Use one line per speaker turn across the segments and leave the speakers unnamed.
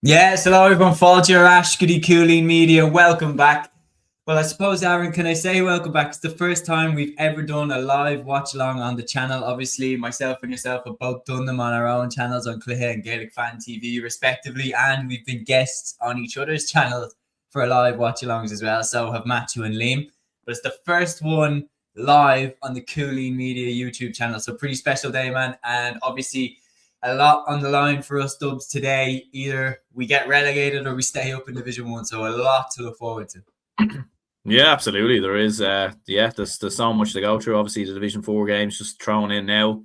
Yes, hello everyone. Fáilte Ash, Goody Cúilín Media. Welcome back. Well, I suppose, Aaron, can I say welcome back? It's the first time we've ever done a live watch along on the channel. Obviously, myself and yourself have both done them on our own channels on Cúilín and Gaelic Fan TV, respectively, and we've been guests on each other's channels for live watch alongs as well. So have Matthew and Liam. But it's the first one live on the Cúilín Media YouTube channel. So pretty special day, man. And obviously, a lot on the line for us Dubs today. Either we get relegated or we stay up in Division 1. So a lot to look forward to.
Yeah, absolutely. There is, there's so much to go through. Obviously, the Division 4 games just thrown in now.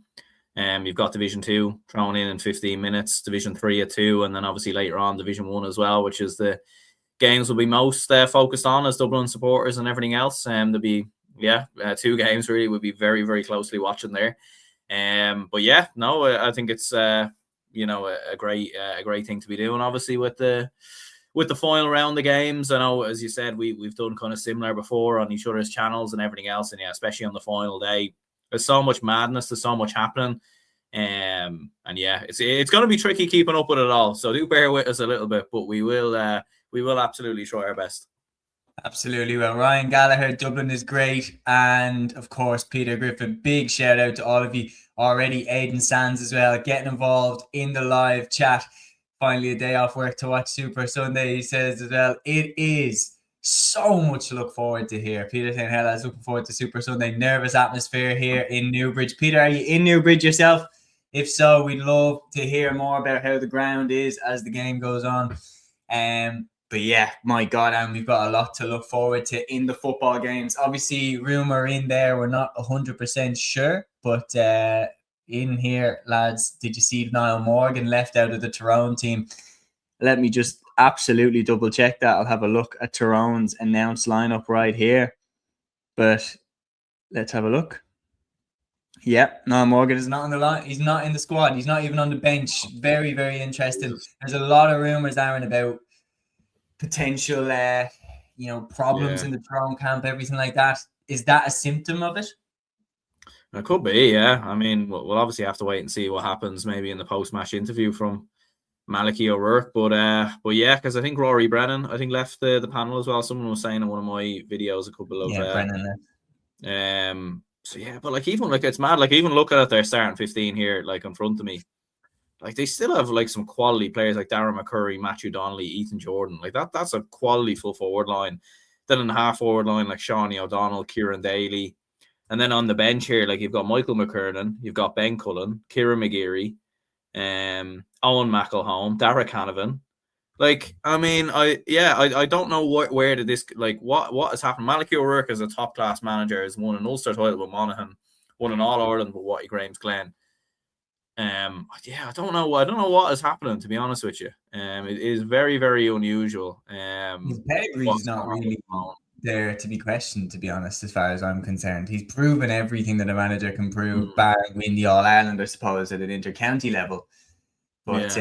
You've got Division 2 thrown in 15 minutes, Division 3 at 2, and then obviously later on Division 1 as well, which is the games will be most focused on as Dublin supporters and everything else. There'll be, 2 games really we'll be very, very closely watching there. But yeah, no, I think it's a great thing to be doing. Obviously, with the final round of games, I know, as you said, we've done kind of similar before on each other's channels and everything else, and yeah, especially on the final day, there's so much madness, there's so much happening, and yeah, it's going to be tricky keeping up with it all. So do bear with us a little bit, but we will absolutely try our best.
Absolutely. Well, Ryan Gallagher, Dublin is great. And of course, Peter Griffin, big shout out to all of you already. Aidan Sands as well, getting involved in the live chat. Finally, a day off work to watch Super Sunday, he says as well. It is so much to look forward to here. Peter saying, hell, I was looking forward to Super Sunday. Nervous atmosphere here in Newbridge. Peter, are you in Newbridge yourself? If so, we'd love to hear more about how the ground is as the game goes on. But yeah, my God, and we've got a lot to look forward to in the football games. Obviously, rumour in there, we're not 100% sure, but in here, lads, did you see Niall Morgan left out of the Tyrone team? Let me just absolutely double check that. I'll have a look at Tyrone's announced lineup right here. But let's have a look. Yep, Niall Morgan is not on the line. He's not in the squad. He's not even on the bench. Very, very interesting. There's a lot of rumours, Aaron, about potential problems in the Tyrone camp, everything like that. Is that a symptom of it?
It could be, yeah. I mean, we'll obviously have to wait and see what happens maybe in the post-match interview from Malachy O'Rourke, but yeah, because I think Rory Brennan left the panel as well. Someone was saying in one of my videos a couple of
Brennan
left. So yeah, but like even like it's mad, like even looking at their starting 15 here, like in front of me, like they still have like some quality players like Darren McCurry, Matthew Donnelly, Ethan Jordan. Like that's a quality full forward line. Then in the half forward line, like Shawnee O'Donnell, Kieran Daly. And then on the bench here, like you've got Michael McKernan, you've got Ben Cullen, Kieran McGeary, Owen McElhone, Dara Canavan. Like, I mean, I don't know where did this, like, what has happened. Malachy O'Rourke is a top class manager, has won an Ulster title with Monaghan, won an All Ireland with Watty Grange-Glen. I don't know what is happening, to be honest with you. It is very, very unusual.
His pedigree is not really there to be questioned, to be honest, as far as I'm concerned. He's proven everything that a manager can prove, barring win the All Ireland, I suppose, at an inter-county level. But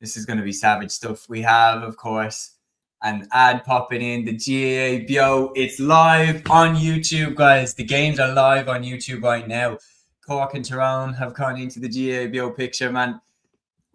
this is going to be savage stuff. We have, of course, an ad popping in, the GAA BO. It's live on YouTube, guys. The games are live on YouTube right now. Cork and Tyrone have gone into the GAA BO picture, man.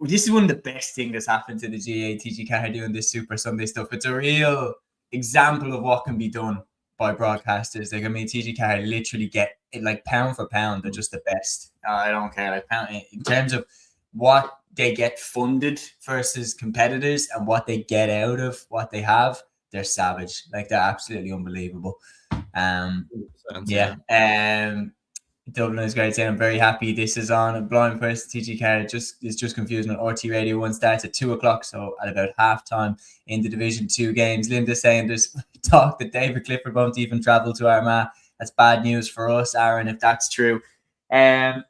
This is one of the best things that's happened to the GAA TG Car doing this Super Sunday stuff. It's a real example of what can be done by broadcasters. Like, I mean, TG Car literally get it, like, pound for pound, they're just the best. I don't care, like, pound in terms of what they get funded versus competitors and what they get out of what they have. They're savage. Like, they're absolutely unbelievable. Dublin is great. I'm very happy this is on a blind person. TG Car is just confusing on RT Radio. One starts at 2:00, so at about halftime in the Division 2 games. Linda saying there's talk that David Clifford won't even travel to Armagh. That's bad news for us, Aaron, if that's true.
He's in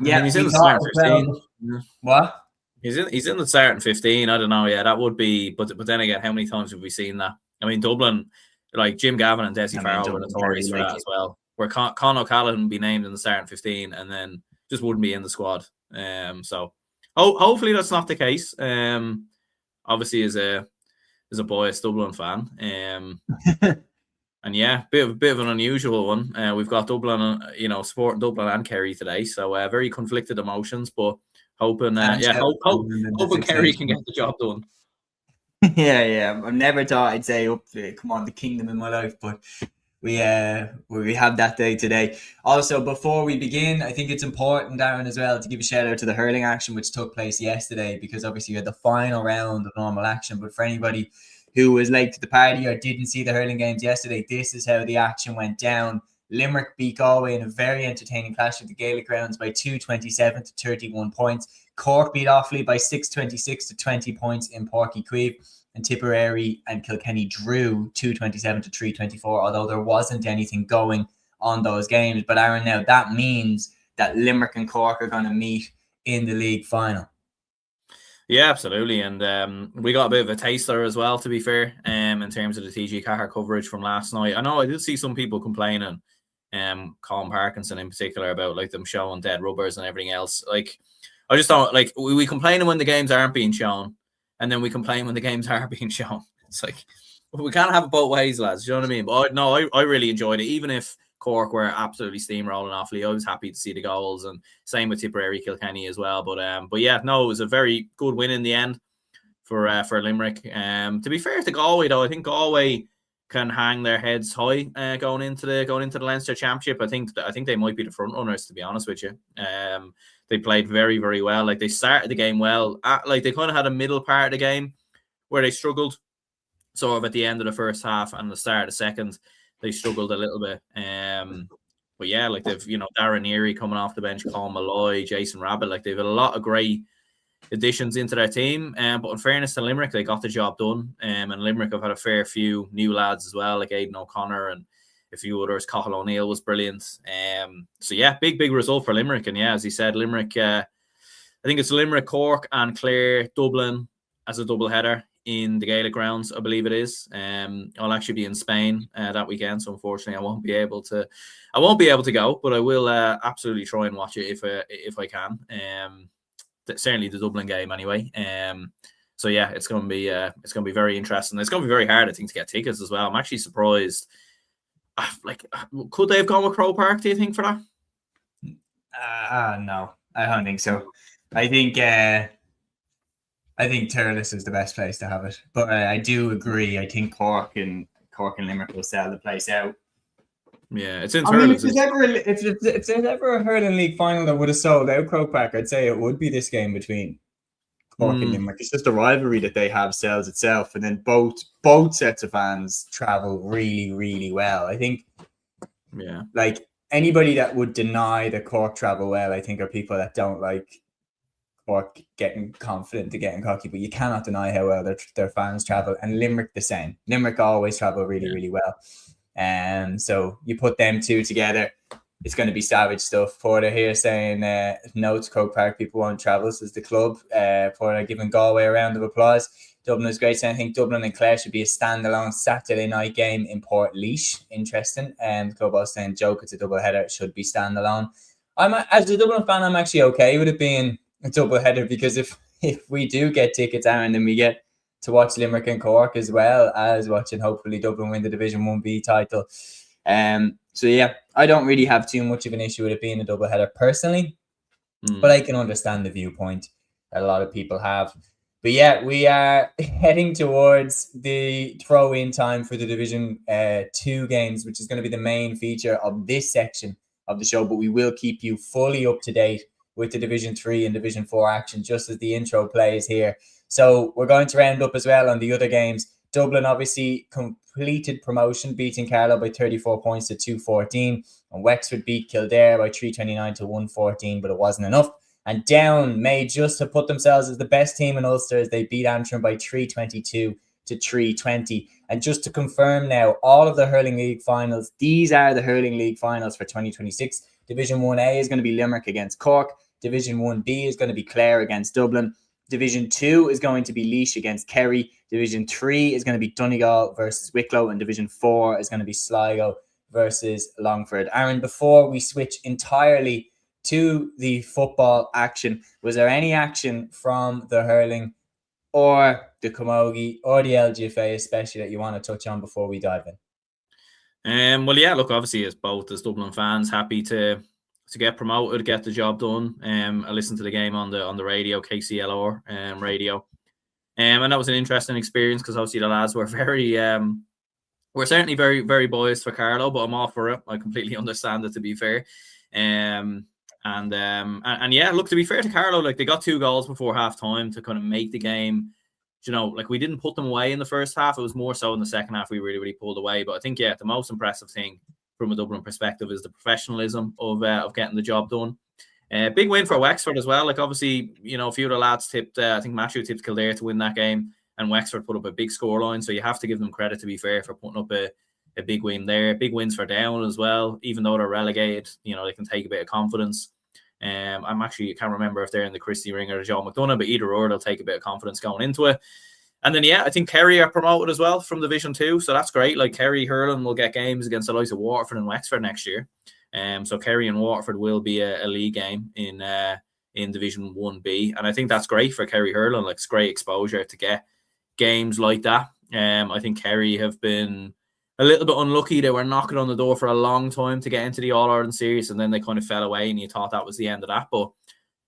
the starting 15.
What?
He's in the starting 15. I don't know. Yeah, that would be. But then again, how many times have we seen that? I mean, Dublin, like Jim Gavin and Desi Farrell were notorious for that as well. Where Con O'Callaghan would be named in the starting 15 and then just wouldn't be in the squad. So hopefully that's not the case. Obviously as a biased Dublin fan. And yeah, bit of an unusual one. We've got Dublin, supporting Dublin and Kerry today. So very conflicted emotions, but Hoping, hoping Kerry can get the job done.
Yeah. I've never thought I'd say up to come on the kingdom in my life, but we have that day today. Also, before we begin, I think it's important, Darren, as well, to give a shout out to the hurling action which took place yesterday, because obviously you had the final round of normal action. But for anybody who was late to the party or didn't see the hurling games yesterday, this is how the action went down. Limerick beat Galway in a very entertaining clash at the Gaelic grounds by 227 to 31 points. Cork beat Offaly by 626 to 20 points in Páirc Uí Chaoimh. And Tipperary and Kilkenny drew 227 to 324, although there wasn't anything going on those games. But Aaron, now that means that Limerick and Cork are going to meet in the league final.
Yeah, absolutely. And we got a bit of a taster as well, to be fair, in terms of the TG Cathar coverage from last night. I know I did see some people complaining, Colin Parkinson in particular, about like them showing dead rubbers and everything else. Like, I just don't like, we complain when the games aren't being shown, and then we complain when the games are being shown. It's like, we can't have it both ways, lads. You know what I mean? But I really enjoyed it. Even if Cork were absolutely steamrolling Offaly, I was happy to see the goals, and same with Tipperary, Kilkenny as well. But yeah, no, it was a very good win in the end for Limerick. To be fair to Galway, though, I think Galway can hang their heads high going into the Leinster Championship. I think they might be the front runners, to be honest with you. They played very, very well. Like, they started the game well. Like, they kind of had a middle part of the game where they struggled. Sort of at the end of the first half and the start of the second, they struggled a little bit. But yeah, like, they've, Darren Neary coming off the bench, Colin Malloy, Jason Rabbit. Like, they've a lot of great additions into their team. But in fairness to Limerick, they got the job done. And Limerick have had a fair few new lads as well, like Aidan O'Connor and a few others. Cathal O'Neill was brilliant. So yeah, big result for Limerick. And yeah, as he said, Limerick, I think it's Limerick, Cork and Clare, Dublin as a double header in the Gaelic grounds, I believe it is. I'll actually be in Spain that weekend, so unfortunately I won't be able to go, but I will absolutely try and watch it if I can. Certainly the Dublin game anyway. So yeah, it's going to be very interesting. It's going to be very hard, I think, to get tickets as well. I'm actually surprised. Like, could they have gone with Croke Park, do you think, for that?
No, I don't think so. I think Thurles is the best place to have it. But I do agree. I think Cork and Limerick will sell the place out.
Yeah, it's in Thurles.
If there's ever a hurling league final that would have sold out Croke Park, I'd say it would be this game between Cork and Limerick. It's just a rivalry that they have sells itself, and then both sets of fans travel really, really well. I think, like, anybody that would deny that Cork travel well, I think, are people that don't like Cork getting confident to getting cocky. But you cannot deny how well their fans travel, and Limerick the same. Limerick always travel really, really well. So you put them two together, it's going to be savage stuff. Porter here saying no to Croke Park, people won't travel, says the club. Porter giving Galway a round of applause. Dublin is great, saying I think Dublin and Clare should be a standalone Saturday night game in Portlaoise. Interesting. And the club was saying joke, it's a double header, it should be standalone. As a Dublin fan, I'm actually okay with it being a double header, because if we do get tickets, Aaron, then we get to watch Limerick and Cork as well as watching hopefully Dublin win the Division 1B title. So yeah, I don't really have too much of an issue with it being a double header personally, but I can understand the viewpoint that a lot of people have. But yeah, we are heading towards the throw-in time for the Division 2 games, which is going to be the main feature of this section of the show. But we will keep you fully up to date with the Division 3 and Division 4 action just as the intro plays here. So we're going to round up as well on the other games. Dublin obviously completed promotion, beating Carlow by 34 points to 214. And Wexford beat Kildare by 329 to 114, but it wasn't enough. And Down made just to put themselves as the best team in Ulster as they beat Antrim by 322 to 320. And just to confirm now, all of the Hurling League finals, these are the Hurling League finals for 2026. Division 1A is going to be Limerick against Cork. Division 1B is going to be Clare against Dublin. Division 2 is going to be Laois against Kerry. Division 3 is going to be Donegal versus Wicklow. And Division 4 is going to be Sligo versus Longford. Aaron, before we switch entirely to the football action, was there any action from the hurling or the camogie or the LGFA especially that you want to touch on before we dive in?
Well, yeah, look, obviously as Dublin fans, happy to get promoted, get the job done. I listened to the game on the radio, KCLR radio, and that was an interesting experience because obviously the lads were we're certainly very, very biased for Carlow, but I'm all for it. I completely understand it, to be fair. And yeah, look, to be fair to Carlow, like they got 2 goals before half time to kind of make the game. You know, like we didn't put them away in the first half. It was more so in the second half we really, really pulled away. But I think, yeah, the most impressive thing from a Dublin perspective is the professionalism of getting the job done. Big win for Wexford as well. Like obviously, you know, a few of the lads tipped, I think MacHale tipped Kildare to win that game, and Wexford put up a big scoreline. So you have to give them credit, to be fair, for putting up a big win there. Big wins for Down as well. Even though they're relegated, you know, they can take a bit of confidence. I can't remember if they're in the Christie Ring or the Joe McDonough, but either or, they'll take a bit of confidence going into it. And then, yeah, I think Kerry are promoted as well from Division 2, so that's great. Like Kerry hurling will get games against the likes of Waterford and Wexford next year. So Kerry and Waterford will be a league game in Division 1B, and I think that's great for Kerry hurling. Like it's great exposure to get games like that. I think Kerry have been a little bit unlucky. They were knocking on the door for a long time to get into the All-Ireland series, and then they kind of fell away, and you thought that was the end of that. But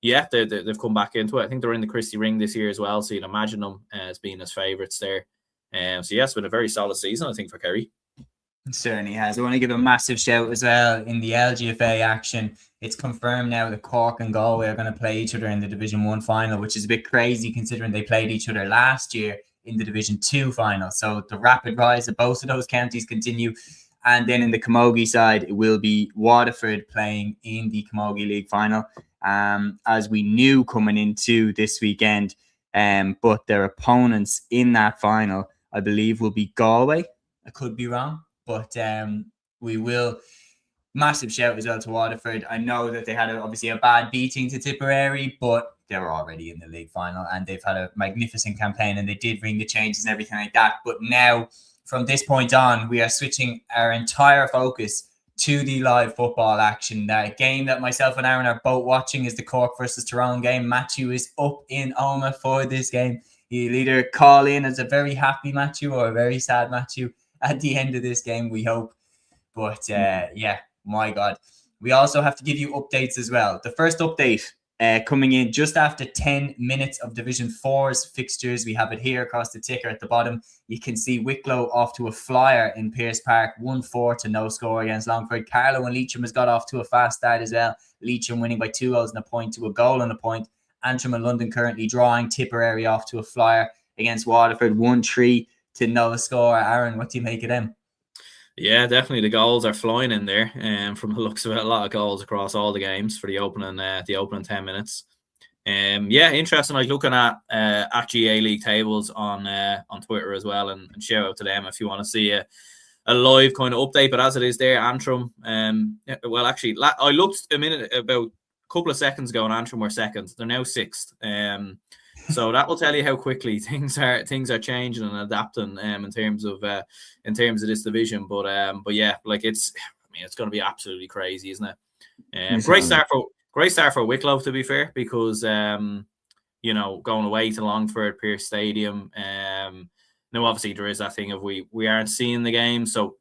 yeah, they've come back into it. I think they're in the Christie Ring this year as well, so you'd imagine them as being as favourites there. So yeah, it's been a very solid season, I think, for Kerry.
It certainly has. I want to give a massive shout as well in the LGFA action. It's confirmed now that Cork and Galway are going to play each other in the Division 1 final, which is a bit crazy considering they played each other last year in the Division 2 final. So the rapid rise of both of those counties continue. And then in the Camogie side, it will be Waterford playing in the Camogie League final, as we knew coming into this weekend. But their opponents in that final, I believe, will be Galway. I could be wrong, but we will. Massive shout as well to Waterford. I know that they had obviously a bad beating to Tipperary, but they were already in the league final and they've had a magnificent campaign and they did ring the changes and everything like that. But now, from this point on, we are switching our entire focus to the live football action. That game that myself and Aaron are both watching is the Cork versus Tyrone game. Matthew is up in Omagh for this game. He'll either call in as a very happy Matthew or a very sad Matthew at the end of this game, we hope. But yeah, my God. We also have to give you updates as well. The first update coming in just after 10 minutes of Division 4's fixtures. We have it here across the ticker at the bottom. You can see Wicklow off to a flyer in Pearse Park, 1-4 to no score against Longford. Carlow and Leitrim has got off to a fast start as well. Leitrim winning by 2 goals and a point to a goal and a point. Antrim and London currently drawing. Tipperary off to a flyer against Waterford, 1-3 to no score. Aaron, what do you make of them?
Yeah, definitely the goals are flying in there. From the looks of it, a lot of goals across all the games for the opening 10 minutes. Yeah, interesting. Like looking at GA League tables on Twitter as well, and shout out to them if you want to see a live kind of update. But as it is there, Antrim. Well, actually, I looked about a couple of seconds ago, and Antrim were second. They're now sixth. So that will tell you how quickly things are changing and adapting in terms of this division. But yeah, like it's going to be absolutely crazy, isn't it? Great start for Wicklow, to be fair, because you know, going away to Longford Pearse Stadium. Now obviously there is that thing of we aren't seeing the game, so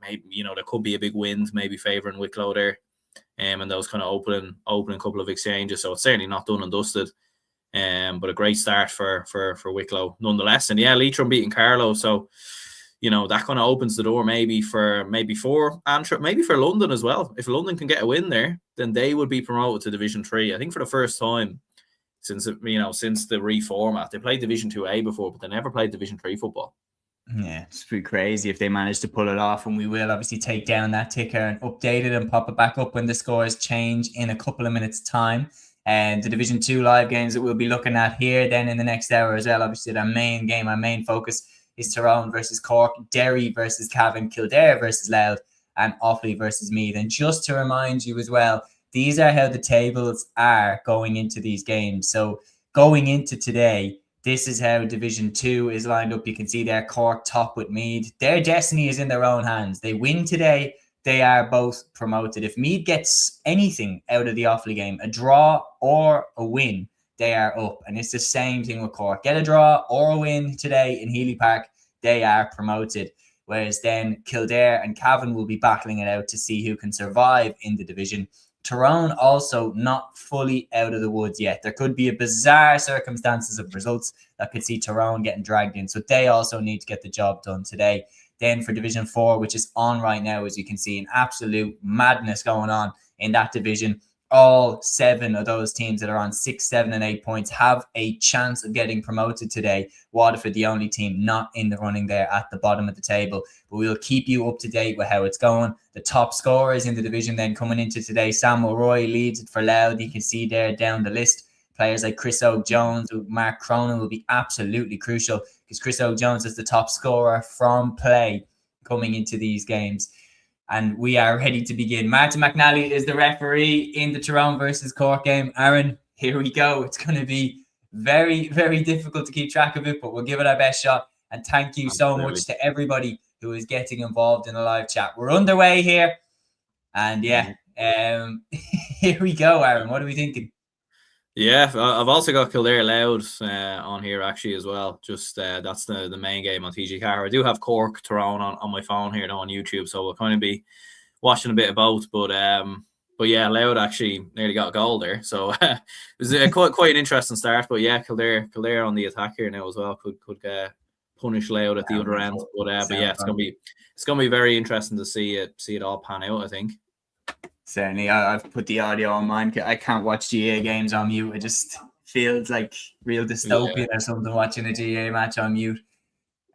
maybe, you know, there could be a big wind maybe favouring Wicklow there, and those kind of opening couple of exchanges. So it's certainly not done and dusted. But a great start for Wicklow nonetheless. And yeah, Leitrim beating Carlow, so you know that kind of opens the door maybe for Antrim, maybe for London as well. If London can get a win there, then they would be promoted to Division 3. I think for the first time since the reformat. They played Division 2A before, but they never played Division 3 football.
Yeah, it's pretty crazy if they manage to pull it off, and we will obviously take down that ticker and update it and pop it back up when the scores change in a couple of minutes' time. And the Division 2 live games that we'll be looking at here then in the next hour as well. Obviously, our main game, our main focus is Tyrone versus Cork, Derry versus Cavan, Kildare versus Louth, and Offaly versus Meath. And just to remind you as well, these are how the tables are going into these games. So going into today, this is how Division 2 is lined up. You can see there Cork top with Meath. Their destiny is in their own hands. They win today, they are both promoted. If Meath gets anything out of the Offaly game, a draw or a win, they are up. And it's the same thing with Cork. Get a draw or a win today in Healy Park, they are promoted. Whereas then Kildare and Cavan will be battling it out to see who can survive in the division. Tyrone also not fully out of the woods yet. There could be a bizarre circumstances of results that could see Tyrone getting dragged in. So they also need to get the job done today. Then for Division 4, which is on right now, as you can see, an absolute madness going on in that division. All 7 of those teams that are on 6, 7, and 8 points have a chance of getting promoted today. Waterford, the only team not in the running there at the bottom of the table. But we'll keep you up to date with how it's going. The top scorers in the division then coming into today. Samuel Roy leads it for Louth. You can see there down the list. Players like Chris O'Jones, Mark Cronin will be absolutely crucial because Chris O'Jones is the top scorer from play coming into these games. And we are ready to begin. Martin McNally is the referee in the Tyrone versus Cork game. Aaron, here we go. It's going to be very, very difficult to keep track of it, but we'll give it our best shot. And thank you so much to everybody who is getting involved in the live chat. We're underway here. And here we go, Aaron. What are we thinking?
Yeah, I've also got Kildare Louth on here actually as well. Just that's the main game on TG Car. I do have Cork Tyrone on my phone here now on YouTube, so we'll kind of be watching a bit of both. But yeah, Louth actually nearly got a goal there, so it was quite an interesting start. But yeah, Kildare on the attack here now as well could punish Louth at the other end. But yeah, it's gonna be very interesting to see it all pan out, I think.
Certainly, I've put the audio on mine. I can't watch GA games on mute. It just feels like real dystopian or something watching a GA match on mute.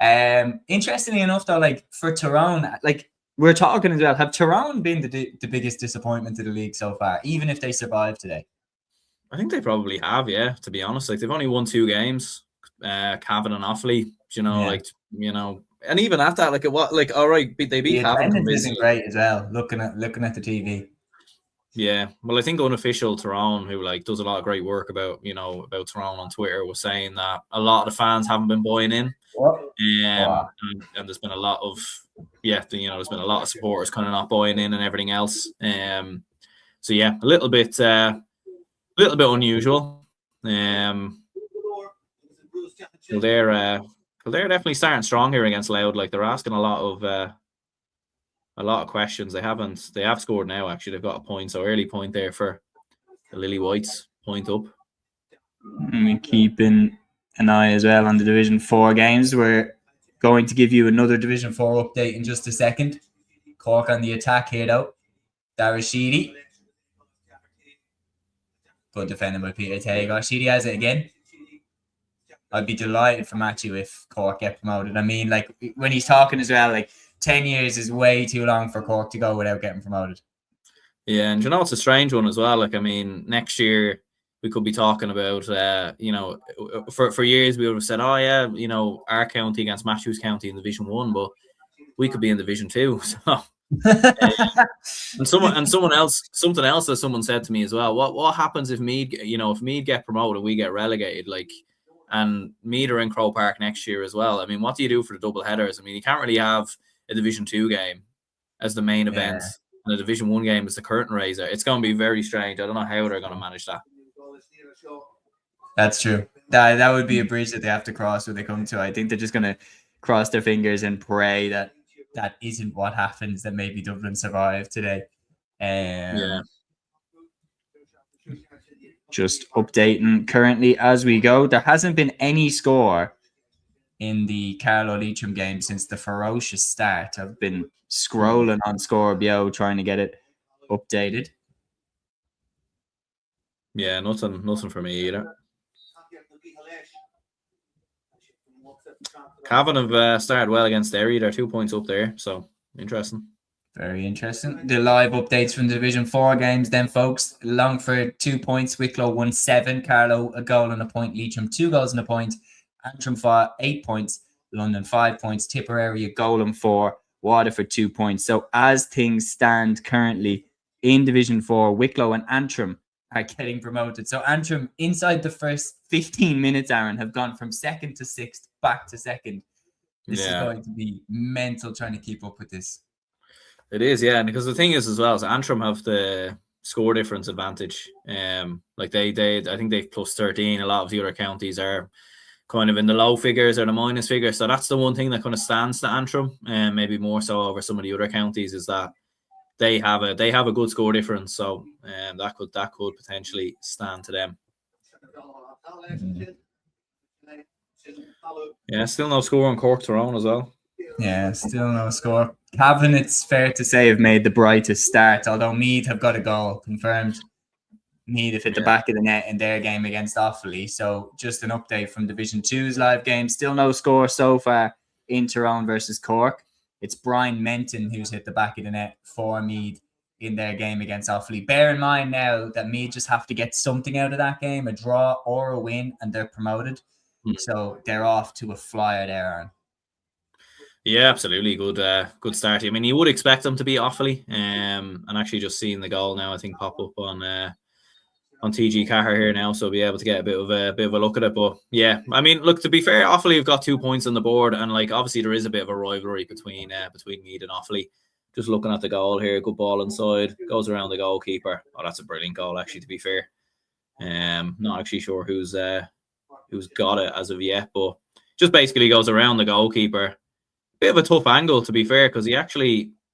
Interestingly enough, though, like for Tyrone, like we're talking as well, have Tyrone been the biggest disappointment to the league so far, even if they survive today?
I think they probably have, yeah, to be honest. Like they've only won 2 games, Cavan and Offaly, and even at that, all right, they beat Cavan.
The attendance isn't great as well, looking at the TV.
Yeah, well, I think unofficial Tyrone, who does a lot of great work about Tyrone on Twitter, was saying that a lot of the fans haven't been buying in, and there's been a lot of there's been a lot of supporters kind of not buying in and everything else. So yeah, a little bit unusual. Kildare definitely starting strong here against Louth. Like they're asking a lot of questions. They have scored now, actually. They've got a point, so early point there for the Lily Whites, point up.
And keeping an eye as well on the Division 4 games. We're going to give you another Division 4 update in just a second. Cork on the attack here though. Darashidi. Good defending by Peter Tago. Sheedy has it again. I'd be delighted for Matthew if Cork get promoted. I mean, like when he's talking as well, like 10 years is way too long for Cork to go without getting promoted.
Yeah, and it's a strange one as well. Like, I mean, next year we could be talking about, for years we would have said, oh yeah, our county against Matthew's county in Division 1, but we could be in Division 2. So, and something else that someone said to me as well. What happens if Meath get promoted, we get relegated? And Meath are in Croke Park next year as well. I mean, what do you do for the double headers? I mean, you can't really have a Division 2 game as the main event and a Division 1 game as the curtain raiser. It's going to be very strange. I don't know how they're going to manage that.
That's true. That would be a bridge that they have to cross when they come to. I think they're just going to cross their fingers and pray that isn't what happens, that maybe Dublin survive today. Just updating currently as we go. There hasn't been any score in the Carlow Leitrim game since the ferocious start. I've been scrolling on Scorebio trying to get it updated.
Yeah, nothing for me either. Cavan have started well against Derry. They're 2 points up there, so interesting.
Very interesting. The live updates from the Division 4 games then, folks. Longford 2 points, Wicklow 1-7, Carlow a goal and a point, Leitrim 2 goals and a point, Antrim 8 points, London 5 points, Tipperary a goal and 4, Waterford 2 points. So as things stand currently in Division 4, Wicklow and Antrim are getting promoted. So Antrim, inside the first 15 minutes, Aaron, have gone from 2nd to 6th, back to 2nd. This is going to be mental trying to keep up with this.
It is, yeah, and because the thing is as well, so Antrim have the score difference advantage. I think they've plus 13. A lot of the other counties are kind of in the low figures or the minus figures. So that's the one thing that kind of stands to Antrim, and maybe more so over some of the other counties, is that they have a good score difference, so that could potentially stand to them. Yeah, still no score on Cork Tyrone as well.
Yeah, still no score. Cavan, it's fair to say, have made the brightest start, although Meath have got a goal confirmed. Meath have hit the back of the net in their game against Offaly. So just an update from Division 2's live game. Still no score so far in Tyrone versus Cork. It's Brian Menton who's hit the back of the net for Meath in their game against Offaly. Bear in mind now that Meath just have to get something out of that game, a draw or a win, and they're promoted. So they're off to a flyer there, Aaron.
Yeah, absolutely. Good start. I mean, you would expect them to be Offaly. And actually just seeing the goal now, I think, pop up on TG Carr here now, so be able to get a bit of a look at it. But yeah, I mean, look, to be fair, Offaly have got 2 points on the board, and like obviously there is a bit of a rivalry between Meath and Offaly. Just looking at the goal here, good ball inside, goes around the goalkeeper. Oh, that's a brilliant goal, actually, to be fair. Not actually sure who's got it as of yet, but just basically goes around the goalkeeper. Bit of a tough angle, to be fair, because he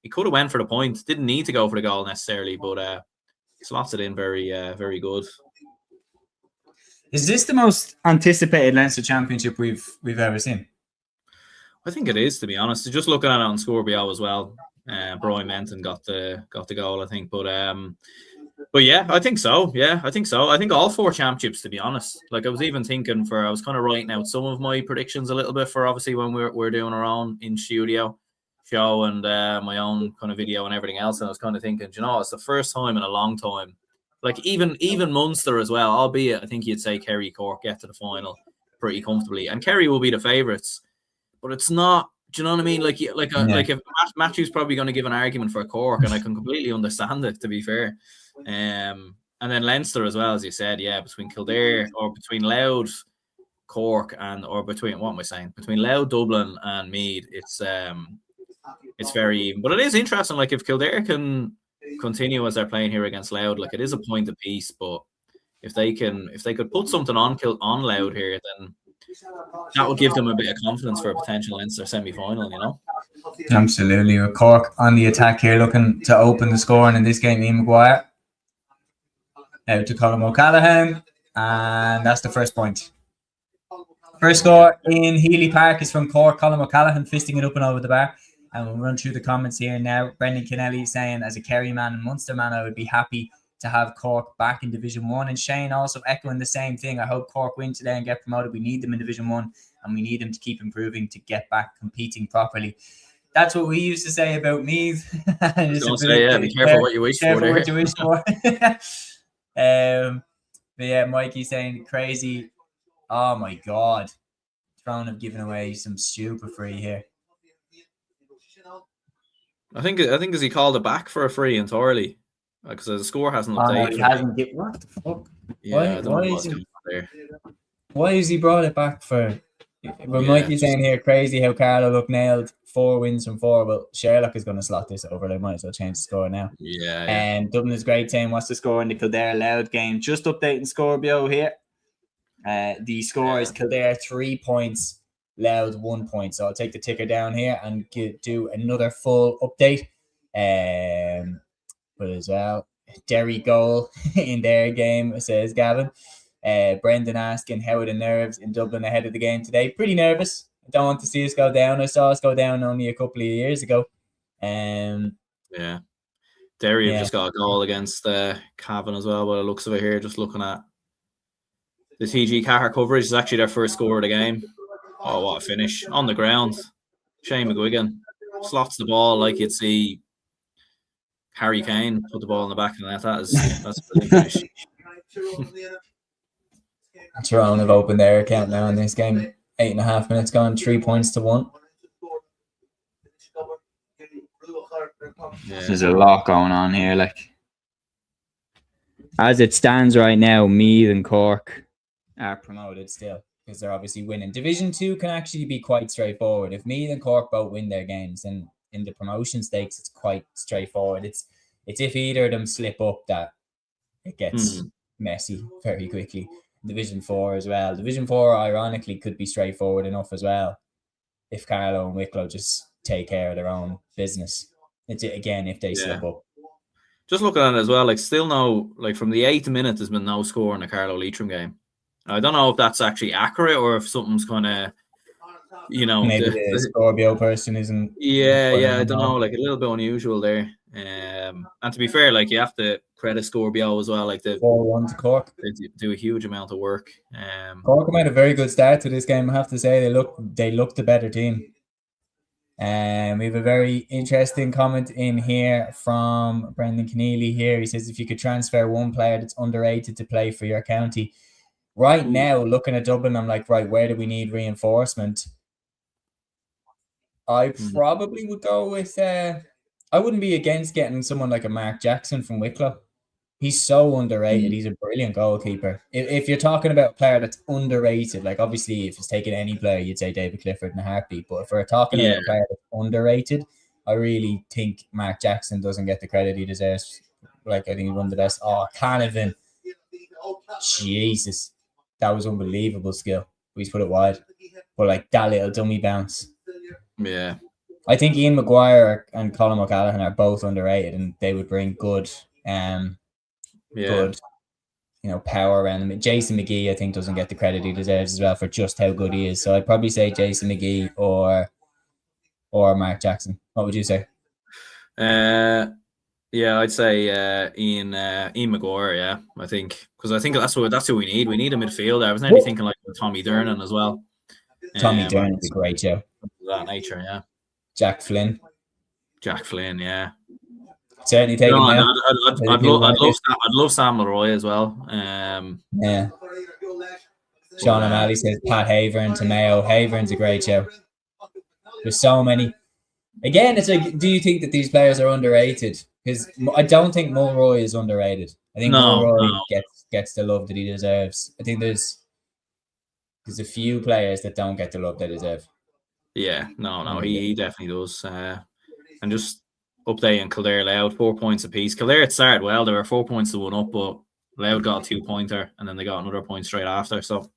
could have went for the point. Didn't need to go for the goal necessarily, but slots it in very good.
Is this the most anticipated Leinster Championship we've ever seen?
I think it is, to be honest. Just looking at it on Scorpio as well. Brian Menton got the goal, I think, but yeah, I think so. Yeah, I think so. I think all 4 championships, to be honest. Like I was even thinking I was kind of writing out some of my predictions a little bit for obviously when we're doing our own in studio show and my own kind of video and everything else. And I was kind of thinking, it's the first time in a long time. Like even Munster as well, albeit I think you'd say Kerry, Cork get to the final pretty comfortably, and Kerry will be the favourites, but it's not. Do you know what I mean? Like if Matthew's probably going to give an argument for Cork, and I can completely understand it, to be fair. And then Leinster as well, as you said, yeah, between Kildare or between Louth, Cork, between Louth, Dublin, and Meath, it's very even. But it is interesting. Like if Kildare can continue as they're playing here against Louth, like it is a point apiece. But if they could put something on Louth here, then that would give them a bit of confidence for a potential Leinster semi-final,
Absolutely. With Cork on the attack here, looking to open the scoring in this game. Ian Maguire out to Colin O'Callaghan, and that's the first point. First score in Healy Park is from Cork. Colin O'Callaghan fisting it up and over the bar. And we'll run through the comments here now. Brendan Kennelly saying, as a Kerry man and Munster man, I would be happy to have Cork back in Division 1. And Shane also echoing the same thing. I hope Cork win today and get promoted. We need them in Division 1, and we need them to keep improving to get back competing properly. That's what we used to say about Meath.
Be careful what you wish for.
But yeah, Mikey saying crazy. Oh my God. Throne have given away some super free here.
I think as he called it back for a free entirely. Because the score hasn't updated.
He hasn't get what the fuck?
Yeah,
why is he brought it back for? But Mikey's saying here crazy how Carlo look nailed 4 wins from 4. Well, Sherlock is going to slot this over. They might as well change the score now.
Yeah.
And Dublin is great team. What's the score in the Kildare Louth game? Just updating Scorpio here. The score is Kildare 3 points, Louth 1 point. So I'll take the ticker down here and do another full update. But as well, Derry goal in their game, says Gavin. Brendan asking, how are the nerves in Dublin ahead of the game today? Pretty nervous. I don't want to see us go down. I saw us go down only a couple of years ago.
Yeah. Derry have just got a goal against Cavan as well, by the looks of it here. Just looking at the TG Carr coverage, is actually their first score of the game. Oh, what a finish. On the ground. Shane McGuigan slots the ball like you'd see Harry Kane put the ball in the back of the net. That's a brilliant finish.
Tyrone have opened their account now in this game. 8.5 minutes gone, 3 points to 1.
Yeah.
There's a lot going on here. Like, as it stands right now, Meath and Cork are promoted still because they're obviously winning. Division 2 can actually be quite straightforward. If Meath and Cork both win their games, then in the promotion stakes, it's quite straightforward. It's if either of them slip up that it gets messy very quickly. Division 4 as well. Division 4, ironically, could be straightforward enough as well if Carlo and Wicklow just take care of their own business. It's again if they slip up.
just looking at it as well, like still no, like from the 8th minute, there's been no score in the Carlow Leitrim game. I don't know if that's actually accurate or if something's kind of,
maybe the Scorpio person isn't.
Yeah, I don't know, like a little bit unusual there. And to be fair, like you have to credit Scorpio as well, like the
4-1 to Cork.
They do a huge amount of work.
Cork made a very good start to this game. I have to say they looked the better team. We have a very interesting comment in here from Brendan Keneally here. He says, if you could transfer one player that's underrated to play for your county. Right now, looking at Dublin, I'm like, right, where do we need reinforcement? I probably would go with... I wouldn't be against getting someone like a Mark Jackson from Wicklow. He's so underrated. He's a brilliant goalkeeper. If you're talking about a player that's underrated, like obviously if it's taking any player, you'd say David Clifford in a heartbeat. But if we're talking about a player that's underrated, I really think Mark Jackson doesn't get the credit he deserves. Like I think he's one of the best. Oh, Cavan. Jesus. That was unbelievable skill. He's put it wide. But like that little dummy bounce.
Yeah.
I think Ian Maguire and Colin O'Callaghan are both underrated and they would bring good good, power around him. Jason McGee, I think, doesn't get the credit he deserves as well for just how good he is. So I'd probably say Jason McGee or Mark Jackson. What would you say?
I'd say Ian Maguire. Yeah, I think that's who we need. We need a midfielder. I was nearly thinking like Tommy Dernan as well.
Tommy Dernan's a great show.
That nature, yeah.
Jack Flynn,
yeah.
Certainly taking him out.
I'd love Sam Leroy as well.
Yeah. Sean O'Malley says Pat Havern to Mayo. Havern's a great show. There's so many. Again, it's like, do you think that these players are underrated? Because I don't think Mulroy is underrated. I think Mulroy gets the love that he deserves. I think there's a few players that don't get the love they deserve.
Yeah, no, he definitely does. And just updating Kildare Louth, 4 points apiece. Kildare had started well. There were 4 points to 1 up, but Louth got a 2-pointer and then they got another point straight after. So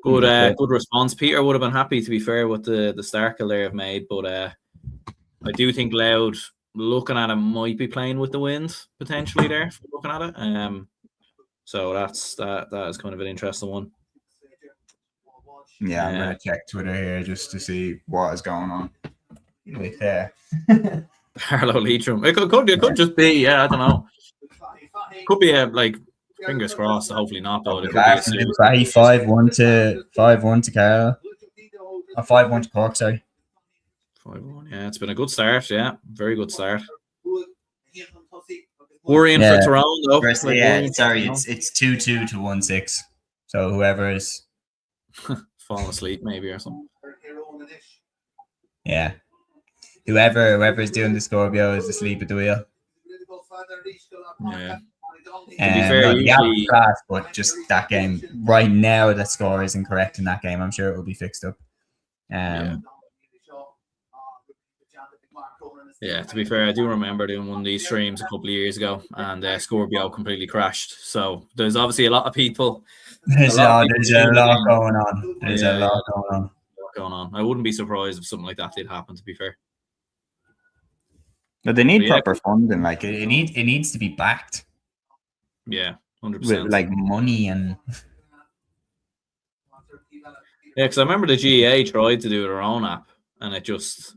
good response. Peter would have been happy, to be fair, with the start Kildare have made, but I do think Louth, looking at it, might be playing with the wind potentially there. Looking at it, so that is kind of an interesting one.
Yeah, I'm gonna check Twitter here just to see what is going on with
Carlow Leitrim. It could just be, I don't know. Could be fingers crossed. Hopefully not, though. It could be a series.
5-1 to Carlow. 5-1 to Cork. Sorry.
5-1. Yeah, it's been a good start. Yeah, very good start. Worrying for Tyrone though.
It's 2-2 to 1-6. So whoever is
falling asleep maybe or something.
Yeah. Whoever is doing the Scorpio is asleep at the wheel.
Yeah. To be fair,
class, but just that game right now, that score is incorrect in that game. I'm sure it will be fixed up.
Yeah, to be fair, I do remember doing one of these streams a couple of years ago, and Scorpio completely crashed. So there's obviously a lot of people.
There's a lot going on. There's a lot
going on. I wouldn't be surprised if something like that did happen, to be fair.
But they need proper funding. Like it needs to be backed.
Yeah, 100%.
With like money and.
Yeah, because I remember the GAA tried to do their own app, and it just.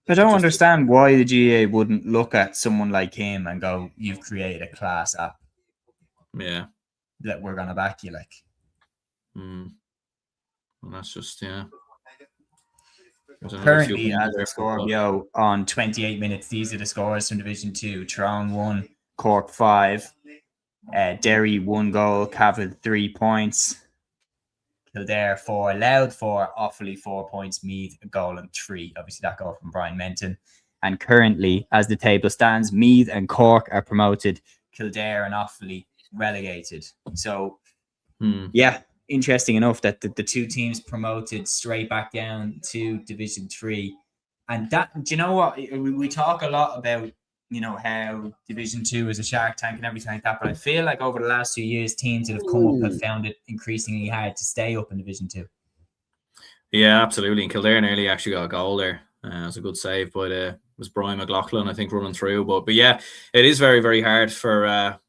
I don't understand why the GAA wouldn't look at someone like him and go, "You've created a class app.
Yeah,
that we're gonna back you." Like,
well, that's just
Currently, as a Scorpio on 28 minutes, these are the scores from Division 2. Tyrone 1, Cork 5, Derry 1 goal, Cavan 3 points, Kildare 4, Louth 4, Offaly 4 points, Meath a goal and 3. Obviously, that goal from Brian Menton. And currently, as the table stands, Meath and Cork are promoted, Kildare and Offaly relegated. So, interesting enough that the two teams promoted straight back down to Division 3. And that, do you know what? We talk a lot about, how Division 2 is a shark tank and everything like that. But I feel like over the last few years, teams that have come up have found it increasingly hard to stay up in Division 2.
Yeah, absolutely. And Kildare nearly actually got a goal there. It was a good save by the was Brian McLaughlin, I think, running through. But yeah, it is very, very hard for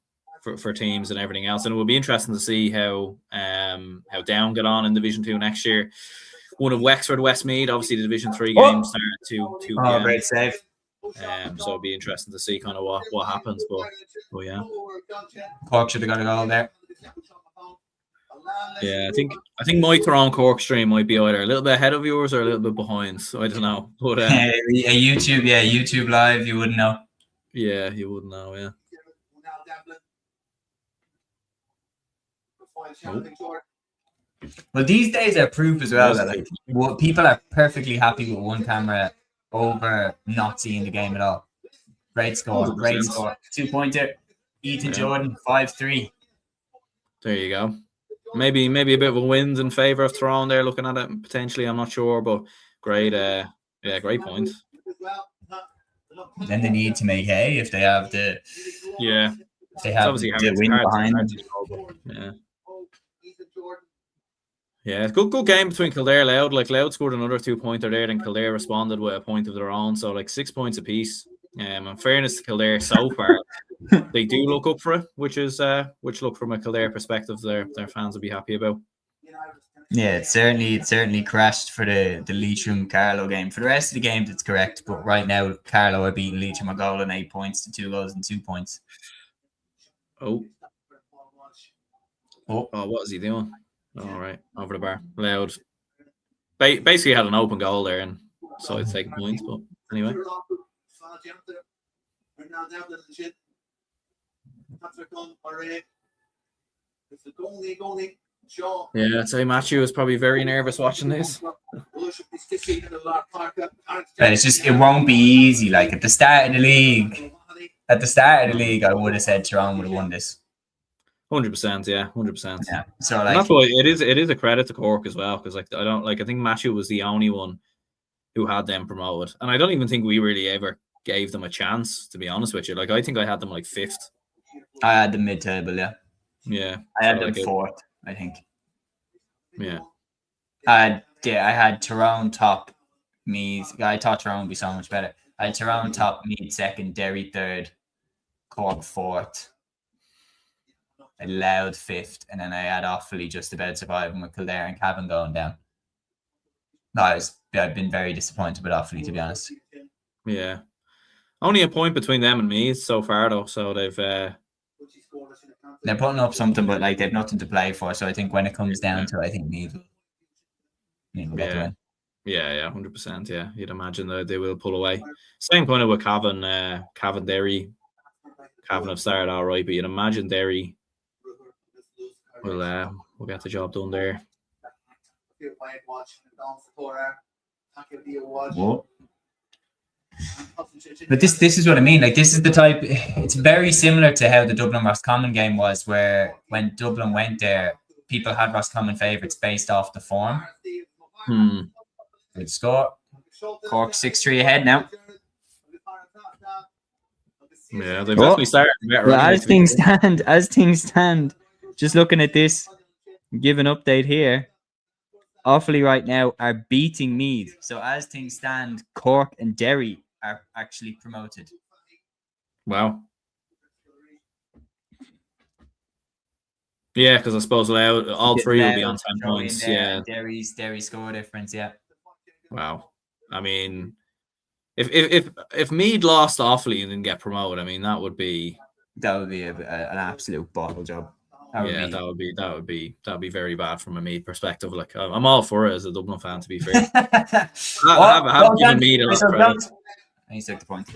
teams and everything else, and it will be interesting to see how Down get on in Division 2 next year. One of Wexford, Westmeath, obviously the Division 3 games start at 2 p.m.
Oh, great save.
So it'll be interesting to see kind of what happens. But yeah,
Cork should have got a goal there.
Yeah, I think my Tyrone Cork stream might be either a little bit ahead of yours or a little bit behind. So I don't know. But
YouTube live, you wouldn't know.
Yeah, you wouldn't know. Yeah.
Well, these days are proof as well that people are perfectly happy with one camera over not seeing the game at all. Great score, 2-pointer. Ethan Jordan, 5-3.
There you go. Maybe a bit of a wind in favour of Tyrone there. Looking at it potentially, I'm not sure, but great. Great point.
Then they need to make hay if they have the.
Yeah.
If they have the win behind them.
Yeah. Yeah, it's good game between Kildare and Louth. Like Louth scored another 2-pointer there, and Kildare responded with a point of their own. So 6 points apiece. In fairness to Kildare so far, they do look up for it, which look from a Kildare perspective, their fans will be happy about.
Yeah, it certainly crashed for the Leitrim Carlow game. For the rest of the games, it's correct, but right now Carlow are beating Leitrim a goal and 8 points to 2 goals and 2 points.
Oh, what is he doing? All right, over the bar. Loud. Basically had an open goal there, and so it's taking points. But anyway. Yeah, I'd say Matthew was probably very nervous watching this.
It's just, it won't be easy. Like at the start of the league, I would have said Tyrone would have won this.
100%, yeah, 100%.
Yeah, so
like, and that's why it is a credit to Cork as well, because I think Matthew was the only one who had them promoted, and I don't even think we really ever gave them a chance, to be honest with you. Like I think I had them 5th.
I had them mid-table, yeah.
Yeah,
I had them 4th, I think.
Yeah,
I had Tyrone top, Meath. I thought Tyrone would be so much better. I had Tyrone top, Meath 2nd, Derry 3rd, Cork 4th. I Louth 5th, and then I had Offaly just about surviving with Kildare and Cavan going down. No, I've been very disappointed with Offaly, to be honest.
Yeah, only a point between them and me so far, though. So they're
putting up something, but they've nothing to play for. So I think when it comes down to, I think Meath will get the win.
Yeah, 100%. Yeah, you'd imagine that they will pull away. Same kind of with Cavan, Derry. Cavan have started all right, but you'd imagine Derry we'll get the job done there.
Whoa. But this is what I mean. This is the type. It's very similar to how the Dublin Roscommon game was, where when Dublin went there, people had Roscommon favourites based off the form. Good score. Cork 6-3 ahead now.
Yeah, they've definitely started.
Well, as things stand, just looking at this, give an update here. Offaly right now are beating Meath.
So as things stand, Cork and Derry are actually promoted.
Wow. Yeah, because I suppose all three will be on 10 points. Yeah.
Derry's score difference, yeah.
Wow. I mean, if Meath lost Offaly and didn't get promoted, I mean that would be
an absolute bottle job.
That would be very bad from a Meath perspective. Like I'm all for it as a Dublin fan, to be fair. I haven't given Meath a lot of credit.
He took the point.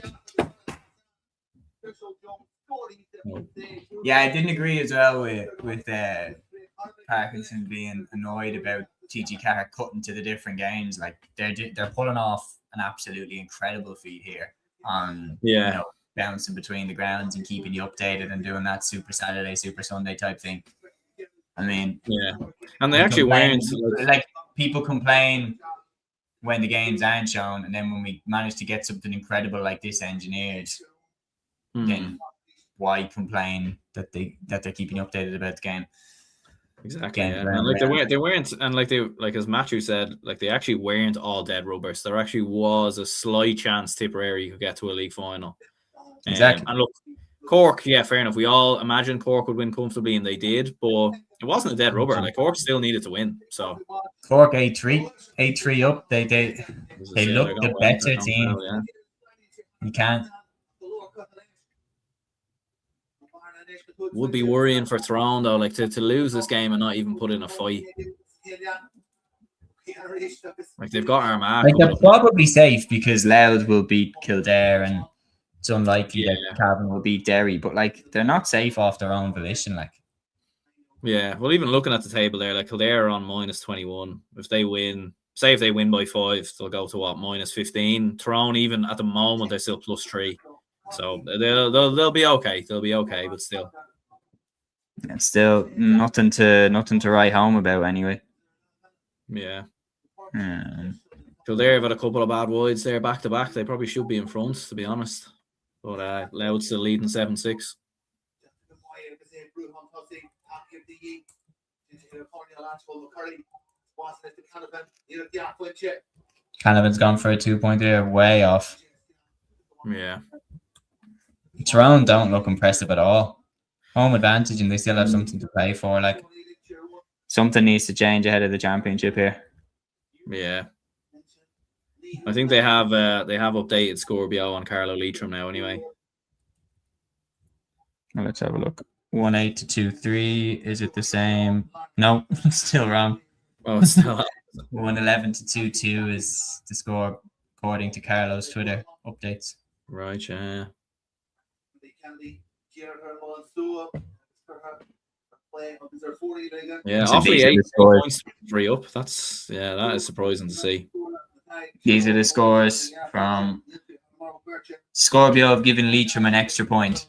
Yeah, I didn't agree as well with Parkinson being annoyed about TG Carr cutting to the different games. They're pulling off an absolutely incredible feat here on bouncing between the grounds and keeping you updated and doing that Super Saturday, Super Sunday type thing. I mean,
yeah, and they actually weren't
people complain when the games aren't shown, and then when we manage to get something incredible like this engineered, then why complain that they're keeping you updated about the game?
Exactly.
Games
Yeah.
round
And
and round.
they weren't, and like as Matthew said, like they actually weren't all dead rubbers. There actually was a slight chance Tipperary could get to a league final.
Exactly.
And look, Cork, yeah, fair enough. We all imagined Cork would win comfortably, and they did, but it wasn't a dead rubber. Like Cork still needed to win. So
Cork 8-3 up. They
they're
look
going
the
well. They're
better
going
team.
well, yeah.
You can't.
Would be worrying for Tyrone though, like to lose this game and not even put in a fight. Like they've got Armagh.
Like they're
coming up.
probably safe because Louth will beat Kildare, and it's unlikely
Yeah.
that Cavan will beat Derry. But like they're not safe off their own volition. Like
Yeah, well, even looking at the table there, like Kildare are on -21. If they win, say if they win by 5, they'll go to what, -15. Tyrone, even at the moment, they're still +3. So they'll be okay. They'll be okay, but still.
It's still nothing to write home about anyway.
Yeah.
Kildare
have had a couple of bad wides there back to back. They probably should be in front, to be honest. But Louth's still leading 7-6.
Canavan's gone for a 2-point there, way off.
Yeah.
Tyrone don't look impressive at all. Home advantage, and they still have something to play for. Like
something needs to change ahead of the championship here.
Yeah. I think they have updated Scorpio on Carlo Leitrim now anyway.
Well, let's have a look.
1-8 to 2-3. Is it the same? No, still wrong.
Oh, it's still
1-11 to 2-2 is the score according to Carlo's Twitter updates.
Right, yeah. Yeah, Offaly 8 points, 3 up. That is surprising to see.
These are the scores from Scorpio have given Leitrim an extra point.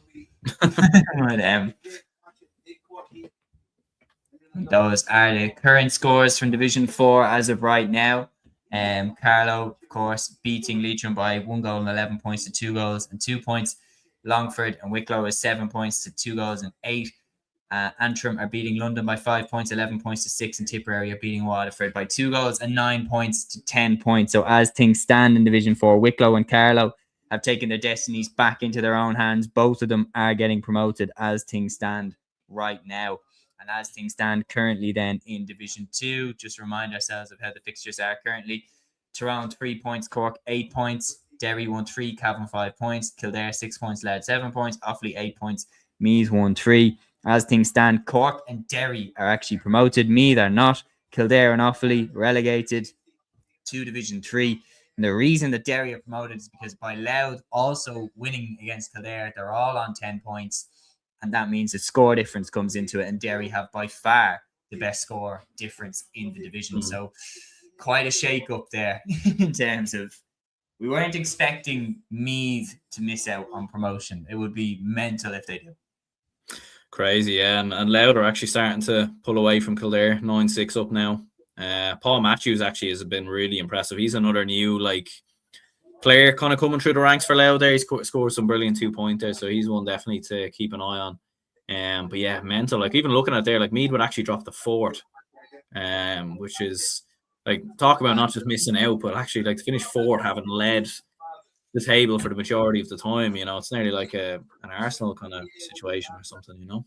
Those are the current scores from Division 4 as of right now. Carlo, of course, beating Leitrim by 1 goal and 11 points to 2 goals and 2 points. Longford and Wicklow is 7 points to 2 goals and 8. Antrim are beating London by 5 points, 11 points to 6, and Tipperary are beating Waterford by 2 goals and 9 points to 10 points. So as things stand in Division 4, Wicklow and Carlo have taken their destinies back into their own hands. Both of them are getting promoted as things stand right now. And as things stand currently then in Division 2, just remind ourselves of how the fixtures are currently. Tyrone 3 points, Cork 8 points, Derry 1-3, Cavan 5 points, Kildare 6 points, Louth 7 points, Offaly 8 points, Meath 1-3. As things stand, Cork and Derry are actually promoted. Meath are not. Kildare and Offaly relegated to Division 3. And the reason that Derry are promoted is because by Louth also winning against Kildare, they're all on 10 points. And that means the score difference comes into it. And Derry have by far the best score difference in the division. So quite a shake up there in terms of, we weren't expecting Meath to miss out on promotion. It would be mental if they do.
Crazy, yeah. And Louth are actually starting to pull away from Kildare, 9-6 up now. Paul Matthews actually has been really impressive. He's another new player kind of coming through the ranks for Louth there. He's scored some brilliant 2-pointers, so he's one definitely to keep an eye on. But yeah, mental. Like even looking at there, Meath would actually drop the 4th, which is talk about not just missing out, but actually to finish 4th, having led the table for the majority of the time. It's nearly like an Arsenal kind of situation or something.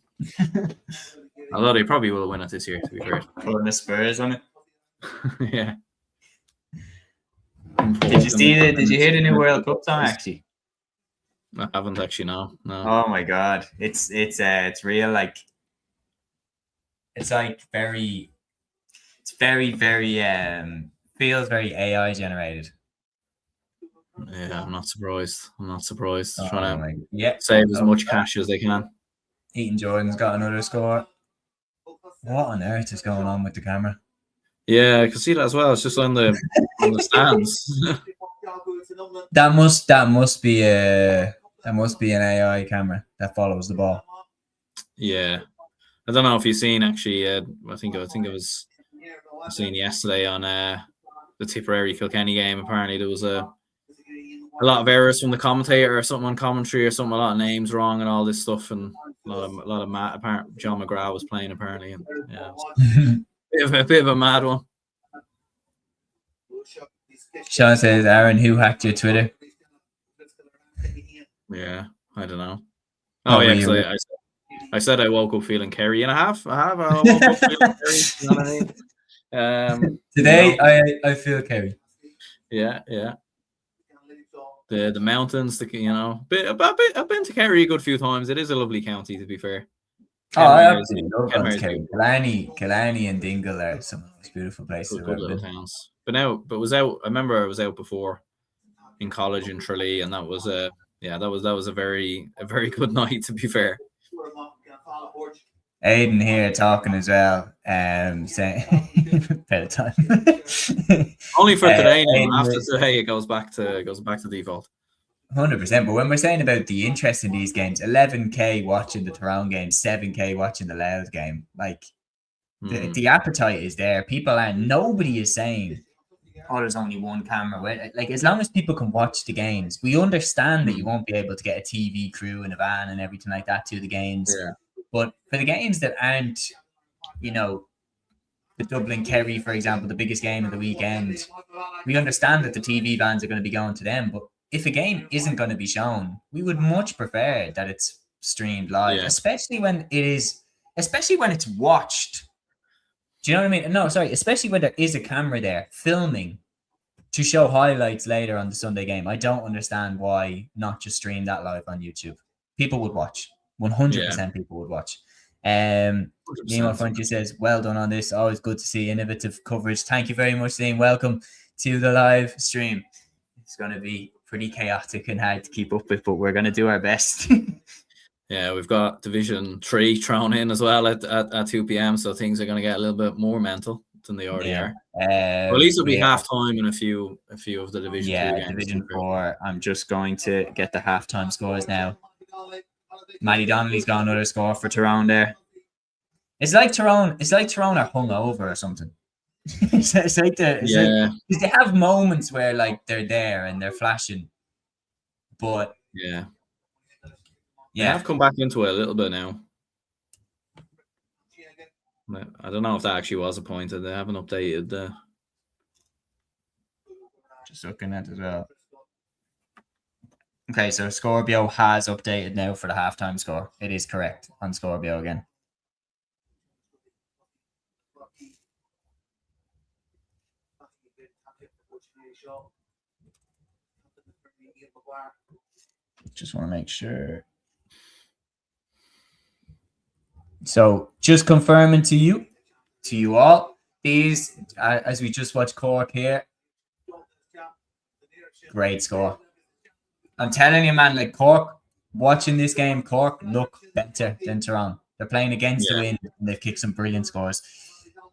Although they probably will win it this year, to be fair.
Pulling the Spurs on it.
Yeah.
Did you hear the new World Cup song actually?
I haven't actually, no.
Oh my god. It's real it's very feels very AI generated.
Yeah, I'm not surprised. Trying to
yeah,
save as much cash as they can.
Eaton Jordan's got another score. What on earth is going on with the camera?
Yeah, I can see that as well. It's just on the stands.
That must be an AI camera that follows the ball.
Yeah, I don't know if you've seen actually. I think it was seen yesterday on the Tipperary Kilkenny game. Apparently there was a lot of errors from the commentator or something on commentary or something, a lot of names wrong and all this stuff, and a lot of mad. Apparently, John McGrath was playing apparently, and yeah, it was a bit of a mad one.
Sean says, Aaron, who hacked your Twitter?
Yeah, I don't know.
Oh,
Oh yeah,
really?
because I said I woke up feeling Kerry, and I have. I woke up feeling Kerry. You know what I mean?
Today,
you know,
I feel Kerry.
yeah. The mountains, I've been to Kerry a good few times. It is a lovely county, to be fair.
Oh, I
Kenmare is-
absolutely love
Kenmare is
Kerry. Killarney and Dingle are some of the most beautiful places
good
I've ever
little
been.
towns. But was out. I remember I was out before in college in Tralee, and that was a very good night, to be fair.
Aidan here talking as well, saying better time.
Only for today now.
Aidan
After
was-
today, it goes back to default.
100%. But when we're saying about the interest in these games, 11k watching the Tyrone game, 7k watching the Louth game, like the appetite is there. Nobody is saying, oh, there's only one camera. Like, as long as people can watch the games, we understand that you won't be able to get a TV crew and a van and everything like that to the games.
Yeah.
But for the games that aren't, the Dublin Kerry, for example, the biggest game of the weekend, we understand that the TV vans are going to be going to them. But if a game isn't going to be shown, we would much prefer that it's streamed live, especially when it's watched. Do you know what I mean? No, sorry, especially when there is a camera there filming to show highlights later on the Sunday game. I don't understand why not just stream that live on YouTube. People would watch. 100% people would watch. Nemo Frontier says, well done on this. Always good to see innovative coverage. Thank you very much, Liam. Welcome to the live stream. It's going to be pretty chaotic and hard to keep up with, but we're going to do our best.
Yeah, we've got Division 3 thrown in as well at 2 p.m, so things are going to get a little bit more mental than they already are. Or at least it'll be half-time in a few of the Division 2 games.
Division 4. I'm just going to get the half-time scores now. Matty Donnelly's got another score for Tyrone there. It's like Tyrone are hungover or something. It's like because they have moments where like they're there and they're flashing, but
I've come back into it a little bit now. I don't know if that actually was appointed. They haven't updated the.
Just looking at it as well. Okay, so Scorpio has updated now for the halftime score. It is correct on Scorpio again. Just want to make sure. So just confirming to you all, these, as we just watched Cork here, great score. I'm telling you, man, like Cork, watching this game, Cork look better than Tyrone. They're playing against the wind and they've kicked some brilliant scores.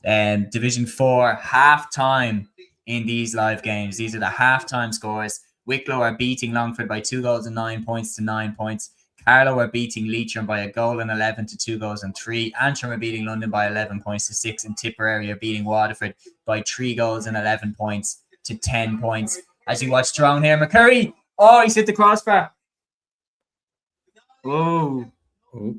Division 4, half-time in these live games. These are the half-time scores. Wicklow are beating Longford by 2 goals and 9 points to 9 points. Carlow are beating Leitrim by 1 goal and 11 to 2 goals and 3. Antrim are beating London by 11 points to 6. And Tipperary are beating Waterford by 3 goals and 11 points to 10 points. As you watch Tyrone here, McCurry. Oh, he's hit the crossbar. Whoa.
Oh.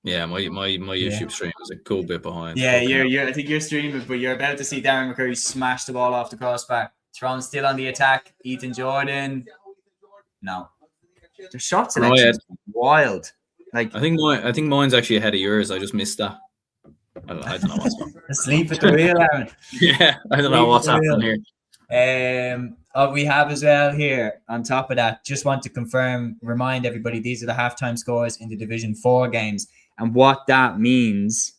Yeah, my YouTube stream is a cool bit behind.
Yeah, I think you're streaming, but you're about to see Darren McCurry smash the ball off the crossbar. Tyrone's still on the attack. Ethan Jordan. No. The shot selection is wild. Like
I think mine's actually ahead of yours. I just missed that. I don't know what's going on.
Asleep at the wheel, Aaron.
Yeah, I don't know what's happening here.
We have as well here on top of that, just want to remind everybody, these are the halftime scores in the Division 4 games. And what that means,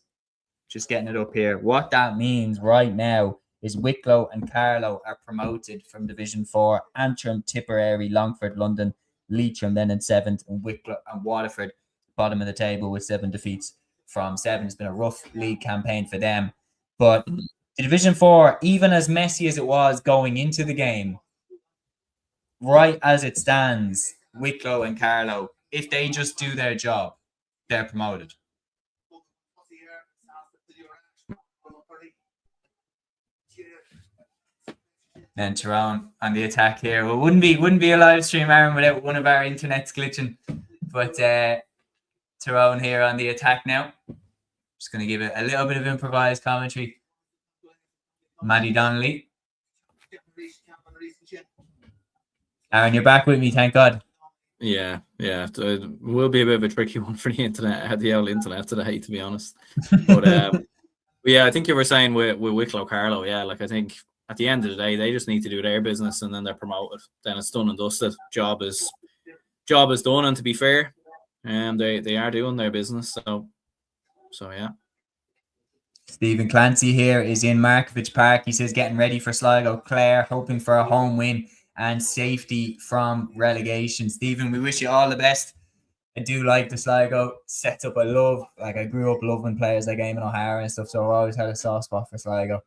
just getting it up here, what that means right now is Wicklow and Carlow are promoted from Division 4. Antrim, Tipperary, Longford, London, Leitrim then in 7th, and Wicklow and Waterford bottom of the table with 7 defeats from 7. It's been a rough league campaign for them. But the Division 4, even as messy as it was going into the game, right as it stands, Wicklow and Carlow, if they just do their job, they're promoted. Then Tyrone on the attack here. Well, wouldn't be a live stream, Aaron, without one of our internets glitching. But Tyrone here on the attack now. Just going to give it a little bit of improvised commentary. Maddie Donnelly. Aaron, you're back with me, thank God.
Yeah. It will be a bit of a tricky one for the internet, the old internet today, to be honest. But yeah, I think you were saying with Wicklow Carlow, yeah, like I think at the end of the day, they just need to do their business and then they're promoted. Then it's done and dusted. Job is done, and to be fair, they are doing their business. So yeah.
Stephen Clancy here is in Markovich Park. He says getting ready for Sligo. Clare hoping for a home win and safety from relegation. Stephen, we wish you all the best. I do like the Sligo setup. I grew up loving players like Eamon O'Hara and stuff, so I've always had a soft spot for Sligo.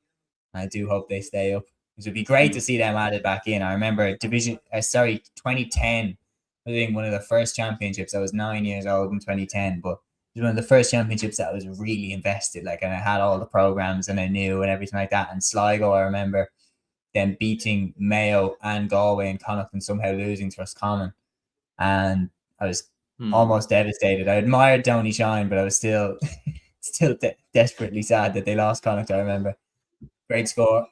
I do hope they stay up. It would be great to see them added back in. I remember 2010, I think one of the first championships. I was 9 years old in 2010, but it was one of the first championships that I was really invested, and I had all the programs and I knew and everything like that. And Sligo, I remember them beating Mayo and Galway and Conleth and somehow losing to Roscommon. And I was almost devastated. I admired Tony Shine, but I was still desperately sad that they lost Conleth, I remember. Great score.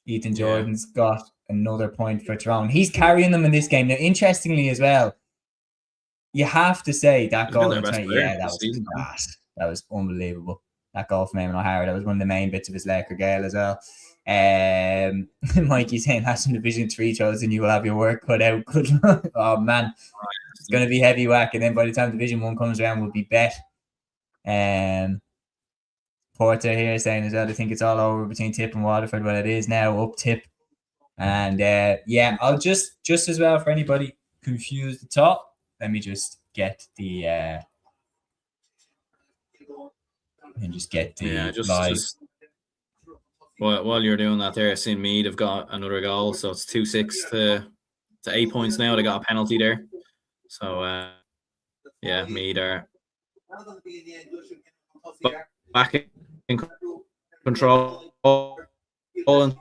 Ethan Jordan's got another point for Tyrone. He's carrying them in this game. Now, interestingly as well, you have to say that goal in 20, that was class. That was unbelievable. That goal from Eamon O'Hara, that was one of the main bits of his Laker Gale as well. Mikey saying that's in Division 3 throws and you will have your work cut out. Good luck. Oh man, it's going to be heavy whack, and then by the time Division 1 comes around, we'll be bet. Porter here saying as well, I think it's all over between Tip and Waterford. Well, it is now up Tip. And I'll just as well for anybody confused at all, let me just get the live.
While you're doing that there, St. Meath have got another goal, so it's 2-6 to 8 points now. They got a penalty there. So Meath are back in control in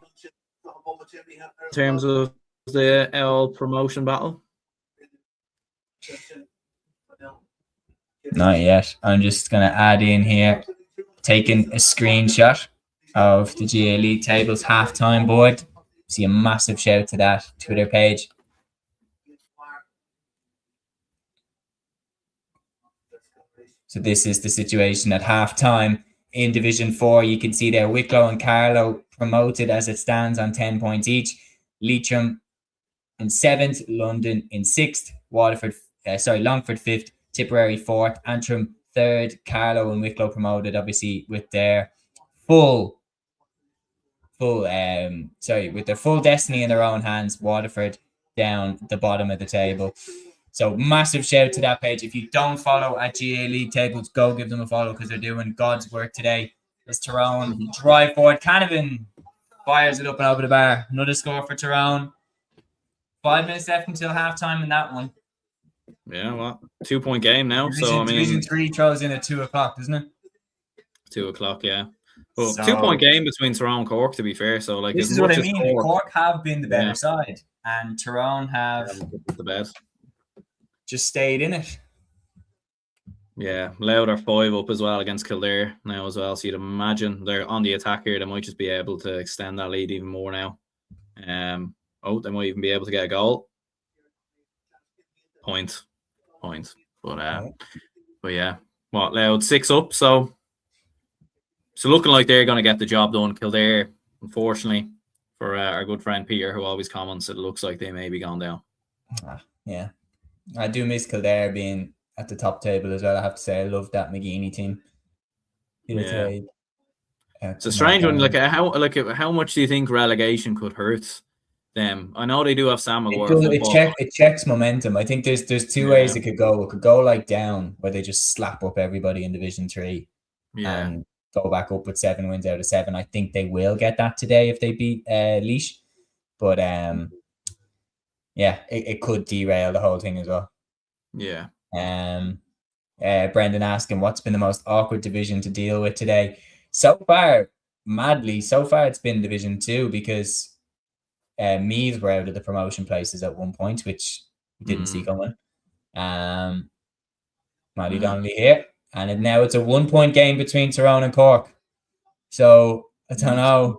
terms of the L promotion battle.
Not yet. I'm just going to add in here, taking a screenshot of the GA League tables halftime board. See a massive shout to that Twitter page. So this is the situation at halftime in Division 4. You can see there Wicklow and Carlow promoted as it stands on 10 points each. Leitrim in 7th, London in 6th, Longford 5th, Tipperary 4th, Antrim 3rd, Carlow and Wicklow promoted obviously with their full destiny in their own hands. Waterford down the bottom of the table. So massive shout to that page. If you don't follow at GA League Tables, go give them a follow because they're doing God's work today. It's Tyrone drive forward. Canavan fires it up and over the bar. Another score for Tyrone. 5 minutes left until halftime in that one.
Yeah, well, 2-point game now.
Division 3 throws in at 2:00, doesn't it?
2:00, yeah. Well, 2-point game between Tyrone and Cork, to be fair. So,
this is what I mean. Cork have been the better side, and Tyrone have
the best.
Just stayed in it.
Yeah, Louth are 5 up as well against Kildare now as well. So you'd imagine they're on the attack here. They might just be able to extend that lead even more now. They might even be able to get a goal. Point. But yeah, Louth 6 up. So looking like they're going to get the job done. Kildare, unfortunately, for our good friend Peter, who always comments, it looks like they may be gone down.
Yeah. I do miss Kildare being at the top table as well. I have to say, I love that McGeaney team.
It's a strange one. How much do you think relegation could hurt them? I know they do have Sam McGuire.
It checks momentum. I think there's two ways it could go. It could go down where they just slap up everybody in Division 3 and go back up with 7 wins out of 7. I think they will get that today if they beat Laois. But it could derail the whole thing as well.
Yeah.
Brendan asking what's been the most awkward division to deal with today. So far it's been Division 2 because Meath were out of the promotion places at one point, which we didn't see coming. Matty Donnelly here. And now it's a 1 point game between Tyrone and Cork. So I don't know.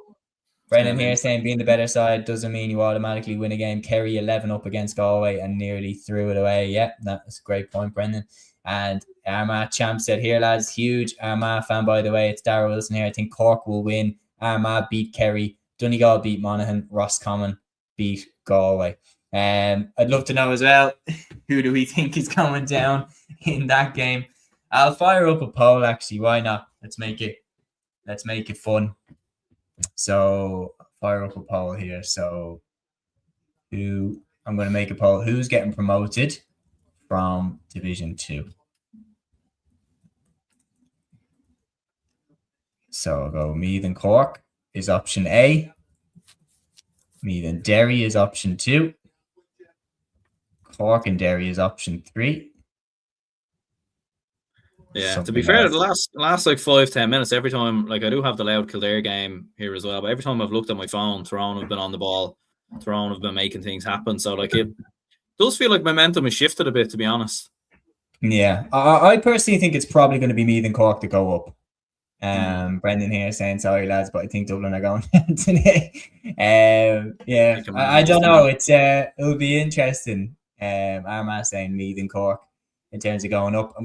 Brendan here saying being the better side doesn't mean you automatically win a game. Kerry 11 up against Galway and nearly threw it away. Yeah, that's a great point, Brendan. And Armagh champ said here, lads, huge Armagh fan, by the way. It's Darragh Wilson here. I think Cork will win. Armagh beat Kerry. Donegal beat Monaghan. Roscommon beat Galway. I'd love to know as well, who do we think is coming down in that game? I'll fire up a poll, actually. Why not? Let's make it fun. So fire up a poll here. So I'm going to make a poll. Who's getting promoted from Division 2? So I'll go Meath and Cork is option A. Meath and Derry is option 2. Cork and Derry is option 3.
Yeah,
Something
to be fair,
else.
the last like 5-10 minutes, every time, like I do have the Louth Kildare game here as well, but every time I've looked at my phone, Tyrone have been on the ball, Tyrone have been making things happen. So like it does feel like momentum has shifted a bit, to be honest.
Yeah, I personally think it's probably going to be Meath and Cork to go up. Brendan here saying sorry lads, but I think Dublin are going today. Yeah, I don't know. It'll be interesting. Armagh saying Meath and Cork in terms of going up.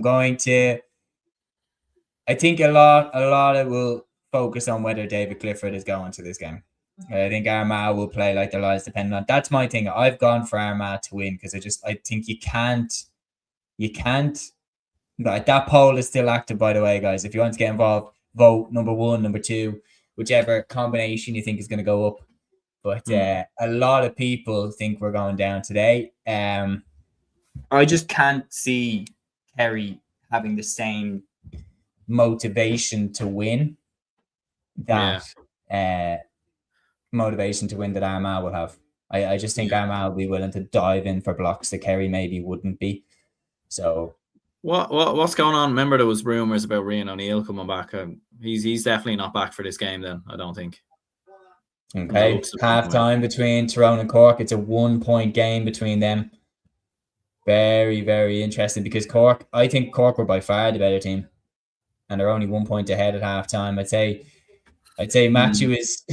I think a lot of will focus on whether David Clifford is going to this game. I think Armagh will play like their lives depending on. That's my thing. I've gone for Armagh to win because I think you can't. But that poll is still active, by the way, guys. If you want to get involved, vote number 1, number 2, whichever combination you think is going to go up. But a lot of people think we're going down today. I just can't see Kerry having the same motivation to win that Armagh will have. I just think Armagh will be willing to dive in for blocks that Kerry maybe wouldn't be. So
what's going on? Remember there was rumours about Rian O'Neill coming back. He's definitely not back for this game then, I don't think.
Okay, half time between Tyrone and Cork. It's a 1 point game between them. Very, very interesting because I think Cork were by far the better team. And they're only 1 point ahead at half time. I'd say Matthew is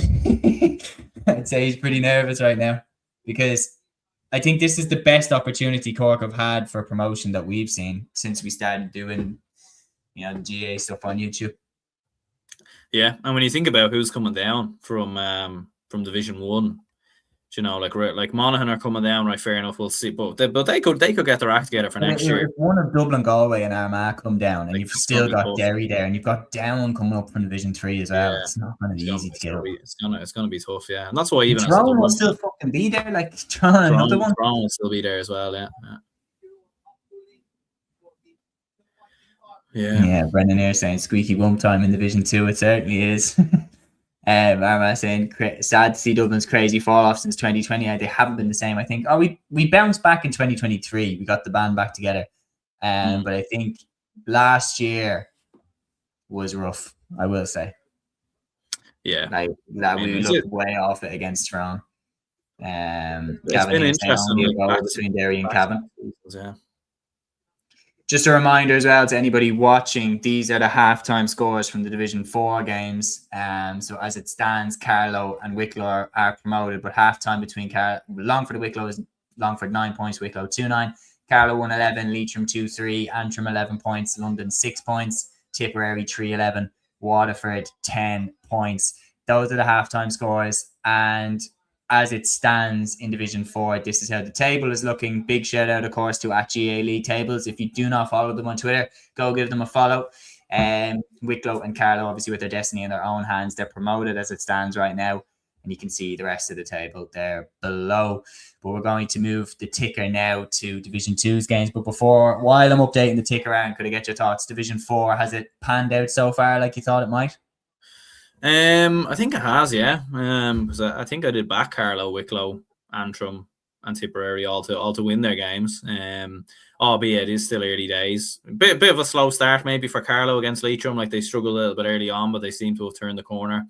I'd say he's pretty nervous right now because I think this is the best opportunity Cork have had for promotion that we've seen since we started doing the GA stuff on YouTube.
Yeah, and when you think about who's coming down from Division 1, like Monaghan are coming down, right? Fair enough, we'll see. But they could get their act together for next year.
If one of Dublin, Galway, and Armagh come down, and you've still got Derry there, and you've got Down coming up from Division 3 as well, it's not going to be easy to get up.
It's going to be tough, yeah. And that's why even
Tyrone will still fucking be there, like Tyrone, another one.
Tyrone will still be there as well, yeah.
Yeah, Brendan here saying squeaky bum time in Division 2. It certainly is. Armagh saying sad to see Dublin's crazy fall off since 2020. They haven't been the same. I think we bounced back in 2023. We got the band back together. But I think last year was rough, I will say.
Yeah.
We looked way off it against Tyrone.
It's been interesting
between Derry and Cavan.
Yeah.
Just a reminder as well to anybody watching, these are the halftime scores from the Division 4 games. So as it stands, Carlow and Wicklow are promoted, but halftime between Longford and Wicklow is Longford 9 points, Wicklow 2-9. Carlow 1-11, Leitrim 2-3, Antrim 11 points, London 6 points, Tipperary 3-11, Waterford 10 points. Those are the halftime scores. And as it stands in Division 4, this is how the table is looking. Big shout out, of course, to @GA League Tables. If you do not follow them on Twitter, go give them a follow. Wicklow and Carlow, obviously, with their destiny in their own hands, they're promoted as it stands right now. And you can see the rest of the table there below. But we're going to move the ticker now to Division 2's games. But while I'm updating the ticker, Aaron, could I get your thoughts? Division 4, has it panned out so far like you thought it might?
I think it has, yeah. Because I think I did back Carlow, Wicklow, Antrim, and Tipperary all to win their games. Albeit it is still early days. Bit of a slow start maybe for Carlow against Leitrim. Like they struggled a little bit early on, but they seem to have turned the corner,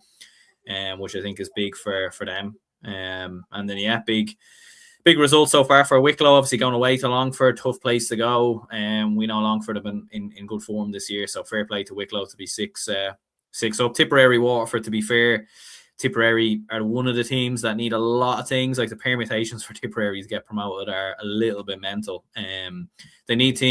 which I think is big for them. And then big result so far for Wicklow. Obviously going away to Longford, tough place to go. We know Longford have been in good form this year, so fair play to Wicklow to be six up. Tipperary, Waterford, to be fair, Tipperary are one of the teams that need a lot of things. Like the permutations for Tipperary to get promoted are a little bit mental. They need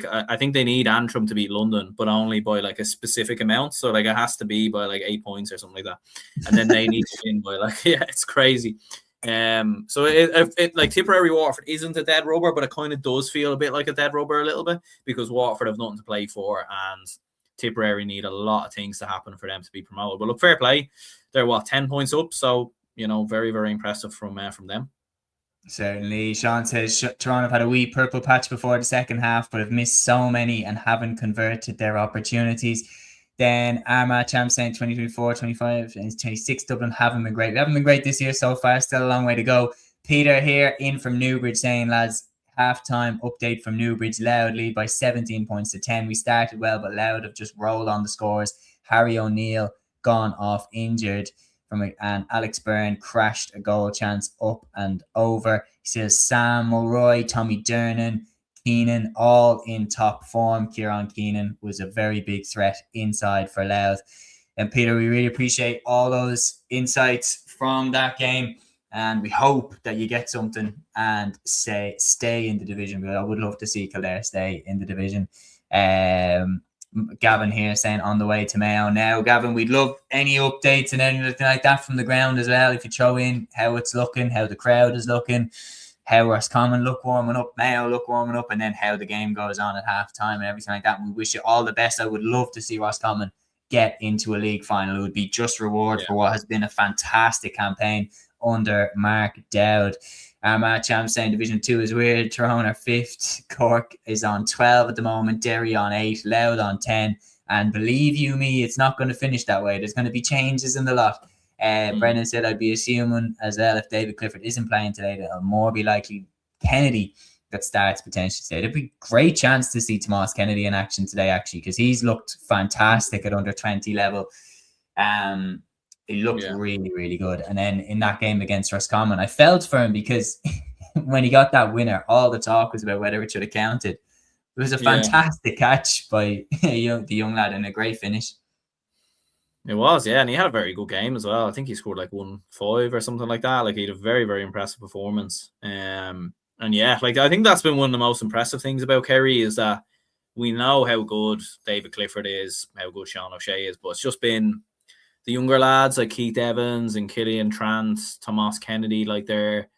I think they need Antrim to beat London, but only by like a specific amount. So like it has to be by like 8 points or something like that. And then they need to win by it's crazy. So it like Tipperary Waterford isn't a dead rubber, but it kind of does feel a bit like a dead rubber a little bit, because Waterford have nothing to play for and Tipperary need a lot of things to happen for them to be promoted. But look, fair play. They're 10 points up, so very, very impressive from them.
Certainly. Sean says Toronto have had a wee purple patch before the second half, but have missed so many and haven't converted their opportunities. Then Armagh champs saying 2024, 25 and 26 Dublin haven't been great. They haven't been great this year so far, still a long way to go. Peter here in from Newbridge saying, lads, half-time update from Newbridge. Louth lead by 17 points to 10. We started well, but Louth have just rolled on the scores. Harry O'Neill gone off injured and Alex Byrne crashed a goal chance up and over. He says Sam Mulroy, Tommy Dernan, Keenan, all in top form. Kieran Keenan was a very big threat inside for Louth. And Peter, we really appreciate all those insights from that game. And we hope that you get something and stay in the division. But I would love to see Kildare stay in the division. Gavin here saying on the way to Mayo now. Gavin, we'd love any updates and anything like that from the ground as well. If you throw in how it's looking, how the crowd is looking, how Roscommon look warming up, Mayo look warming up, and then how the game goes on at halftime and everything like that. And we wish you all the best. I would love to see Roscommon get into a league final. It would be just reward for what has been a fantastic campaign under Mark Dowd. Armagh champs saying Division 2 is weird. Tyrone are 5th. Cork is on 12 at the moment. Derry on 8. Louth on 10. And believe you me, it's not going to finish that way. There's going to be changes in the lot. Brendan said I'd be assuming as well if David Clifford isn't playing today that it'll more be likely Kennedy that starts potentially today. There'd be a great chance to see Tomas Kennedy in action today actually, because he's looked fantastic at under 20 level. He looked really, really good. And then in that game against Roscommon, I felt for him because when he got that winner, all the talk was about whether it should have counted. It was a fantastic catch by the young lad and a great finish.
It was, and he had a very good game as well. I think he scored like 1-5 or something like that. Like he had a very, very impressive performance. And I think that's been one of the most impressive things about Kerry is that we know how good David Clifford is, how good Sean O'Shea is, but it's just been the younger lads like Keith Evans and Killian Trant, Tomas Kennedy, like it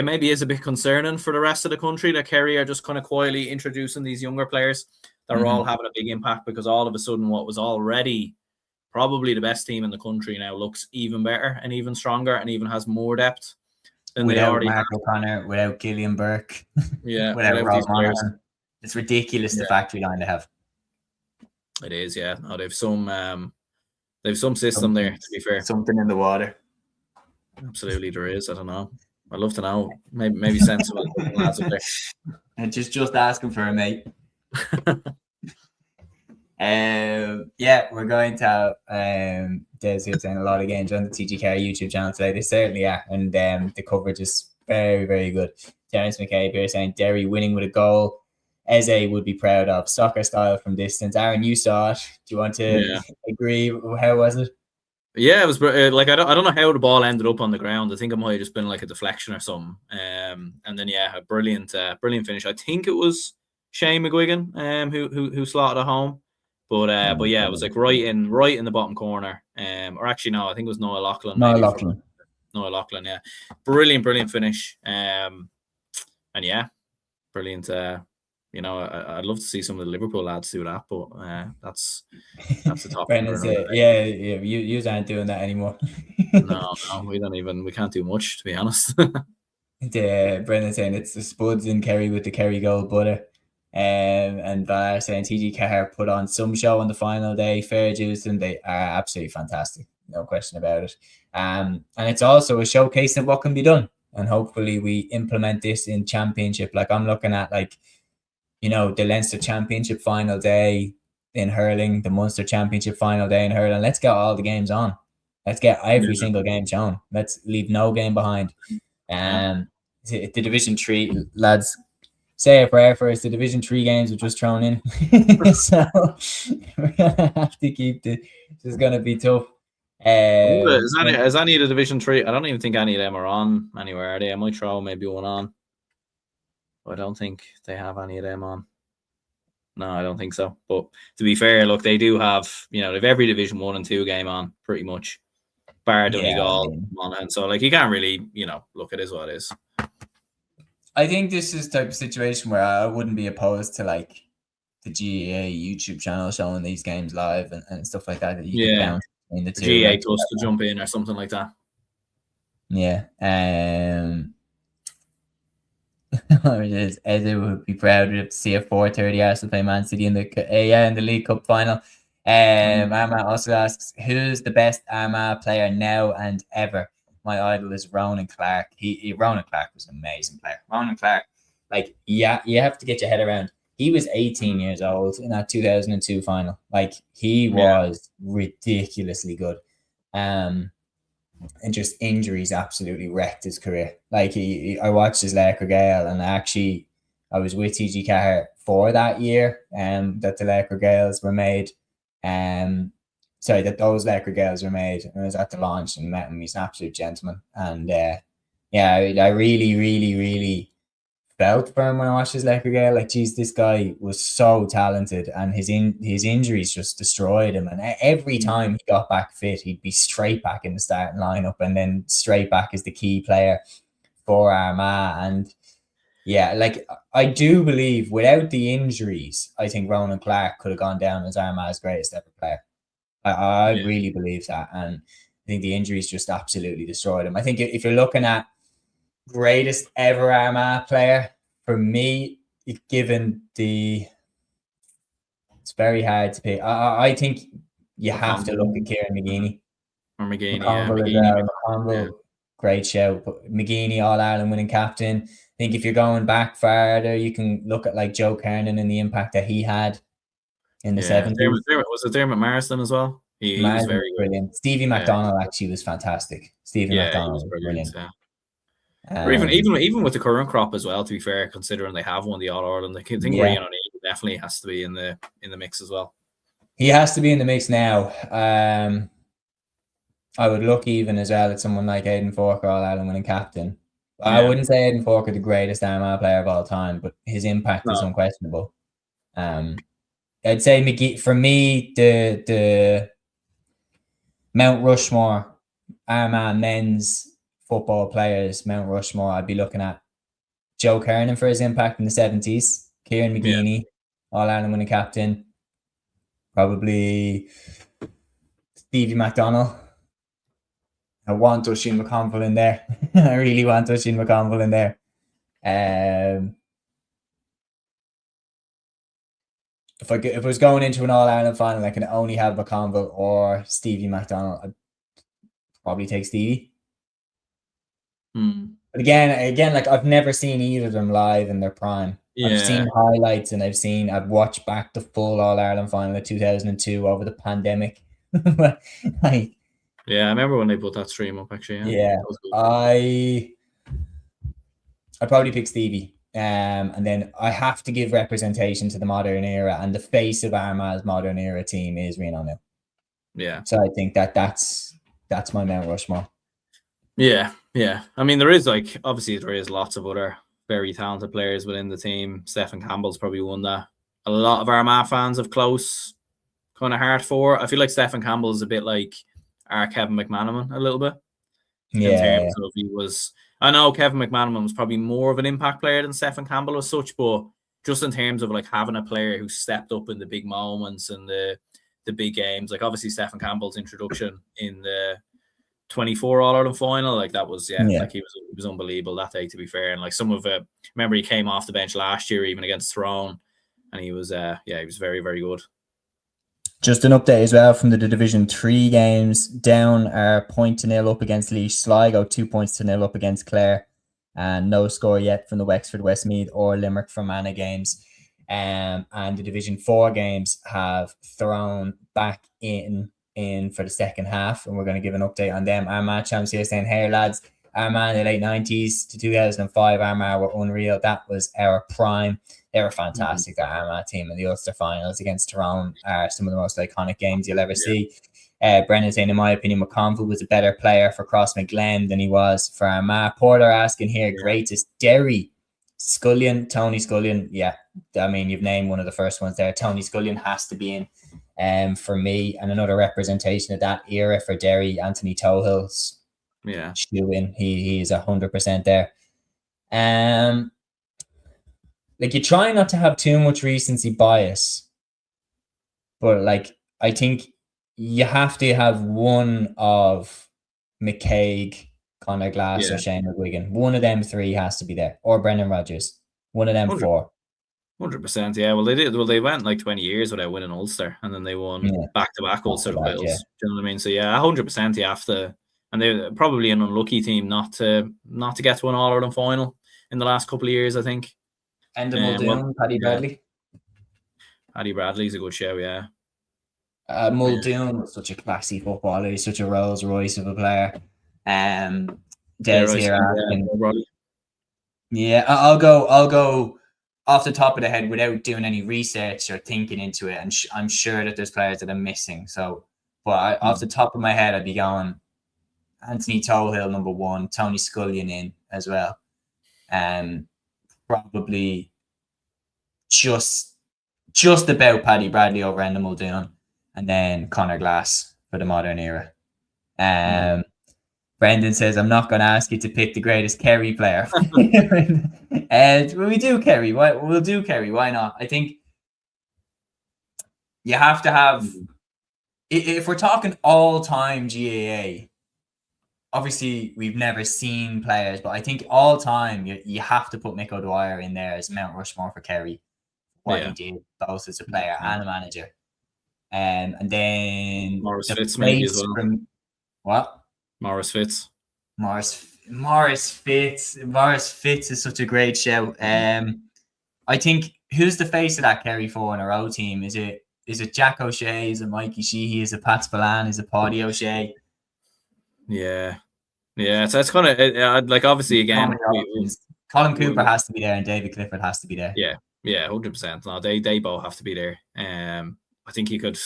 maybe is a bit concerning for the rest of the country that Kerry are just kind of quietly introducing these younger players that are all having a big impact, because all of a sudden what was already probably the best team in the country now looks even better and even stronger and even has more depth than
without
they already
Mark O'Connor, without Killian Burke,
without
Rob Monaghan. It's ridiculous the factory line they have.
It is, they've some system there, to be fair.
Something in the water.
Absolutely, there is. I don't know. I'd love to know. Maybe sensible lads up there.
And just asking for a mate. We're going to have Des here saying a lot of games on the TGK YouTube channel today. They certainly are. And the coverage is very, very good. Terence McCabe here saying Derry winning with a goal Eze would be proud of. Soccer style from distance. Aaron, you saw it. Do you want to agree? How was it?
Yeah, it was I don't know how the ball ended up on the ground. I think it might have just been like a deflection or something. And then a brilliant finish. I think it was Shane McGuigan who slotted it home. But it was like right in the bottom corner. Or actually no, I think it was Noah Loughlin. Noah Loughlin, yeah. Brilliant finish. Brilliant. I'd love to see some of the Liverpool lads do that, but that's the top.
You aren't doing that anymore.
No, we can't do much, to be honest.
Brendan saying it's the Spuds in Kerry with the Kerry gold butter. And Bar saying TG Carr put on some show on the final day, fair dues, and they are absolutely fantastic, no question about it. And it's also a showcase of what can be done, and hopefully we implement this in championship. Like I'm looking at the Leinster Championship final day in hurling, the Munster Championship final day in hurling. Let's get all the games on Let's get every single game shown. Let's leave no game behind. The Division 3 lads, say a prayer for us. The Division 3 games were just thrown in, so we're gonna have to keep this. This is gonna be tough.
Is any of the Division 3? I don't even think any of them are on anywhere, are they? I might throw maybe one on. I don't think they have any of them on. No, I don't think so. But to be fair, look, they do have, they've every Division 1 and 2 game on, pretty much. Bar Donegal, Monaghan. So, you can't really, look, it is what it is.
I think this is the type of situation where I wouldn't be opposed to, the GAA YouTube channel showing these games live and stuff like that you can bounce in the two.
GAA Plus to jump in or something like that.
Yeah. Eddie would be proud to see a 4:30 Arsenal play Man City in the League Cup final. Armagh also asks, who's the best Armagh player now and ever? My idol is Ronan Clark. Ronan Clark was an amazing player. Ronan Clark, you have to get your head around. He was 18 years old in that 2002 final. He was ridiculously good. And just injuries absolutely wrecked his career. I watched his Laker Gale, and actually I was with TG Carr for that year that the Laker Gales were made. That those Laker Gales were made. And I was at the launch and met him. He's an absolute gentleman. And I really, really, really felt for him when I watched his Laker Gale. This guy was so talented, and his injuries just destroyed him. And every time he got back fit, he'd be straight back in the starting lineup, and then straight back as the key player for Armagh. And I do believe without the injuries, I think Ronan Clark could have gone down as Armagh's greatest ever player. I really believe that, and I think the injuries just absolutely destroyed him. I think if you're looking at greatest ever Armagh player, for me, it's very hard to pick. I think you have to look at Kieran McGeeney.
Or McGeeney,
McConville, great shout. But McGeeney, All-Ireland winning captain. I think if you're going back farther, you can look at Joe Kernan and the impact that he had in the 70s.
Was it Dermot Marsden as well? He was very
brilliant. Stevie McDonald actually was fantastic. McDonald was brilliant.
Even with the current crop as well, to be fair, considering they have won the All-Ireland, I think Rian O'Neill definitely has to be in the mix as well.
He has to be in the mix now. I would look even as well at someone like Aidan Forker, All-Ireland winning captain. I wouldn't say Aidan Forker the greatest Armagh player of all time, but his impact is unquestionable. I'd say McGee, for me, the Mount Rushmore Armagh men's football players, Mount Rushmore, I'd be looking at Joe Kernan for his impact in the 70s, Kieran McGeeney, All-Ireland winning captain, probably Stevie McDonald. I want Oisin McConville in there. I really want Oisin McConville in there. If I was going into an All-Ireland final, I can only have McConville or Stevie McDonald. I'd probably take Stevie. But again, I've never seen either of them live in their prime. I've seen highlights, and I've watched back the full All-Ireland final of 2002 over the pandemic.
I remember when they put that stream up, actually.
I'd probably pick Stevie. And then I have to give representation to the modern era, and the face of Armagh's modern era team is Rian O'Neill.
Yeah.
So I think that's my Mount Rushmore.
Yeah. I mean, there is obviously there is lots of other very talented players within the team. Stephen Campbell's probably one that a lot of Armagh fans have close kind of heart for. I feel like Stephen Campbell is a bit like our Kevin McManaman a little bit. In terms of I know Kevin McManaman was probably more of an impact player than Stephen Campbell as such, but just in terms of having a player who stepped up in the big moments and the big games, obviously Stephen Campbell's introduction in the 24 All-Ireland final, that was he was unbelievable that day, to be fair. And some of it, remember he came off the bench last year even against Tyrone, and he was he was very, very good.
Just an update as well from the Division 3 games. Down are 0-0 up against Laois. Sligo 2-0 up against Clare. And no score yet from the Wexford, Westmeath or Limerick Fermanagh games. And the Division 4 games have thrown back in in for the second half, and we're going to give an update on them. Armagh champs here saying, "Hey lads, Armagh in the late 90s to 2005, Armagh were unreal. That was our prime. They were fantastic. That Armagh team in the Ulster finals against Tyrone are some of the most iconic games you'll ever see." Brendan saying, "In my opinion, McConville was a better player for Crossmaglen than he was for Armagh." Porter asking here, greatest Derry. Scullion, Tony Scullion. Yeah, I mean, you've named one of the first ones there. Tony Scullion has to be in for me. And another representation of that era for Derry, Anthony Tohill's shoe in. He is 100% there. Like, you try not to have too much recency bias, but like, I think you have to have one of McCaig, Conor Glass, or Shane McGuigan. One of them three has to be there, or Brendan Rodgers. One of them 4.
100%. Yeah. Well, they did. Well, they went like 20 years without winning Ulster, and then they won back-to-back Ulster titles. Do you know what I mean? So yeah, 100%. You have to, and they're probably an unlucky team not to get to an All-Ireland final in the last couple of years, I think.
And the Muldoon, Paddy Bradley.
Paddy Bradley's a good show. Yeah.
Muldoon was such a classy footballer. He's such a Rolls Royce of a player. Des here asking, I'll go off the top of the head without doing any research or thinking into it, and I'm sure that there's players that I'm missing. So, but off the top of my head, I'd be going Anthony Tohill number 1, Tony Scullion in as well, probably just about Paddy Bradley over Enda Muldoon, and then Conor Glass for the modern era. Brendan says, "I'm not going to ask you to pick the greatest Kerry player." And we do Kerry. We'll do Kerry. Why not? I think you have to have, if we're talking all-time GAA, obviously we've never seen players, but I think all-time you have to put Mick O'Dwyer in there as Mount Rushmore for Kerry. What he did, both as a player and a manager. And then
Maurice Fitz maybe as well.
What?
Maurice Fitz.
Maurice Fitz is such a great show. I think, who's the face of that Kerry 4-in-a-row team? Is it Jack O'Shea? Is it Mikey Sheehy? Is it Pat Spillane? Is it Paddy O'Shea?
Yeah. So it's kind of like, obviously again,
Colin Cooper has to be there, and David Clifford has to be there.
Yeah, 100%. No, they both have to be there. I think you could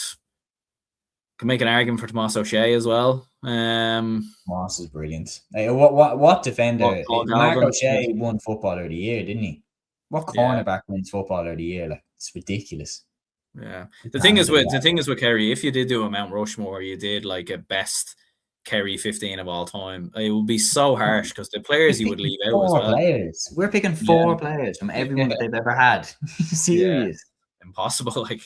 make an argument for Tomas O'Shea as well.
Tomas is brilliant. What defender? Mark O'Shea won Footballer of the Year, didn't he? What cornerback wins Footballer of the Year? Like, it's ridiculous.
Yeah. The thing is with Kerry, if you did do a Mount Rushmore, you did like a best Kerry 15 of all time, it would be so harsh because the players you would leave out as well.
Players. We're picking 4 players from everyone that they've ever had. Serious.
Impossible. Like.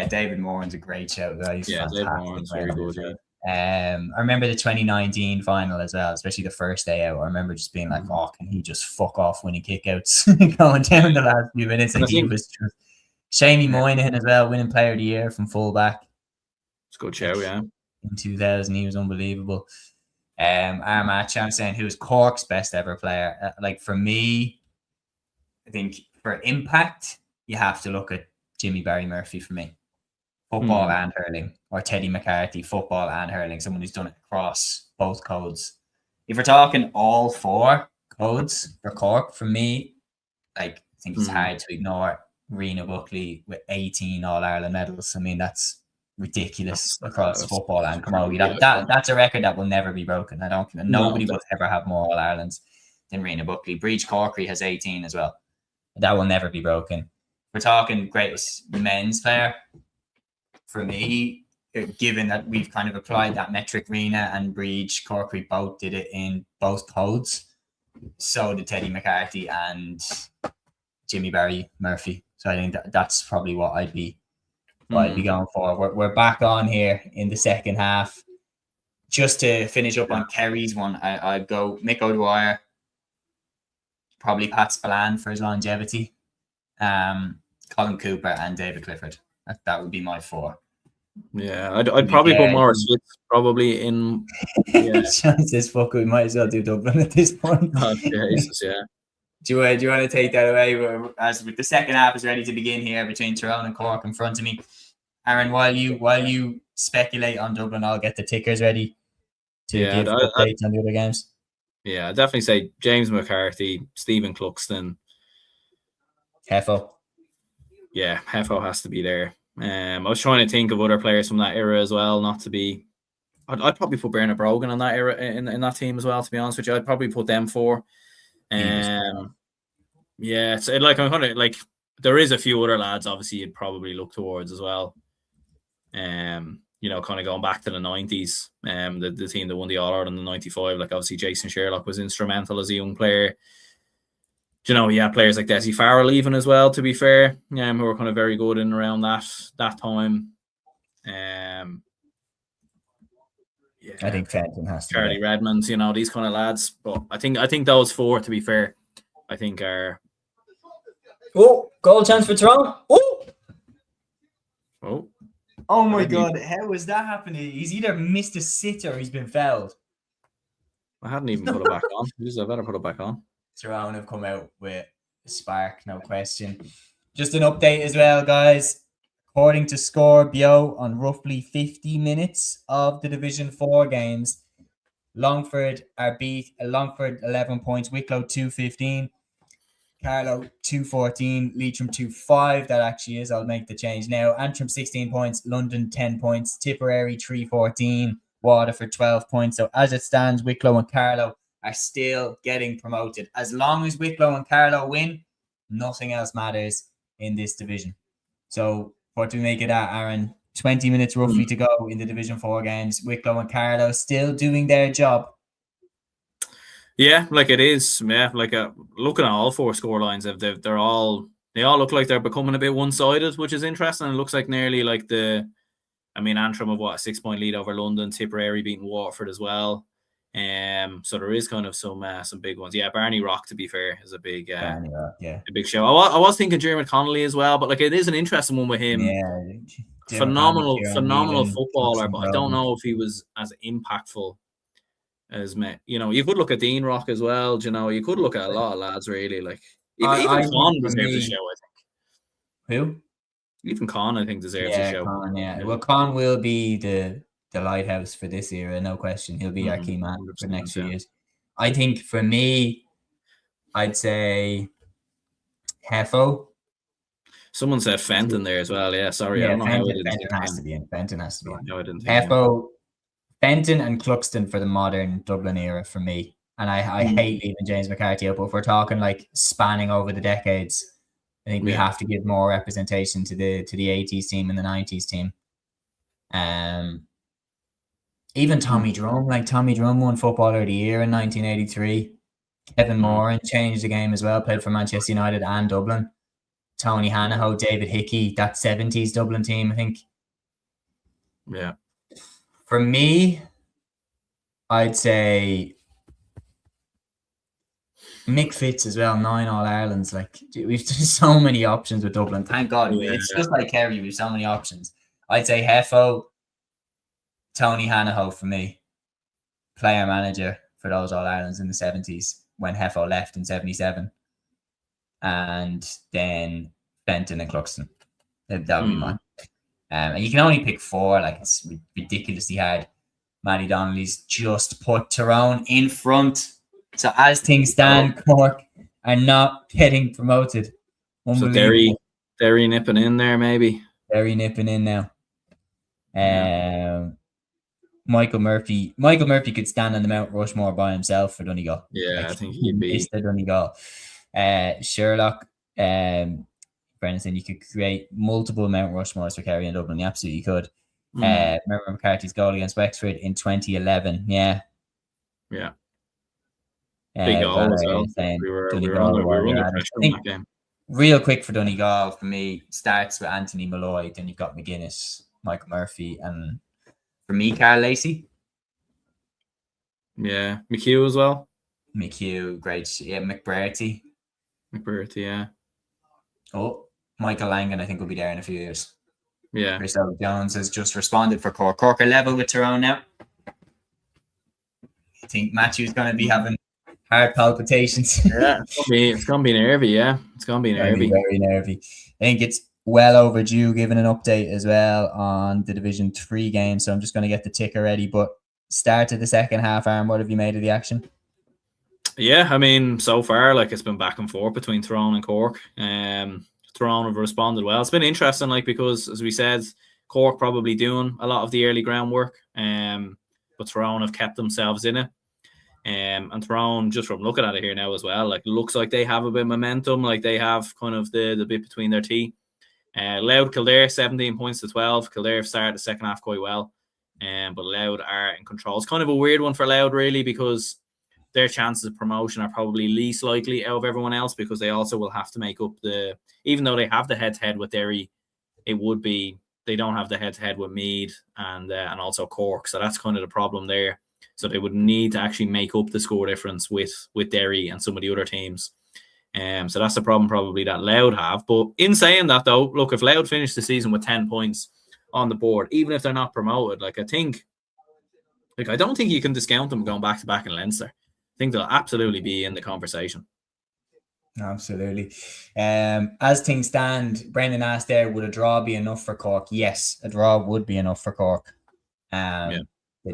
David Moran's a great shout. He's fantastic.
David Moran's very good.
I remember the 2019 final as well, especially the first day out. I remember just being like, "Oh, can he just fuck off winning kickouts going down the last few minutes?" And he was just Shamey Moynihan as well, winning Player of the Year from fullback.
It's a good show, yeah.
In 2000, he was unbelievable. Armagh champ saying, "Who's Cork's best ever player?" Like, for me, I think for impact, you have to look at Jimmy Barry Murphy for me. Football and hurling. Or Teddy McCarthy, football and hurling. Someone who's done it across both codes. If we're talking all 4 codes for Cork, for me, like, I think it's hard to ignore Rena Buckley with 18 All-Ireland medals. I mean, that's ridiculous across football and camogie. That's a record that will never be broken. Nobody will ever have more All-Irelands than Rena Buckley. Breach Corkery has 18 as well. That will never be broken. We're talking greatest men's player. For me, given that we've kind of applied that metric, Rena and Breach Corkery both did it in both codes. So did Teddy McCarthy and Jimmy Barry Murphy. So I think that's probably what I'd be going for. We're back on here in the second half. Just to finish up on Kerry's one, I'd go Mick O'Dwyer, probably Pat Spillane for his longevity, Colin Cooper and David Clifford. That would be my 4.
Yeah, I'd probably put Maurice Fitz probably in. Yeah.
Chances, fuck, we might as well do Dublin at this point.
Oh, Jesus, yeah.
Do you want to take that away? As with the second half is ready to begin here between Tyrone and Cork in front of me. Aaron, while you speculate on Dublin, I'll get the tickers ready to give updates on the other games.
Yeah, I'd definitely say James McCarthy, Stephen Cluxton.
Hefo.
Yeah, Hefo has to be there. I was trying to think of other players from that era as well, not to be... I'd probably put Bernard Brogan on that era in that team as well, to be honest with you. I'd probably put them 4. Yeah, it's like I'm kind of like there is a few other lads obviously you'd probably look towards as well. You know, kind of going back to the 90s, the team that won the All-Ireland in the 95, like obviously Jason Sherlock was instrumental as a young player. You know, yeah, players like Desi Farrell even as well, to be fair, who were kind of very good in around that time. Yeah,
I think Fenton has to
Charlie
be
Redmonds, you know, these kind of lads. But I think those 4, to be fair, I think are...
Oh, goal chance for Toronto. Oh my God, how was that happening? He's either missed a sit or he's been fouled.
I hadn't even put it back on. I better put it back on.
Tyrone have come out with a spark, no question. Just an update as well, guys. According to Score Bio, on roughly 50 minutes of the Division 4 games, Longford are beat. Longford 11 points, Wicklow 2-15, Carlow 2-14, Leitrim 2-5. That actually is. I'll make the change now. Antrim 16 points, London 10 points, Tipperary 3-14, Waterford 12 points. So as it stands, Wicklow and Carlow are still getting promoted. As long as Wicklow and Carlow win, nothing else matters in this division. So what do we make of that, Aaron? 20 minutes roughly to go in the Division 4 games. Wicklow and Carlow still doing their job.
Yeah, like it is. Yeah, like looking at all 4 scorelines, they all look like they're becoming a bit one-sided, which is interesting. It looks like nearly like Antrim have a 6-point lead over London, Tipperary beating Waterford as well. So there is kind of some big ones. Yeah, Barney Rock, to be fair, is a big a big show. I was thinking Dermot Connolly as well, but like it is an interesting one with him.
Yeah,
phenomenal footballer, but I don't know if he was as impactful as me. You know, you could look at Dean Rock as well. You know, you could look at a lot of lads really. Like even Con deserves a show, I think.
Who?
Even Con, I think, deserves a show.
Con, yeah. Well, Con will be the lighthouse for this era, no question. He'll be our key man for the next few years. I think for me, I'd say Hefo.
Someone said Fenton there as well. Yeah, sorry, I don't know how it is.
Fenton has to be in. Fenton has to be in.
No, I didn't think
Hefo, Fenton and Cluxton for the modern Dublin era for me. And I hate leaving James McCarthy out, but if we're talking like spanning over the decades, I think we have to give more representation to the 80s team and the 90s team. Even Tommy Drum, like Tommy Drum won Footballer of the Year in 1983. Kevin Moran changed the game as well, played for Manchester United and Dublin. Tony Hanaho, David Hickey, that 70s Dublin team, I think.
Yeah.
For me, I'd say Mick Fitz as well, 9 All-Irelands. Like, we've done so many options with Dublin. Thank God. It's just like Kerry, we've so many options. I'd say Hefo, Tony Hanaho for me, player manager for those All-Irelands in the 70s when Hefo left in 77. And then Fenton and Cluxton. That would be mine. And you can only pick 4. Like, it's ridiculously hard. Matty Donnelly's just put Tyrone in front. So as things stand, Cork are not getting promoted.
So Derry nipping in there, maybe.
Derry nipping in now. Michael Murphy could stand on the Mount Rushmore by himself for Donegal.
Yeah, like, I think he'd be.
Mr. Donegal. Sherlock, Brennan said you could create multiple Mount Rushmores for Kerry and Dublin. You absolutely could. Remember McCarthy's goal against Wexford in 2011. Yeah.
Yeah. Big goal as well. We were under pressure in that game.
Real quick for Donegal, for me, starts with Anthony Malloy, then you've got McGuinness, Michael Murphy, and for me, Carl Lacey.
Yeah. McHugh as well.
McHugh, great. Yeah, McBurty,
yeah.
Oh, Michael Langan, I think, will be there in a few years.
Yeah.
Christopher Jones has just responded for Cork. Cork are level with Tyrone now. I think Matthew's going to be having heart palpitations.
Yeah, it's gonna be nervy. Yeah, it's gonna be nervy.
Very, very nervy. I think it's well overdue giving an update as well on the Division 3 game. So I'm just going to get the ticker ready. But start of the second half, Aaron, what have you made of the action?
Yeah, I mean, so far, like, it's been back and forth between Tyrone and Cork. Tyrone have responded well. It's been interesting, like, because, as we said, Cork probably doing a lot of the early groundwork, but Tyrone have kept themselves in it. And Tyrone, just from looking at it here now as well, like, looks like they have a bit of momentum, like they have kind of the bit between their teeth. Louth Kildare 17 points to 12. Kildare have started the second half quite well, but Louth are in control. It's kind of a weird one for Louth, really, because their chances of promotion are probably least likely out of everyone else, because they also will have to make up even though they have the head-to-head with Derry, it would be, they don't have the head-to-head with Meath and also Cork. So that's kind of the problem there. So they would need to actually make up the score difference with Derry and some of the other teams. So that's the problem probably that Louth have. But in saying that, though, look, if Louth finish the season with 10 points on the board, even if they're not promoted, like, I don't think you can discount them going back-to-back in Leinster. I think they'll absolutely be in the conversation.
Absolutely. As things stand, Brendan asked there, would a draw be enough for Cork? Yes, a draw would be enough for Cork. The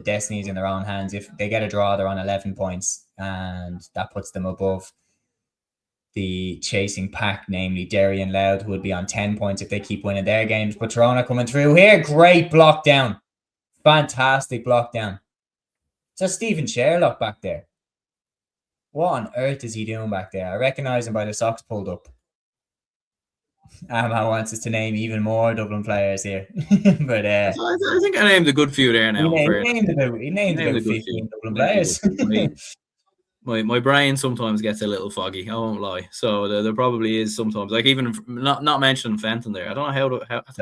destiny is in their own hands. If they get a draw, they're on 11 points, and that puts them above the chasing pack, namely Derry and Louth, who would be on 10 points if they keep winning their games. But Tyrone coming through here. Great block down. Fantastic block down. So Stephen Sherlock back there. What on earth is he doing back there? I recognise him by the socks pulled up. Armagh wants us to name even more Dublin players here. But I
think I named a good few there now.
He named about 15 Dublin players.
My brain sometimes gets a little foggy, I won't lie. So there probably is sometimes, like, even not mentioning Fenton there. I don't know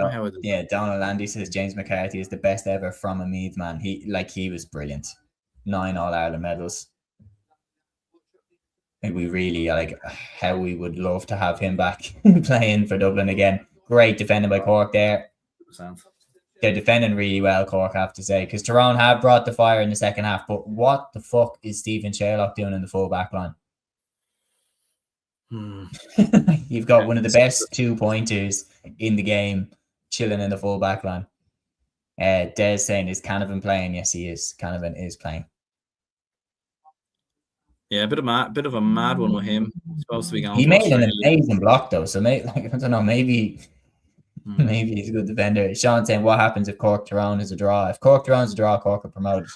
how it is.
Yeah, Donald Landy says James McCarthy is the best ever from a Meath man. He was brilliant. 9 All-Ireland medals. We really how we would love to have him back playing for Dublin again. Great defending by Cork there.
100%.
They're defending really well, Cork, I have to say, because Tyrone have brought the fire in the second half. But what the fuck is Stephen Sherlock doing in the full back line? You've got one of the best 2-pointers in the game chilling in the full back line. Des saying, is Canavan playing? Yes, he is. Canavan is playing.
Yeah, a bit of a mad one with him. He's supposed to be going.
He made an amazing block though, so I don't know, maybe he's a good defender. Sean saying, what happens if Cork Tyrone is a draw? If Cork Tyrone's a draw, Cork are promoted.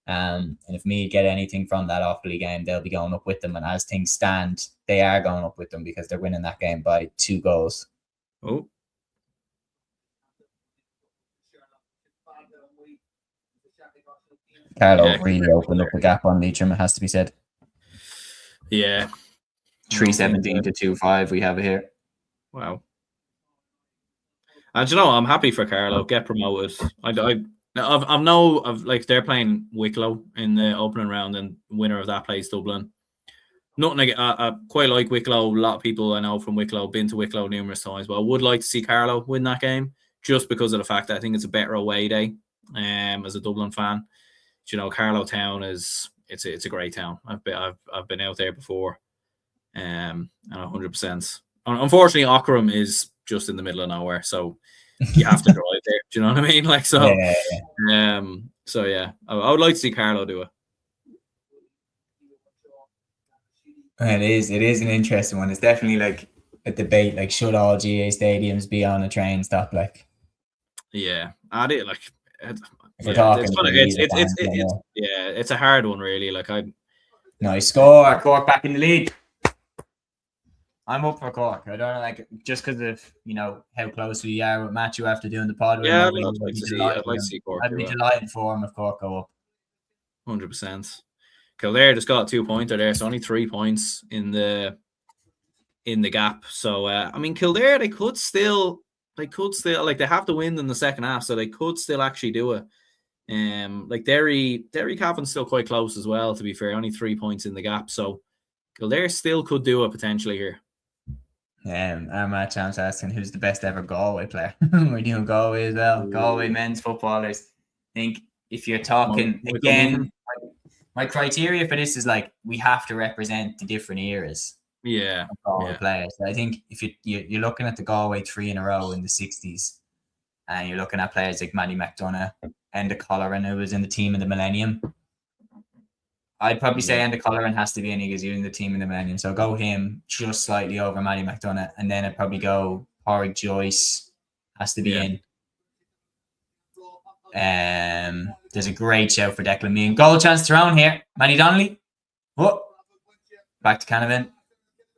And if Meath get anything from that Offaly game, they'll be going up with them. And as things stand, they are going up with them because they're winning that game by 2 goals.
Oh.
Carlo really opened up the gap on Leitrim, it has to be said.
Yeah.
317 to 2-5 we have it here.
Wow. And I'm happy for Carlo, get promoted. They're playing Wicklow in the opening round, and winner of that plays Dublin. Nothing I quite like Wicklow. A lot of people I know from Wicklow, been to Wicklow numerous times, but I would like to see Carlo win that game, just because of the fact that I think it's a better away day. As a Dublin fan, Carlow Town it's a great town. I've been out there before, and 100%. Unfortunately, Ockram is just in the middle of nowhere, so you have to drive there. Do you know what I mean? Yeah. I would like to see Carlo do it.
It is an interesting one. It's definitely like a debate. Like, should all GA stadiums be on a train stop? Like,
yeah, I did like. It's a hard one, really.
Nice score. Cork back in the lead. I'm up for Cork. I don't know, just because of how close we are with Matthew after doing the pod.
Yeah, I'd like to see Cork.
I'd be delighted for him if Cork go up.
100%. Kildare just got a 2-pointer there. It's only 3 points in the gap. So Kildare, they could still they have the win in the second half, so they could still actually do it. Derry Cavan's still quite close as well, to be fair, only 3 points in the gap, so Kildare still could do it potentially here.
Matt Champs asking who's the best ever Galway player. We're doing Galway as well. Galway men's footballers. I think if you're talking again, my criteria for this is we have to represent the different eras.
Yeah.
Galway
Yeah.
players. I think if you're looking at the Galway 3 in a row in the 60s, and you're looking at players like Matty McDonough and the Cúilín, who was in the team in the Millennium, I'd probably say Enda Cúilín has to be in because he was in the team in the Millennium. So go him just slightly over Matty McDonough, and then I'd probably go Pádraig Joyce has to be in. There's a great shout for Declan Meehan. Goal chance thrown here. Manny Donnelly. Whoa. Back to Canavan.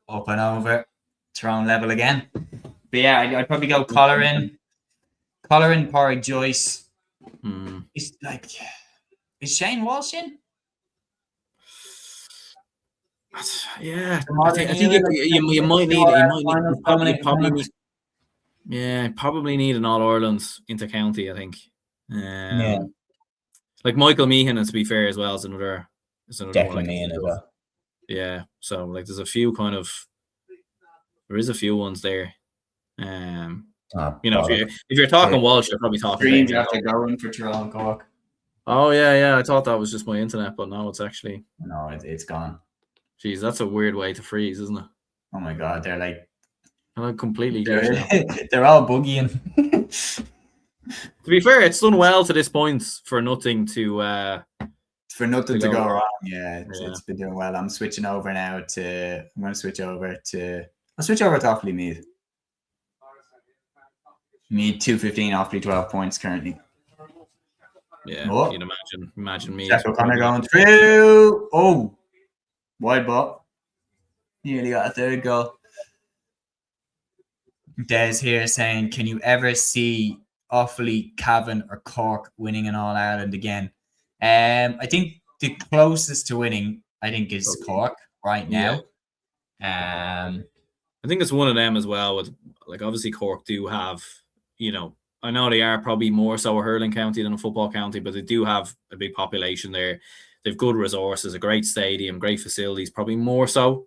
Up and over. Thrown level again. But yeah, I'd probably go Cúilín, Pádraig Joyce. Is Shane Walsh in?
Yeah, I think you might need. Probably need an All Ireland inter-county. I think. Like Michael Meehan, to be fair, as well as another
Declan
one.
Meehan as well.
Yeah, so like there is a few ones there. If you're talking Walsh, you're probably talking.
Dreams after going for Tyrone Cork.
Oh yeah. I thought that was just my internet, but no, it's actually
it's gone.
Jeez, that's a weird way to freeze, isn't it?
Oh my god, they're like
completely.
They're all boogieing.
To be fair, it's done well to this point for nothing to
go wrong. Yeah, it's been doing well. I'm switching over now to. I'll switch over to Offaly Meath. Meath 215, Offaly 12 points currently.
Yeah, you'd imagine me.
Jeff O'Connor going through. Oh, wide ball. Nearly got a third goal. Des here saying, "Can you ever see Offaly, Cavan, or Cork winning an All Ireland again?" I think the closest to winning, is Cork right now.
I think it's one of them as well. With like obviously Cork do have, I know they are probably more so a hurling county than a football county, but they do have a big population there. They've good resources, a great stadium, great facilities, probably more so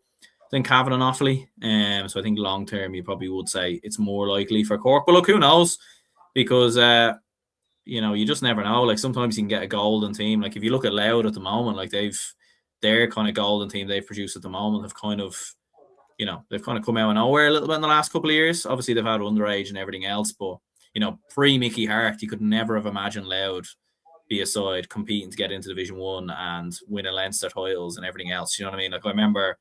than Cavan and Offaly. So I think long term you probably would say it's more likely for Cork. But look, who knows? Because you just never know. Like sometimes you can get a golden team. Like if you look at Louth at the moment, like their kind of golden team they've produced at the moment have kind of, they've kind of come out of nowhere a little bit in the last couple of years. Obviously they've had underage and everything else, but pre Mickey Hart, you could never have imagined Louth be a side competing to get into Division 1 and win a Leinster titles and everything else. You know what I mean? Like I remember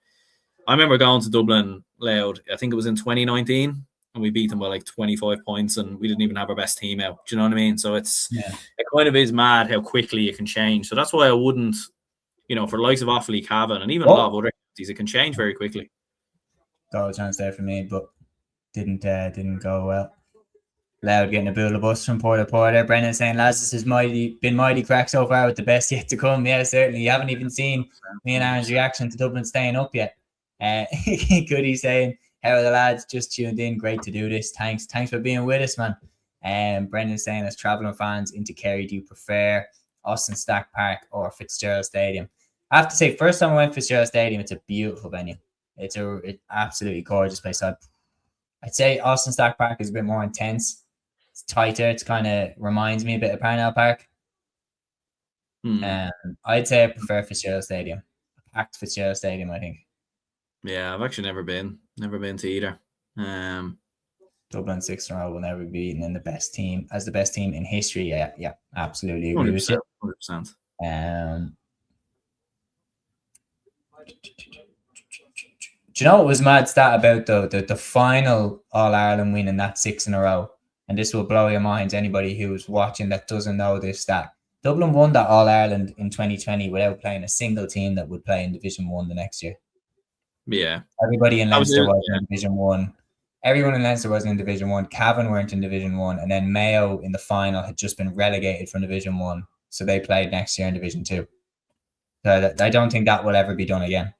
going to Dublin Louth, I think it was in 2019, and we beat them by like 25 points, and we didn't even have our best team out. Do you know what I mean? So it kind of is mad how quickly it can change. So that's why I wouldn't, for the likes of Offaly, Cavan, and even a lot of other counties, it can change very quickly.
Goal chance there for me, but didn't go well. Louth getting a bull of bus from Porter. Brendan saying, lads, this has been mighty crack so far with the best yet to come. Yeah, certainly. You haven't even seen me and Aaron's reaction to Dublin staying up yet. Goody saying, how are the lads? Just tuned in. Great to do this. Thanks for being with us, man. Brendan saying, as travelling fans into Kerry, do you prefer Austin Stack Park or Fitzgerald Stadium? I have to say, first time I went to Fitzgerald Stadium, it's a beautiful venue. It's absolutely gorgeous place. I'd say Austin Stack Park is a bit more intense. It's tighter. It's kind of reminds me a bit of Parnell Park. I'd say I prefer Fitzgerald Stadium. A packed Fitzgerald Stadium, I think.
Yeah, I've actually never been to either.
Dublin 6 in a row will never be beaten in the best team in history. Yeah, absolutely agree with you.
100%.
Do you know what was mad stat about the final All Ireland win in that 6 in a row? And this will blow your minds, anybody who's watching that doesn't know this stat. Dublin won that All Ireland in 2020 without playing a single team that would play in Division 1 the next year.
Yeah.
Everybody in Leinster was in Division 1. Everyone in Leinster was in Division 1. Cavan weren't in Division 1. And then Mayo in the final had just been relegated from Division 1. So they played next year in Division 2. So I don't think that will ever be done again.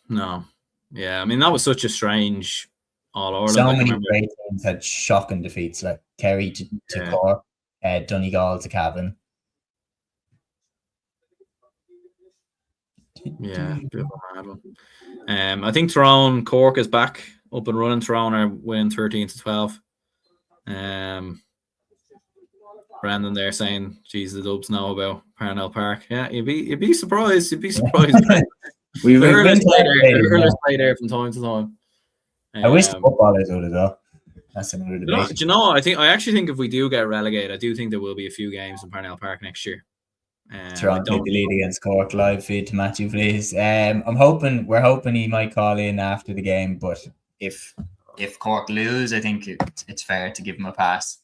No. Yeah, I mean, that was such a strange All Ireland.
So many great teams had shocking defeats, like Kerry to Cork, Donegal to Cavan.
Yeah, I think Tyrone Cork is back up and running. Tyrone are winning 13-12. Brandon there saying, "Geez, the Dubs know about Parnell Park." Yeah, you'd be surprised. You'd be surprised.
We've
The
been
hurlers play there. The
playing,
hurlers play there from time to time.
I wish the footballers would as well. That's another debate.
Do you know? I actually think if we do get relegated, I do think there will be a few games in Parnell Park next year.
Toronto take the lead against Cork. Live feed to Matthew, please. We're hoping he might call in after the game, but if Cork lose, I think it's fair to give him a pass.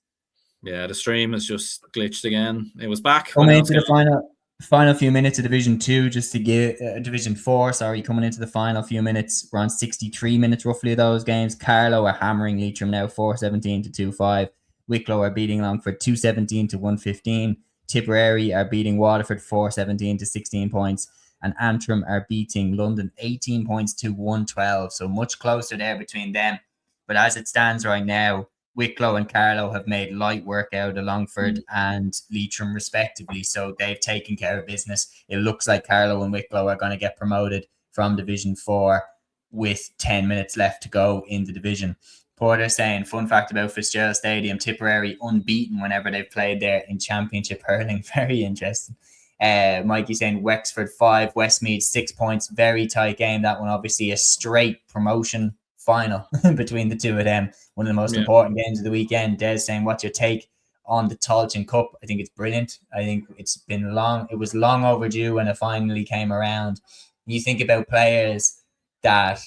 Yeah, the stream has just glitched again. It was back.
Coming into the final few minutes of Division 2, just to give Division 4, coming into the final few minutes. We're on 63 minutes roughly of those games. Carlow are hammering Leitrim now 4-17 to 2-5. Wicklow are beating Longford 2-17 to 1-15. Tipperary are beating Waterford 4-17 to 16 points. And Antrim are beating London 18 points to 112. So much closer there between them. But as it stands right now, Wicklow and Carlow have made light work out of Longford and Leitrim respectively. So they've taken care of business. It looks like Carlow and Wicklow are going to get promoted from Division 4 with 10 minutes left to go in the division. Porter saying, fun fact about Fitzgerald Stadium, Tipperary unbeaten whenever they've played there in Championship hurling. Very interesting. Mikey saying Wexford 5, Westmeath 6 points. Very tight game. That one obviously a straight promotion final between the two of them. One of the most important games of the weekend. Des saying, what's your take on the Tailteann Cup? I think it's brilliant. I think it's been long. It was long overdue when it finally came around. You think about players that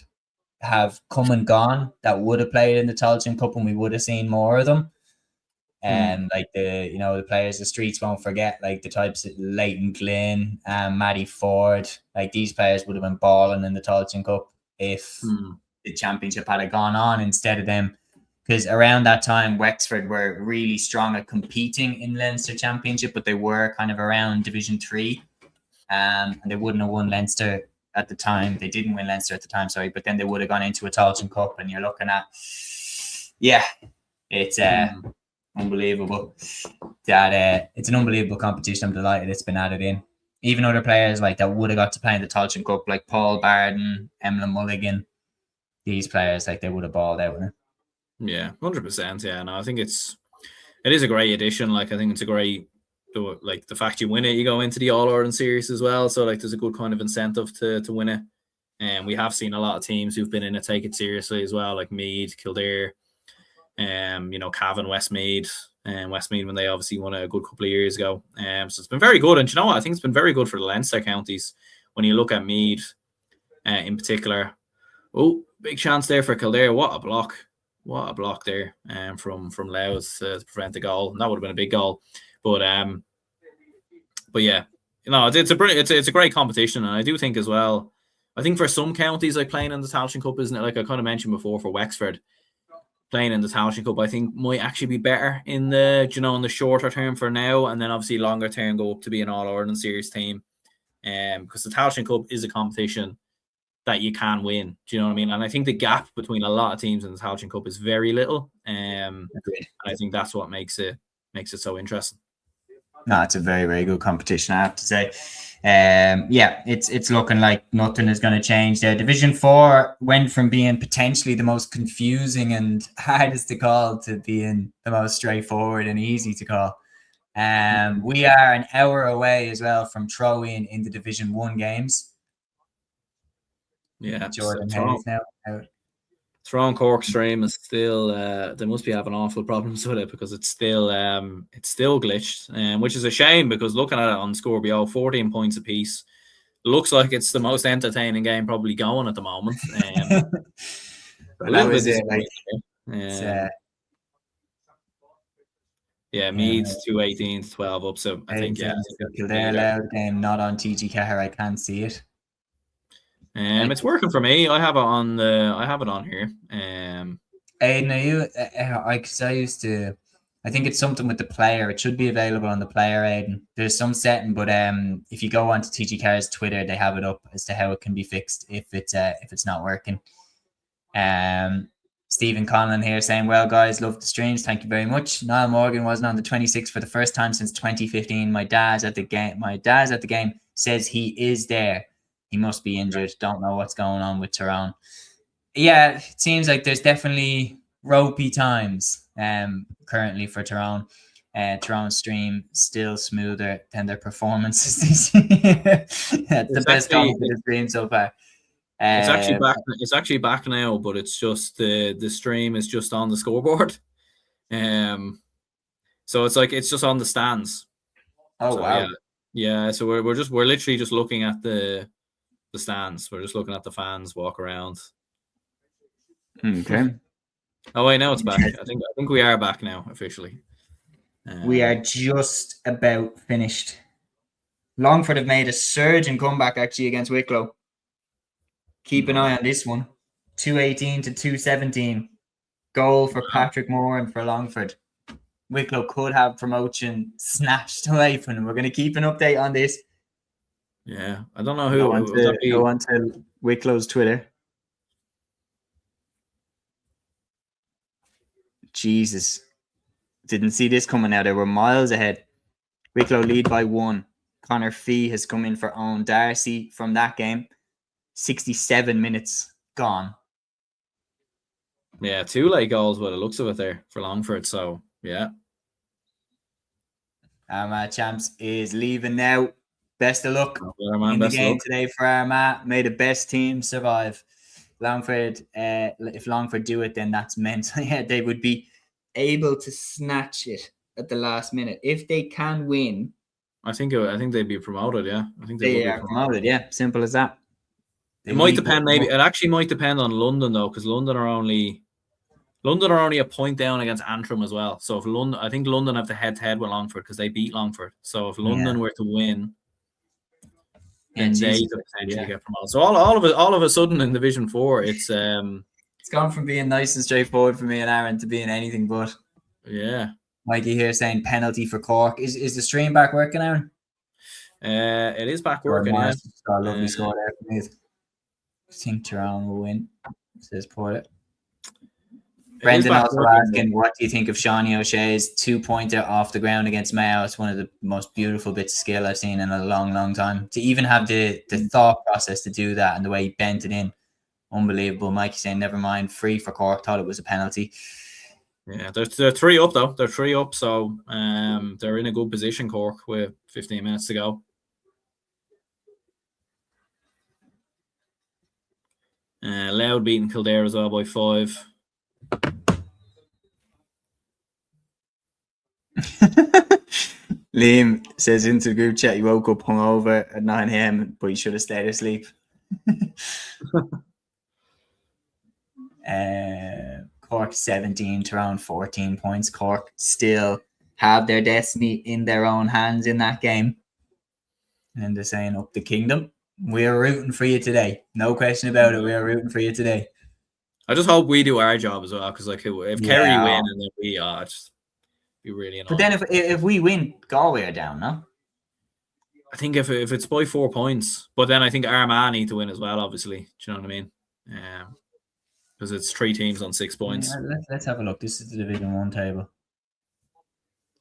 have come and gone that would have played in the Tailteann Cup and we would have seen more of them. Like the players the streets won't forget, like the types of Leighton Glynn and Matty Ford. Like these players would have been balling in the Tailteann Cup if the championship had gone on instead of them. Because around that time, Wexford were really strong at competing in Leinster Championship, but they were kind of around Division 3. And they wouldn't have won Leinster at the time. They didn't win Leinster at the time, sorry, but then they would have gone into a Tailteann Cup, and you're looking at, it's unbelievable. It's an unbelievable competition. I'm delighted it's been added in. Even other players like that would have got to play in the Tailteann Cup, like Paul Barden, Emlyn Mulligan, these players, like they would have balled out with it.
Yeah, 100%. Yeah, no, I think it is a great addition. Like, I think it's a great, like the fact you win it, you go into the All-Ireland series as well. So like, there's a good kind of incentive to win it. And we have seen a lot of teams who've been in it take it seriously as well, like Meath, Kildare, Cavan, Westmeath, and Westmeath when they obviously won it a good couple of years ago. So it's been very good. And you know what? I think it's been very good for the Leinster counties. When you look at Meath in particular, big chance there for Kildare. What a block there from Louth to prevent the goal. That would have been a big goal. But yeah, it's a great competition. And I do think as well, I think for some counties, like playing in the Tailteann Cup, isn't it? Like I kind of mentioned before for Wexford, playing in the Tailteann Cup, I think might actually be better in the shorter term for now, and then obviously longer term go up to be an All-Ireland series team. Because the Tailteann Cup is a competition that you can win. Do you know what I mean? And I think the gap between a lot of teams in the Tailteann Cup is very little. I think that's what makes it so interesting.
No, it's a very, very good competition, I have to say. It's looking like nothing is going to change there. Division 4 went from being potentially the most confusing and hardest to call to being the most straightforward and easy to call. We are an hour away as well from throwing in the Division 1 games.
Yeah,
Jordan Hayes now out.
Throwing Cork stream is still they must be having awful problems with it because it's still glitched, which is a shame because looking at it on Scorpio, 14 points apiece, looks like it's the most entertaining game probably going at the moment. A little bit disappointing. Meath 218 to 12 up, so I think
Kildare loud game not on TG Cahir. I can't see it.
It's working for me. I have it on here.
Aidan, are you? I think it's something with the player. It should be available on the player, Aidan. There's some setting, but if you go onto TG Car's Twitter, they have it up as to how it can be fixed if it's not working. Stephen Conleth here saying, well, guys, love the streams. Thank you very much. Niall Morgan wasn't on the 26th for the first time since 2015. My dad's at the game. Says he is there. He must be injured. Don't know what's going on with Tyrone. Yeah, it seems like there's definitely ropey times currently for Tyrone. Toronto stream still smoother than their performances this year. That's the best comment for the stream so far.
It's actually back. It's actually back now, but it's just the stream is just on the scoreboard. So it's just on the stands.
Oh
so,
wow!
Yeah. So we're literally just looking at the stands. We're just looking at the fans walk around.
Okay.
Oh wait, now it's back. I think we are back now officially.
We are just about finished. Longford have made a surging comeback actually against Wicklow. Keep an eye on this one. 218 to 217. Goal for Patrick Moore and for Longford. Wicklow could have promotion snatched away from them. We're going to keep an update on this.
Yeah, I don't know who.
Go on to Wicklow's Twitter. Jesus. Didn't see this coming out. They were miles ahead. Wicklow lead by 1. Connor Fee has come in for Owen Darcy from that game. 67 minutes gone.
Yeah, 2 late goals by the looks of it there for Longford. So, yeah.
Armagh champs is leaving now. Best of luck
in
the game today for Armagh. May the best team survive. Longford, if Longford do it, then that's mental. Yeah, they would be able to snatch it at the last minute. If they can win,
I think they'd be promoted. Yeah, I think
they are promoted. Yeah, simple as that.
It might depend. Maybe it actually might depend on London though, because London are only a point down against Antrim as well. So if I think London have the head-to-head with Longford because they beat Longford. So if London were to win, then they could potentially get promoted. So all of a sudden in Division 4, it's
gone from being nice and straightforward for me and Aaron to being anything but.
Yeah.
Mikey here saying penalty for Cork. Is the stream back working, Aaron?
It is back working. Yeah.
Got a lovely score there for Meath. I think Tyrone will win, says Porter. Brendan also asking, what do you think of Shawnee O'Shea's 2-pointer off the ground against Mayo? It's one of the most beautiful bits of skill I've seen in a long, long time. To even have the thought process to do that and the way he bent it in, unbelievable. Mikey saying, never mind, free for Cork, thought it was a penalty.
Yeah, they're 3 up though. They're 3 up, so they're in a good position, Cork, with 15 minutes to go. Louth beating Kildare as well by 5.
Liam says into the group chat he woke up hungover at 9 a.m, but he should have stayed asleep. Cork 17 to around 14 points. Cork still have their destiny in their own hands in that game. And they're saying up the kingdom. We're rooting for you today. No question about it. We're rooting for you today.
I just hope we do our job as well, because like if Kerry win and then we are, just be really annoying.
But then if we win, Galway are down, no?
I think if it's by 4 points, but then I think Armagh need to win as well, obviously. Do you know what I mean? Because it's 3 teams on 6 points.
Yeah, let's have a look. This is the Division 1 table.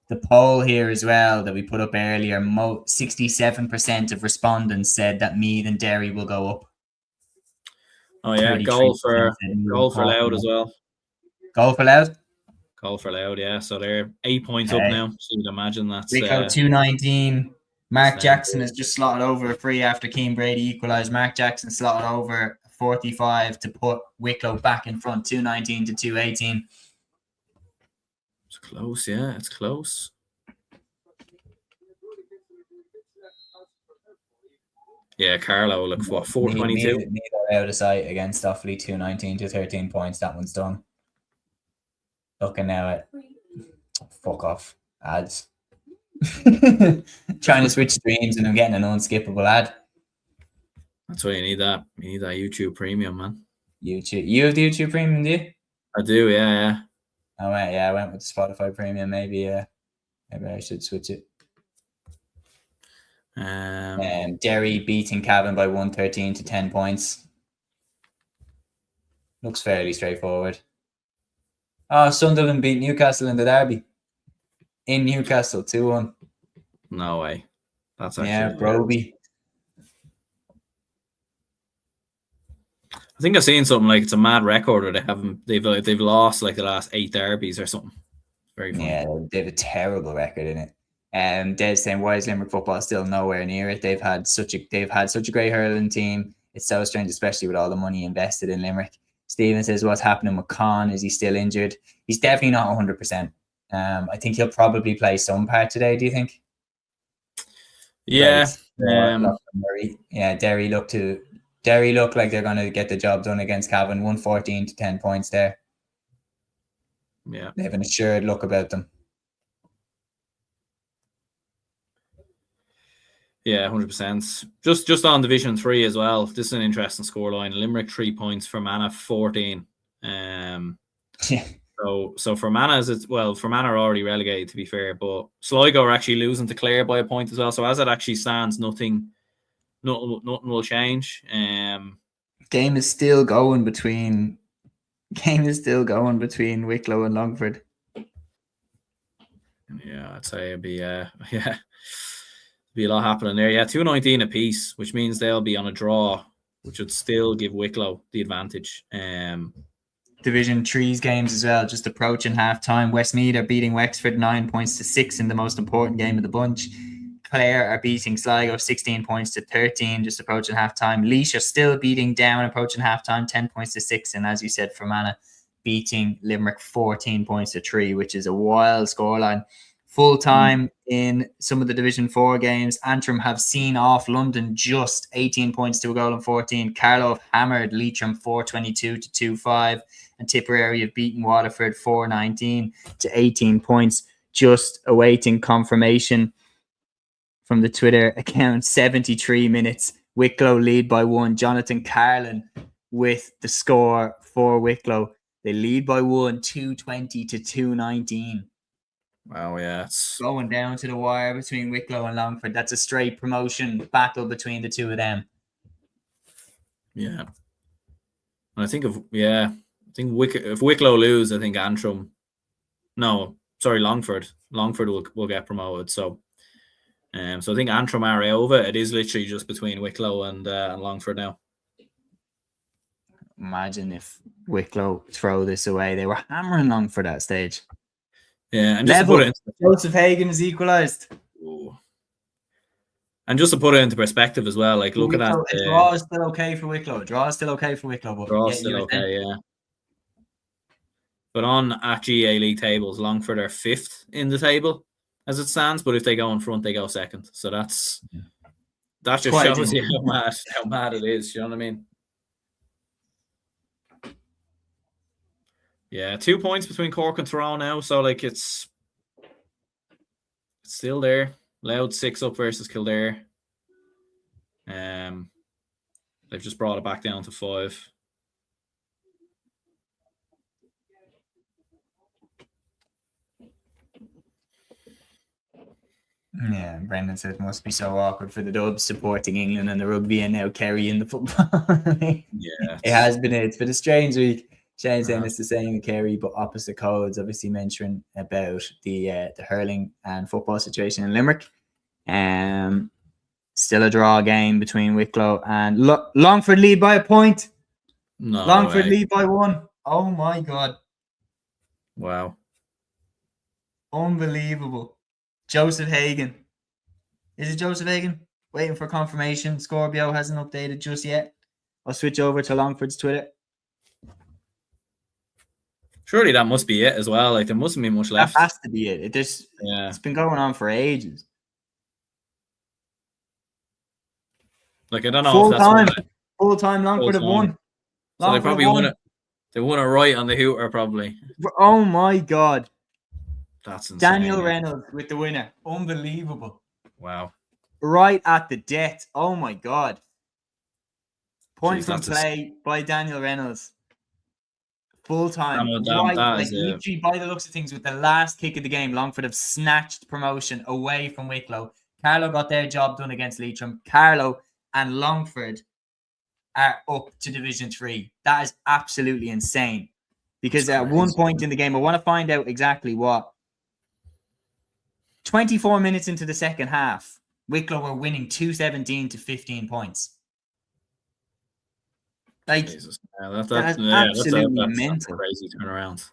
The poll here as well that we put up earlier, 67% of respondents said that Meath and Derry will go up.
Oh yeah, goal for Louth as well.
Goal for Louth?
Goal for Louth, yeah. So they're 8 points up now. So you'd imagine that's
219. Mark Jackson has just slotted over a free after Keane Brady equalised. Mark Jackson slotted over 45 to put Wicklow back in front, 219 to 218.
It's close, yeah. It's close. Yeah, Carlo, look, what, 422?
Meath out of sight against Offaly, 219 to 13 points. That one's done. Looking now at fuck off ads. Trying to switch streams and I'm getting an unskippable ad.
That's why you need that. You need that YouTube Premium, man.
YouTube. You have the YouTube Premium, do you?
I do, yeah.
Oh, right, yeah. I went with the Spotify Premium. Maybe I should switch it. Derry beating Cavan by 113 to 10 points. Looks fairly straightforward. Oh, Sunderland beat Newcastle in the derby. In Newcastle, 2-1.
No way. That's actually
Broby.
I think I've seen something like it's a mad record, or they've lost like the last 8 derbies or something. Very funny.
Yeah, they have a terrible record in it. Des saying, why is Limerick football still nowhere near it? They've had such a great hurling team. It's so strange, especially with all the money invested in Limerick. Stephen says, what's happening with Con? Is he still injured? He's definitely not 100%. I think he'll probably play some part today. Do you think?
Yeah.
Yeah. Derry look like they're going to get the job done against Cavan. 114 to 10 points there.
Yeah.
They have an assured look about them.
Yeah, 100%. Just on Division 3 as well. This is an interesting scoreline. Limerick 3 points, Fermanagh 14.
Yeah.
So Fermanagh are already relegated, to be fair, but Sligo are actually losing to Clare by a point as well. So as it actually stands, nothing will change.
Game is still going between Wicklow and Longford.
Yeah, I'd say it'd be be a lot happening there. Yeah, 219 apiece, which means they'll be on a draw, which would still give Wicklow the advantage.
Division 3's games as well, just approaching half-time. Westmeath are beating Wexford 9 points to 6 in the most important game of the bunch. Clare are beating Sligo 16 points to 13, just approaching half-time. Laois are still beating Down, approaching half-time, 10 points to 6. And as you said, Fermanagh beating Limerick 14 points to 3, which is a wild scoreline. Full time in some of the Division 4 games. Antrim have seen off London just 18 points to a goal and 14. Carlow have hammered Leitrim 422 to 2-5. And Tipperary have beaten Waterford 419 to 18 points. Just awaiting confirmation from the Twitter account. 73 minutes. Wicklow lead by 1. Jonathan Carlin with the score for Wicklow. They lead by 1, 220 to 219.
Wow, yeah. It's
going down to the wire between Wicklow and Longford. That's a straight promotion battle between the two of them.
Yeah. And I think if Wicklow lose, I think Longford will get promoted. So I think Antrim are over. It is literally just between Wicklow and Longford now.
Imagine if Wicklow throw this away. They were hammering Longford at that stage.
Yeah, and just to put it into
Joseph Hagan is equalised.
And just to put it into perspective as well, like look at that.
A draw is still okay for Wicklow. But draw is still okay,
yeah. But on at GA League tables, Longford are 5th in the table as it stands. But if they go in front, they go 2nd. So that just shows you how mad it is. You know what I mean? Yeah, 2 points between Cork and Tyrone now, so like it's still there. Louth 6 up versus Kildare. They've just brought it back down to 5.
Yeah, Brendan said it must be so awkward for the Dubs supporting England and the rugby, and now Kerry in the football.
Yeah,
it's been a strange week. Shane saying it's the same in Kerry, but opposite codes. Obviously mentioning about the hurling and football situation in Limerick. Still a draw game between Wicklow and Longford lead by a point.
No
Longford
way.
lead by 1. Oh my God.
Wow.
Unbelievable. Joseph Hagan. Is it Joseph Hagan? Waiting for confirmation. Scorpio hasn't updated just yet. I'll switch over to Longford's Twitter.
Surely that must be it as well. Like there mustn't be much left.
That has to be it. It's been going on for ages.
Like I don't know if that's
full time Longford have won.
So they probably won it. They won it right on the hooter, probably.
Oh my God.
That's insane.
Daniel Reynolds with the winner. Unbelievable.
Wow.
Right at the death. Oh my God. Point from play by Daniel Reynolds. Full time. Literally by the looks of things, with the last kick of the game, Longford have snatched promotion away from Wicklow. Carlow got their job done against Leitrim. Carlow and Longford are up to Division 3. That is absolutely insane. Because at one point in the game, I want to find out exactly what. 24 minutes into the second half, Wicklow were winning 217 to 15 points. Like,
that's
absolutely mental.
Crazy turnaround.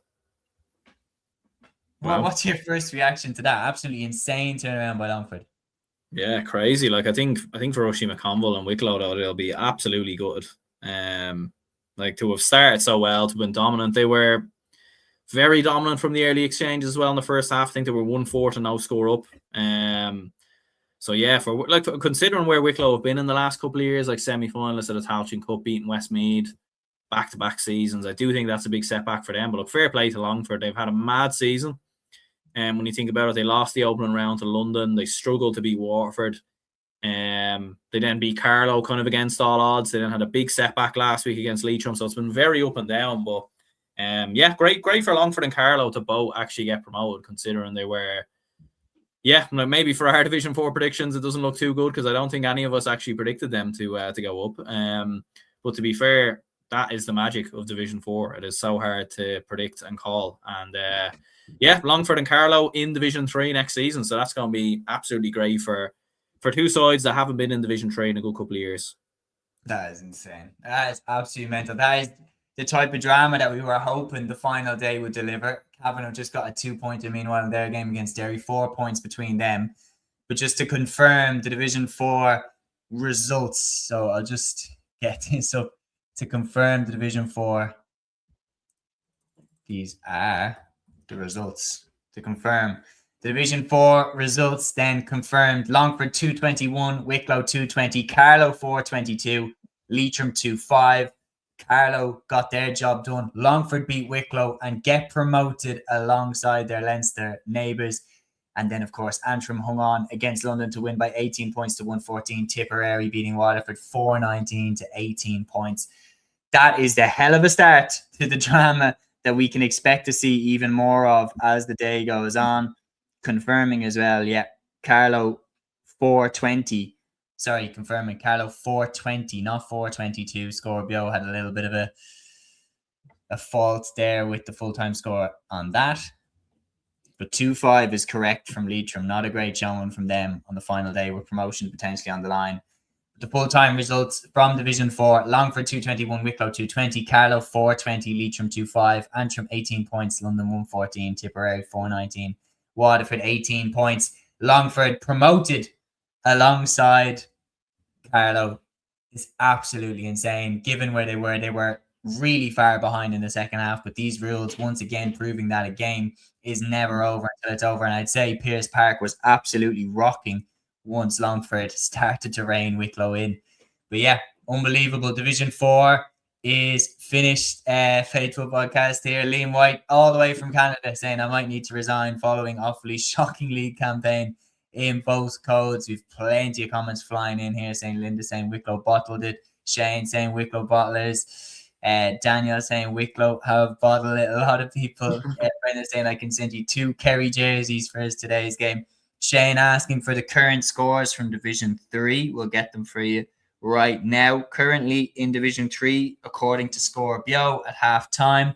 Well,
Wow.
what's your first reaction to that? Absolutely insane turnaround by Longford.
Yeah, crazy. Like I think for Rushy McConville and Wicklow though, they'll be absolutely good. Like to have started so well, to have been dominant. They were very dominant from the early exchanges as well in the first half. I think they were 1-4 to no score up. So yeah, for like considering where Wicklow have been in the last couple of years, like semi-finalists at the Tailteann Cup, beating Westmeath, back-to-back seasons, I do think that's a big setback for them. But look, fair play to Longford. They've had a mad season. And when you think about it, they lost the opening round to London. They struggled to beat Waterford. They then beat Carlow kind of against all odds. They then had a big setback last week against Leitrim. So it's been very up and down. But yeah, great for Longford and Carlow to both actually get promoted, considering they were, yeah, maybe for our Division 4 predictions, it doesn't look too good because I don't think any of us actually predicted them to go up. But to be fair, that is the magic of Division 4. It is so hard to predict and call. And yeah, Longford and Carlow in Division 3 next season. So that's going to be absolutely great for two sides that haven't been in Division 3 in a good couple of years.
That is insane. That is absolutely mental. That is the type of drama that we were hoping the final day would deliver. Cavan have just got a 2-pointer, meanwhile, in their game against Derry, 4 points between them. But just to confirm the Division 4 results, so I'll just get this up to confirm the Division 4. These are the results to confirm. The Division 4 results then confirmed. Longford 221, Wicklow 220, Carlow 422, Leitrim 2-5. Carlow got their job done. Longford beat Wicklow and get promoted alongside their Leinster neighbours. And then, of course, Antrim hung on against London to win by 18 points to 114. Tipperary beating Waterford 419 to 18 points. That is the hell of a start to the drama that we can expect to see even more of as the day goes on. Confirming as well, yeah, Carlow 420. Sorry, confirming Carlow 420, not 422. Scorpio had a little bit of a fault there with the full-time score on that. But 2-5 is correct from Leitrim. Not a great showing from them on the final day with promotion potentially on the line. The full-time results from Division 4, Longford 221, Wicklow 220, Carlow 420, Leitrim 2-5, Antrim 18 points, London 114, Tipperary 419, Waterford 18 points. Longford promoted alongside Carlow is absolutely insane. Given where they were really far behind in the second half. But these rules, once again, proving that a game is never over until it's over. And I'd say Pearse Park was absolutely rocking once Longford started to rein Wicklow in. But yeah, unbelievable. Division 4 is finished. Faithful podcast here. Liam White, all the way from Canada, saying I might need to resign following Offaly's shocking league campaign in both codes. We've plenty of comments flying in here saying Linda saying Wicklow bottled it. Shane saying Wicklow bottlers. Daniel saying Wicklow have bottled it. A lot of people. Brenda saying I can send you 2 Kerry jerseys for today's game. Shane asking for the current scores from Division 3. We'll get them for you right now. Currently in Division 3, according to Scorpio at half time,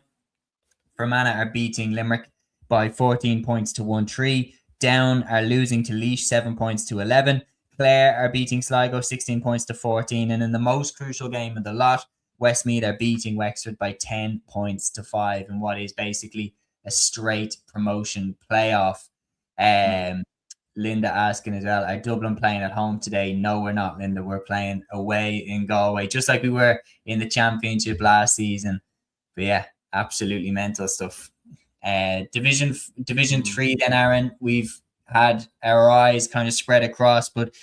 Fermanagh are beating Limerick by 14 points to 1-3. Down are losing to Laois 7 points to 11. Clare are beating Sligo 16 points to 14. And in the most crucial game of the lot, Westmeath are beating Wexford by 10 points to 5 in what is basically a straight promotion playoff. Linda asking as well, are Dublin playing at home today? No, we're not, Linda. We're playing away in Galway, just like we were in the championship last season. But yeah, absolutely mental stuff. Division 3 then, Aaron, we've had our eyes kind of spread across, but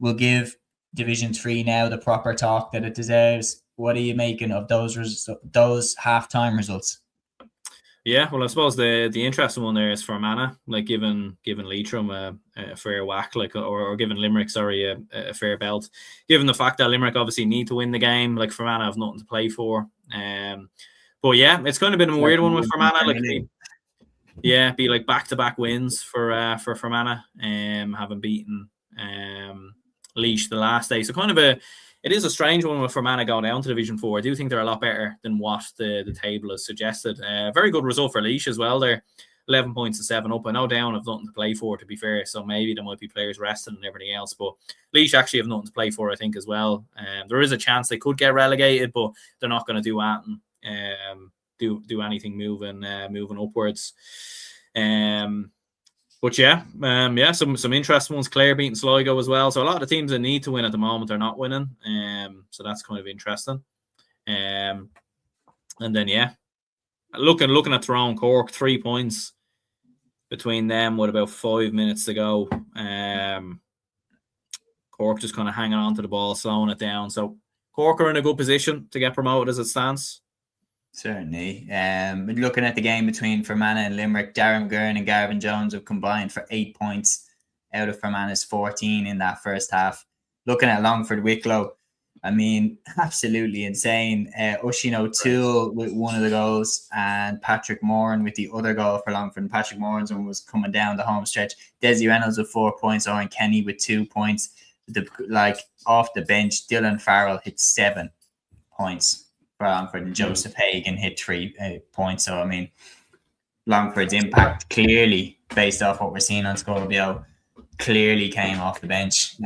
we'll give Division 3 now the proper talk that it deserves. What are you making of those halftime results?
Yeah, well, I suppose the interesting one there is Fermanagh, like giving Leitrim a fair whack, like or giving Limerick, a fair belt. Given the fact that Limerick obviously need to win the game, like Fermanagh have nothing to play for. But yeah, it's kind of been a weird one with Fermanagh. Like, be like back-to-back wins for Fermanagh, having beaten Laois the last day. So kind of it is a strange one with Fermanagh going down to Division 4. I do think they're a lot better than what the table has suggested. Very good result for Laois as well. They're 11 points to 7 up. I know Down have nothing to play for, to be fair. So maybe there might be players rested and everything else. But Laois actually have nothing to play for, I think, as well. There is a chance they could get relegated, but they're not going to do anything. Do anything moving upwards. But some interesting ones. Clare beating Sligo as well. So a lot of the teams that need to win at the moment are not winning. So that's kind of interesting. And then looking at Tyrone Cork, 3 points between them with about 5 minutes to go. Cork just kind of hanging on to the ball, slowing it down. So Cork are in a good position to get promoted as it stands.
Certainly. Looking at the game between Fermanagh and Limerick, Darren Gurn and Garvin Jones have combined for 8 points out of Fermanagh's 14 in that first half. Looking at Longford Wicklow, I mean, absolutely insane. Oisin O'Toole with one of the goals and Patrick Moran with the other goal for Longford. And Patrick Moran's one was coming down the home stretch. Desi Reynolds with 4 points, Owen Kenny with 2 points. Off the bench, Dylan Farrell hit 7 points for Longford and Joseph Hagan hit 3 points. So, I mean, Longford's impact clearly, based off what we're seeing on Scorpio, clearly came off the bench.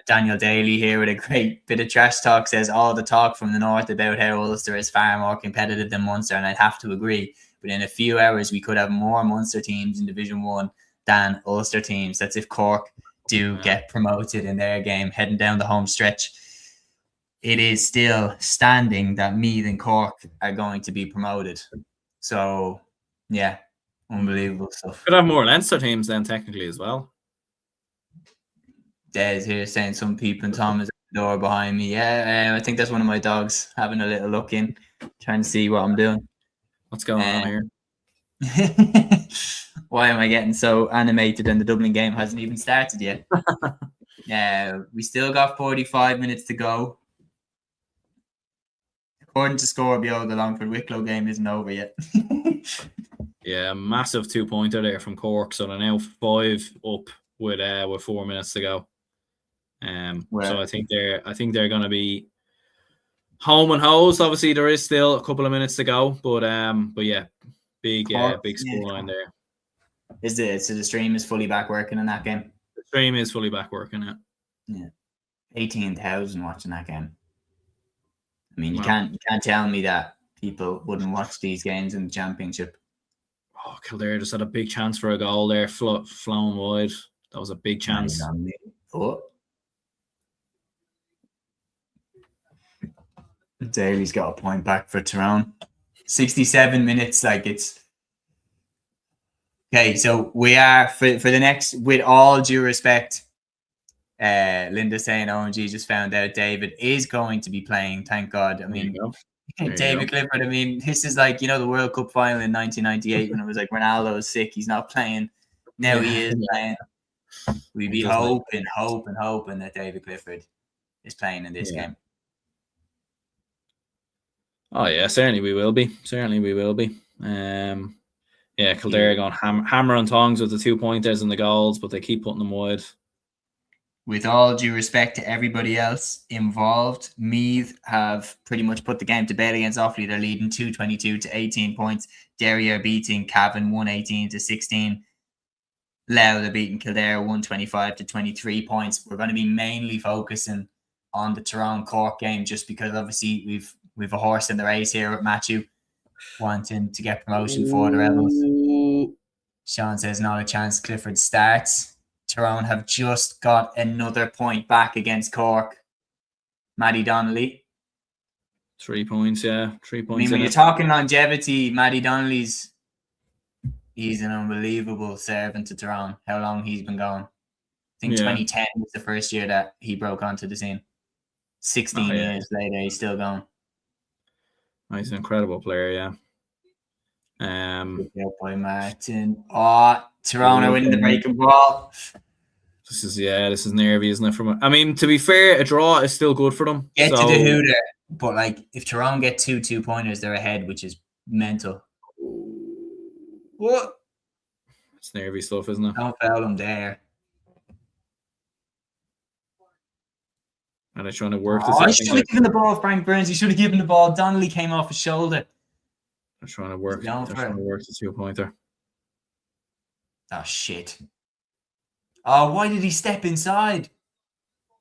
Daniel Daly here with a great bit of trash talk says all the talk from the north about how Ulster is far more competitive than Munster, and I'd have to agree. But in a few hours, we could have more Munster teams in Division 1 than Ulster teams. That's if Cork do get promoted in their game heading down the home stretch. It is still standing that Meath and Cork are going to be promoted. So, yeah, unbelievable stuff.
Could have more Leinster teams then, technically, as well.
Des here saying some people and Tom is at the door behind me. Yeah, I think that's one of my dogs having a little look in, trying to see what I'm doing.
What's going on here?
Why am I getting so animated and the Dublin game hasn't even started yet? We still got 45 minutes to go. According to Scorpio, the Longford Wicklow game isn't over yet.
Yeah, massive 2-pointer there from Cork. So they're now 5 up with 4 minutes to go. So I think they're going to be home and hosed. Obviously, there is still a couple of minutes to go, but yeah, big scoreline there.
So the stream is fully back working in that game?
The stream is fully back working,
yeah. 18,000 watching that game. I mean, you can't tell me that people wouldn't watch these games in the championship.
Oh, Kildare just had a big chance for a goal there, flown wide. That was a big chance.
Daly's got a point back for Tyrone. 67 minutes, it's okay. So we are for the next, with all due respect, Linda saying OMG just found out David is going to be playing, thank God. I mean, David Clifford, I mean, this is the World Cup final in 1998 when it was Ronaldo's sick, he's not playing. Now he is playing. We'd be hoping that David Clifford is playing in this game.
Oh yeah, certainly we will be. Kildare going hammer and tongs with the 2-pointers and the goals, but they keep putting them wide.
With all due respect to everybody else involved, Meath have pretty much put the game to bed against Offaly. They're leading 222 to 18 points. Derry are beating Cavan 118 to 16. Louth are beating Kildare 125 to 23 points. We're going to be mainly focusing on the Tyrone Cork game just because obviously we've a horse in the race here with Matthew wanting to get promotion for the Rebels. Sean says not a chance Clifford starts. Tyrone have just got another point back against Cork. Maddie Donnelly.
3 points, yeah. 3 points.
I mean, when you're talking longevity, Maddie Donnelly's he's an unbelievable servant to Tyrone. How long he's been going. I think 2010 was the first year that he broke onto the scene. 16 years later, he's still going.
He's an incredible player, yeah.
Good boy, Martin. Tyrone are winning the breaking ball.
This is nervy, isn't it? I mean, to be fair, a draw is still good for them.
Get to the hooter, but if Tyrone get 2-pointers, they're ahead, which is mental. What?
It's nervy stuff, isn't it?
Don't foul him there.
And they're trying to work this.
He should have given the ball, Frank Burns. He should have given the ball. Donnelly came off his shoulder.
They're trying to work. They're trying to work the 2-pointer.
Oh shit! Oh, why did he step inside?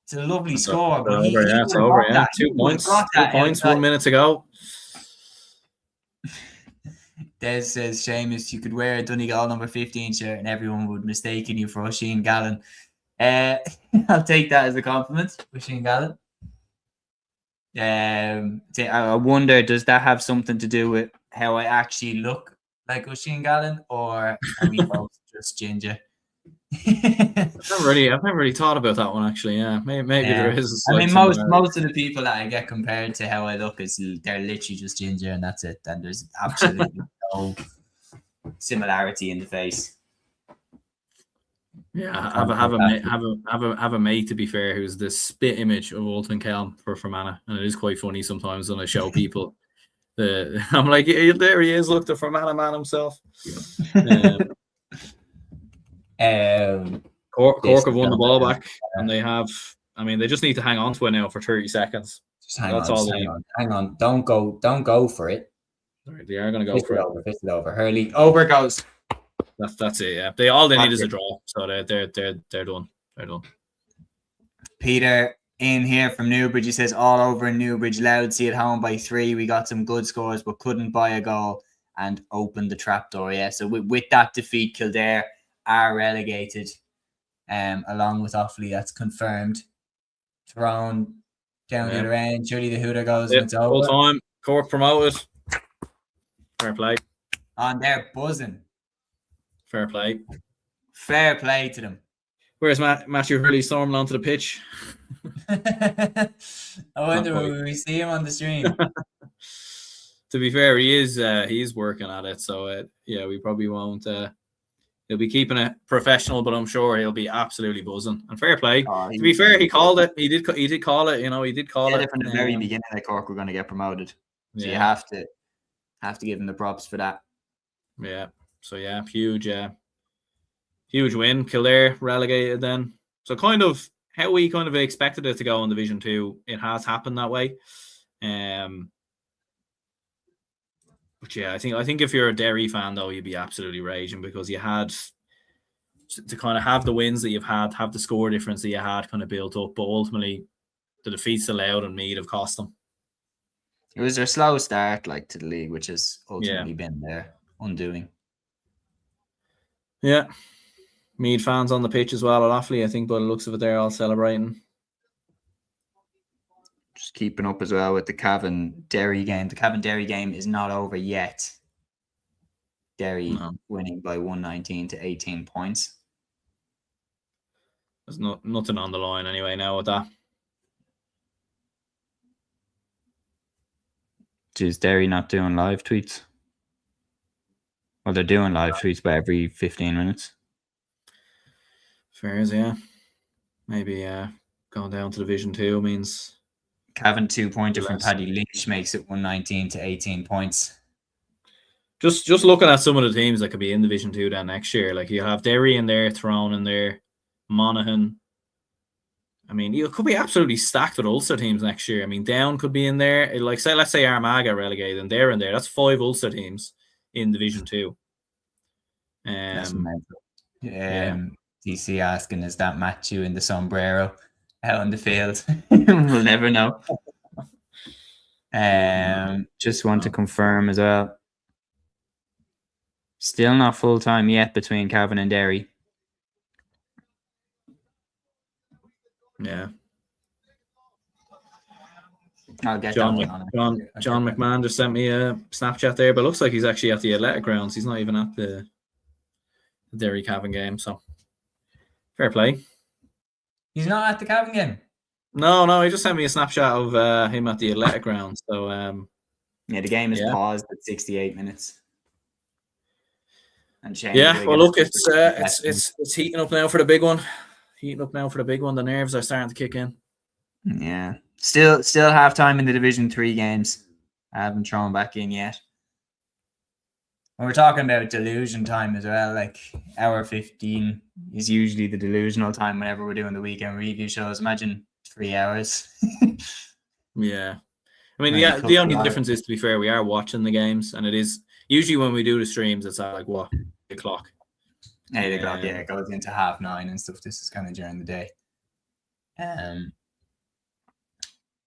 It's a lovely score. But
it's over. Yeah, 2 points. 2 points. 1 minute to go.
Des says, Seamus, you could wear a Donegal number 15 shirt and everyone would mistaken you for Oisin Gallen. I'll take that as a compliment, Oisin Gallen. I wonder, does that have something to do with how I actually look like Oisin Gallen, or are we both just ginger?
I've never really thought about that one actually. Yeah, maybe there is. A
I mean,
slight
most of the people that I get compared to how I look is they're literally just ginger, and that's it. And there's absolutely no similarity in the face.
Yeah, have a mate, to be fair, who's the spit image of Ultan Kelm for Fermanagh, and it is quite funny sometimes when I show people. I'm like, yeah, there he is, look, the Fermanagh man himself. Cork have won the ball back, and they have. I mean, they just need to hang on to it now for 30 seconds.
Just hang on. Don't go for it.
Right, they are going to go for it.
Fist it over. Hurley over goes.
That's it. Yeah, they need is a draw, so they're done. They're done.
Peter in here from Newbridge. He says all over in Newbridge. Loudsey at home by 3. We got some good scores, but couldn't buy a goal and open the trapdoor. Yeah. So with that defeat, Kildare are relegated. Along with Offaly, that's confirmed. Thrown down the other end. Surely the hooter goes and it's over.
Full time. Cork promoted. Fair play.
On there buzzing.
Fair play.
Fair play to them.
Where's Matthew Hurley storming onto the pitch?
I wonder will we see him on the stream.
To be fair, he is working at it, so we probably won't. He'll be keeping it professional, but I'm sure he'll be absolutely buzzing. And fair play. To be fair, he called it. He did call it. He did call it
from the very beginning that Cork were going to get promoted. So you have to give him the props for that.
Yeah. So yeah, huge win. Kildare relegated then. So kind of how we kind of expected it to go in Division 2. It has happened that way. But yeah, I think if you're a Derry fan though, you'd be absolutely raging because you had to kind of have the wins that you've had, have the score difference that you had kind of built up, but ultimately the defeats allowed and Meath have cost them.
It was their slow start to the league, which has ultimately been their undoing.
Yeah. Meath fans on the pitch as well at Offaly, I think, by the looks of it, they're all celebrating.
Just keeping up as well with the Cavan Derry game. The Cavan Derry game is not over yet. Derry winning by 119 to 18 points.
There's nothing on the line anyway now with that.
Is Derry not doing live tweets? Well, they're doing live tweets by every 15 minutes.
Fair as, yeah. Maybe going down to Division 2 means...
Cavan 2-pointer from Paddy Lynch makes it 119 to 18 points.
Just looking at some of the teams that could be in Division 2 then next year, like you have Derry in there, Tyrone in there, Monaghan. I mean, you could be absolutely stacked with Ulster teams next year. I mean, Down could be in there. Like, let's say Armagh get relegated and they're in there. That's 5 Ulster teams in Division 2.
DC asking, is that Matthew in the sombrero out on the field? We'll never know.
Just want to confirm as well. Still not full time yet between Cavan and Derry.
Yeah.
I'll get
John McMahon just sent me a Snapchat there, but it looks like he's actually at the Athletic Grounds. He's not even at the Derry Cavan game, so fair play.
He's not at the Cavan game?
No, he just sent me a snapshot of him at the Athletic Grounds. So
the game is paused at 68 minutes. And
well, look, it's heating up now for the big one. The nerves are starting to kick in.
Yeah. Still half time in the Division 3 games. I haven't thrown back in yet. And we're talking about delusion time as well. Like hour 15 is usually the delusional time whenever we're doing the weekend review shows. Imagine 3 hours.
Yeah. I mean, the only difference is, to be fair, we are watching the games, and it is usually when we do the streams, it's at 8 o'clock.
8 o'clock, yeah. It goes into 9:30 and stuff. This is kind of during the day. But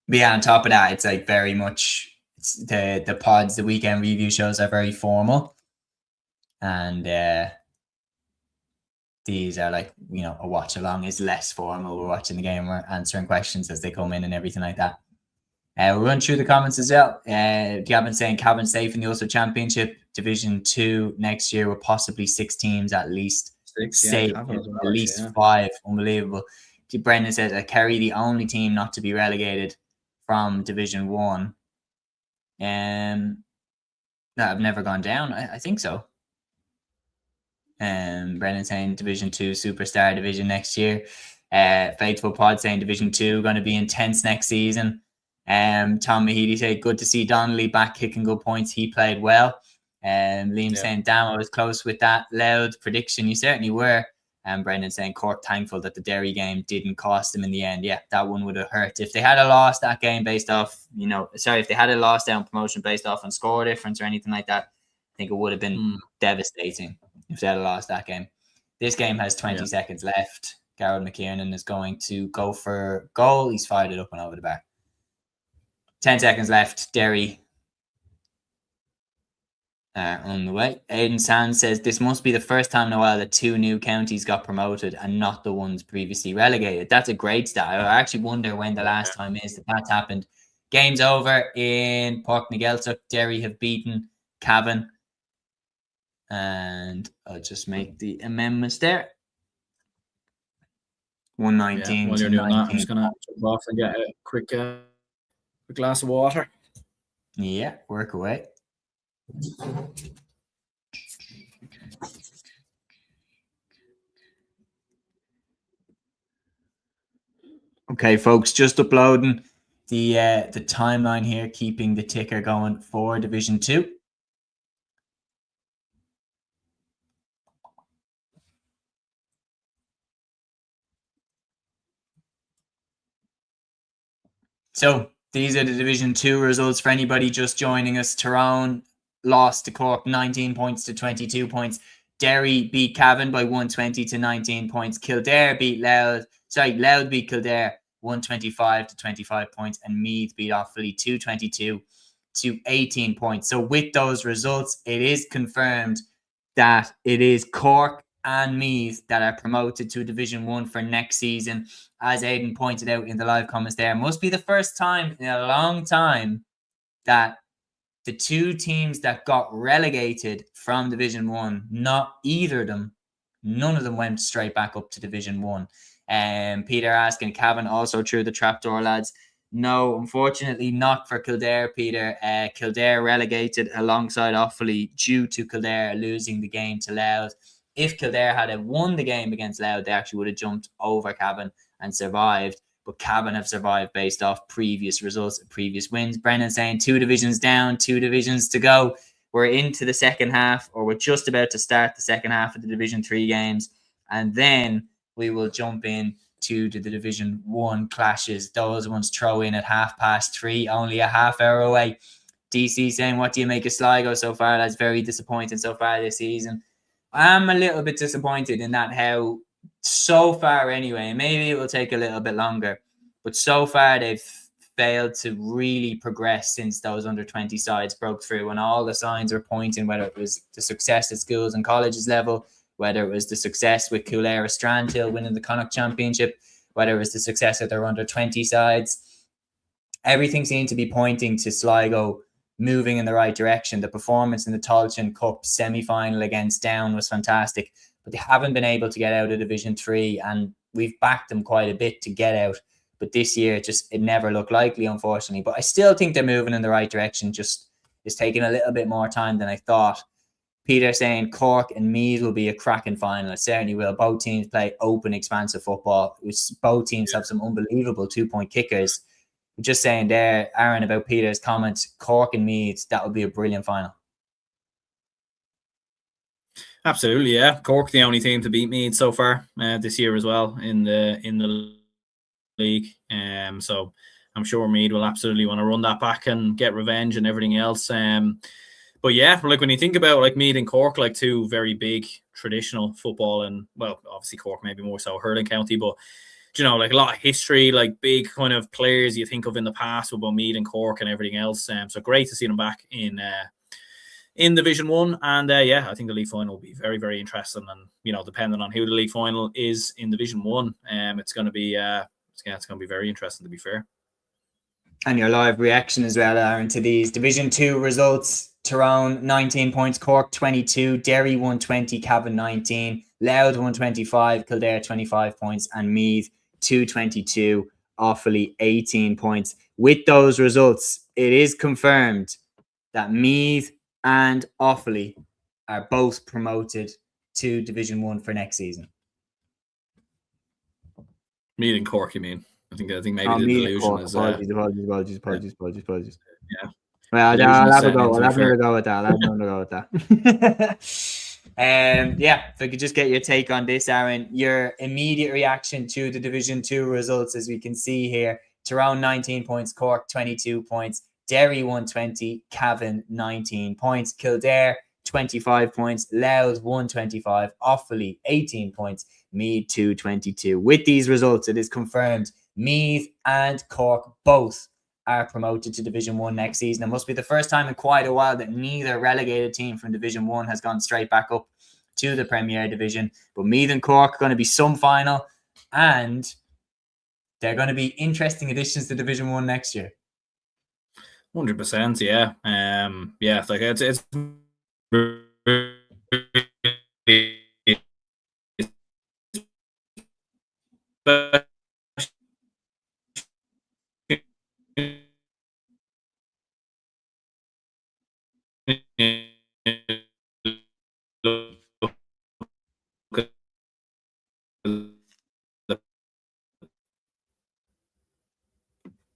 yeah, on top of that, it's very much the pods, the weekend review shows are very formal. And these are like, a watch along is less formal. We're watching the game, we're answering questions as they come in and everything like that. We'll run through the comments as well. Gavin saying Cavan safe in the Ulster Championship Division 2 next year with possibly 6 teams at least. Safe,
Cavan as well,
at least 5. Unbelievable. Brendan says Kerry the only team not to be relegated from Division 1. No, I've never gone down. I think so. Brendan saying Division 2 Superstar Division next year. Faithful Pod saying Division 2 going to be intense next season. Tom Mahidi said good to see Donnelly back kicking good points. He played well. Liam saying damn, I was close with that loud prediction. You certainly were. Brendan saying Cork thankful that the Derry game didn't cost them in the end. Yeah, that one would have hurt if they had lost that game based off, if they had lost down promotion based off on score difference or anything like that. I think it would have been devastating if they had lost that game. This game has 20 seconds left. Garrod McKiernan is going to go for goal. He's fired it up and over the bar. 10 seconds left. Derry on the way. Aidan Sands says this must be the first time in a while that 2 new counties got promoted and not the ones previously relegated. That's a great stat. I actually wonder when the last time is that that's happened. Game's over in Páirc na Gaeltacht. Derry have beaten Cavan. And I'll just make the amendments there. 119.
While you're doing that, I'm just going to jump off and get a quick glass of water.
Yeah, work away. Okay, folks, just uploading the timeline here, keeping the ticker going for Division 2. So these are the Division 2 results for anybody just joining us. Tyrone lost to Cork 19 points to 22 points. Derry beat Cavan by 120 to 19 points. Kildare beat Louth beat Kildare 125 to 25 points. And Meath beat Offaly 222 to 18 points. So with those results, it is confirmed that it is Cork and Meath that are promoted to Division 1 for next season. As Aidan pointed out in the live comments there, must be the first time in a long time that the 2 teams that got relegated from Division 1, none of them went straight back up to Division 1. Peter asking, Cavan also through the trapdoor, lads? No, unfortunately not for Kildare, Peter. Kildare relegated alongside Offaly due to Kildare losing the game to Louth. If Kildare had won the game against Louth, they actually would have jumped over Cavan and survived. But Cavan have survived based off previous results and previous wins. Brennan saying 2 divisions down, 2 divisions to go. We're into the second half, or we're just about to start the second half of the Division 3 games. And then we will jump in to the Division 1 clashes. Those ones throw in at 3:30, only a half hour away. DC saying, what do you make of Sligo so far? That's very disappointing so far this season. I'm a little bit disappointed in that how so far anyway, maybe it will take a little bit longer, but so far they've failed to really progress since those under-20 sides broke through, and all the signs are pointing, whether it was the success at schools and colleges level, whether it was the success with Cúilín Strandhill winning the Connacht Championship, whether it was the success of their under-20 sides. Everything seemed to be pointing to Sligo moving in the right direction. The performance in the Tailteann Cup semi-final against Down was fantastic, but they haven't been able to get out of Division 3, and we've backed them quite a bit to get out. But this year, it never looked likely, unfortunately. But I still think they're moving in the right direction. Just it's taking a little bit more time than I thought. Peter saying Cork and Meath will be a cracking final. It certainly will. Both teams play open, expansive football. Both teams have some unbelievable 2-point kickers. Just saying there, Aaron, about Peter's comments, Cork and Meath, that would be a brilliant final.
Absolutely, yeah. Cork the only team to beat Meath so far this year as well in the league. So I'm sure Meath will absolutely want to run that back and get revenge and everything else. But yeah, like when you think about like Meath and Cork, like 2 very big traditional football, and well, obviously Cork maybe more so hurling county, but like a lot of history, like big kind of players you think of in the past about Meath and Cork and everything else. So great to see them back in in Division 1. And I think the league final will be very, very interesting. And, depending on who the league final is in Division 1, it's going to be it's going to be very interesting, to be fair.
And your live reaction as well, Aaron, to these Division 2 results. Tyrone 19 points, Cork 22, Derry 120, Cavan 19, Louth 125, Kildare 25 points, and Meath 222, Offaly 18 points. With those results, it is confirmed that Meath and Offaly are both promoted to Division 1 for next season.
Meath and Cork, you mean? I think maybe the delusion is...
Apologies.
Yeah.
Well, I'll have another go with that. If I could just get your take on this, Aaron, your immediate reaction to the Division 2 results, as we can see here. Tyrone 19 points, Cork 22 points, Derry 120, Cavan 19 points, Kildare 25 points, Louth 125, Offaly 18 points, Meath 222. With these results, it is confirmed Meath and Cork both are promoted to Division 1 next season. It must be the first time in quite a while that neither relegated team from Division 1 has gone straight back up to the Premier Division. But Meath and Cork are going to be some final, and they're going to be interesting additions to Division 1 next year.
100%, yeah. It's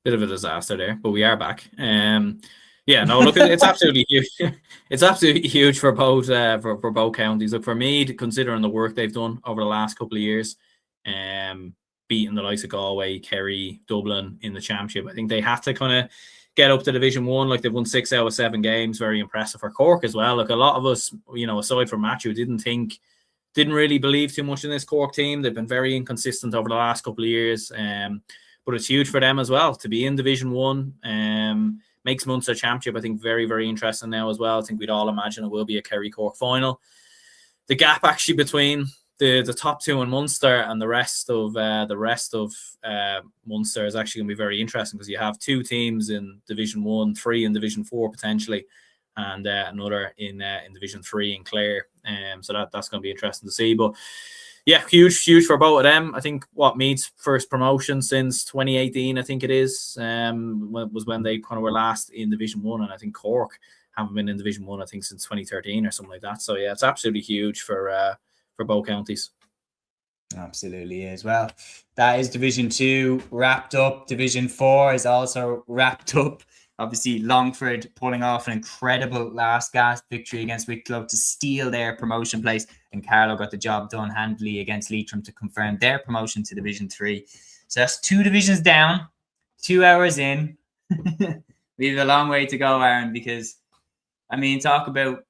bit of a disaster there, but we are back. It's absolutely huge. It's absolutely huge for both for both counties. Look, for Meath, considering the work they've done over the last couple of years, beating the likes of Galway, Kerry, Dublin in the championship, I think they had to kind of get up to Division 1. Like, they've won 6 out of 7 games. Very impressive for Cork as well. Like, a lot of us, aside from Matthew, didn't really believe too much in this Cork team. They've been very inconsistent over the last couple of years. But it's huge for them as well to be in Division 1. Makes Munster Championship, I think, very, very interesting now as well. I think we'd all imagine it will be a Kerry-Cork final. The gap actually between the top 2 in Munster and the rest of Munster is actually going to be very interesting, because you have 2 teams in Division 1, 3 in Division 4 potentially, and another in Division 3 in Clare. So that's going to be interesting to see. But yeah, huge for both of them. I think Meath's first promotion since 2018, I think it is, was when they kind of were last in Division 1, and I think Cork haven't been in Division 1, I think, since 2013 or something like that. So yeah, it's absolutely huge for both counties.
Absolutely is. Well, that is Division 2 wrapped up. Division 4 is also wrapped up. Obviously, Longford pulling off an incredible last gasp victory against Wicklow to steal their promotion place, and Carlow got the job done handily against Leitrim to confirm their promotion to Division 3. So that's 2 divisions down, 2 hours in. We have a long way to go, Aaron, because, talk about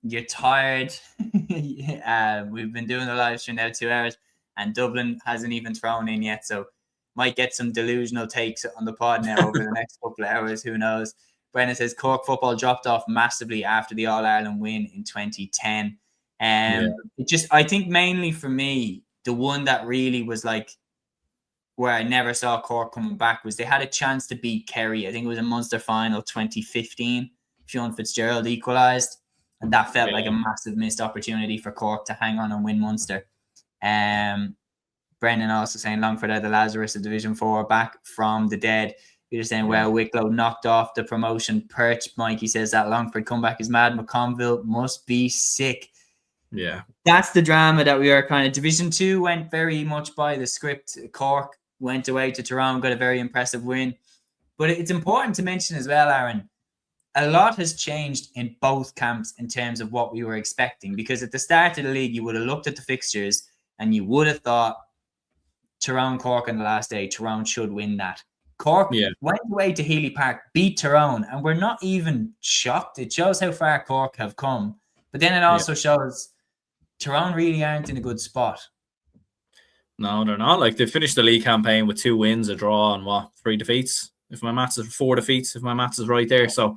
you're tired. We've been doing the live stream now 2 hours, and Dublin hasn't even thrown in yet, so might get some delusional takes on the pod now over the next couple of hours. Who knows? Brennan says Cork football dropped off massively after the All-Ireland win in 2010. I think mainly for me, the one that really was like where I never saw Cork coming back was they had a chance to beat Kerry. I think it was a Munster final 2015. Sean Fitzgerald equalised, and that felt like a massive missed opportunity for Cork to hang on and win Munster. Brendan also saying Longford are the Lazarus of Division 4, back from the dead. You're saying, well, Wicklow knocked off the promotion perch. Mikey says that Longford comeback is mad. McConville must be sick.
Yeah.
That's the drama that we are kind of... Division 2 went very much by the script. Cork went away to Tyrone, got a very impressive win. But it's important to mention as well, Aaron, a lot has changed in both camps in terms of what we were expecting. Because at the start of the league, you would have looked at the fixtures and you would have thought Tyrone Cork on the last day, Tyrone should win that. Cork went away to Healy Park, beat Tyrone, and we're not even shocked. It shows how far Cork have come. But then it also shows Tyrone really aren't in a good spot.
No, they're not. Like, they finished the league campaign with 2 wins, a draw, and 3 defeats. If my maths is 4 defeats, if my maths is right there. So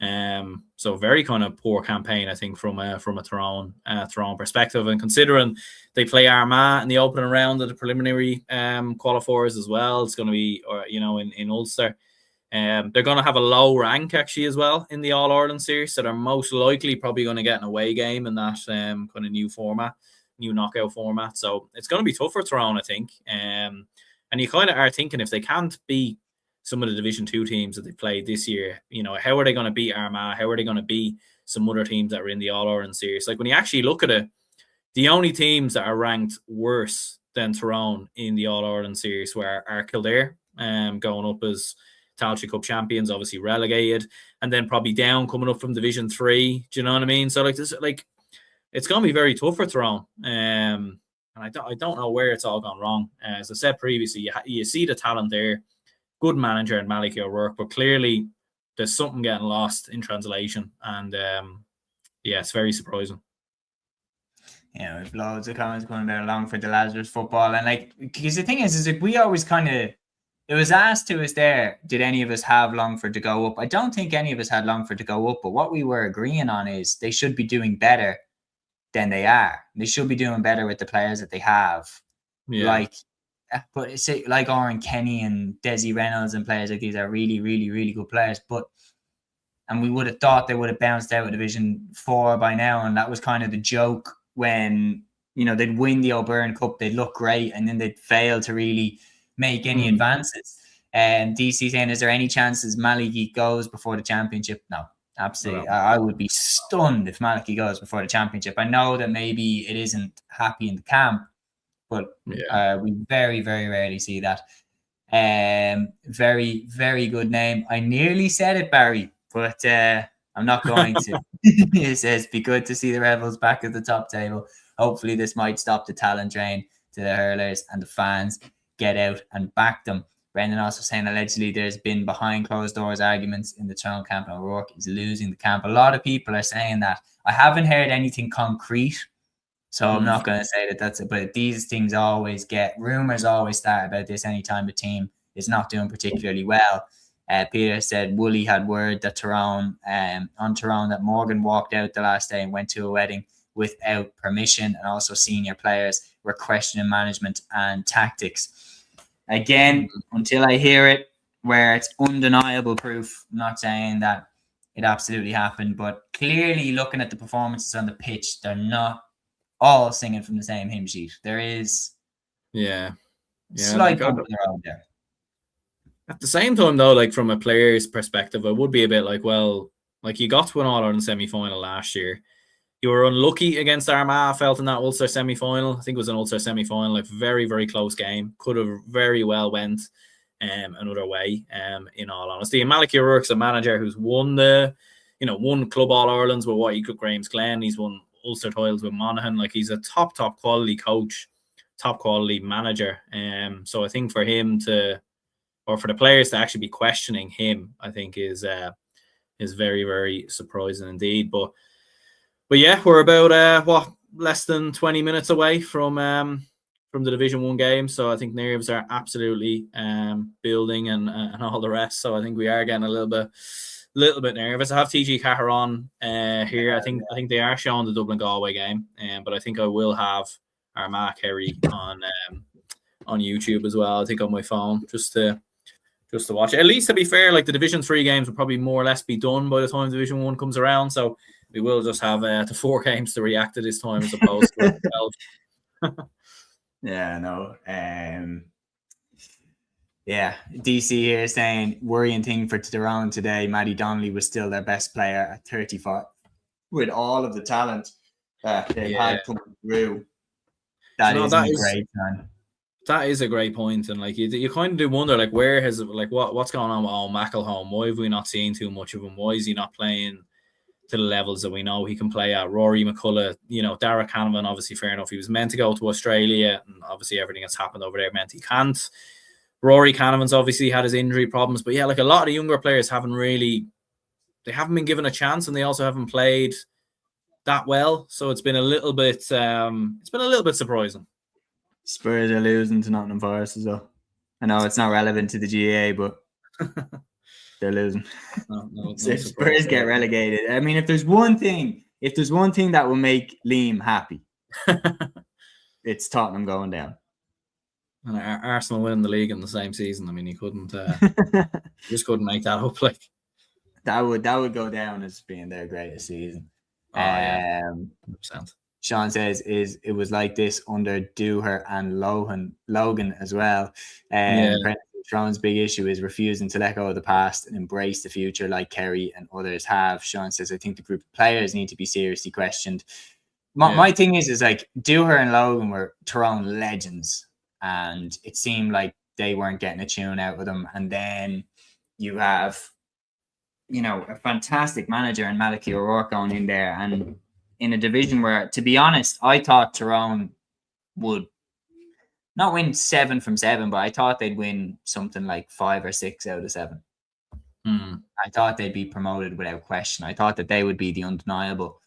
So very kind of poor campaign, I think, from a Tyrone perspective. And considering they play Armagh in the opening round of the preliminary qualifiers as well, it's going to be, in Ulster. They're going to have a low rank actually as well in the All Ireland series, so they're most likely probably going to get an away game in that kind of new knockout format. So it's going to be tough for Tyrone, I think. And you kind of are thinking, if they can't beat some of the Division 2 teams that they played this year, how are they going to beat Armagh? How are they going to beat some other teams that are in the All Ireland series? Like, when you actually look at it, the only teams that are ranked worse than Tyrone in the All Ireland series are Kildare, going up as Taoiseach Cup champions, obviously relegated, and then probably down coming up from Division 3. Do you know what I mean? So it's going to be very tough for Tyrone. And I don't know where it's all gone wrong. As I said previously, you see the talent there, good manager in MacHale work, but clearly there's something getting lost in translation, and it's very surprising.
Yeah, we've loads of comments going there along for the Lazarus football, and because the thing is like, we always kind of, it was asked to us there, did any of us have Longford to go up? I don't think any of us had Longford to go up, but what we were agreeing on is they should be doing better than they are. They should be doing better with the players that they have. Yeah. But it's like Oren Kenny and Desi Reynolds and players like these are really, really, really good players. And we would have thought they would have bounced out of Division 4 by now, and that was kind of the joke when, they'd win the O'Byrne Cup, they'd look great, and then they'd fail to really make any advances. And DC saying, is there any chances Malachy goes before the championship? No, absolutely. No. I would be stunned if Malachy goes before the championship. I know that maybe it isn't happy in the camp, but we very, very rarely see that. Very, very good name. I nearly said it, Barry, but I'm not going to. It says, be good to see the Rebels back at the top table. Hopefully this might stop the talent drain to the hurlers and the fans. Get out and back them. Brendan also saying allegedly there's been behind closed doors arguments in the Tyrone camp and O'Rourke is losing the camp. A lot of people are saying that. I haven't heard anything concrete, so I'm not going to say that that's it. But these things rumours always start about this anytime a team is not doing particularly well. Peter said Woolley had word that Tyrone that Morgan walked out the last day and went to a wedding without permission, and also senior players were questioning management and tactics. Again, until I hear it where it's undeniable proof, I'm not saying that it absolutely happened, but clearly looking at the performances on the pitch, they're not all singing from the same hymn sheet. There is slight bump in the road there.
At the same time, though, like from a player's perspective, it would be a bit like, well, like you got to an All-Ireland semi-final last year. You were unlucky against Armagh, felt in that Ulster semi-final. I think it was an Ulster semi-final, like very, very close game. Could have very well went another way, in all honesty. And Malachy O'Rourke's a manager who's won won Club All-Irelands with what he could Grahamsglen. He's won Ulster titles with Monaghan. Like, he's a top quality coach, top quality manager. So I think for him for the players to actually be questioning him, I think is very, very surprising indeed. But yeah, we're about less than 20 minutes away from the Division 1 game, so I think nerves are absolutely building and all the rest. So I think we are getting a little bit nervous. I have TG Caher on here. I think they are showing the Dublin Galway game, but I think I will have Armagh Kerry on YouTube as well. I think on my phone just to watch it. At least, to be fair, like the Division 3 games will probably more or less be done by the time Division 1 comes around. So we will just have the 4 games to react to this time as opposed to 12.
Yeah, no. DC here saying worrying thing for Tyrone today. Maddie Donnelly was still their best player at 35 with all of the talent that they had coming through. That is a great time.
That is a great point, and like you kind of do wonder, like where has what's going on with MacHale? Why have we not seen too much of him? Why is he not playing to the levels that we know he can play at? Rory McCullough, Dara Cavan, obviously fair enough. He was meant to go to Australia, and obviously everything that's happened over there meant he can't. Rory Canavan's obviously had his injury problems, but yeah, like a lot of the younger players haven't been given a chance, and they also haven't played that well. So it's been a little bit surprising.
Spurs are losing to Nottingham Forest as well. I know it's not relevant to the GAA, but
they're losing.
No
Spurs
surprise
get
there.
relegated. I mean, if there's one thing that will make Liam happy, it's Tottenham going down.
And Arsenal winning the league in the same season. I mean, he couldn't. Just couldn't make that up. Like
that would go down as being their greatest season.
yeah, 100%.
Sean says it was like this under Dooher and Logan as well. Tyrone big issue is refusing to let go of the past and embrace the future like Kerry and others have. Sean says, I think the group of players need to be seriously questioned. My thing is like Dooher and Logan were Tyrone legends, and it seemed like they weren't getting a tune out of them. And then you have, a fantastic manager in Malachy O'Rourke going in there, and in a division where, to be honest, I thought Tyrone would not win 7 from 7, but I thought they'd win something like 5 or 6 out of 7. I thought they'd be promoted without question. I thought that they would be the undeniable.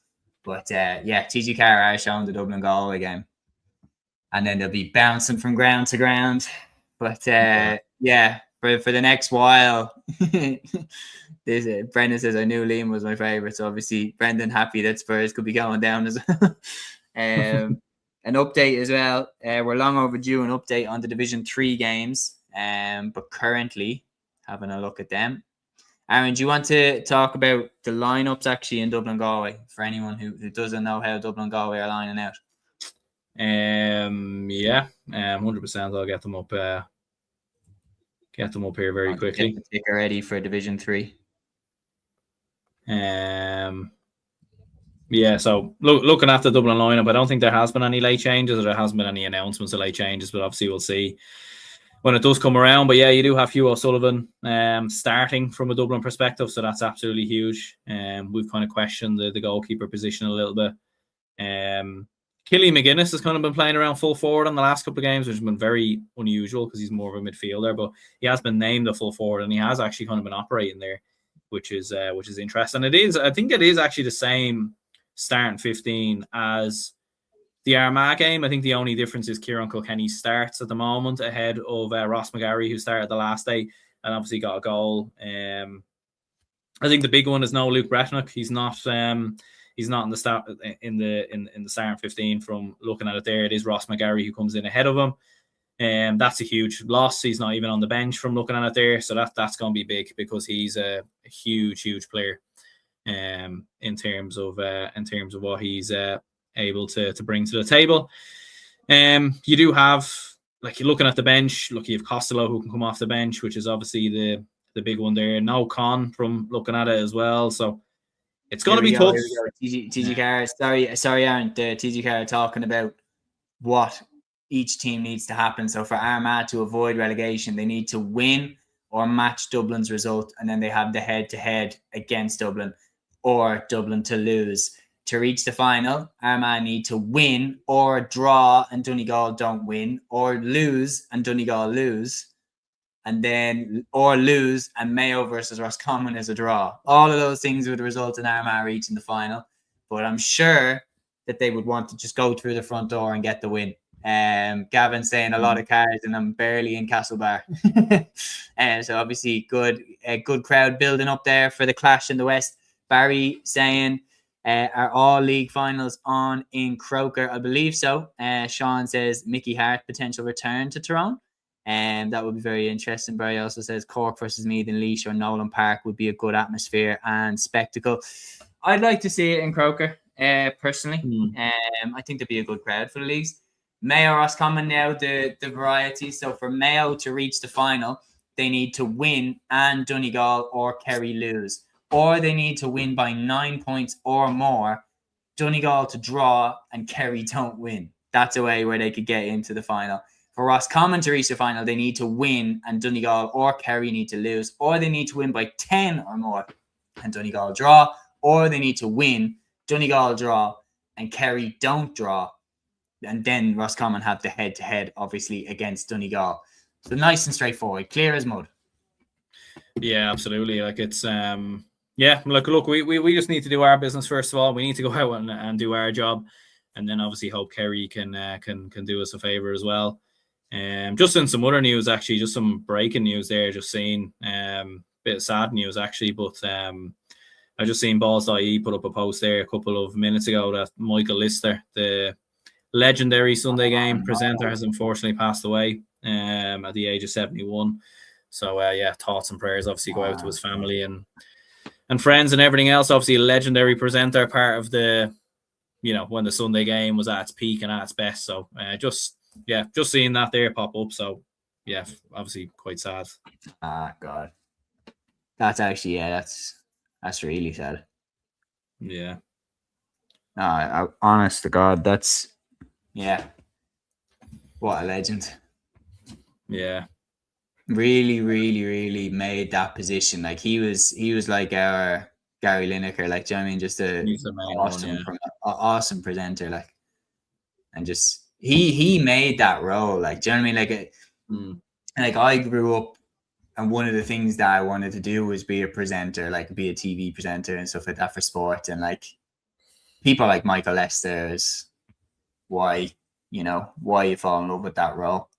But TG Carr are showing the Dublin Galway game, and then they'll be bouncing from ground to ground. But for the next while, Brendan says, I knew Liam was my favourite. So obviously, Brendan happy that Spurs could be going down as well. An update as well. We're long overdue an update on the Division 3 games, but currently having a look at them. Aaron, do you want to talk about the lineups actually in Dublin Galway for anyone who doesn't know how Dublin Galway are lining out?
100%. I'll get them up. Get them up here very quickly.
Get the ticker ready for Division 3.
So looking at the Dublin lineup, I don't think there has been any late changes, or there hasn't been any announcements of late changes, but obviously we'll see when it does come around. But you do have Hugh O'Sullivan starting from a Dublin perspective, so that's absolutely huge. We've kind of questioned the goalkeeper position a little bit. Killy McGuinness has kind of been playing around full forward in the last couple of games, which has been very unusual because he's more of a midfielder, but he has been named a full forward and he has actually kind of been operating there, which is interesting. I think it is actually the same starting 15 as the Armagh game. I think the only difference is Kieran Kilkenny starts at the moment ahead of Ross McGarry, who started the last day and obviously got a goal. I think the big one is no Luke Bretnock. He's not in the start in the starting 15. From looking at it there, it is Ross McGarry who comes in ahead of him. That's a huge loss. He's not even on the bench from looking at it there, so that's going to be big because he's a huge player in terms of what he's able to bring to the table. You do have, like, you're looking at the bench. Look, you have Costello who can come off the bench, which is obviously the big one there. No Con from looking at it as well, so it's going to be tough.
TG Carr, sorry, Aaron. The TG Carr talking about what each team needs to happen. So for Armagh to avoid relegation, they need to win or match Dublin's result, and then they have the head-to-head against Dublin, or Dublin to lose. To reach the final, Armagh need to win or draw and Donegal don't win, or lose and Donegal lose, and then or lose and Mayo versus Roscommon is a draw. All of those things would result in Armagh reaching the final, but I'm sure that they would want to just go through the front door and get the win. Gavin saying a lot of cars and I'm barely in Castlebar. So obviously good crowd building up there for the clash in the West. Barry saying, are all league finals on in Croker? I believe so. Sean says Mickey Hart potential return to Tyrone. And that would be very interesting. Barry also says Cork versus Meath and Laois or Nolan Park would be a good atmosphere and spectacle. I'd like to see it in Croker, personally. I think there'd be a good crowd for the leagues. Mayo Roscommon now, the variety. So for Mayo to reach the final, they need to win and Donegal or Kerry lose. Or they need to win by 9 points or more, Donegal to draw and Kerry don't win. That's a way where they could get into the final. For Roscommon to reach the final, they need to win and Donegal or Kerry need to lose. Or they need to win by 10 or more and Donegal draw. Or they need to win, Donegal draw and Kerry don't draw. And then Roscommon have the head-to-head, obviously, against Donegal. So nice and straightforward, clear as mud.
Yeah, absolutely. Like it's look, we just need to do our business first of all. We need to go out and do our job, and then obviously hope Kerry can do us a favor as well. Just in some other news, actually, just some breaking news there. Just seeing bit of sad news actually, but I just seen Balls.ie put up a post there a couple of minutes ago that Michael Lister, the legendary Sunday Game presenter, has unfortunately passed away at the age of 71. So thoughts and prayers obviously go out to his family and friends and everything else. Obviously a legendary presenter, part of the, when the Sunday Game was at its peak and at its best. So just seeing that there pop up. So yeah, obviously quite sad.
God, that's actually that's really sad.
Yeah.
Honest to God, that's what a legend.
Yeah.
Really, really, really made that position. Like he was like our Gary Lineker, like, do you know what I mean? Just awesome presenter, like, and just he made that role, like, do you know what I mean? Like I grew up, and one of the things that I wanted to do was be a presenter, like be a TV presenter and stuff like that for sport. And like people like Michael Lester is why you fall in love with that role,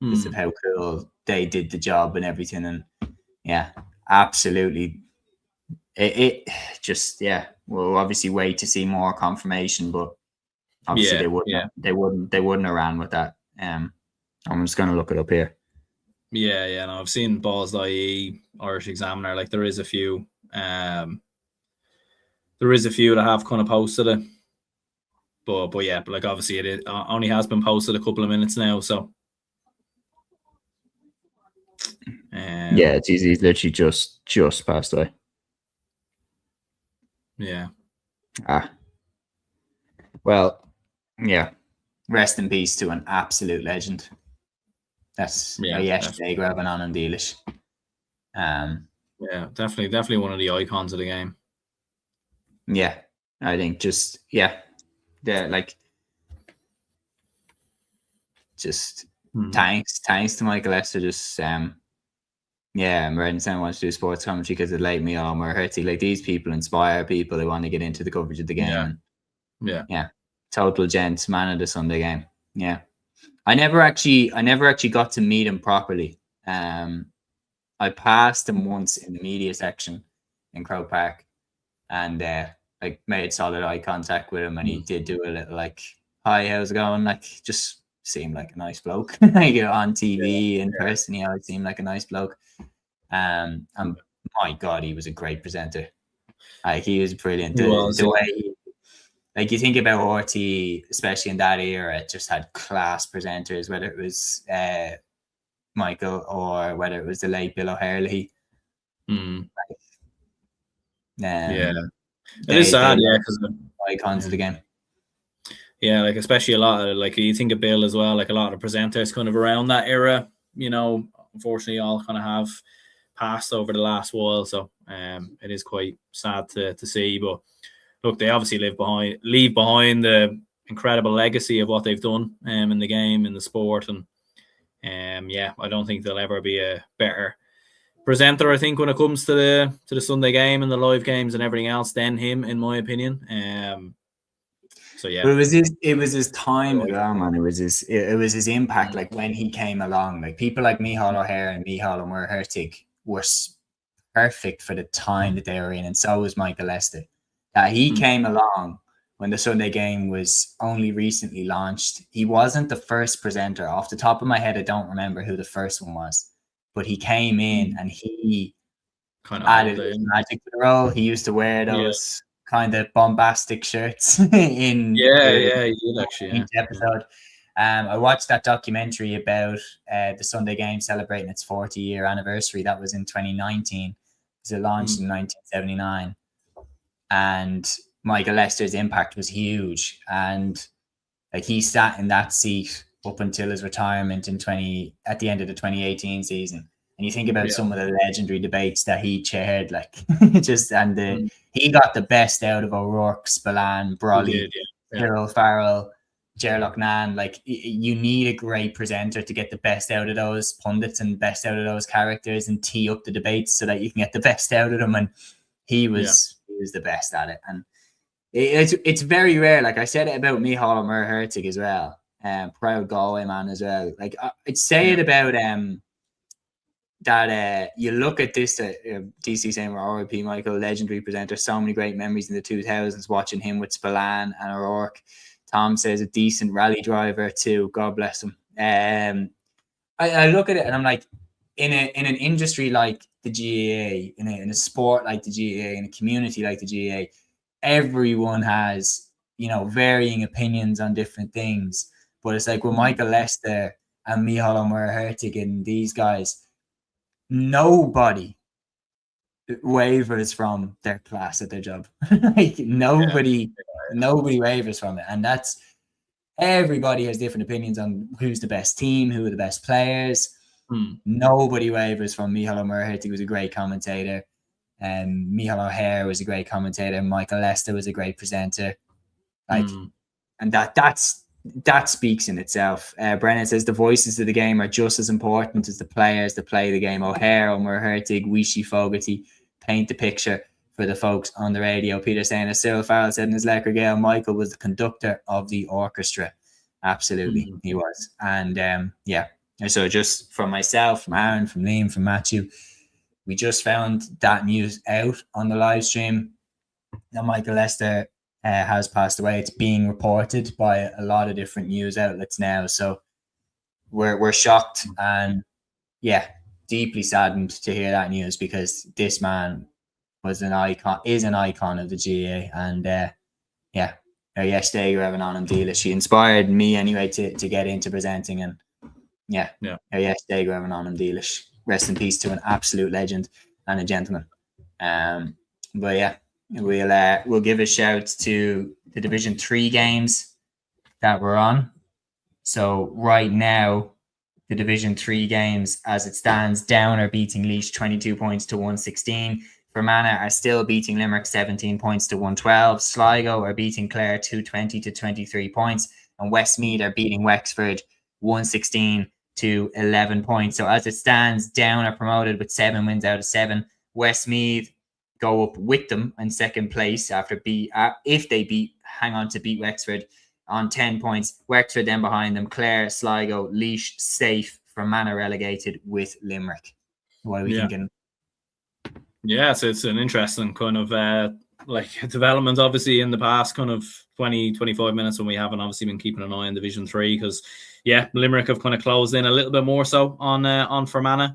because of how cool they did the job and everything. And absolutely. It just, we'll obviously wait to see more confirmation, but obviously they wouldn't have ran with that. I'm just going to look it up here.
Yeah, no, I've seen Balls.ie, Irish Examiner. Like there is a few that have kind of posted it, but like obviously it only has been posted a couple of minutes now. So
it's easy. He's literally just passed away.
Yeah.
Well, yeah. Rest in peace to an absolute legend. That's yesterday grabbing on in Dealish.
Definitely one of the icons of the game.
Yeah, I think thanks to Michael Lester. Just I'm writing saying I want to do sports commentary because it like me all more hurty. Like these people inspire people who want to get into the coverage of the game. Total gents, man of the Sunday Game. Yeah. I never actually got to meet him properly. I passed him once in the media section in Croke Park, and I made solid eye contact with him, and he did do a little like, "Hi, how's it going?" Like, just seemed like a nice bloke. Like on TV in person, he always seemed like a nice bloke. And my God, he was a great presenter. Like he was brilliant. The way. Like you think about RT, especially in that era, it just had class presenters, whether it was Michael or whether it was the late Bill O'Hurley.
It is sad, because
icons of the game.
Yeah, like especially a lot of, like, you think of Bill as well, like a lot of presenters kind of around that era, unfortunately all kind of have passed over the last while. So it is quite sad to see, but look, they obviously leave behind the incredible legacy of what they've done in the game, in the sport, and I don't think there'll ever be a better presenter, I think, when it comes to the Sunday Game and the live games and everything else than him, in my opinion. But
it was his time as well, man. It was his impact. Like when he came along, like people like MacHale O'Hare and MacHale and Hertig were perfect for the time that they were in, and so was Michael Lester. He came along when the Sunday Game was only recently launched. He wasn't the first presenter. Off the top of my head, I don't remember who the first one was, but he came in and he kind of added his magic to the role. He used to wear those kind of bombastic shirts in
he did actually.
Each episode. I watched that documentary about the Sunday Game celebrating its 40-year anniversary. That was in 2019. It launched in 1979. And Michael Lester's impact was huge, and like he sat in that seat up until his retirement at the end of the 2018 season. And you think about some of the legendary debates that he chaired, like he got the best out of O'Rourke, Spillane, Brawley, Cyril Farrell, Gerlach Nan. Like you need a great presenter to get the best out of those pundits and best out of those characters and tee up the debates so that you can get the best out of them. And he was the best at it, and it's very rare. Like I said it about MacHale and Hertig as well, proud Galway man as well. Like I'd say it about
that you look at this, DC saying RIP Michael, legendary presenter, so many great memories in the 2000s watching him with Spillane and O'Rourke. Tom says a decent rally driver too, God bless him. I look at it and I'm like, in an industry like the GAA, in a sport like the GAA, in a community like the GAA, everyone has, varying opinions on different things. But it's like with Michael Lester and MacHale O'Meara-Hertig and these guys, nobody wavers from their class at their job. Like nobody wavers from it. And that's, everybody has different opinions on who's the best team, who are the best players. Nobody wavers from MacHale O'Meara-Hertig, was a great commentator. MacHale O'Hare was a great commentator. Michael Lester was a great presenter. Like, and that speaks in itself. Brennan says the voices of the game are just as important as the players that play the game. O'Hare, O'Meara-Hertig, Wishy, Fogarty paint the picture for the folks on the radio. Peter saying, as Cyril Farrell said in his Lecker Gale, Michael was the conductor of the orchestra. Absolutely, he was. And so just from myself, from Aaron, from Liam, from Matthew, we just found that news out on the live stream that Michael Lester has passed away. It's being reported by a lot of different news outlets now. So we're shocked and deeply saddened to hear that news, because this man is an icon of the GAA. And yesterday you having on him deal. She inspired me anyway to get into presenting, and yesterday you're having on him deal. Rest in peace to an absolute legend and a gentleman. But yeah, we'll give a shout to the Division 3 games that we're on. So right now, the Division 3 games as it stands, Down are beating Laois 22 points to 116. Fermanagh are still beating Limerick 17 points to 112. Sligo are beating Clare 220 to 23 points. And Westmeath are beating Wexford 116 to 11 points. So as it stands, Down are promoted with 7 wins out of 7. Westmeath go up with them in second place if they hang on to beat Wexford on 10 points. Wexford then behind them. Clare, Sligo, Laois safe. Fermanagh relegated with Limerick. What are we thinking?
Yeah, so it's an interesting kind of development, obviously, in the past kind of 20, 25 minutes, when we haven't obviously been keeping an eye on Division 3, because Limerick have kind of closed in a little bit more so on Fermanagh.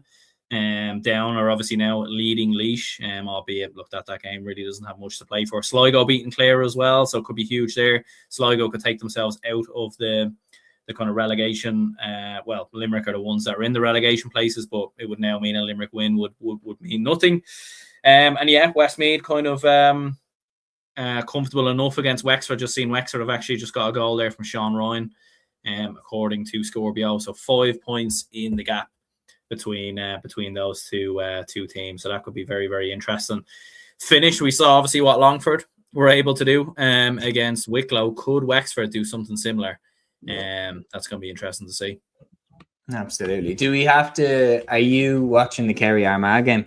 Down are obviously now leading Laois, albeit looked at that game really doesn't have much to play for. Sligo beating Clare as well, so it could be huge there. Sligo could take themselves out of the kind of relegation. Limerick are the ones that are in the relegation places, but it would now mean a Limerick win would mean nothing. Westmeath kind of comfortable enough against Wexford. Just seen Wexford have actually just got a goal there from Sean Ryan, according to Scorebio. So 5 points in the gap between those two teams. So that could be very, very interesting. Finish, we saw obviously what Longford were able to do against Wicklow. Could Wexford do something similar? That's going to be interesting to see.
Absolutely. Do we have to? Are you watching the Kerry Armagh game?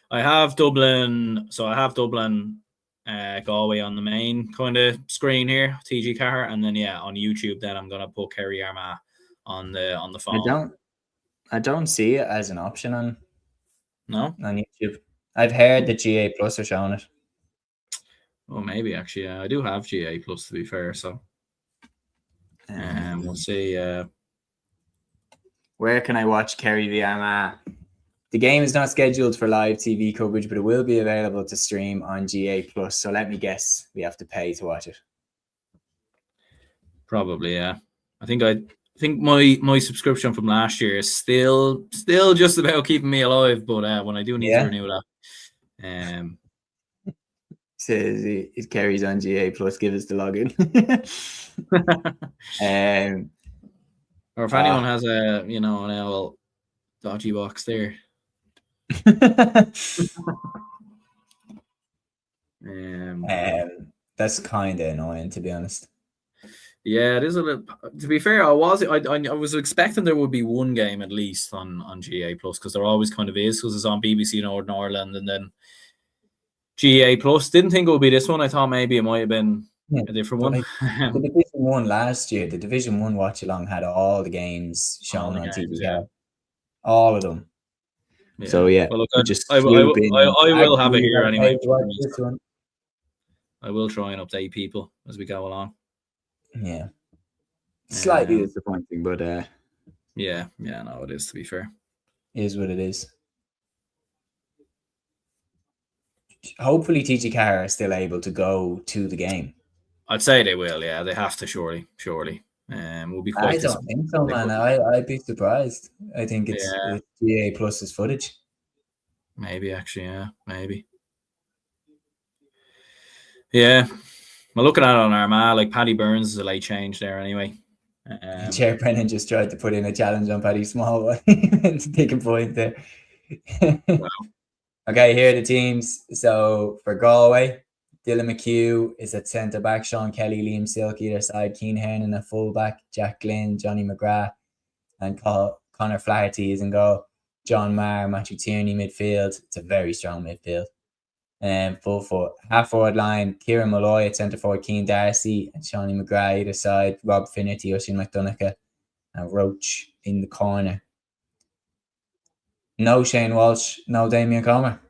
I have Dublin. So I have Dublin, Galway on the main kind of screen here, TG Car, and then on YouTube. Then I'm going to put Kerry Armagh on the phone.
I don't see it as an option on YouTube. I've heard that GA Plus are showing it.
Oh, maybe actually. I do have GA Plus, to be fair. So. We'll see.
Where can I watch Kerry v Armagh? The game is not scheduled for live TV coverage, but it will be available to stream on GA Plus. So let me guess, we have to pay to watch it.
Probably, yeah. I think my subscription from last year is still just about keeping me alive. But when I do need to renew that,
says it carries on GA Plus. Give us the login.
or if anyone has an old dodgy box there.
That's kind of annoying, to be honest.
Yeah, it is a little. To be fair, I was expecting there would be one game at least on GA Plus, because there always kind of is, because it's on BBC Northern Ireland and then GA Plus. Didn't think it would be this one. I thought maybe it might have been a different one.
The Division 1 last year, the Division 1 Watchalong had all the games shown on TV. Yeah. All of them.
Yeah.
So yeah,
Well, look,
we just
I
swoop in.
will have it here
Actually,
anyway.
to watch this one.
I will try and update people as we go along.
Yeah, slightly
Um,
disappointing, but
yeah, no, it is, to be fair.
is what it is. Hopefully, TG Carr are still able to go to the game.
I'd say they will. Yeah, they have to. Surely. We'll be quite.
I don't think so, man. I'd be surprised. I think it's GA Plus's footage.
Maybe actually, yeah, maybe. Yeah, well, looking at it on Armagh, like Paddy Burns is a late change there anyway.
Chair Brennan just tried to put in a challenge on Paddy Small to take a point there.
Wow.
Okay, here are the teams. So for Galway, Dylan McHugh is at centre back, Sean Kelly, Liam Silk either side, Keane Hearn at full back, Jack Glynn, Johnny McGrath, and Connor Flaherty is in goal. John Marr, Matthew Tierney midfield. It's a very strong midfield. Full foot, half forward line, Kieran Malloy at centre forward, Keane Darcy and Shawnee McGrath either side, Rob Finnerty, Oisin McDonagh, and Roach in the corner. No Shane Walsh, no Damien Comer.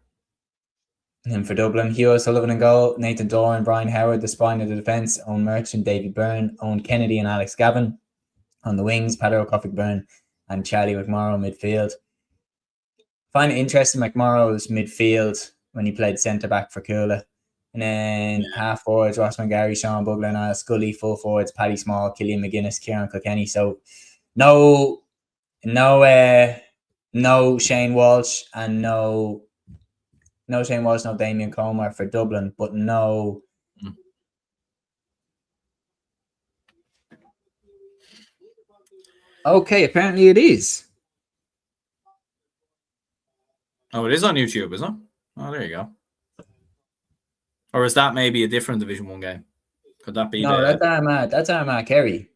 And for Dublin, Hugh O'Sullivan in goal, Nathan Doran, Brian Howard, the spine of the defence, Owen Merchant, Davy Byrne, Owen Kennedy and Alex Gavin. On the wings, Peadar O'Cofaigh-Byrne and Charlie McMorrow midfield. Find it interesting, McMorrow's midfield when he played centre-back for Cúilín. And then half forwards, Ross McGarry, Sean Bugler, Niall Scully. Full forwards, Paddy Small, Killian McGuinness, Kieran Kilkenny. So no Shane Walsh and no Shane Walsh, no Damien Comer for Dublin, but no. Okay, apparently it is.
Oh, it is on YouTube, isn't it? Oh, there you go. Or is that maybe a different Division 1 game? Could that be?
No, that's Armagh. That's Armagh Kerry.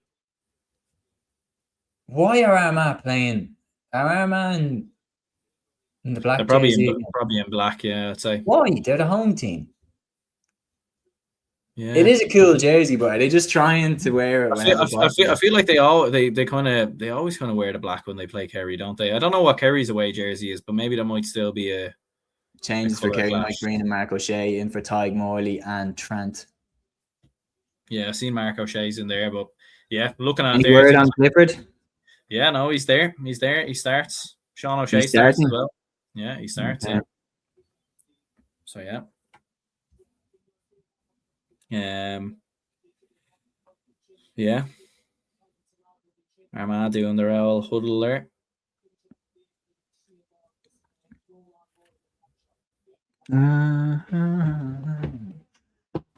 Why are Armagh playing? Are Armagh in the black
They're probably
jersey?
probably in black, yeah, I'd say.
Why? They're the home team.
Yeah.
It is a cool jersey, but are they just trying to wear it?
I feel like they always kind of wear the black when they play Kerry, don't they? I don't know what Kerry's away jersey is, but maybe there might still be a
changes for Kerry, Mike Green and Mark O'Shea in for Tyg Morley and Trent.
Yeah, I've seen Mark O'Shea's in there, but yeah, looking at
any word on Clifford?
Yeah, no, he's there. He starts. Sean O'Shea starts as well. Yeah, he starts. Okay. Yeah. So yeah. Yeah. Armagh doing their old huddle there.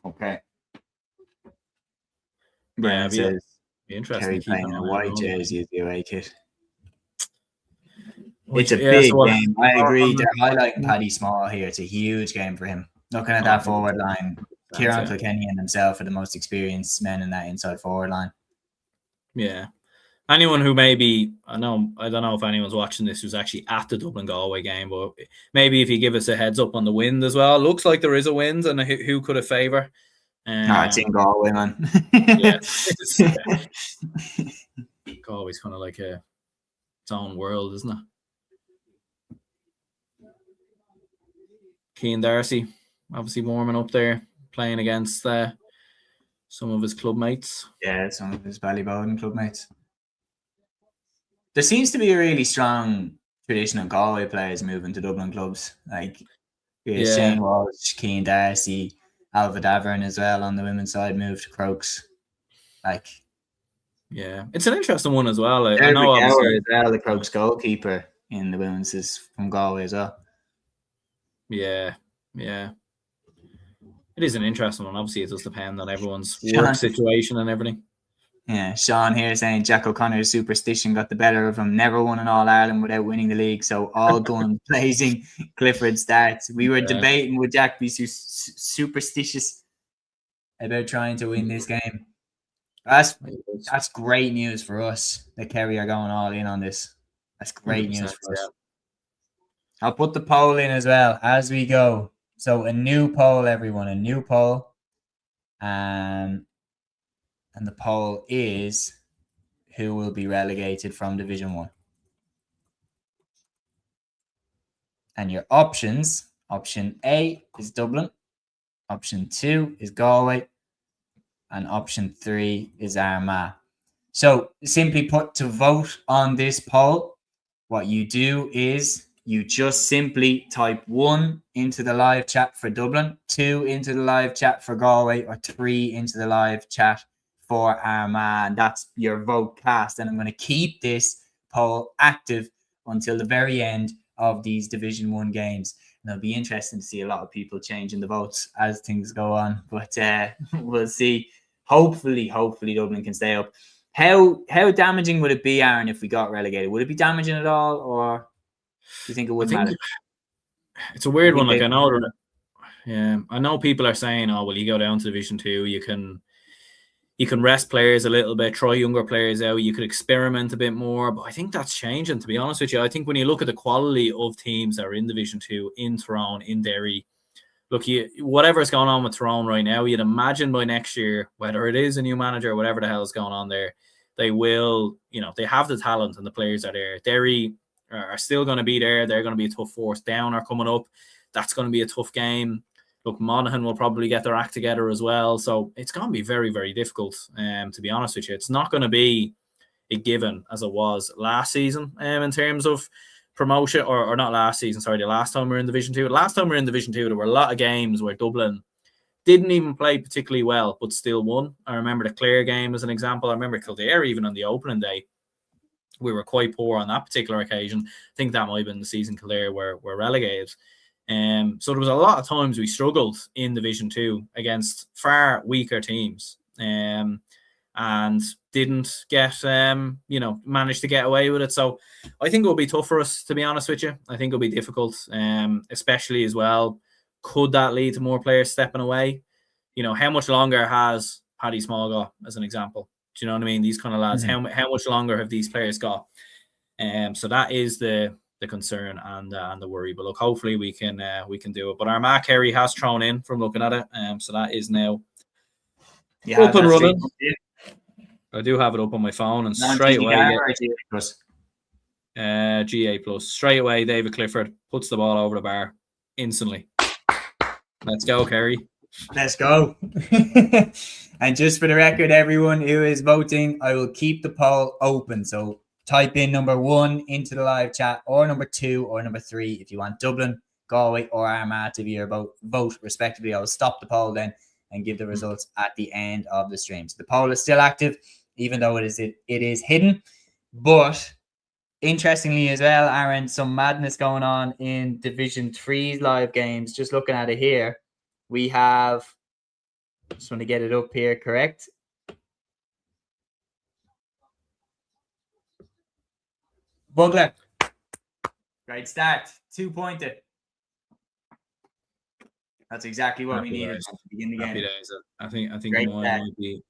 Okay.
Brian
says
be interesting.
Kerry playing a white jersey is the away kit.
It's
a big game. I agree. They're highlighting Paddy Small here. It's a huge game for him. Looking at that forward line, Kieran Kilkenny and himself are the most experienced men in that inside forward line.
Yeah. Anyone who maybe, I don't know if anyone's watching this who's actually at the Dublin Galway game, but maybe if you give us a heads up on the wind as well. Looks like there is a wind, and who could it favour?
It's in Galway, man.
Yeah. Galway's kind of like its own world, isn't it? Keane Darcy, obviously warming up there, playing against some of his club mates.
Yeah, some of his Ballybowden club mates. There seems to be a really strong tradition of Galway players moving to Dublin clubs. Like Shane Walsh, Keane Darcy, Alva Davern as well on the women's side moved to Crokes.
Yeah, it's an interesting one as well.
I know obviously as well, the Crokes goalkeeper in the women's is from Galway as well.
Yeah. It is an interesting one. Obviously, it does depend on everyone's work situation and everything.
Yeah, Sean here saying Jack O'Connor's superstition got the better of him. Never won an All-Ireland without winning the league. So all guns blazing. Clifford starts. We were debating would Jack be superstitious about trying to win this game. That's great news for us that Kerry are going all in on this. That's great news for us. I'll put the poll in as well as we go. So a new poll, everyone, a new poll. And the poll is who will be relegated from Division 1.
And your options, option A is Dublin, option 2 is Galway, and option 3 is Armagh. So simply put, to vote on this poll, what you do is you just simply type 1 into the live chat for Dublin, 2 into the live chat for Galway, or 3 into the live chat for Armagh. And that's your vote cast. And I'm going to keep this poll active until the very end of these Division 1 games. And it'll be interesting to see a lot of people changing the votes as things go on. But we'll see. Hopefully Dublin can stay up. How damaging would it be, Aaron, if we got relegated? Would it be damaging at all, or do you think it wouldn't matter?
It's a weird one. Like, I know people are saying, oh, well, you go down to Division 2, you can rest players a little bit, try younger players out, you could experiment a bit more. But I think that's changing, to be honest with you. I think when you look at the quality of teams that are in Division 2, in Tyrone, in Derry, look, whatever's going on with Tyrone right now, you'd imagine by next year, whether it is a new manager or whatever the hell is going on there, they will, they have the talent and the players are there. Derry are still going to be there. They're going to be a tough force. Down are coming up. That's going to be a tough game. Look, Monaghan will probably get their act together as well. So it's going to be very, very difficult, to be honest with you. It's not going to be a given as it was last season in terms of promotion, or not last season, sorry, the last time we were in Division 2. Last time we were in Division 2, there were a lot of games where Dublin didn't even play particularly well, but still won. I remember the Clare game as an example. I remember Kildare even on the opening day. We were quite poor on that particular occasion. I think that might have been the season Kildare were relegated. So there was a lot of times we struggled in Division 2 against far weaker teams. And didn't get, managed to get away with it. So I think it will be tough for us, to be honest with you. I think it'll be difficult, especially as well. Could that lead to more players stepping away? How much longer has Paddy Small got, as an example? Do you know what I mean? These kind of lads, how much longer have these players got? So that is the concern and the worry. But look, hopefully we can do it. But Armagh Kerry has thrown in from looking at it. So that is now up and running. I do have it up on my phone, and straight away GA plus. Straight away, David Clifford puts the ball over the bar instantly. Let's go, Kerry.
Let's go. And just for the record, everyone who is voting, I will keep the poll open. So type in number 1 into the live chat, or number 2 or number 3 if you want Dublin, Galway, or Armagh to be your vote respectively. I will stop the poll then and give the results at the end of the stream. So the poll is still active, even though it is hidden. But interestingly as well, Aaron, some madness going on in Division 3's live games. Just looking at it here, we have, just want to get it up here, correct? Bugler. Great start. 2-pointer. That's exactly what we needed to begin the game.
Happy days. I think mine might be.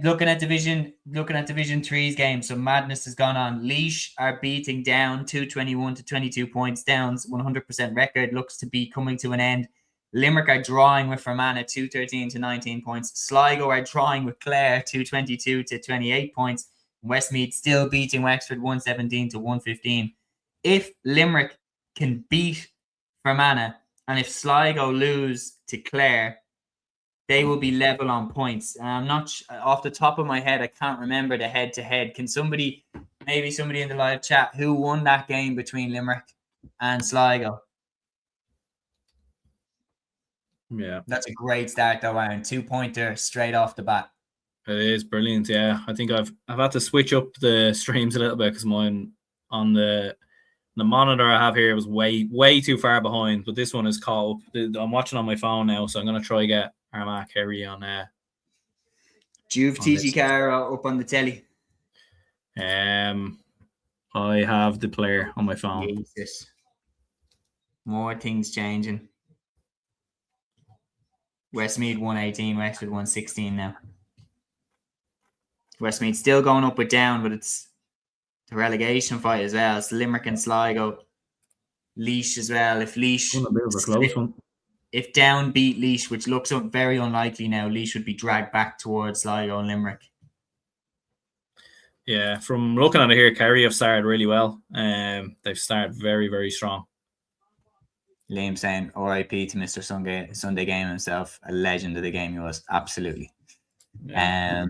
Looking at Division 3's game, some madness has gone on. Laois are beating Down 221 to 22 points. Down's 100% record looks to be coming to an end. Limerick are drawing with Fermanagh 213 to 19 points. Sligo are drawing with Clare 222 to 28 points. Westmeath still beating Wexford 117 to 115. If Limerick can beat Fermanagh, and if Sligo lose to Clare, they will be level on points. And I'm not off the top of my head, I can't remember the head-to-head. Can maybe somebody in the live chat, who won that game between Limerick and Sligo?
Yeah,
that's a great start though, Aaron. 2-pointer straight off the bat.
It is brilliant. Yeah, I think I've had to switch up the streams a little bit because mine on the monitor I have here was way too far behind. But this one is caught up. I'm watching on my phone now, so I'm gonna try get Armagh Kerry on.
Do you have TG Cara up on the telly?
I have the player on my phone.
Jesus. More things changing. Westmeath 118, Wexford 116 now. Westmeath still going up with Down, but it's the relegation fight as well. It's Limerick and Sligo. Laois as well. If Laois,
a bit of a close one.
If Down beat Laois, which looks very unlikely now, Laois would be dragged back towards Sligo and Limerick.
Yeah, from looking at it here, Kerry have started really well. They've started very, very strong.
Liam saying RIP to Mr. Sunday Game himself. A legend of the game he was. Absolutely.
Yeah.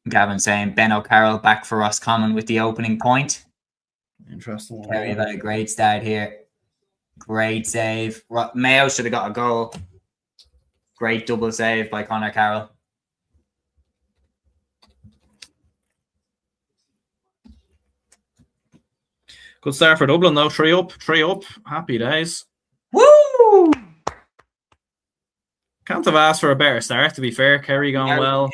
Gavin saying Ben O'Carroll back for Roscommon with the opening point.
Interesting one.
Kerry have had a great start here. Great save. Mayo should have got a goal. Great double save by Conor Carroll.
Good start for Dublin though. 3 up. Happy days.
Woo!
Can't have asked for a better start, to be fair. Kerry going well.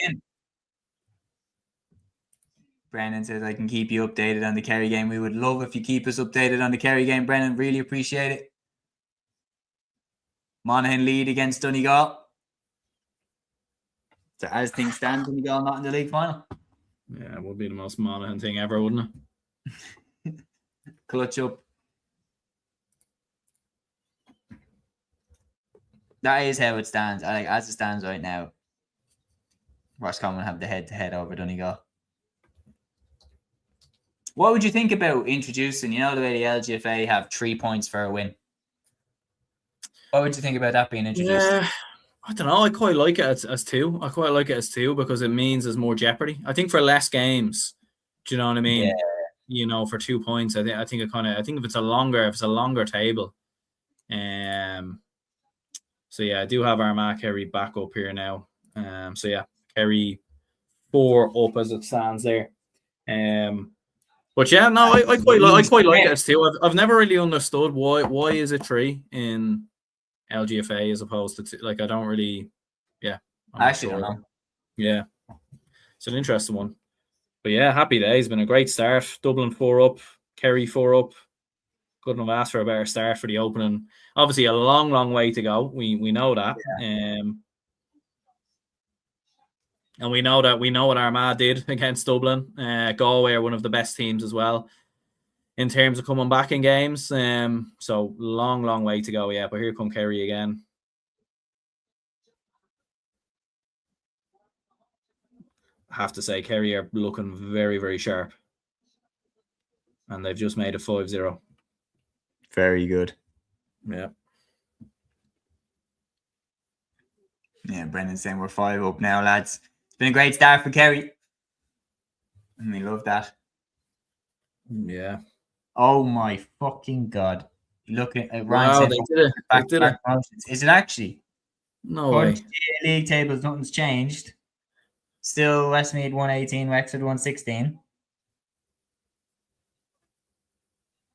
Brennan says, I can keep you updated on the Kerry game. We would love if you keep us updated on the Kerry game, Brennan. Really appreciate it. Monaghan lead against Donegal. So as things stand, Donegal not in the league final.
Yeah, it would be the most Monaghan thing ever, wouldn't it?
Clutch up. That is how it stands. As it stands right now, Roscommon have the head-to-head over Donegal. What would you think about introducing, the way the LGFA have 3 points for a win? What would you think about that being introduced?
Yeah, I don't know. I quite like it as 2. I quite like it as 2 because it means there's more jeopardy. I think for less games, do you know what I mean? Yeah. For 2 points, I think if it's a longer table, so yeah, I do have Armagh Kerry back up here now. So yeah, Kerry 4 up as it stands there. But yeah, no, I quite like it as 2. I've never really understood why is it 3 in LGFA as opposed to 2. Like I don't really,
I actually don't know.
Yeah, it's an interesting one. But yeah, happy days. Been a great start. Dublin 4 up, Kerry 4 up. Couldn't have asked for a better start for the opening. Obviously, a long way to go. We know that.
Yeah.
And we know what Armagh did against Dublin. Galway are one of the best teams as well in terms of coming back in games. So long way to go. Yeah, but here come Kerry again. I have to say, Kerry are looking very, very sharp. And they've just made a 5-0.
Very good.
Yeah.
Yeah, Brendan's saying we're 5 up now, lads. It's been a great start for Kerry. And we love that.
Yeah.
Oh my fucking God. Look at
Wow,
Ryan.
they did it.
Is it actually?
No way.
League tables, nothing's changed. Still Westmeath 118, Wexford 116.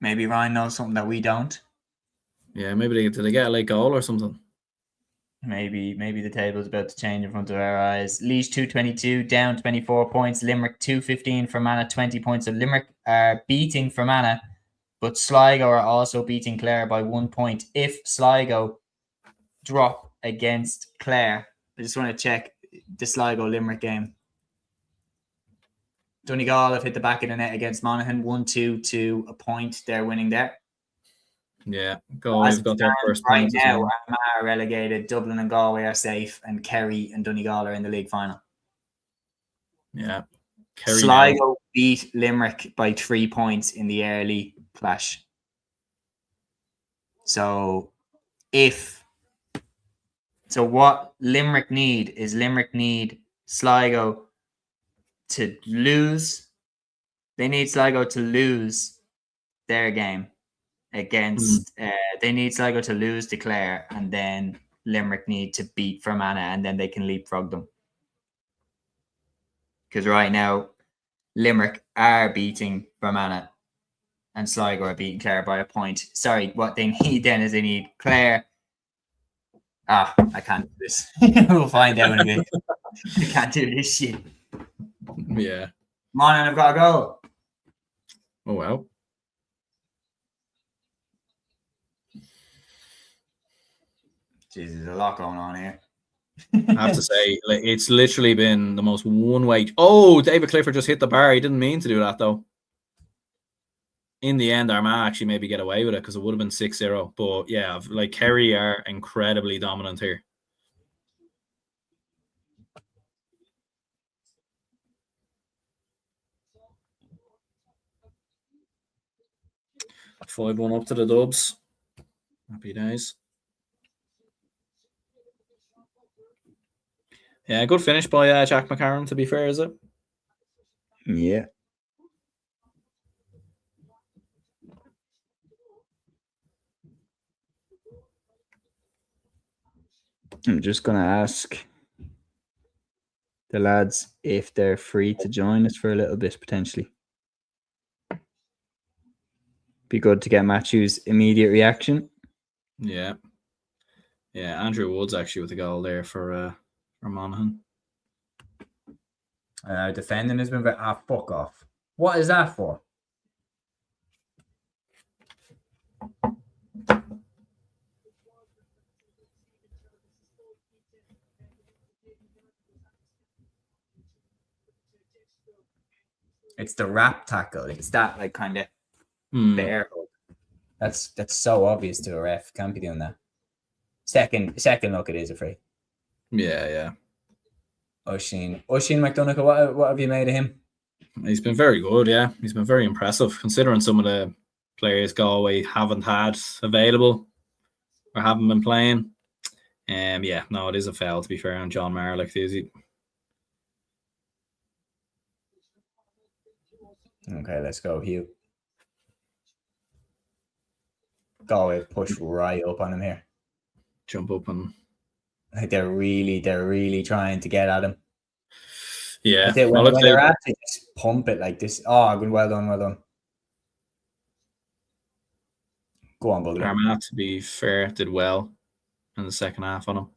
Maybe Ryan knows something that we don't.
Yeah, maybe did they get a late goal or something?
Maybe the table's about to change in front of our eyes. Laois 222, down 24 points. Limerick 215, Fermanagh 20 points. So Limerick are beating Fermanagh, but Sligo are also beating Clare by 1 point. If Sligo drop against Clare, I just want to check the Sligo-Limerick game. Donegal have hit the back of the net against Monaghan, 1-2 to a point. They're winning there.
Yeah, Galway's got their first
right
point.
now, Armagh are relegated. Dublin and Galway are safe, and Kerry and Donegal are in the league final.
Yeah, Kerry
Sligo beat Limerick by 3 points in the early clash. So, what Limerick need Sligo to lose. They need Sligo to lose their game against. They need Sligo to lose to Clare, and then Limerick need to beat Fermanagh, and then they can leapfrog them. Because right now, Limerick are beating Fermanagh, and Sligo are beating Clare by a point. Sorry, what they need then is they need Clare. I can't do this. We'll find out in a bit. I can't do this shit.
Yeah.
Monaghan have got to go.
Oh, well.
Jesus, there's a lot going on here.
I have to say, it's literally been the most one-way. Oh, David Clifford just hit the bar. He didn't mean to do that, though. In the end, Armagh actually maybe get away with it because it would have been 6-0. But yeah, Kerry are incredibly dominant here. Five 1 up to the Dubs. Happy days. Yeah, good finish by Jack McCarron, to be fair, is it?
Yeah. I'm just going to ask the lads if they're free to join us for a little bit, potentially. Be good to get Matthew's immediate reaction.
Yeah. Yeah, Andrew Woods actually with the goal there for Monaghan.
Defending has been very... fuck off. What is that for? It's the wrap tackle. It's that like kind of bear hug. That's so obvious to a ref. Can't be doing that. Second look, it is a free.
Yeah.
Oisin McDonagh, what have you made of him?
He's been very good, yeah. He's been very impressive, considering some of the players Galway haven't had available or haven't been playing. Yeah, no, it is a foul, to be fair, on John Marlick, is he?
Okay, let's go, Hugh. Galway push right up on him here.
Jump up and
like they're really trying to get at him.
Yeah,
when they're at it, just pump it like this. Oh, good, well done. Go on, Bugler.
Armagh, to be fair, did well in the second half on him.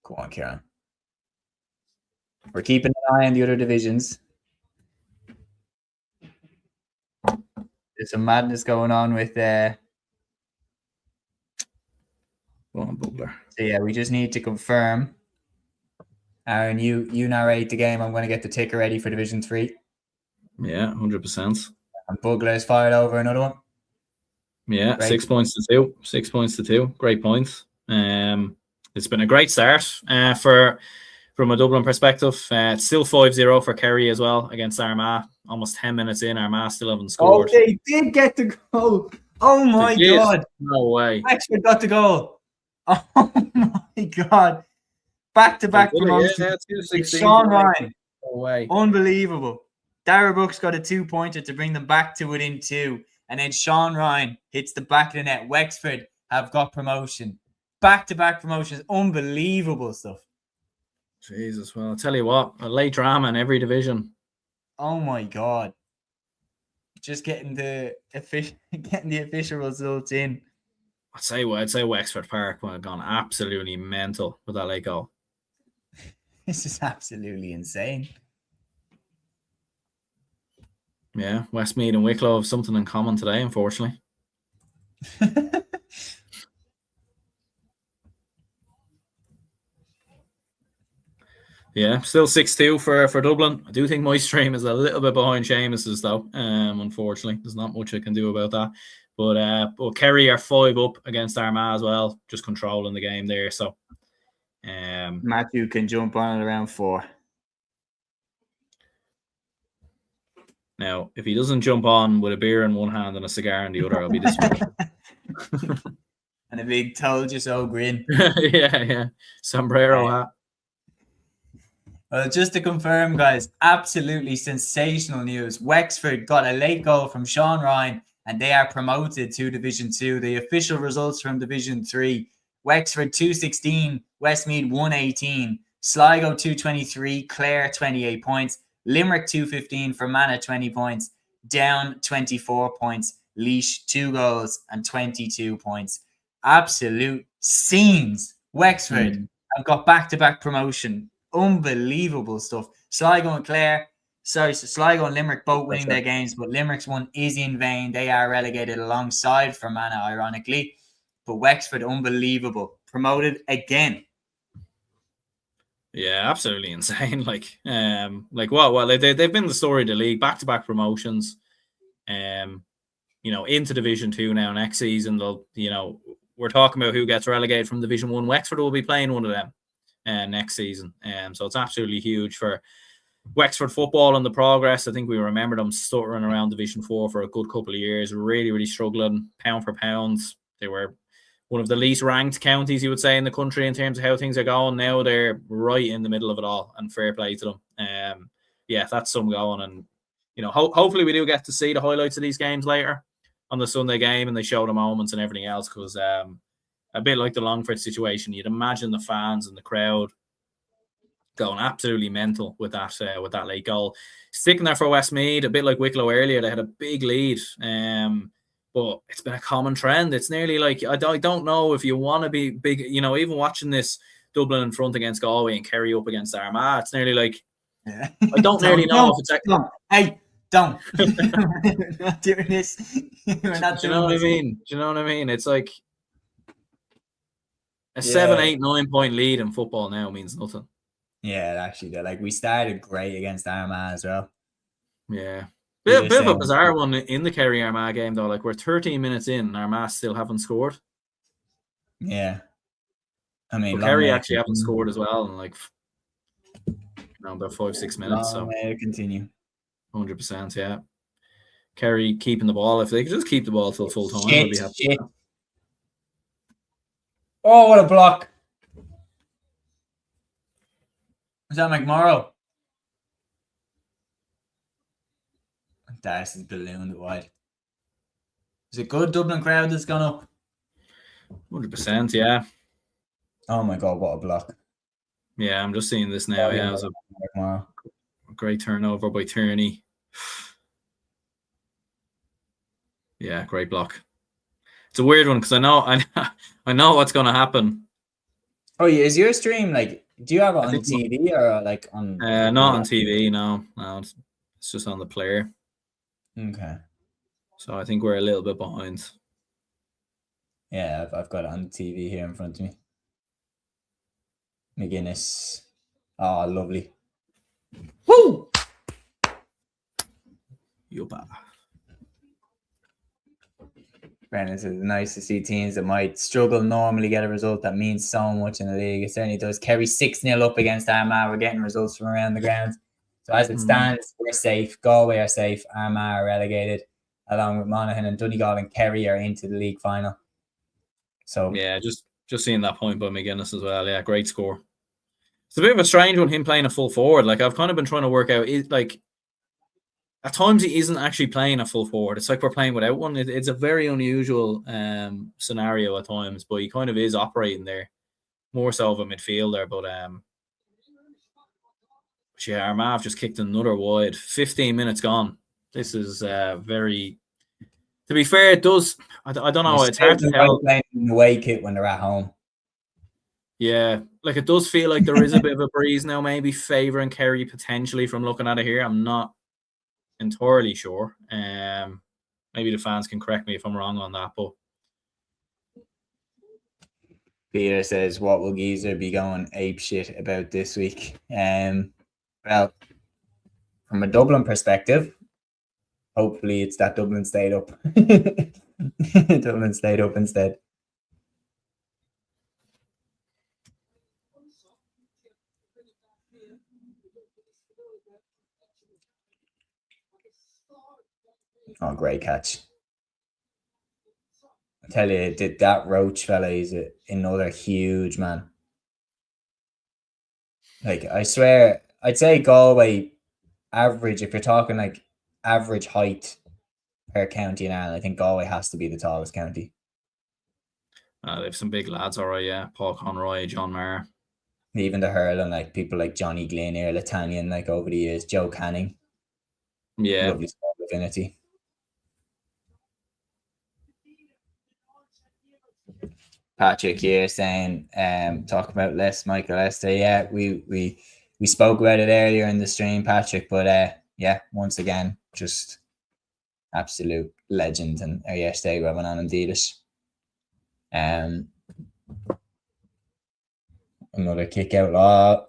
Go on, Kieran. We're keeping an eye on the other divisions. There's some madness going on with
Go on, Bugler.
So yeah, we just need to confirm. Aaron, you narrate the game. I'm going to get the ticker ready for Division 3.
Yeah, 100%.
And Bugler has fired over another one.
Yeah, great. 6 points to 2. 6 points to 2. Great points. It's been a great start from a Dublin perspective. It's still 5-0 for Kerry as well against Armagh. Almost 10 minutes in, Armagh still haven't scored.
Oh, they did get the goal. Oh my God.
No way.
Wexford got the goal. Oh my God. Back-to-back promotion.
Yeah,
Sean Ryan.
No way.
Unbelievable. Dara Brooks got a 2-pointer to bring them back to within 2. And then Sean Ryan hits the back of the net. Wexford have got promotion. Back-to-back promotions. Unbelievable stuff.
Jesus, well, I'll tell you what. A late drama in every division.
Oh my God. Just getting the official results in.
I'd say Wexford Park would have gone absolutely mental with that late goal.
This is absolutely insane.
Yeah, Westmeath and Wicklow have something in common today, unfortunately. Yeah, still 6-2 for Dublin. I do think my stream is a little bit behind Seamus's though. Unfortunately, there's not much I can do about that. But Kerry are 5 up against Armagh as well, just controlling the game there. So
Matthew can jump on at around 4.
Now, if he doesn't jump on with a beer in one hand and a cigar in the other, I'll be disappointed.
And a big told you so grin.
Yeah. Sombrero hat.
Well, just to confirm, guys, absolutely sensational news. Wexford got a late goal from Sean Ryan, and they are promoted to Division 2. The official results from Division 3. Wexford 216, Westmeath 118, Sligo 223, Clare 28 points, Limerick 215, Fermanagh 20 points, Down 24 points, Laois 2 goals and 22 points. Absolute scenes. Wexford have got back-to-back promotion. Unbelievable stuff. Sligo and Limerick both winning their games, but Limerick's one is in vain. They are relegated alongside Fermanagh, ironically. But Wexford, unbelievable. Promoted again.
Yeah, absolutely insane. They've been the story of the league, back-to-back promotions. Into Division 2 now next season. We're talking about who gets relegated from Division 1. Wexford will be playing one of them. next season. So it's absolutely huge for Wexford football and the progress. I think we remember them stuttering around Division 4 for a good couple of years, really, really struggling, pound for pound. They were one of the least ranked counties, you would say, in the country in terms of how things are going. Now they're right in the middle of it all, and fair play to them. That's some going. And, hopefully we do get to see the highlights of these games later on the Sunday game, and they show the moments and everything else, because a bit like the Longford situation, you'd imagine the fans and the crowd going absolutely mental with that late goal. Sticking there for Westmeath, a bit like Wicklow earlier, they had a big lead, but it's been a common trend. It's nearly like, I don't know if you want to be big, even watching this Dublin in front against Galway and Kerry up against Armagh, it's nearly like, I don't really know if it's actually...
Hey, don't. We're not doing this. We're not
Do you know what I mean? Do you know what I mean? It's like a 7, 8, 9 point lead in football now means nothing.
Yeah, actually, we started great against Armagh as well.
Yeah. Bit of a bizarre one in the Kerry Armagh game, though. Like, we're 13 minutes in and Armagh still haven't scored.
Yeah. I mean,
Kerry actually haven't scored as well in about 5-6 minutes.
Long way to continue.
100%, yeah. Kerry keeping the ball. If they could just keep the ball till full time, I'd be happy.
Oh, what a block. Was that McMorrow? Darcy's ballooned wide. Is it good Dublin crowd that's gone up?
100%, yeah.
Oh my God, what a block.
Yeah, I'm just seeing this now. Yeah, it was a great turnover by Tiernach. Yeah, great block. It's a weird one because I know what's going to happen.
Oh, yeah. Is your stream do you have it on TV or on?
Not on TV. No, it's just on the player.
Okay.
So I think we're a little bit behind.
Yeah, I've got it on the TV here in front of me. McGuinness. Oh, lovely. Woo!
Yupa.
Brendan says it's nice to see teams that might struggle normally get a result that means so much in the league. It certainly does. Kerry 6-0 up against Armagh. We're getting results from around the ground. So as it stands, we're safe. Galway are safe. Armagh are relegated, along with Monaghan and Donegal and Kerry are into the league final. So
yeah, just seeing that point by McGuinness as well. Yeah, great score. It's a bit of a strange one, him playing a full forward. I've kind of been trying to work out, at times he isn't actually playing a full forward. It's like we're playing without one. It's a very unusual scenario at times, but he kind of is operating there, more so of a midfielder. But yeah, Armagh just kicked another wide. 15 minutes gone. This is very... To be fair, it does... I don't know. It's hard to tell.
Playing in the away kit when they're at home.
Yeah, it does feel like there is a bit of a breeze now, maybe favouring Kerry potentially from looking at it here. I'm not entirely sure. Maybe the fans can correct me if I'm wrong on that. But
Peter says, what will Geezer be going ape shit about this week? Well, from a Dublin perspective, hopefully it's that Dublin stayed up. Dublin stayed up instead. Oh, great catch. I tell you, that Roach fella is another huge man. I swear, I'd say Galway average, if you're talking average height per county in Ireland, I think Galway has to be the tallest county.
They have some big lads, all right, yeah. Paul Conroy, John Maher.
Even the hurling, people like Johnny Glynn, Latanian, over the years, Joe Canning.
Yeah.
Lovely small affinity. Patrick here saying, talk about Michael Lester. Yeah, we spoke about it earlier in the stream, Patrick, but once again, just absolute legend and yesterday going on indeed. Another kick out.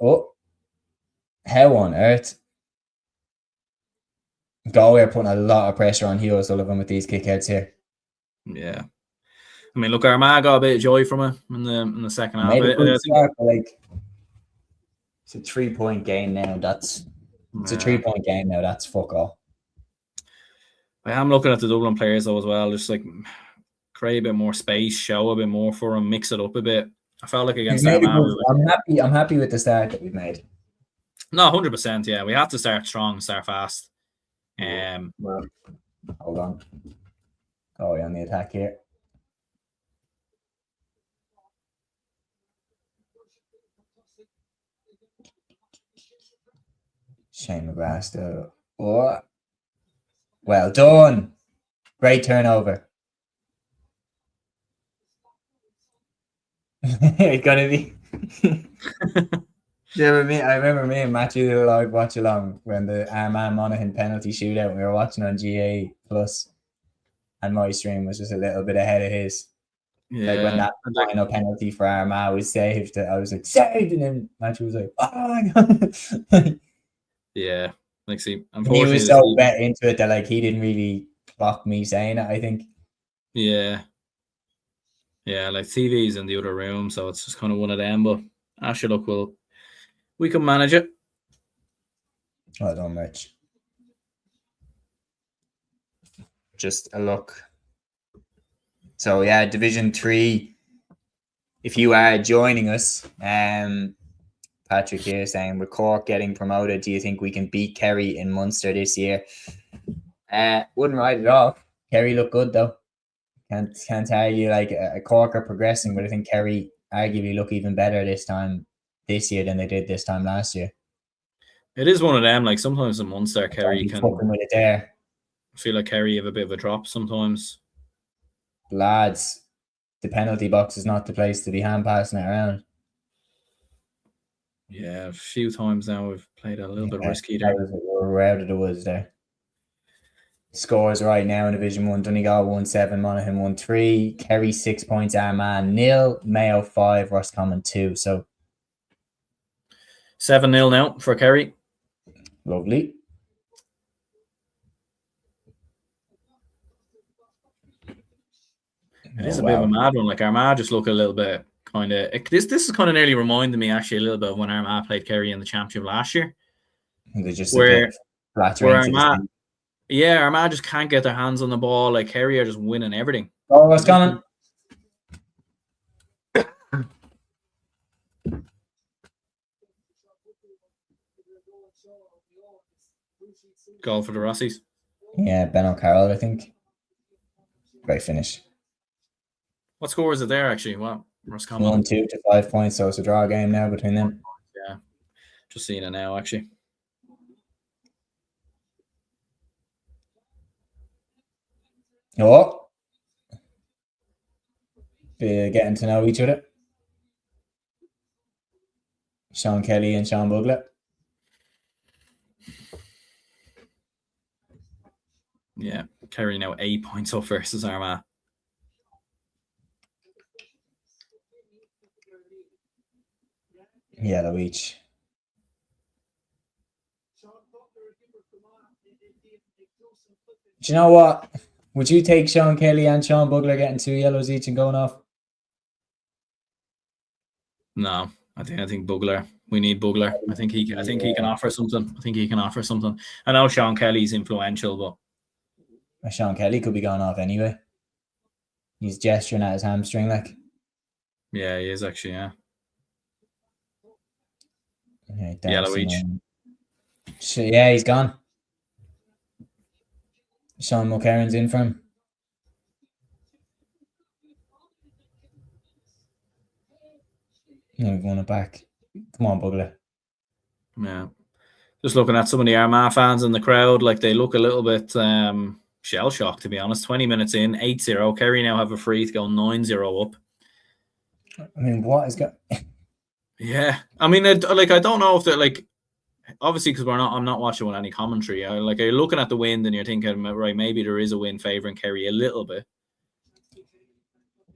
How on earth? Galway are putting a lot of pressure on Hugh O'Sullivan with these kickouts here.
Yeah. I mean, look, Armagh got a bit of joy from it in the second half.
It's a 3-point game now. It's a
Yeah.
3-point game now. That's fuck all.
I am looking at the Dublin players though as well. Just like create a bit more space, show a bit more for them, mix it up a bit. I felt like against Armagh.
I'm happy with the start that we've made.
No, 100%. Yeah, we have to start strong, start fast.
Well, hold on. Oh, we're on the attack here. Shane McGrath though. Oh. Well done. Great turnover. It's gonna be. I remember me and Matthew did a live watch along when the Armagh Monaghan penalty shootout. We were watching on GA Plus, and my stream was just a little bit ahead of his.
Yeah.
Like when that final penalty for Armagh was saved, I was like, saved, and then Matthew was like, oh my god.
Yeah. Like, see,
he was so bet into it that like he didn't really clock me saying it, I think.
Yeah. Yeah, like TV's in the other room, so it's just kind of one of them. But Asher, look, we can manage it.
Well done, Rich. Just a look. So yeah, Division 3. If you are joining us, Patrick here saying, with Cork getting promoted, do you think we can beat Kerry in Munster this year? Wouldn't write it off. Kerry look good though. Can't argue. Like Cork are progressing, but I think Kerry arguably look even better this year than they did this time last year.
It is one of them. Like sometimes in Munster, Kerry can
fucking with it there.
I feel like Kerry have a bit of a drop sometimes.
Lads, the penalty box is not the place to be hand passing it around.
Yeah, a few times now we've played a little bit risky there.
We're out of the woods there. Scores right now in Division 1. Donegal 1-7, Monaghan 1-3, Kerry 6 points, Armagh 0, Mayo 5, Roscommon 2. So
7-0 now for Kerry.
Lovely.
It is a bit of a mad one. Like Armagh just look a little bit kind of. This is kind of nearly reminding me actually a little bit of when Armagh played Kerry in the championship last year.
They're just where
Armagh, Armagh just can't get their hands on the ball. Like Kerry are just winning everything.
Oh, what's coming?
Goal for the Rossies.
Yeah, Ben O'Carroll, I think. Great finish.
What score is it there, actually? Wow. Roscommon.
1-2 to 5 points, so it's a draw game now between them.
Yeah. Just seeing it now, actually.
Oh. Be getting to know each other. Sean Kelly and Sean Bugler.
Yeah, Kerry now 8 points up versus Armagh.
Yeah, they'll each. Do you know what? Would you take Sean Kelly and Sean Bugler getting 2 yellows each and going off?
No, I think Bugler. We need Bugler. I think he can offer something. I know Sean Kelly's influential, but
Sean Kelly could be going off anyway. He's gesturing at his hamstring, like.
Yeah, he is actually. Yeah.
Okay,
yellow each.
Yeah, he's gone. Sean Mulcairn's in for him. Yeah, we've won it back. Come on, Bugler.
Yeah. Just looking at some of the Armagh fans in the crowd, like they look a little bit shell-shocked, to be honest. 20 minutes in, 8-0. Kerry now have a free to go 9-0 up.
I mean, what is going...
Yeah. I mean, I don't know if they're like... Obviously, because I'm not watching with any commentary. You're looking at the wind and you're thinking, right, maybe there is a win favouring Kerry a little bit.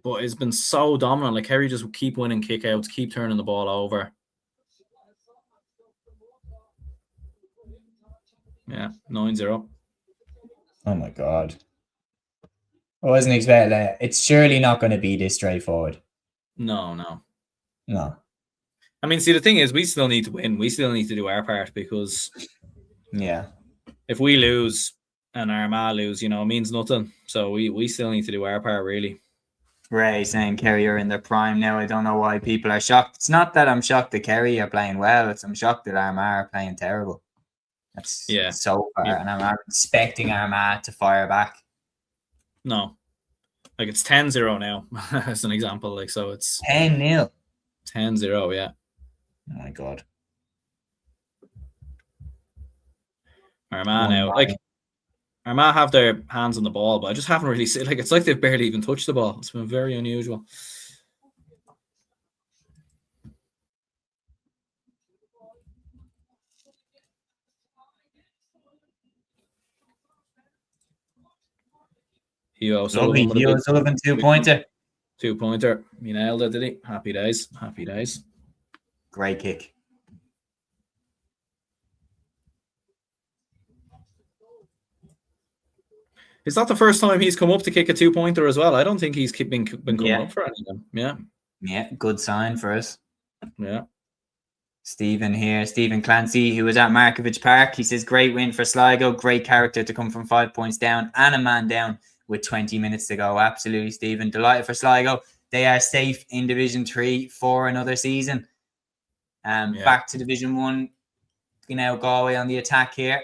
But it's been so dominant. Like, Kerry just keep winning kick-outs, keep turning the ball over. Yeah, 9-0.
Oh, my God. I wasn't expecting that. It's surely not going to be this straightforward.
No. I mean, see, the thing is, we still need to win. We still need to do our part, because if we lose and Armagh lose, it means nothing. So we still need to do our part, really.
Ray saying Kerry are in their prime now. I don't know why people are shocked. It's not that I'm shocked that Kerry are playing well. I'm shocked that Armagh are playing terrible. That's so far. And I'm not expecting Armagh to fire back.
No. Like, it's 10-0 now, as an example. Like, so it's
10-0.
10-0, yeah.
Oh my God.
Armagh now. Like, Armagh have their hands on the ball, but I just haven't really seen, it's like they've barely even touched the ball. It's been very unusual. Hugh Sullivan
2-pointer.
2-pointer. He nailed it, did he? Happy days. Happy days.
Great kick.
Is that the first time he's come up to kick a 2-pointer as well? I don't think he's been coming up for any of them. Yeah.
Yeah, good sign for us.
Yeah.
Stephen here. Stephen Clancy, who was at Markovich Park. He says, great win for Sligo. Great character to come from 5 points down and a man down with 20 minutes to go. Absolutely, Stephen. Delighted for Sligo. They are safe in Division 3 for another season. Back to Division 1. Now Galway on the attack here.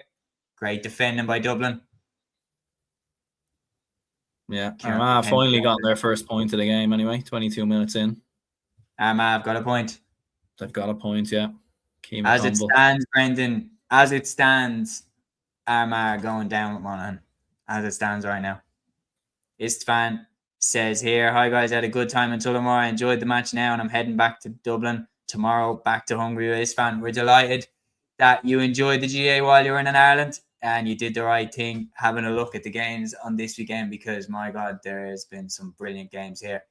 Great defending by Dublin.
Yeah, Armagh finally got their first point of the game anyway, 22 minutes in.
Armagh have got a point.
They've got a point, yeah.
As it stands, Brendan, Armagh are going down with Monaghan. As it stands right now. Istvan says here, hi guys, I had a good time in Tullamore. I enjoyed the match now and I'm heading back to Dublin tomorrow, back to Hungary with Istvan. We're delighted that you enjoyed the GA while you were in Ireland. And you did the right thing having a look at the games on this weekend, because, my God, there has been some brilliant games here.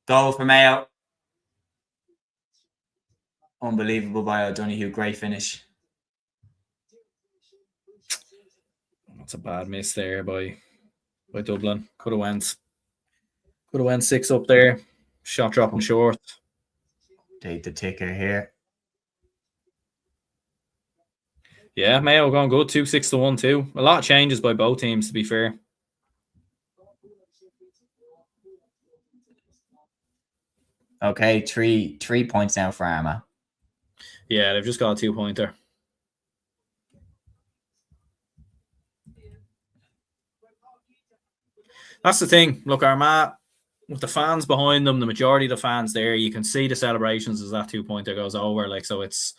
Goal for Mayo. Unbelievable by O'Donoghue. Great finish.
That's a bad miss there by Dublin. Could have went 6 up there. Shot dropping short.
Take the ticker here.
Yeah, Mayo going good, 2-6-1 too. A lot of changes by both teams, to be fair.
Okay, three points now for Armagh.
Yeah, they've just got a 2-pointer. That's the thing. Look, Armagh, with the fans behind them, the majority of the fans there, you can see the celebrations as that 2-pointer goes over. Like, so it's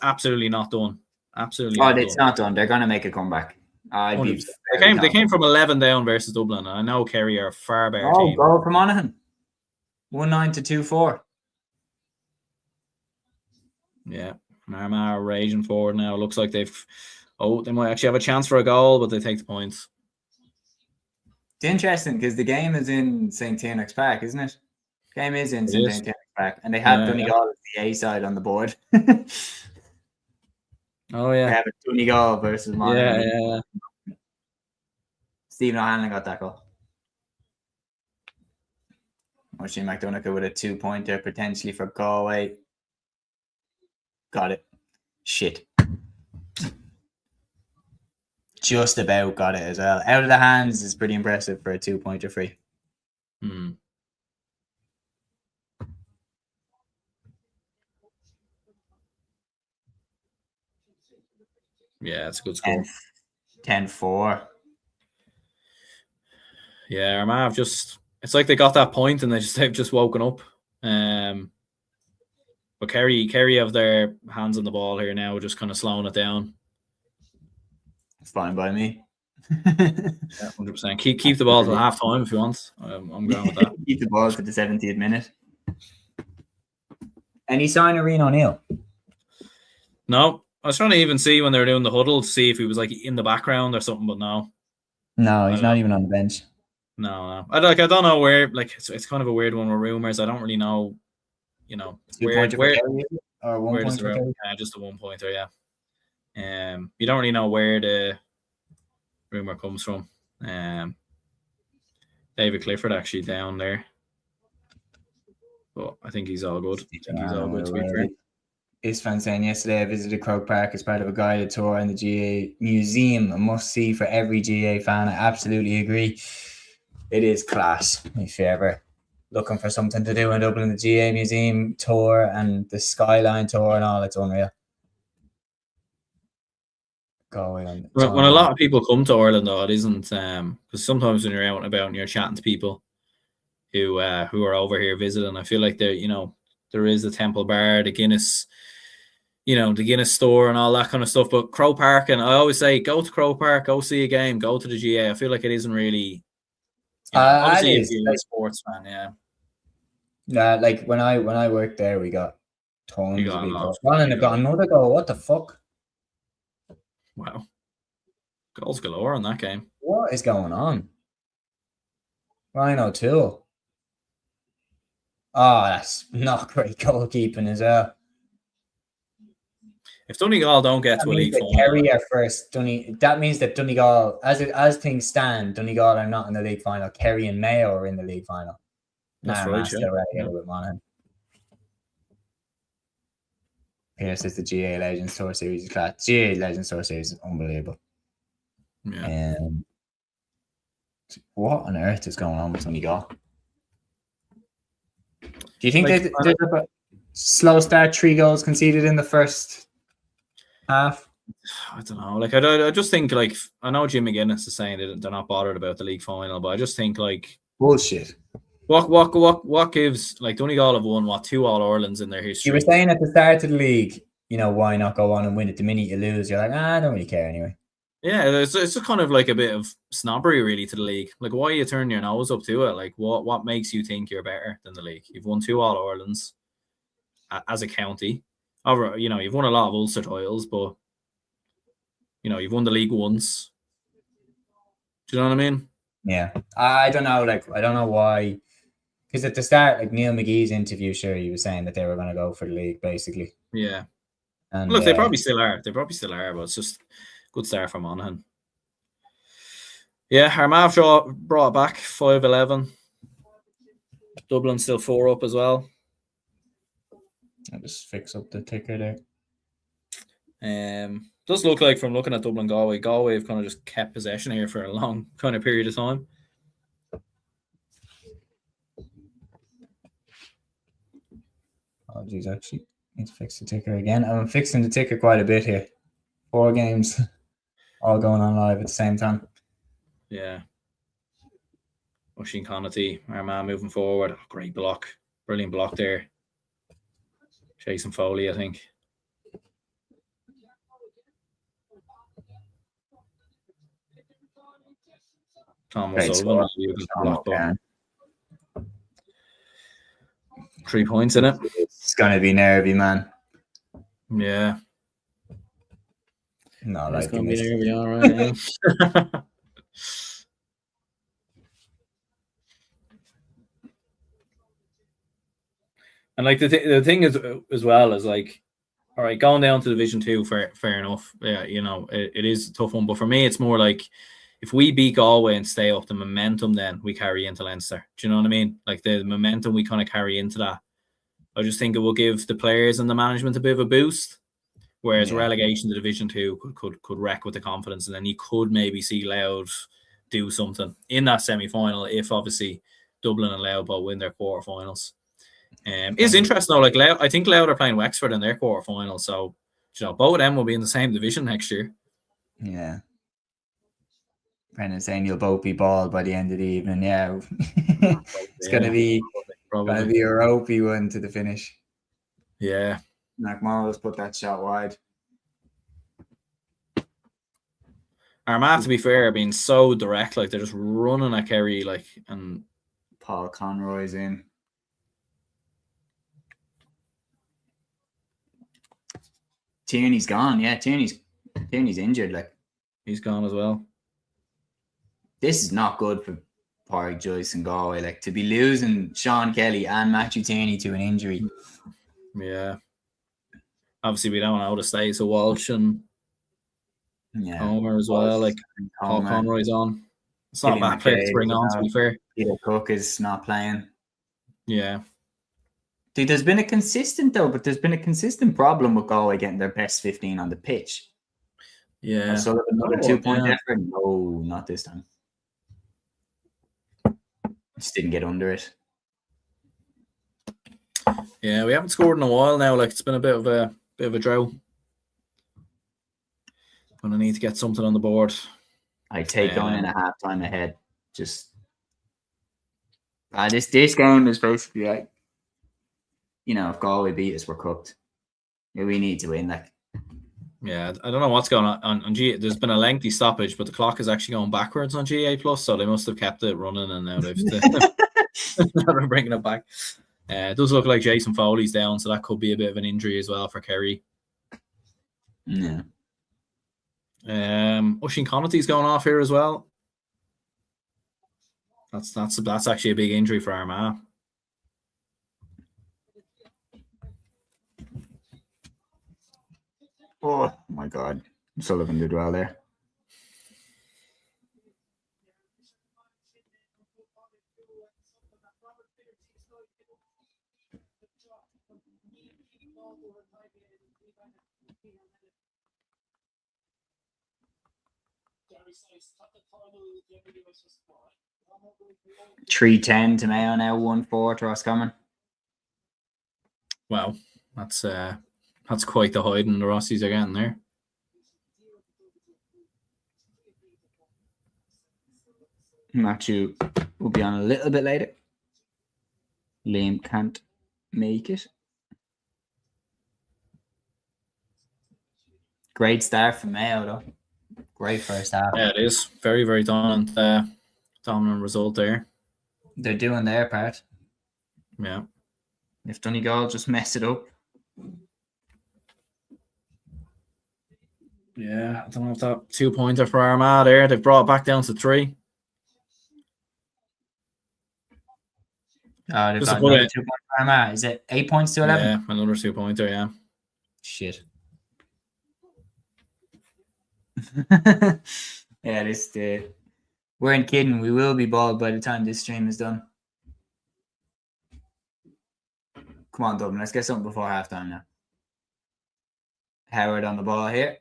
absolutely not done. Absolutely.
It's not done. They're going to make a comeback.
They came from 11 down versus Dublin. I know Kerry are a far better team.
Goal for Monaghan. 1-9 to 2-4.
Yeah. Armagh are raging forward now. Looks like they might actually have a chance for a goal, but they take the points.
It's interesting because the game is in St. Tiernach's Park, isn't it? The game is in St. Tiernach's Park, and they have Donegal as the A side on the board.
Oh, yeah.
They have a Donegal versus Monaghan.
Yeah.
Stephen O'Hanlon got that goal. Oisin McDonagh with a 2-pointer potentially for Galway. Got it. Shit. Just about got it as well. Out of the hands is pretty impressive for a 2-pointer free.
Yeah, it's a good score.
10-4.
Yeah, Armagh have it's like they got that point and they've just woken up. But Kerry have their hands on the ball here now, just kind of slowing it down.
Fine by me.
Yeah, 100%. Keep the ball till half time if you want. I'm going with that.
Keep the ball to the 70th minute. Any sign of Rian O'Neill?
No. I was trying to even see when they were doing the huddle to see if he was like in the background or something, but no.
No, he's not even on the bench.
No. I don't know where. Like it's kind of a weird one with rumors. I don't really know. Where
or 1 point for Kerry?
Yeah, just a 1-pointer. Yeah. You don't really know where the rumor comes from. David Clifford actually down there. But I think he's all good. I think he's all good, to be fair.
Isfan saying yesterday I visited Croke Park as part of a guided tour in the GA Museum. A must-see for every GA fan. I absolutely agree. It is class. If you're ever looking for something to do in Dublin, the GA Museum tour and the Skyline tour and all, it's unreal.
When a lot of people come to Ireland, though, it isn't, because sometimes when you're out and about and you're chatting to people who are over here visiting, I feel like there is the Temple Bar, the Guinness, the Guinness store and all that kind of stuff. But Croke Park, and I always say, go to Croke Park, go see a game, go to the GA. I feel like it isn't really, obviously if you're a sports fan,
yeah. Like when I worked there, we got tons of people. And they've got another goal. What the fuck?
Wow. Goals galore in that game.
What is going on? Ryan O'Toole. Oh, that's not great goalkeeping as well.
If Donegal don't get to a league final,
Kerry are first. That means that Donegal, as things stand, Donegal are not in the league final. Kerry and Mayo are in the league final.
That's right,
yeah. With Monaghan. Pearse is the GA Legends Tour Series class. GA Legends Tour Series is unbelievable.
Yeah.
What on earth is going on with Donegal? Do you think there's a slow start, 3 goals conceded in the first half?
I don't know. Like I just think, like, I know Jim McGuinness is saying that they're not bothered about the league final, but I just think, like,
bullshit.
What gives, like, Donegal have won 2 All-Irelands in their history.
You were saying at the start of the league, why not go on and win it the minute you lose? You're like, I don't really care anyway.
Yeah, it's just kind of like a bit of snobbery, really, to the league. Like, why are you turning your nose up to it? Like, what makes you think you're better than the league? You've won 2 All-Irelands as a county. You've won a lot of Ulster titles, but you've won the league once. Do you know what I mean?
Yeah, I don't know. Like, I don't know why. Because at the start, like Neil McGee's interview, sure, he was saying that they were going to go for the league, basically.
Yeah.
And
look, they probably still are. But it's just a good start for Monaghan. Yeah, Armagh brought it back 5-11. Dublin still 4 up as well.
I'll just fix up the ticker
there. Does look like, from looking at Dublin Galway have kind of just kept possession here for a long kind of period of time.
Oh, geez, actually need to fix the ticker again. I'm fixing the ticker quite a bit here. 4 games all going on live at the same time.
Yeah. Oisin Connaughty, Armagh moving forward. Oh, great block. Brilliant block there. Jason Foley, I think. Tom O'Sullivan. 3 points in it.
It's going to be nervy, man.
Yeah.
No,
it's going to be nervy, all right. Yeah. And like the thing is as well is, like, all right, going down to Division 2, fair enough. Yeah, it is a tough one. But for me, it's more like, if we beat Galway and stay up, the momentum then we carry into Leinster. Do you know what I mean? Like, the momentum we kind of carry into that. I just think it will give the players and the management a bit of a boost. Whereas relegation to Division 2 could wreck with the confidence, and then you could maybe see Louth do something in that semi-final if obviously Dublin and Louth both win their quarterfinals. It's interesting though. Like, Louth, I think Louth are playing Wexford in their quarterfinal, so both of them will be in the same division next year.
Yeah. Brendan saying you'll both be bald by the end of the evening. Yeah, it's gonna be a ropey one to the finish.
Yeah.
McMorrow's put that shot wide.
Armagh, to be fair, being so direct, like, they're just running at Kerry, like, and
Paul Conroy's in. Tierney's gone. Yeah, Tierney's injured. Like,
he's gone as well.
This is not good for Pádraig Joyce and Galway. Like, to be losing Sean Kelly and Matthew Tierney to an injury.
Yeah. Obviously, we don't know how to stay. So Walsh and Homer as well. Like, Paul Conroy's on. It's not a bad player to bring on, to be fair.
Peter Cook is not playing.
Yeah.
Dude, there's been a consistent problem with Galway getting their best 15 on the pitch.
Yeah.
So another 2-point effort? No, not this time. Just didn't get under it.
Yeah, we haven't scored in a while now. Like, it's been a bit of a drought. Gonna need to get something on the board.
I take on in a half time ahead. Just this game is basically like, if Galway beat us, we're cooked. Yeah, we need to win. Like,
yeah, I don't know what's going on G. There's been a lengthy stoppage, but the clock is actually going backwards on GA Plus, so they must have kept it running, and now they're bringing it back. It does look like Jason Foley's down, so that could be a bit of an injury as well for Kerry.
Yeah.
Oisin Connaughty's going off here as well. That's actually a big injury for Armagh.
Oh my God, Sullivan did well there. $3.10 to Mayo now, 1-4 to Roscommon.
Wow, that's quite the hiding the Rossies are getting there.
Matthew will be on a little bit later. Liam can't make it. Great start from Mayo, though. Great first half.
Yeah, it is. Very, very dominant result there.
They're doing their part.
Yeah.
If Donegal just mess it up.
Yeah, I don't know if that 2-pointer for Armagh there. They've brought it back down to 3.
Oh, they've got another 2 points for Armagh. Is it 8 points to 11?
Yeah, another 2-pointer, yeah.
Shit. Yeah, we ain't kidding. We will be bald by the time this stream is done. Come on, Dublin. Let's get something before halftime now. Howard on the ball here.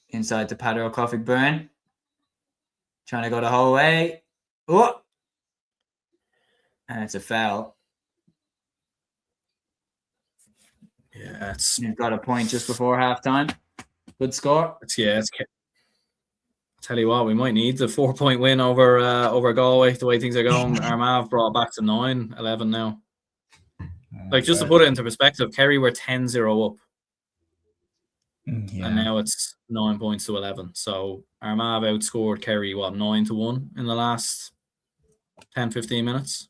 Inside to Padro Coffey Burn. Trying to go the whole way. Oh! And it's a foul.
Yeah,
You've got a point just before halftime. Good score.
Tell you what, we might need the 4-point win over Galway. The way things are going, Armagh brought back to 9-11 now. Like, just to put it into perspective, Kerry were 10-0 up. Yeah. And now it's 9 points to 11. So Armagh have outscored Kerry, 9-1 in the last 10-15 minutes.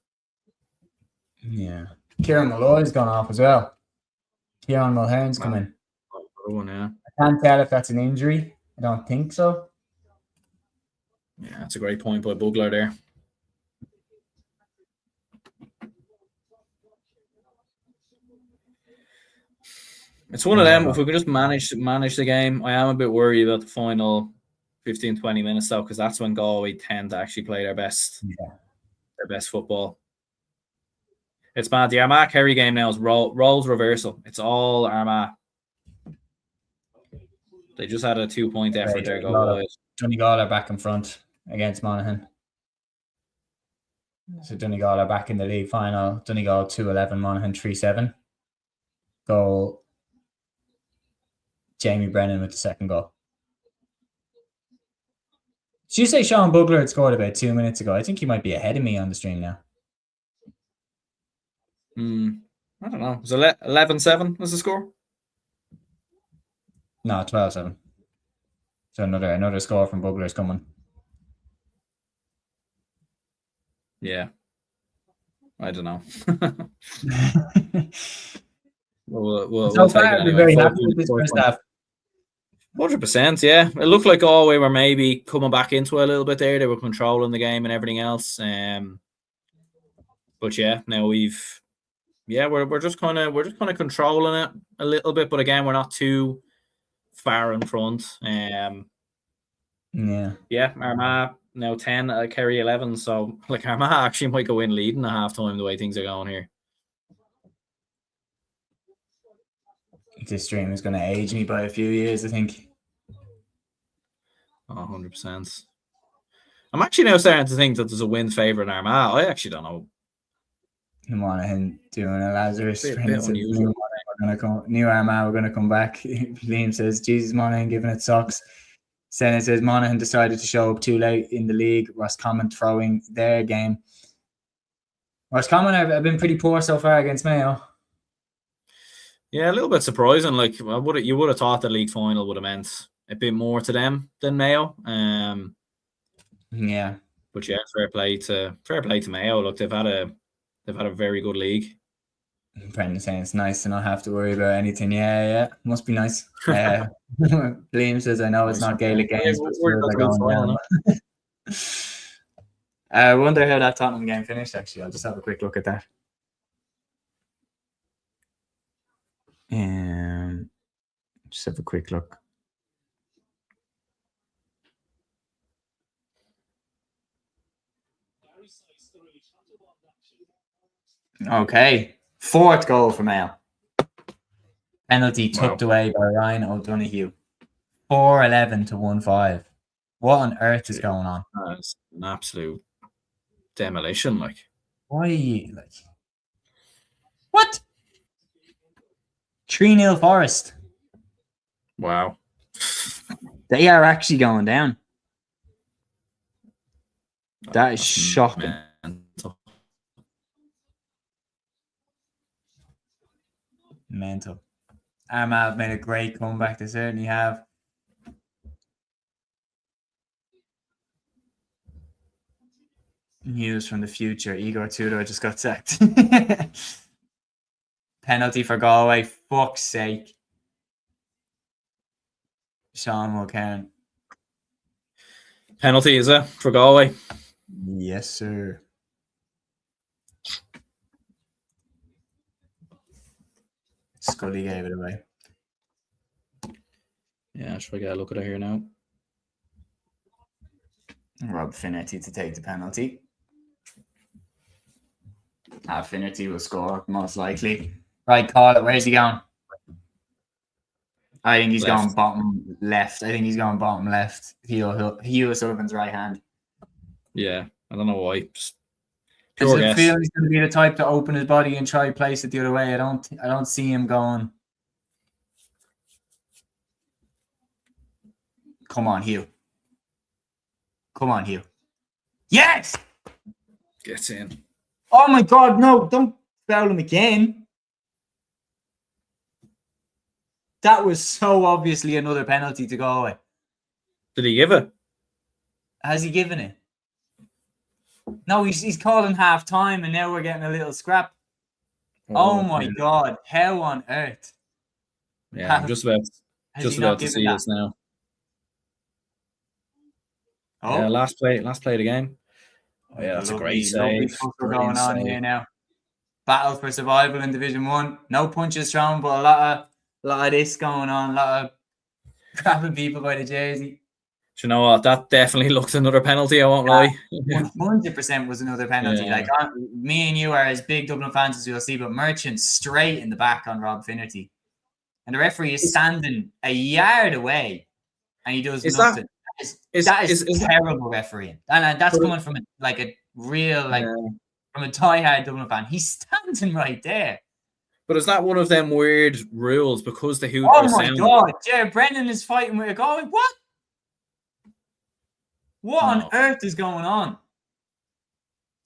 Yeah. Kieran Malloy's gone off as well. Kieran Mulhern's come in.
Yeah.
I can't tell if that's an injury. I don't think so.
Yeah, that's a great point by Bugler there. It's one of them. If we could just manage the game, I am a bit worried about the final 15-20 minutes though, because that's when Galway tend to actually play their best football. It's bad. The Armagh Kerry game now is roles reversal. It's all Armagh. They just had a 2-point effort there.
Donegal are back in front against Monaghan. So Donegal are back in the league final. Donegal 2-11, Monaghan 3-7. Goal. Jamie Brennan with the second goal. Did you say Sean Bugler had scored about 2 minutes ago? I think he might be ahead of me on the stream now.
I don't know. Was it 11-7 was the score?
No, 12-7. So another score from Bugler's coming.
Yeah. I don't know. we'll
so
take
far,
it
I'd be
anyway.
very happy with this first half.
100%, yeah. It looked like Galway were maybe coming back into it a little bit there. They were controlling the game and everything else. But yeah, now we're just kind of controlling it a little bit. But again, we're not too far in front. Yeah, Armagh now 10, Kerry 11. So, like, Armagh actually might go in leading at half time the way things are going here.
This stream is going to age me by a few years, I think.
100%. I'm actually now starting to think that there's a win favourite in Armagh. I actually don't know.
Monaghan doing a Lazarus.
Bit unusual.
New Armagh, we're going to come back. Liam says, Jesus, Monaghan giving it socks. Senna says, Monaghan decided to show up too late in the league. Roscommon throwing their game. Roscommon have been pretty poor so far against Mayo.
Yeah, a little bit surprising. Like, you would have thought the league final would have meant a bit more to them than Mayo.
Yeah,
but yeah, fair play to Mayo. Look, they've had a very good league.
Brendan saying it's nice to not have to worry about anything. Yeah, must be nice. Liam says, I know it's not Gaelic games, but we're going down. I wonder how that Tottenham game finished. Actually, I'll just have a quick look at that. Just have a quick look. Okay, 4th goal for Mayo. Penalty tucked away by Ryan O'Donoghue. 4-11 to 1-5. What on earth is going on?
It's an absolute demolition. Like,
why? Like, what? 3-0 Forest.
Wow.
They are actually going down. That is shocking. Mental. Armagh have made a great comeback. They certainly have. News from the future. Igor Tudor just got sacked. Penalty for Galway. Fuck's sake. Sean Mulcairn.
Penalty, is it, for Galway?
Yes, sir. Scully gave it away.
Yeah, should I get a look at it here now?
Rob Finnerty to take the penalty. Finnerty will score, most likely. Right, call it. Where's he going? I think he's going bottom left. Hugh Sullivan's right hand.
Yeah, I don't know why.
Does it feel he's going to be the type to open his body and try place it the other way? I don't see him going. Come on, Hugh. Yes!
Gets in.
Oh my God, no, don't foul him again. That was so obviously another penalty to go away.
Did he give it?
Has he given it? No, he's calling half time and now we're getting a little scrap. Oh my God, how on earth?
Yeah, I'm just about to see this now.
Oh.
Yeah, last play of the game. Oh yeah, that's a great save.
Going on here now. Battle for survival in Division 1. No punches thrown, but a lot of this going on. A lot of grabbing people by the jersey.
Do you know what? That definitely looks another penalty. I won't lie.
100% was another penalty.
Yeah.
Like me and you are as big Dublin fans as you'll see, but Merchant straight in the back on Rob Finnerty, and the referee is standing a yard away, and he does nothing. That is terrible refereeing, and that's coming from a real from a diehard Dublin fan. He's standing right there.
But is that one of them weird rules because the hoop?
Oh my God! Jared Brennan is fighting with a goal. What? What on earth is going on?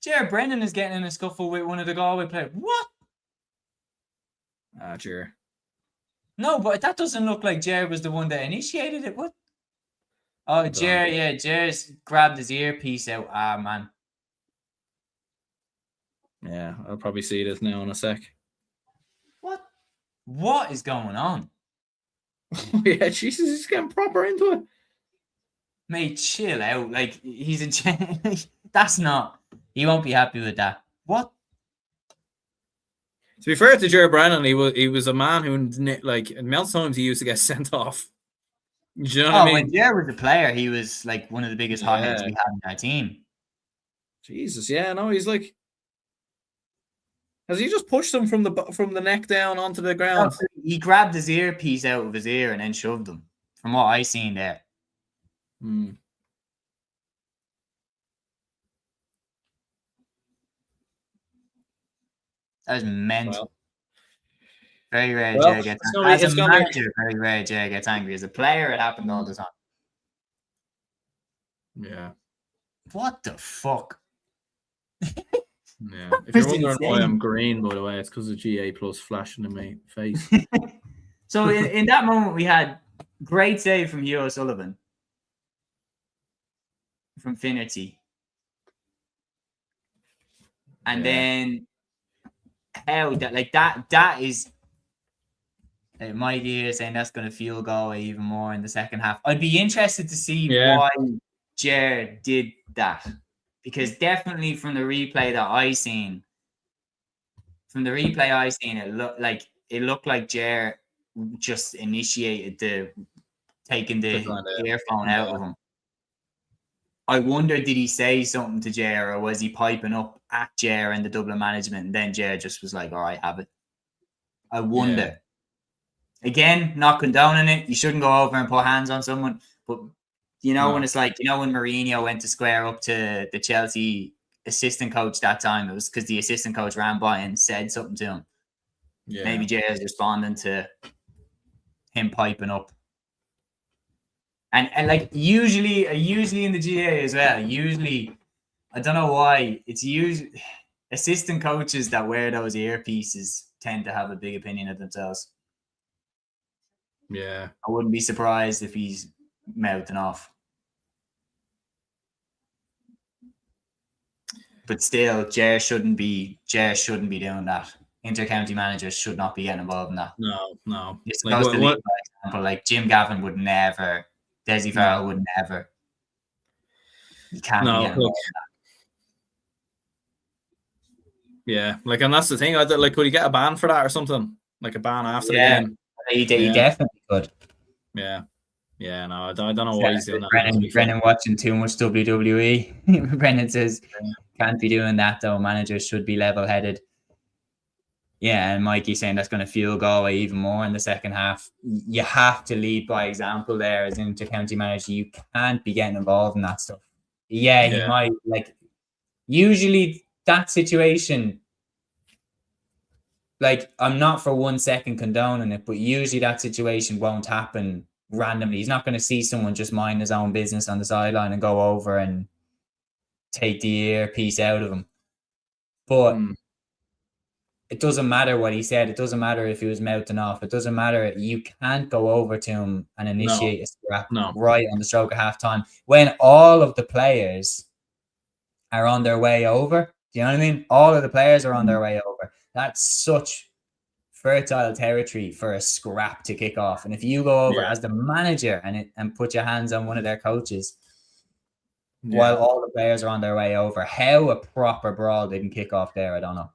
Jared Brennan is getting in a scuffle with one of the Galway players. What?
Jared.
No, but that doesn't look like Jared was the one that initiated it. What? Oh, Jared, yeah, Jared's grabbed his earpiece out. Ah, man.
Yeah, I'll probably see this now in a sec.
What is going on?
Yeah, Jesus, he's getting proper into it.
Mate, chill out. Like, he's a... That's not... He won't be happy with that. What?
To be fair to Jared Brennan, he was a man who, like, amount of times he used to get sent off. Do you know what I mean?
When Ger was a player, he was like one of the biggest hotheads we had in our team.
Jesus, yeah, no, he's like, has he just pushed him from the neck down onto the ground?
No, he grabbed his earpiece out of his ear and then shoved him. From what I seen there.
Hmm.
That was mental.
Well,
very rare Ger gets angry. As a manager, very rare Ger gets angry. As a player, it happened all the time.
Yeah.
What the fuck?
Yeah. If you're wondering why I'm green, by the way, it's because of GA Plus flashing in my face.
So in that moment, we had great save from Hugh O'Sullivan from Finnerty. And then how that is Mike here saying that's going to fuel Galway even more in the second half. I'd be interested to see why Ger did that, because definitely from the replay that I seen, it looked like Ger just initiated taking the earphone out of him. I wonder, did he say something to Ger, or was he piping up at Ger and the Dublin management, and then Ger just was like, all right, have it. I wonder. Yeah. Again, not condoning it. You shouldn't go over and put hands on someone. But, when it's like, when Mourinho went to square up to the Chelsea assistant coach that time, it was because the assistant coach ran by and said something to him. Yeah. Maybe Ger is responding to him piping up. And like usually in the GA as well, I don't know why, it's usually assistant coaches that wear those earpieces tend to have a big opinion of themselves.
Yeah.
I wouldn't be surprised if he's mouthing off. But still, Ger shouldn't be doing that. Inter-county managers should not be getting involved in that.
No.
You're supposed to lead by example. Like Jim Gavin would never, Desi Farrell would never. You can't be getting involved in that.
Yeah, and that's the thing. Could he get a ban for that or something? Like a ban after the game?
He definitely could.
Yeah. Yeah, no, I don't know why he's doing
that. Brennan watching too much WWE. Brennan says, can't be doing that though. Managers should be level-headed. Yeah, and Mikey saying that's going to fuel Galway even more in the second half. You have to lead by example there as inter-county manager. You can't be getting involved in that stuff. Yeah, he might. Usually that situation, I'm not for 1 second condoning it, but usually that situation won't happen randomly. He's not going to see someone just mind his own business on the sideline and go over and take the earpiece out of him. But it doesn't matter what he said. It doesn't matter if he was mouthing off. It doesn't matter. You can't go over to him and initiate a scrap right on the stroke of halftime when all of the players are on their way over. Do you know what I mean? All of the players are on their way over. That's such fertile territory for a scrap to kick off. And if you go over as the manager and put your hands on one of their coaches while all the players are on their way over, how a proper brawl didn't kick off there, I don't know.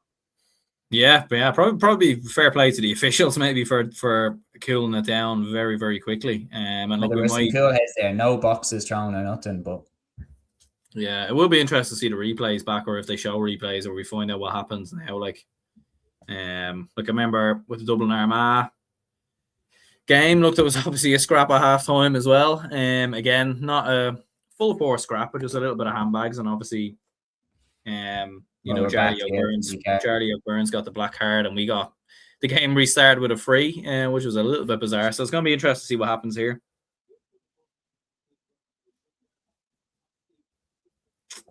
Yeah, but probably fair play to the officials maybe for cooling it down very, very quickly. And
there were some cool heads there, no boxes thrown or nothing, but
yeah, it will be interesting to see the replays back, or if they show replays, or we find out what happens now. I remember with the Dublin Armagh game, there was obviously a scrap at half time as well. Again, not a full force scrap, but just a little bit of handbags, and obviously, Charlie O'Byrne's got the black card, and we got the game restarted with a free, which was a little bit bizarre. So it's going to be interesting to see what happens here.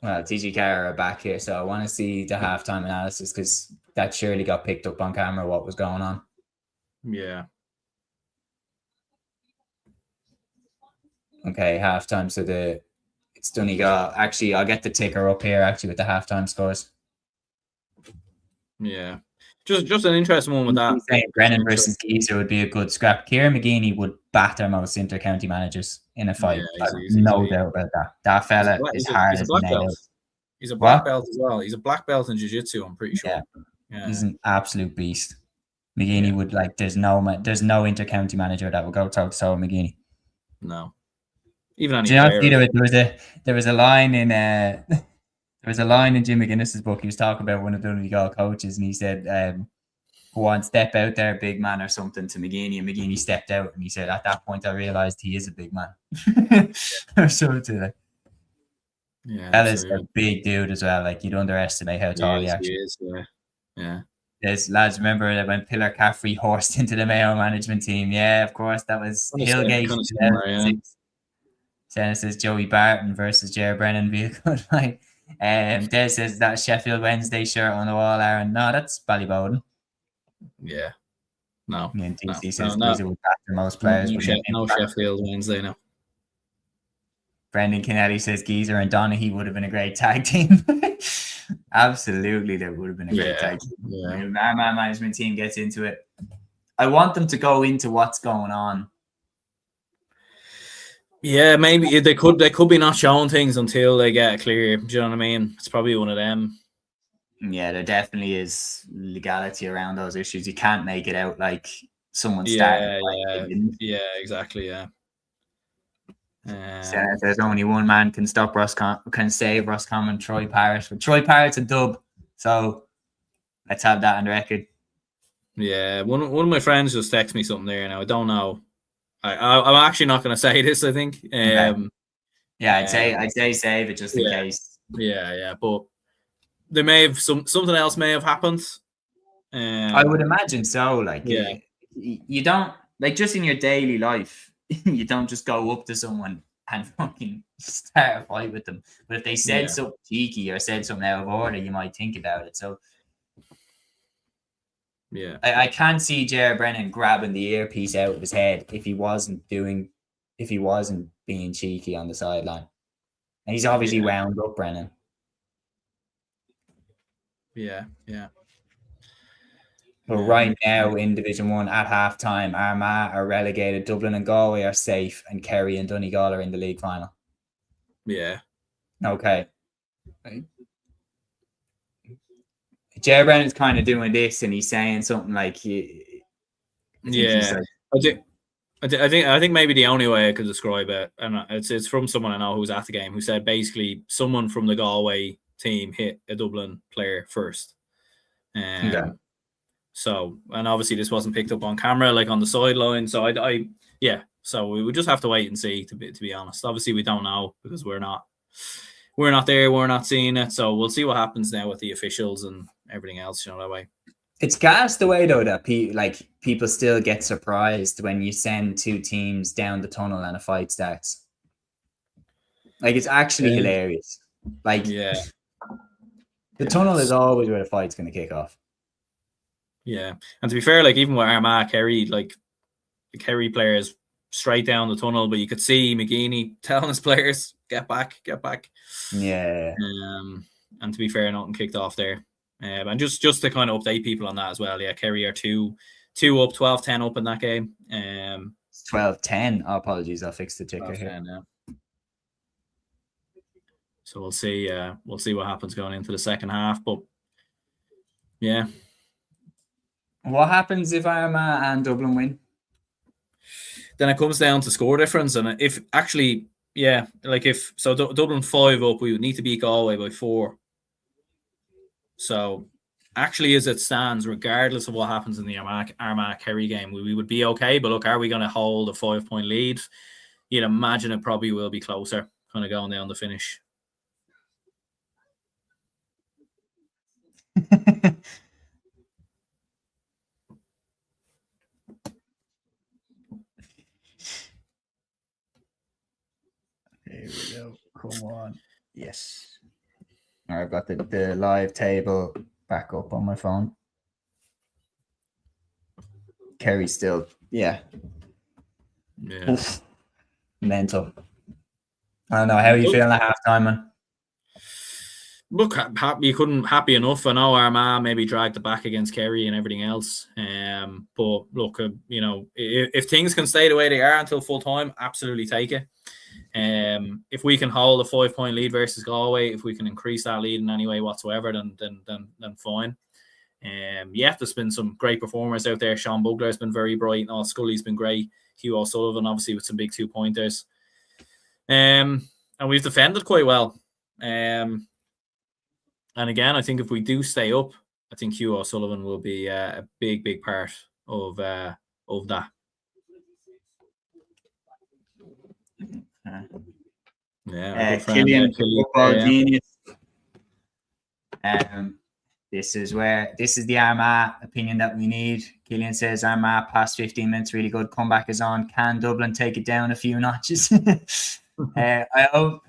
Well, TG Carr are back here, so I want to see the halftime analysis because that surely got picked up on camera what was going on.
Yeah.
Okay, halftime. So it's Donegal. Actually, I'll get the ticker up here actually with the halftime scores.
Yeah. Just an interesting one with that.
Saying Brennan versus Geezer would be a good scrap. Kieran McGeeney would batter most inter-county managers in a fight. No doubt about that. That fella is hard as nails.
He's a black belt as well. He's a black belt in jiu-jitsu, I'm pretty sure.
Yeah. He's an absolute beast. McGeeney would there's no inter-county manager that would go toe-to-toe with McGeeney.
No. Even any
Do you know,
player.
Peter, there was a line in Jim McGuinness's book. He was talking about one of the Donegal coaches, and he said, "Go on, step out there, big man," or something to McGeaney, and McGeaney stepped out, and he said, "At that point, I realized he is a big man." Or something like.
Yeah,
That is a big dude as well. Like, you'd underestimate how tall he actually
is. Yeah.
There's lads, remember that when Pillar Caffrey horsed into the Mayo management team? Yeah, of course, that was Hillgate. Then it says Joey Barton versus Ger Brennan be a good fight. Des says that Sheffield Wednesday shirt on the wall, Aaron. No, that's Ballyboden.
Yeah. No.
And DC
no,
says
no,
these would capture most players.
No Sheffield Wednesday now.
Brendan Kennelly says Geezer and Donaghy would have been a great tag team. Absolutely, there would have been a great tag team.
Yeah.
When our management team gets into it, I want them to go into what's going on.
Yeah, maybe they could be not showing things until they get clear. Do you know what I mean? It's probably one of them.
Yeah, there definitely is legality around those issues. You can't make it out like someone started.
Yeah, exactly. Yeah.
So if there's only one man can save Roscommon, Troy Parrott. But Troy Parrott's a dub, so let's have that on the record.
Yeah, one of my friends just texted me something there. Now I don't know. I'm actually not going to say this. I think.
Yeah, I'd say save it just in case.
Yeah, but there may have something else may have happened.
I would imagine so. Like, you don't like just in your daily life. You don't just go up to someone and fucking start a fight with them. But if they said something cheeky or said something out of order, you might think about it. So,
yeah,
I can't see Ger Brennan grabbing the earpiece out of his head if he wasn't being cheeky on the sideline. And he's obviously wound up, Brennan.
Yeah.
But right now in Division 1 at half-time, Armagh are relegated, Dublin and Galway are safe, and Kerry and Donegal are in the league final.
Yeah.
Okay. Ger Brennan's kind of doing this, and he's saying something like,
I think maybe the only way I could describe it, and it's from someone I know who was at the game, who said basically someone from the Galway team hit a Dublin player first. So, and obviously this wasn't picked up on camera, like on the sideline. So so we would just have to wait and see. To be honest, obviously we don't know because we're not there, we're not seeing it. So we'll see what happens now with the officials and everything else. You know that way.
It's gassed the way though that people still get surprised when you send two teams down the tunnel and a fight starts. Like, it's actually hilarious. Like, the tunnel is always where the fight's going to kick off.
Yeah, and to be fair, like even with Armagh, Kerry, like the Kerry players straight down the tunnel, but you could see McGeaney telling his players, get back.
Yeah.
And to be fair, nothing kicked off there. And just to kind of update people on that as well, Kerry are 2-2 up, 12-10 up in that game.
It's 12-10. Oh, apologies, I'll fix the ticker here.
So we'll see what happens going into the second half. But yeah.
What happens if Armagh and Dublin win?
Then it comes down to score difference, and if actually, Dublin 5 up, we would need to beat Galway by 4. So, actually, as it stands, regardless of what happens in the Armagh Kerry game, we would be okay. But look, are we going to hold a 5-point lead? You'd imagine it probably will be closer, kind of going down the finish.
Here we go. Come on. Yes. I've got the live table back up on my phone. Kerry still, Oof. Mental. I don't know. How are you feeling at halftime, man?
Look, happy enough. I know Armagh maybe dragged it back against Kerry and everything else. But look, if things can stay the way they are until full time, absolutely take it. If we can hold a 5-point lead versus Galway, if we can increase that lead in any way whatsoever, then fine. There's been some great performers out there. Sean Bugler has been very bright, and Scully's been great. Hugh O'Sullivan, obviously, with some big 2-pointers. And we've defended quite well. And again, I think if we do stay up, I think Hugh O'Sullivan will be a big part of that. Yeah,
Cúilín, football genius. This is the Armagh opinion that we need. Cúilín says Armagh past 15 minutes, really good. Comeback is on. Can Dublin take it down a few notches? I hope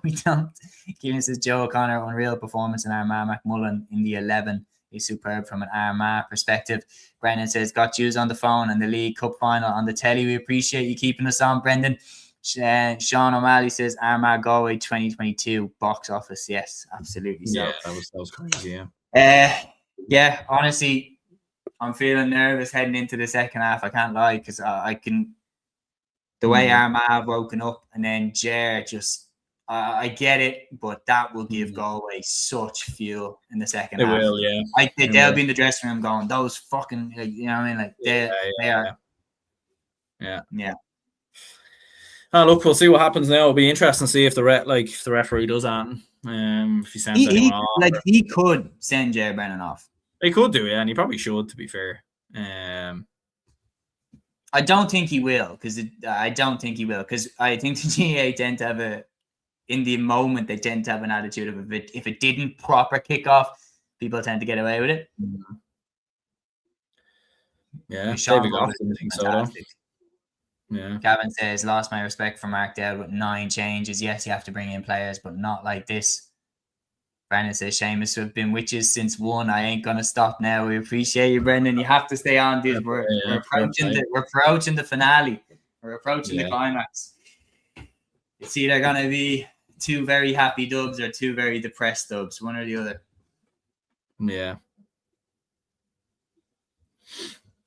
we don't. Cúilín says Joe O'Connor, unreal performance in Armagh. McMullen in the 11 is superb from an Armagh perspective. Brendan says, got yous on the phone and the League Cup final on the telly. We appreciate you keeping us on, Brendan. Sean O'Malley says Armagh Galway 2022 box office. Yes, absolutely. So.
Yeah, that was crazy. Yeah.
Honestly, I'm feeling nervous heading into the second half. I can't lie, because I can. The way Armagh have woken up, and then Ger just. I get it, but that will give Galway such fuel in the second half.
It will, yeah.
Like they'll be in the dressing room going, "Those fucking," you know what I mean? Like they are. Yeah.
Oh, look, we'll see what happens now. It'll be interesting to see if the referee does that. If he sends anyone off.
He could send Jay Brennan off.
He could do, yeah, and he probably should, to be fair.
I don't think he will, because I think the GA tend to have in the moment, they tend to have an attitude of if it didn't proper kick off, people tend to get away with it.
Yeah, David Goff didn't think so, though. Yeah.
Cavan says, lost my respect for Mark Dowd with 9 changes. Yes, you have to bring in players, but not like this. Brendan says, Seamus have been witches since 1. I ain't going to stop now. We appreciate you, Brendan. You have to stay on, dude. We're approaching the finale. We're approaching the climax. It's either going to be 2 very happy dubs or 2 very depressed dubs, one or the other.
Yeah.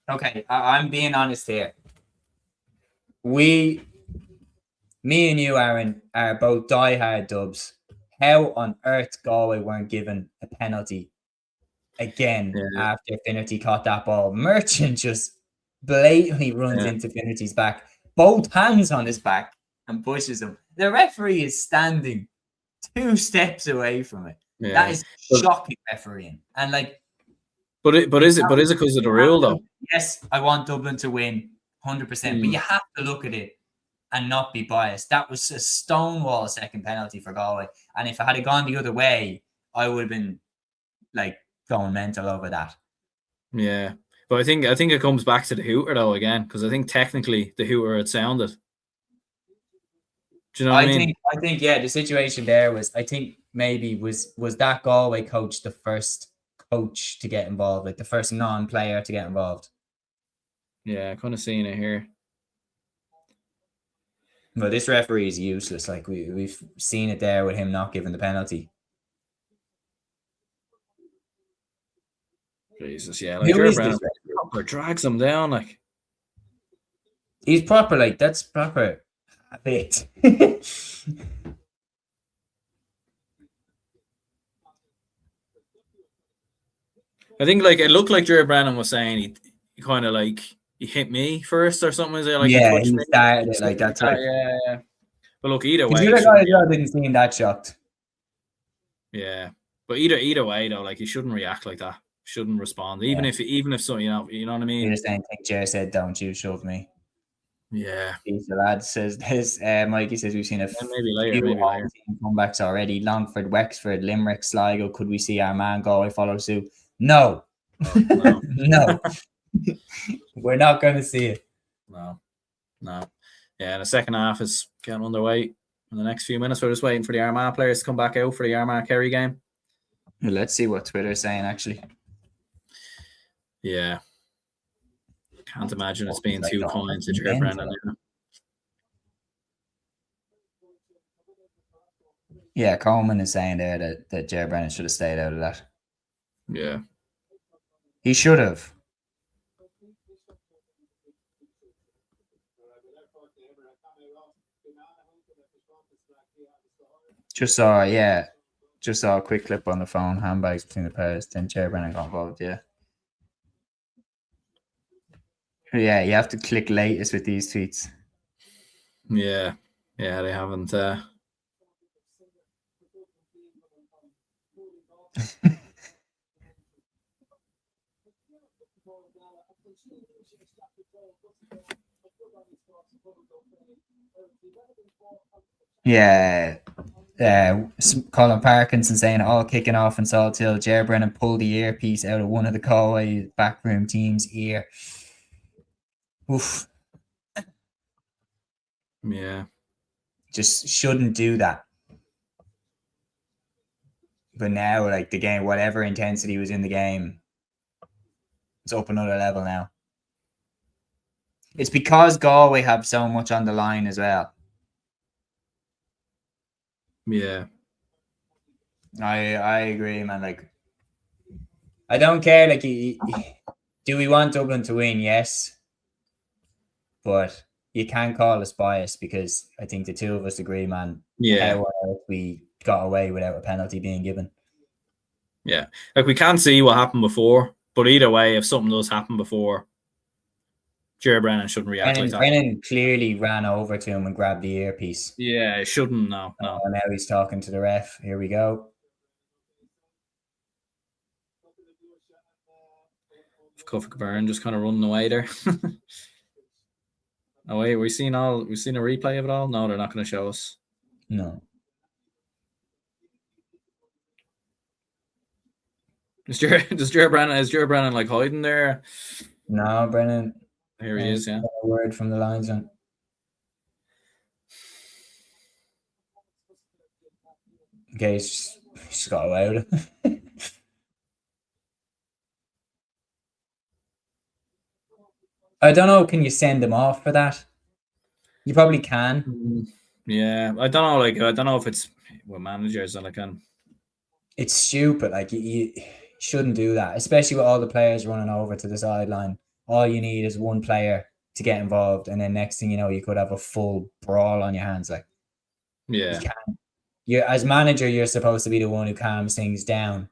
Okay, I'm being honest here. Me and you, Aaron, are both diehard dubs. How on earth Galway weren't given a penalty again after Finnerty caught that ball? Merchant just blatantly runs into Finnerty's back, both hands on his back, and pushes him. The referee is standing 2 steps away from it. Yeah. That is shocking refereeing. And
but is it because of the rule though?
Yes, I want Dublin to win 100%, but you have to look at it and not be biased. That was a stonewall second penalty for Galway, and if it had gone the other way, I would have been going mental over that.
Yeah, but I think it comes back to the hooter though again, because I think technically the hooter had sounded. Do you know what I mean?
I think the situation there was, I think maybe was that Galway coach the first coach to get involved, like the first non-player to get involved.
Yeah, kind of seeing it here.
Well, this referee is useless. Like we've seen it there with him not giving the penalty.
Jesus, yeah. Like Jared Brown proper drags him down, like
he's proper. Like that's proper a bit.
I think it looked like Jared Brennan was saying he kind of he hit me first or something. Is it
he started it like that.
Yeah. But look, either way,
the other guy didn't seem that shocked.
Yeah, but either way though, he shouldn't react like that. Shouldn't respond, even if so, you know what I mean.
The same thing Jer said, "Don't you shove me."
Yeah.
The lad says this. Mikey says we've seen a
maybe later
comebacks already. Longford, Wexford, Limerick, Sligo. Could we see our man Galway follow suit? No. No. We're not going to see it.
No. Yeah, the second half is getting underway. In the next few minutes, we're just waiting for the Armagh players to come back out for the Armagh Kerry game.
Well, let's see what Twitter's saying, actually.
Yeah. Can't imagine it's being too kind to Jared Brennan.
Yeah, Coleman is saying there that Jared Brennan should have stayed out of that.
Yeah.
He should have. Just saw a quick clip on the phone. Handbags between the pairs. Then Jared Brennan got involved. Yeah.
Yeah, you have to click latest with these tweets.
Yeah, they haven't.
Yeah. Colin Parkinson saying all kicking off in Salt Hill. Ger Brennan pulled the earpiece out of one of the Galway backroom team's ear. Oof.
Yeah.
Just shouldn't do that. But now, like, the game, whatever intensity was in the game, it's up another level now. It's because Galway have so much on the line as well.
Yeah.
I agree, man. Like, I don't care. Like, do we want Dublin to win? Yes. But you can't call us biased because I think the two of us agree, man.
Yeah.
How we got away without a penalty being given.
Yeah. Like, we can't see what happened before, but either way, if something does happen before, Ger Brennan shouldn't react like that.
Brennan clearly ran over to him and grabbed the earpiece.
Yeah, it shouldn't. No.
Oh, now he's talking to the ref. Here we go.
Cuffy Byrne just kind of running away there. Oh wait, we've seen a replay of it all? No, they're not going to show us.
No.
Is Ger Brennan like hiding there?
No, Brennan.
Here he is, yeah.
A word from the linesman. Okay, he's got away with it. I don't know. Can you send him off for that? You probably can.
Yeah, I don't know. Like, I don't know if it's with managers and I can.
It's stupid. Like, you shouldn't do that, especially with all the players running over to the sideline. All you need is one player to get involved, and then next thing you know, you could have a full brawl on your hands. Like,
yeah,
you as manager, you're supposed to be the one who calms things down.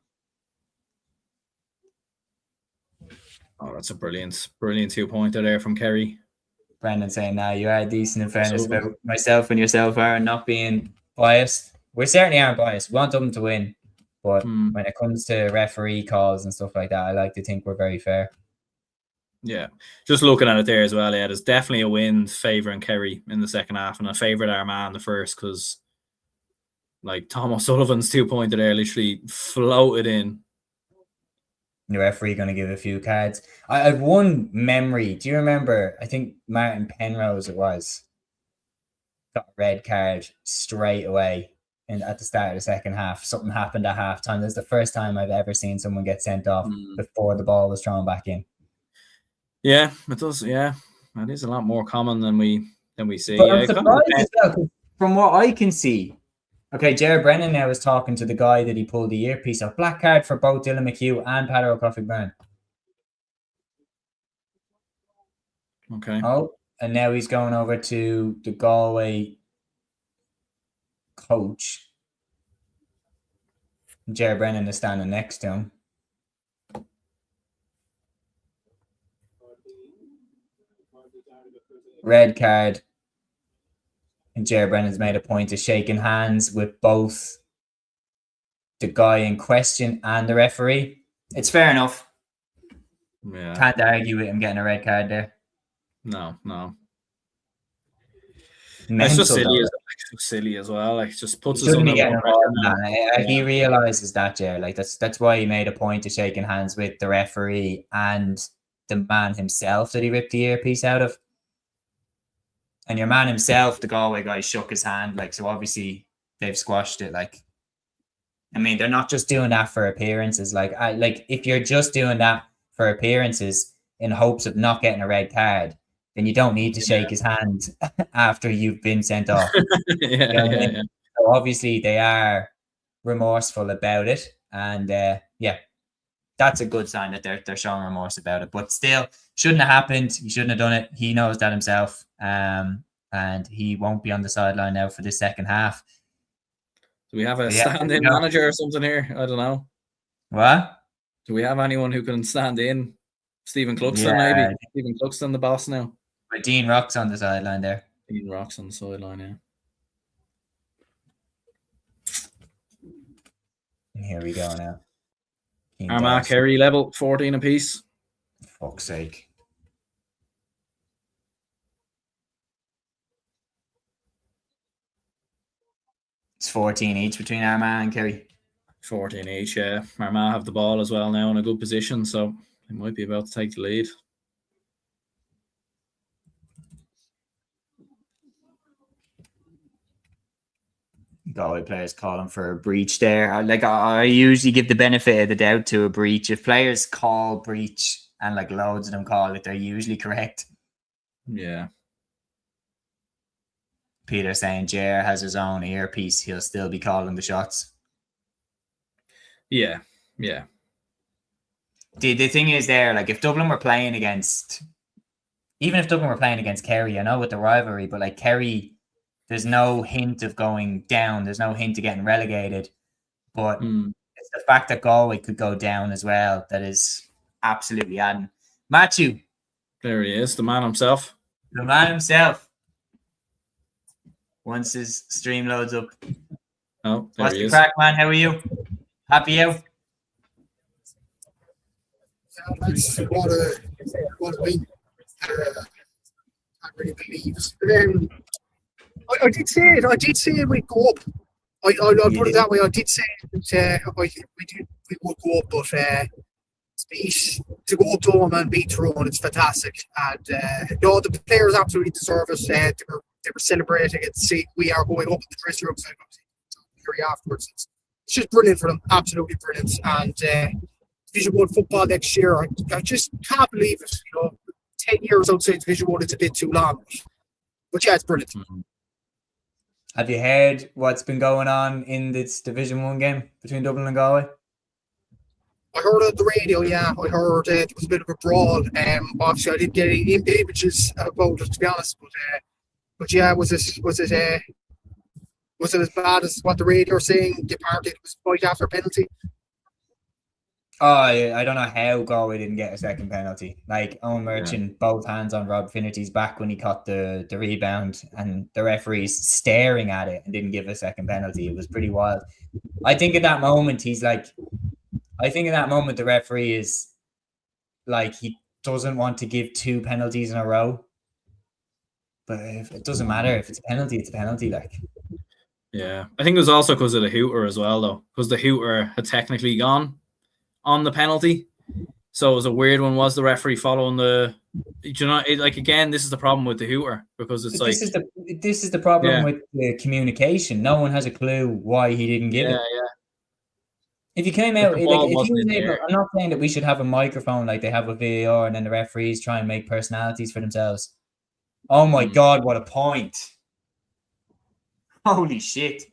Oh, that's a brilliant 2-pointer there from Kerry.
Brendan saying, "Now you are decent in fairness about myself and yourself are not being biased. We certainly aren't biased. We want them to win, but when it comes to referee calls and stuff like that, I like to think we're very fair."
Yeah, just looking at it there as well. Yeah, there's definitely a wind favouring Kerry in the second half, and I favoured Armagh in the first because, like, Tom O'Sullivan's 2-pointer there literally floated in.
The referee going to give a few cards. I have one memory. Do you remember? I think Martin Penrose it was got a red card straight away, and at the start of the second half, something happened at halftime. That's the first time I've ever seen someone get sent off before the ball was thrown back in.
Yeah, it does. Yeah, that is a lot more common than we see.
But I'm surprised as well, from what I can see. Okay, Ger Brennan now is talking to the guy that he pulled the earpiece off. Black card for both Dylan McHugh and Paddy O'Coffey-Byrne.
Okay.
Oh, and now he's going over to the Galway coach. Ger Brennan is standing next to him. Red card. And Ger Brennan's made a point of shaking hands with both the guy in question and the referee. It's fair enough.
Yeah.
Can't argue with him getting a red card there.
No.
It's
just silly as well. Like, just puts us
under
more
pressure. He realizes that, Ger. Like, that's why he made a point of shaking hands with the referee and the man himself that he ripped the earpiece out of. And your man himself, the Galway guy, shook his hand. Like, so obviously they've squashed it. Like, I mean, they're not just doing that for appearances. Like, if you're just doing that for appearances in hopes of not getting a red card, then you don't need to shake his hand after you've been sent off.
Yeah.
So obviously they are remorseful about it, and that's a good sign that they're showing remorse about it. But still, shouldn't have happened. He shouldn't have done it. He knows that himself, and he won't be on the sideline now for the second half.
Do we have a stand-in manager or something here? I don't know.
What?
Do we have anyone who can stand in? Stephen Cluxton,
Yeah.
maybe. Stephen Cluxton, the boss now.
But Dean Rock's on the sideline there.
Dean Rock's on the sideline, yeah.
Here we go now.
Armagh, Kerry level, 14 apiece.
Fuck's sake. It's 14 each between Armagh and Kerry.
14 each, yeah. Armagh have the ball as well now in a good position, so they might be about to take the lead.
Galway players calling for a breach there. I usually give the benefit of the doubt to a breach. If players call breach and like loads of them call it, they're usually correct.
Yeah.
Peter saying Jer has his own earpiece, he'll still be calling the shots.
Yeah.
The thing is there, like if Dublin were playing against, even if Dublin were playing against Kerry, I know with the rivalry, but like Kerry, there's no hint of going down. There's no hint of getting relegated. But it's the fact that Galway could go down as well that is absolutely adding. Matthew.
There he is, the man himself.
The man himself. Once his stream loads up.
Oh, there
What's
he
the
is.
crack, man? How are you? Happy out?
That's what a win. I really believe. I did say it. I did say we'd go up. I put it that way. I did say that we would go up, but to go up to home and beat Tyrone, it's fantastic. And no, the players absolutely deserve it. They were celebrating it. See, we are going up in the dressing room. So afterwards, it's just brilliant for them. Absolutely brilliant. And Division 1 football next year, I just can't believe it. 10 years outside Division 1, it's a bit too long. But yeah, it's brilliant.
Mm-hmm.
Have you heard what's been going on in this Division 1 game between Dublin and Galway?
I heard on the radio, yeah. I heard there was a bit of a brawl. Obviously, I didn't get any images about it, to be honest. But yeah, was it as bad as what the radio are saying? Apparently, it was a fight after penalty.
Oh, I don't know how Galway didn't get a second penalty. Like, Owen Merchant, both hands on Rob Finnerty's back when he caught the rebound, and the referee's staring at it and didn't give a second penalty. It was pretty wild. I think at that moment, the referee is like, he doesn't want to give two penalties in a row. But it doesn't matter. If it's a penalty, it's a penalty. Like,
yeah. I think it was also because of the hooter as well, though. Because the hooter had technically gone on the penalty, so it was a weird one. Was the referee following the? Again, this is the problem with the hooter, because it's
this is the problem with the communication. No one has a clue why he didn't give it.
Yeah.
If you came out, if he was able, I'm not saying that we should have a microphone like they have with VAR, and then the referees try and make personalities for themselves. Oh my God! What a point! Holy shit!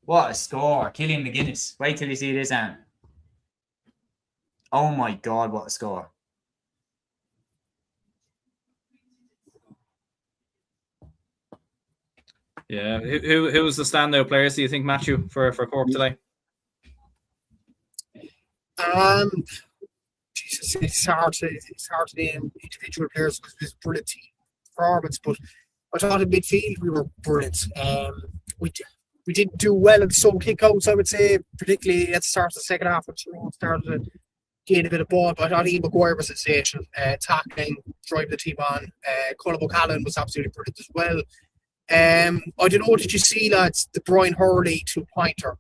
What a score, Cillian McGuinness. Wait till you see this, Anne. Oh my God, what a score.
Yeah. Who was the standout players, do you think, Matthew, for Cork today?
Jesus, it's hard to name individual players because it's a brilliant team performance, but I thought in midfield we were brilliant. We didn't do well in some kickouts, I would say, particularly at the start of the second half when Tyrone started to gain a bit of ball, but I thought Ian Maguire was sensational, tackling, driving the team on. Colin O'Callaghan was absolutely brilliant as well. I don't know, did you see, lads, the Brian Hurley two-pointer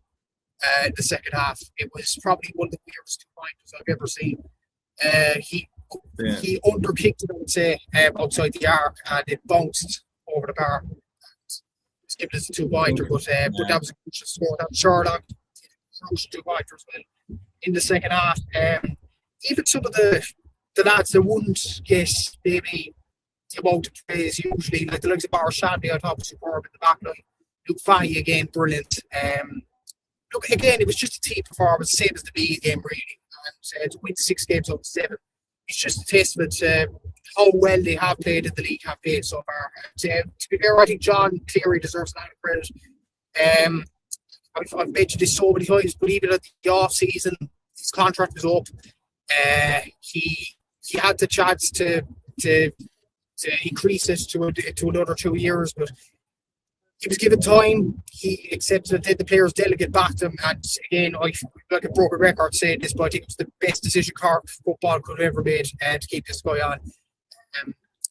in the second half? It was probably one of the weirdest two-pointers I've ever seen. He underkicked it, I would say, outside the arc, and it bounced over the bar. It's given as a two-pointer, but that was a crucial score. That was Sherlock, crucial two-pointer as well in the second half. Even some of the lads that wouldn't get maybe the amount of praise usually, like the likes of Bar Shandy, I thought was superb in the back line. Luke Fahy again, brilliant. Look, again, it was just a team performance, same as the Meath game, really. And to win 6 games out of 7, it's just a testament to how well they have played in the league, have played so far. And, to be fair, I think John Cleary deserves a lot of credit. I've mentioned this so many times, but even at the off season, his contract was up. He he had the chance to increase it to another 2 years, but he was given time. He accepted it. Then the players' delegate backed him, and again, I feel like a broken record saying this, but I think it was the best decision Cork football could have ever made to keep this guy on.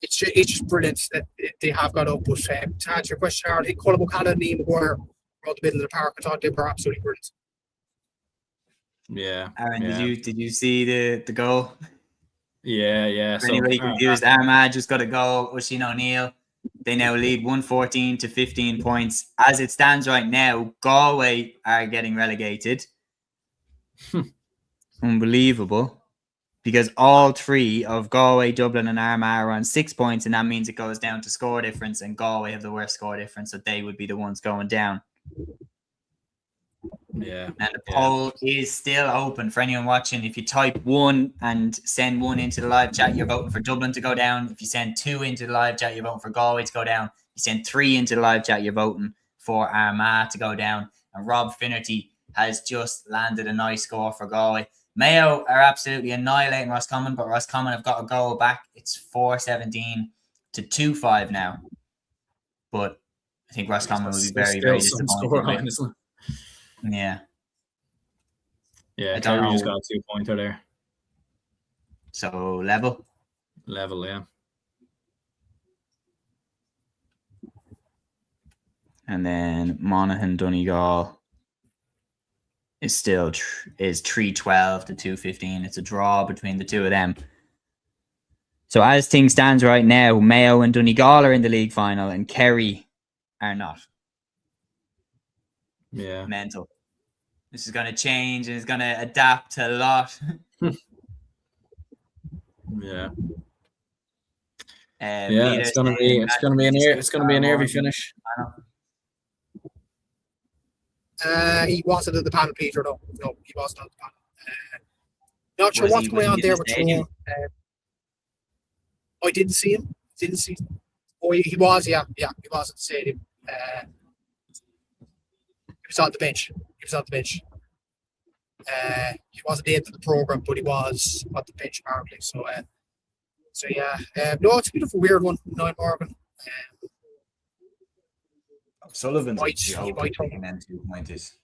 It's just brilliant that they have got up. But to answer your question, I think Colin Buchanan and Ian Maguire around the middle of the park. I thought they were absolutely brilliant.
Yeah.
Aaron,
yeah.
did you see the goal?
Yeah.
For anybody confused, Armagh just got a goal. Oisin O'Neill. They now lead 114 to 15 points. As it stands right now, Galway are getting relegated. Unbelievable. Because all three of Galway, Dublin and Armagh are on 6 points, and that means it goes down to score difference, and Galway have the worst score difference, so they would be the ones going down.
Yeah.
And the poll is still open for anyone watching. If you type 1 and send 1 into the live chat, you're voting for Dublin to go down. If you send 2 into the live chat, you're voting for Galway to go down. If you send 3 into the live chat, you're voting for Armagh to go down. And Rob Finnerty has just landed a nice score for Galway. Mayo are absolutely annihilating Roscommon, but Roscommon have got a goal back. It's 4-17 to 2-5 now. But I think Roscommon will be very, very disappointed. Yeah.
Yeah, Kerry just got a 2-pointer there.
So level,
yeah.
And then Monaghan Donegal is still is 312 to 215. It's a draw between the two of them. So as things stands right now, Mayo and Donegal are in the league final, and Kerry are not.
Yeah.
Mental. This is going to change and it's going to adapt to a lot.
Yeah.
It's
going to be an nervy finish.
He wasn't at the panel, Peter. No, he wasn't on the panel. Not sure what's going on there with Tyrone. I didn't see him. Oh, he was. Yeah, he was at the stadium. He was on the bench. He wasn't into the program, but he was on the bench apparently. So yeah. No, it's a bit of a weird one. Niall Morgan.
Sullivan's
he might
taking them 2 pointers.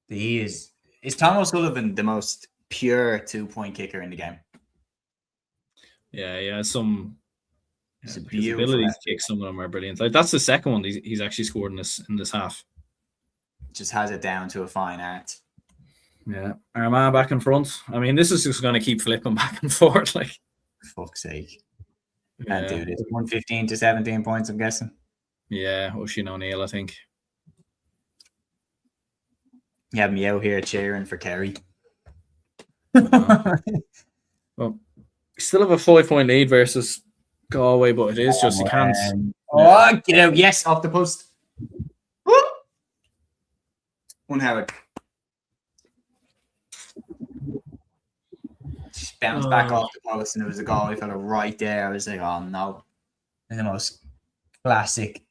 Is Thomas Sullivan the most pure 2-point kicker in the game?
Yeah, his
beautiful
abilities to kick, some of them are brilliant. Like that's the second one he's actually scored in this half.
Just has it down to a fine art.
Yeah, Armagh back in front. I mean, this is just going to keep flipping back and forth. Like,
for fuck's sake, can't do this. 115 to 17 points, I'm guessing.
Yeah, Oisin O'Neill, I think.
You have me out here cheering for Kerry.
Well, we still have a 5-point lead versus Galway, but it is just you can't.
Get out! Yes, off the post. One Howard. Just bounced back off the post, and it was a Galway fella right there. I was like, oh no. The most classic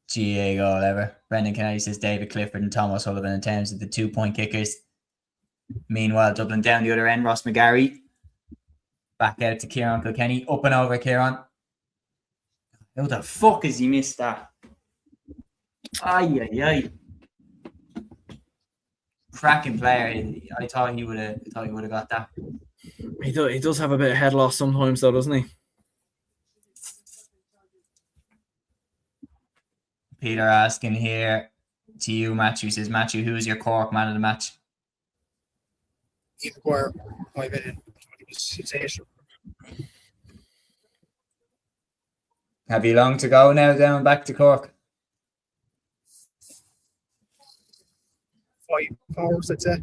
GA goal ever. Brendan Kennedy says David Clifford and Thomas Sullivan in terms of the 2-point kickers. Meanwhile, Dublin down the other end, Ross McGarry. Back out to Kieran Kilkenny. Up and over, Kieran. How the fuck has he missed that? Ay. Cracking player. I thought he would have got that.
He does have a bit of head loss sometimes, though, doesn't he?
Peter asking here to you, Matthew. Says, Matthew, who's your Cork man of the match?
Ian Maguire, 5 million. It was sensational.
Have you long to go now down back to Cork?
5 hours, I'd say.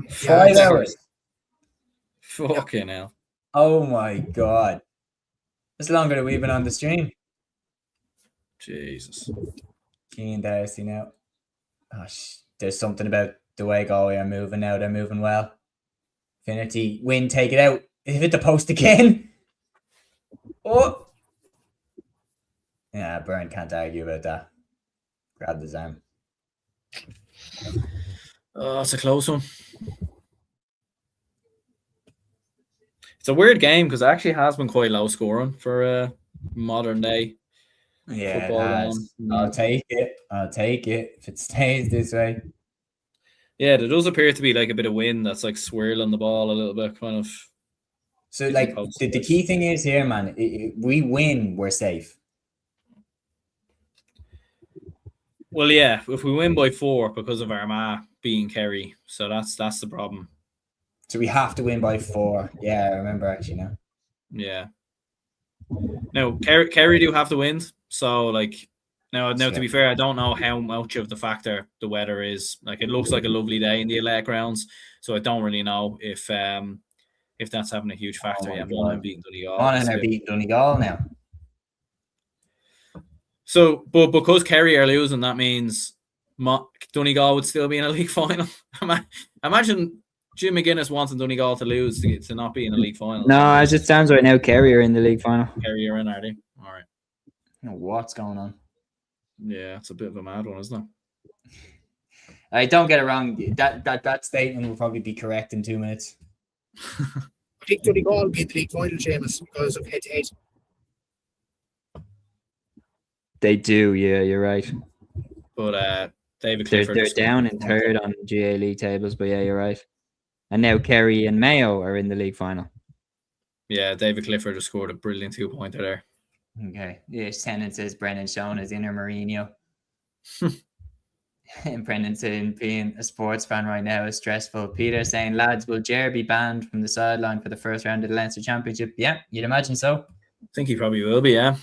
5 hours?
Fucking hell.
Oh my God. It's longer than we've been on the stream.
Jesus.
Keen Darcy now. Gosh, there's something about the way Galway are moving now. They're moving well. Finnerty, win, take it out. Hit the post again. Oh. Yeah, Byrne can't argue about that. Grab his arm.
Oh, it's a close one. It's a weird game because it actually has been quite low scoring for modern day
Yeah,
football.
it has. I'll take it. I'll take it if it stays this way.
Yeah, there does appear to be like a bit of wind that's like swirling the ball a little bit, kind of.
So, like, the key thing is here, man, we win, we're safe.
Well, yeah, if we win by 4 because of Armagh being Kerry, so that's the problem.
So we have to win by 4. Yeah, I remember actually now.
Yeah. Now, Kerry do have the wind, so like now to be fair, I don't know how much of the factor the weather is. Like, it looks like a lovely day in the Elect grounds, so I don't really know if that's having a huge factor.
Oh,
yeah, Monaghan beating Donegal.
Monaghan are beating Donegal now.
So, but because Kerry are losing, that means Donegal would still be in a league final. Imagine Jim McGuinness wanting Donegal to lose to not be in a league final.
No, as it stands right now, Kerry are in the league final.
Kerry are in, are they? All right.
I don't know what's going on.
Yeah, it's a bit of a mad one, isn't
I don't get it wrong. That statement will probably be correct in 2 minutes.
I think Donegal will be in the league final, Seamus, because of head-to-head.
They do, yeah, you're right.
But David Clifford.
They're down in third on GA league tables, but yeah, you're right. And now Kerry and Mayo are in the league final.
Yeah, David Clifford just scored a brilliant 2-pointer there.
Okay. Yes, Tennant says Brennan shown his inner Mourinho. And Brendan saying being a sports fan right now is stressful. Peter saying, lads, will Ger be banned from the sideline for the first round of the Leinster Championship? Yeah, you'd imagine so.
I think he probably will be, yeah.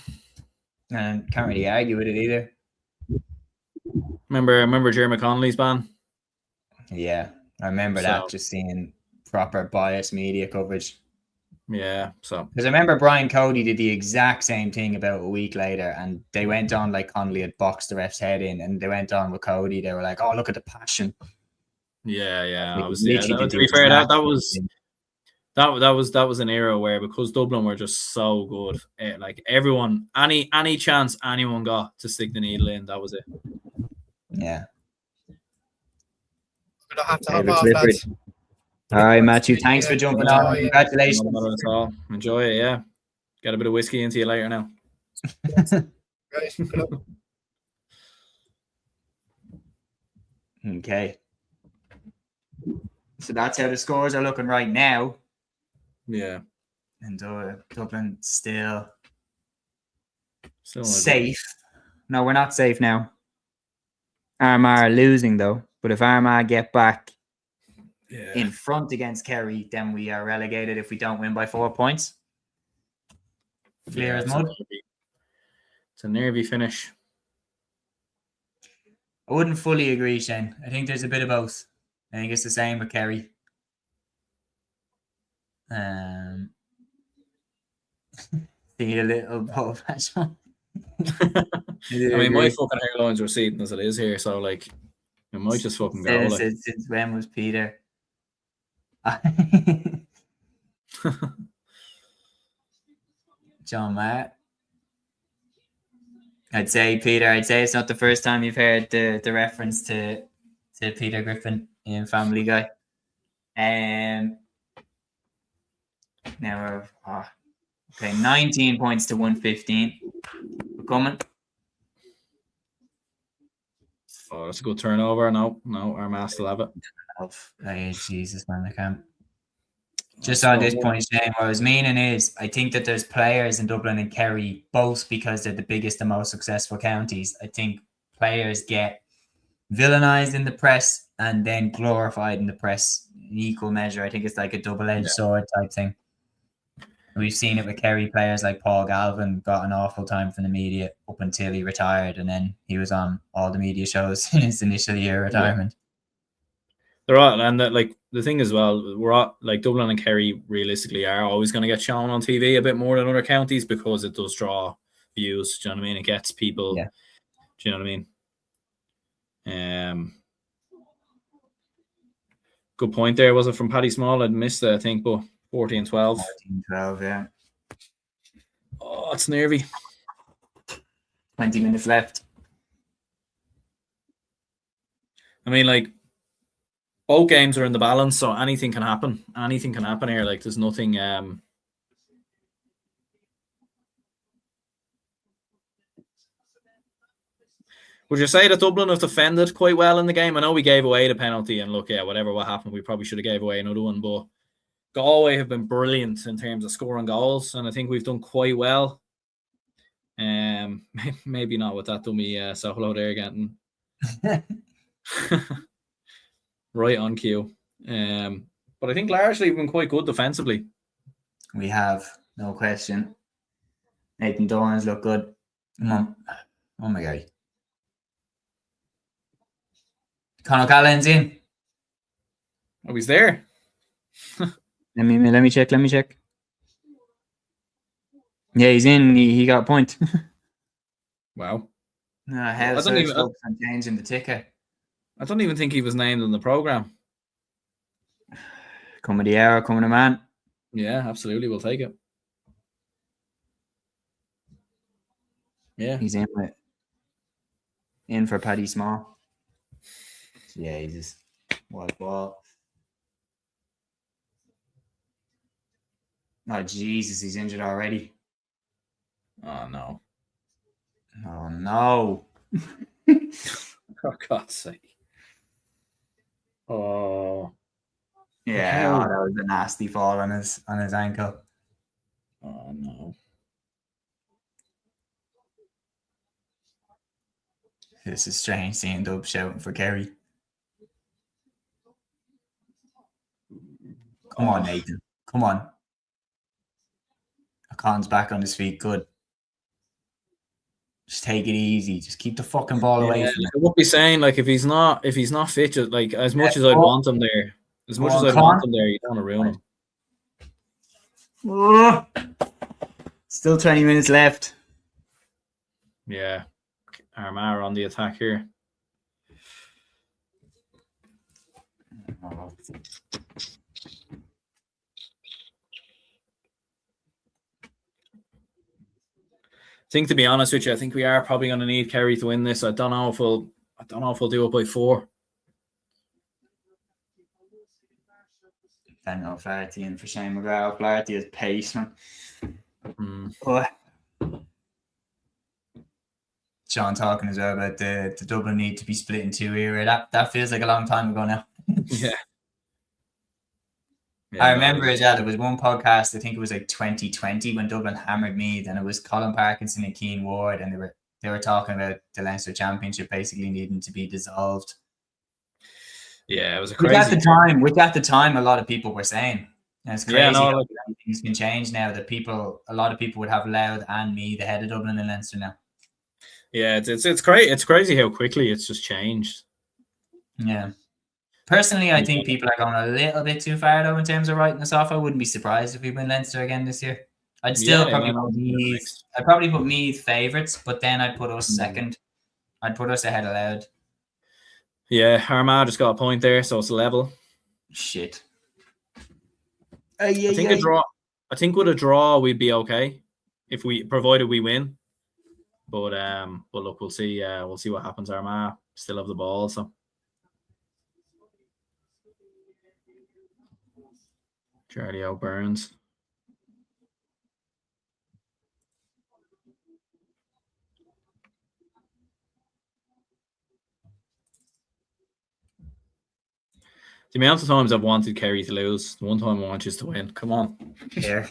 And can't really argue with it either.
Remember Jeremy Connolly's ban?
Yeah, I remember that, just seeing proper biased media coverage.
Yeah, so.
Because I remember Brian Cody did the exact same thing about a week later, and they went on like Connolly had boxed the ref's head in, and they went on with Cody. They were like, oh, look at the passion.
Yeah.
Like,
To be fair, that was an era where, because Dublin were just so good, like everyone, any chance anyone got to stick the needle in, that was it.
Yeah.
I'm gonna have to hop off, lads.
All right, Matthew, thanks for jumping on.
Congratulations.
Enjoy it, yeah. Got a bit of whiskey into you later now.
Right, good luck.
Okay. So that's how the scores are looking right now.
Yeah.
And Dublin still
Still
safe.
No, we're not safe now. Armagh are losing, though. But if Armagh get back
in front against Kerry, then we are relegated if we don't win by 4 points. Clear as mud.
It's a nervy finish.
I wouldn't fully agree, Shane. I think there's a bit of both. I think it's the same with Kerry. See a little ball patch on.
I mean, my fucking hairline's receding as it is here, so like, it might just fucking go.
Since when was Peter? John Matt. I'd say it's not the first time you've heard the reference to Peter Griffin in Family Guy. Now we're 19 points to 115. We're coming.
Oh, that's a good turnover. No, Armagh still have it.
Jesus, man, I can't. Just on this point, Shane, what I was meaning is, I think that there's players in Dublin and Kerry, both because they're the biggest and most successful counties. I think players get villainized in the press and then glorified in the press in equal measure. I think it's like a double-edged sword type thing. We've seen it with Kerry players like Paul Galvin got an awful time from the media up until he retired, and then he was on all the media shows in his initial year of retirement.
They're all, and like the thing as well, we're all, like Dublin and Kerry realistically are always going to get shown on TV a bit more than other counties because it does draw views. Do you know what I mean? It gets people.
Yeah.
Do you know what I mean? Good point there. Was it from Paddy Small? I'd missed it, I think, but 14-12.
14-12, yeah.
Oh, it's nervy.
20 minutes left.
I mean, like, both games are in the balance, so anything can happen. Anything can happen here. Like, there's nothing Would you say that Dublin have defended quite well in the game? I know we gave away the penalty, and look, yeah, what happened, we probably should have gave away another one, but Galway have been brilliant in terms of scoring goals, and I think we've done quite well. Maybe not with that dummy solo there getting right on cue. But I think largely we've been quite good defensively.
We have, no question. Nathan Dorans look good. Come on. Oh my God. Conor Callan's in.
Oh, he's there.
Let me check. Yeah, he's in. He got a point.
Wow.
Hell, so he's focused on changing the ticket.
I don't even think he was named in the programme.
Come of the hour, come of the man.
Yeah, absolutely. We'll take it. Yeah.
He's in for Paddy Small. Yeah, Jesus. What ball. Oh, Jesus, he's injured already.
Oh, no.
Oh, no.
For God's sake. Oh.
Yeah, that was a nasty fall on his ankle.
Oh, no.
This is strange seeing Dub shouting for Kerry. Come on, Nathan. Come on. Con's back on his feet. Good. Just take it easy. Just keep the fucking ball away from him.
I would be saying, like, if he's not fit, just, like, as much as I want him there, you don't want to ruin him.
Oh. Still 20 minutes left.
Yeah. Armagh on the attack here. I think, to be honest with you, I think we are probably going to need Kerry to win this. I don't know if we'll do it by 4.
I know Flaherty and for Shane McGrath. Flaherty is pace, man. Sean talking as well about the Dublin need to be split in 2 era. That feels like a long time ago now.
Yeah.
I remember as well, there was one podcast, I think it was like 2020 when Dublin hammered Meath, and it was Colin Parkinson and Keane Ward, and they were talking about the Leinster Championship basically needing to be dissolved.
Yeah, it was a crazy.
Which at the time a lot of people were saying. And it's crazy how things can change now. That a lot of people would have Louth and Meath ahead of Dublin and Leinster now.
Yeah, it's great. It's crazy how quickly it's just changed.
Yeah. Personally, I think people are going a little bit too far though in terms of writing us off. I wouldn't be surprised if we win Leinster again this year. I'd still probably put Meath favourites, but then I'd put us second. I'd put us ahead of Louth.
Yeah, Armagh just got a point there, so it's a level.
Shit.
I think with a draw we'd be okay provided we win. But look, we'll see what happens. Armagh still have the ball, so. Charlie O'Burns. The amount of times I've wanted Kerry to lose, the one time I want you to win. Come on.
Here.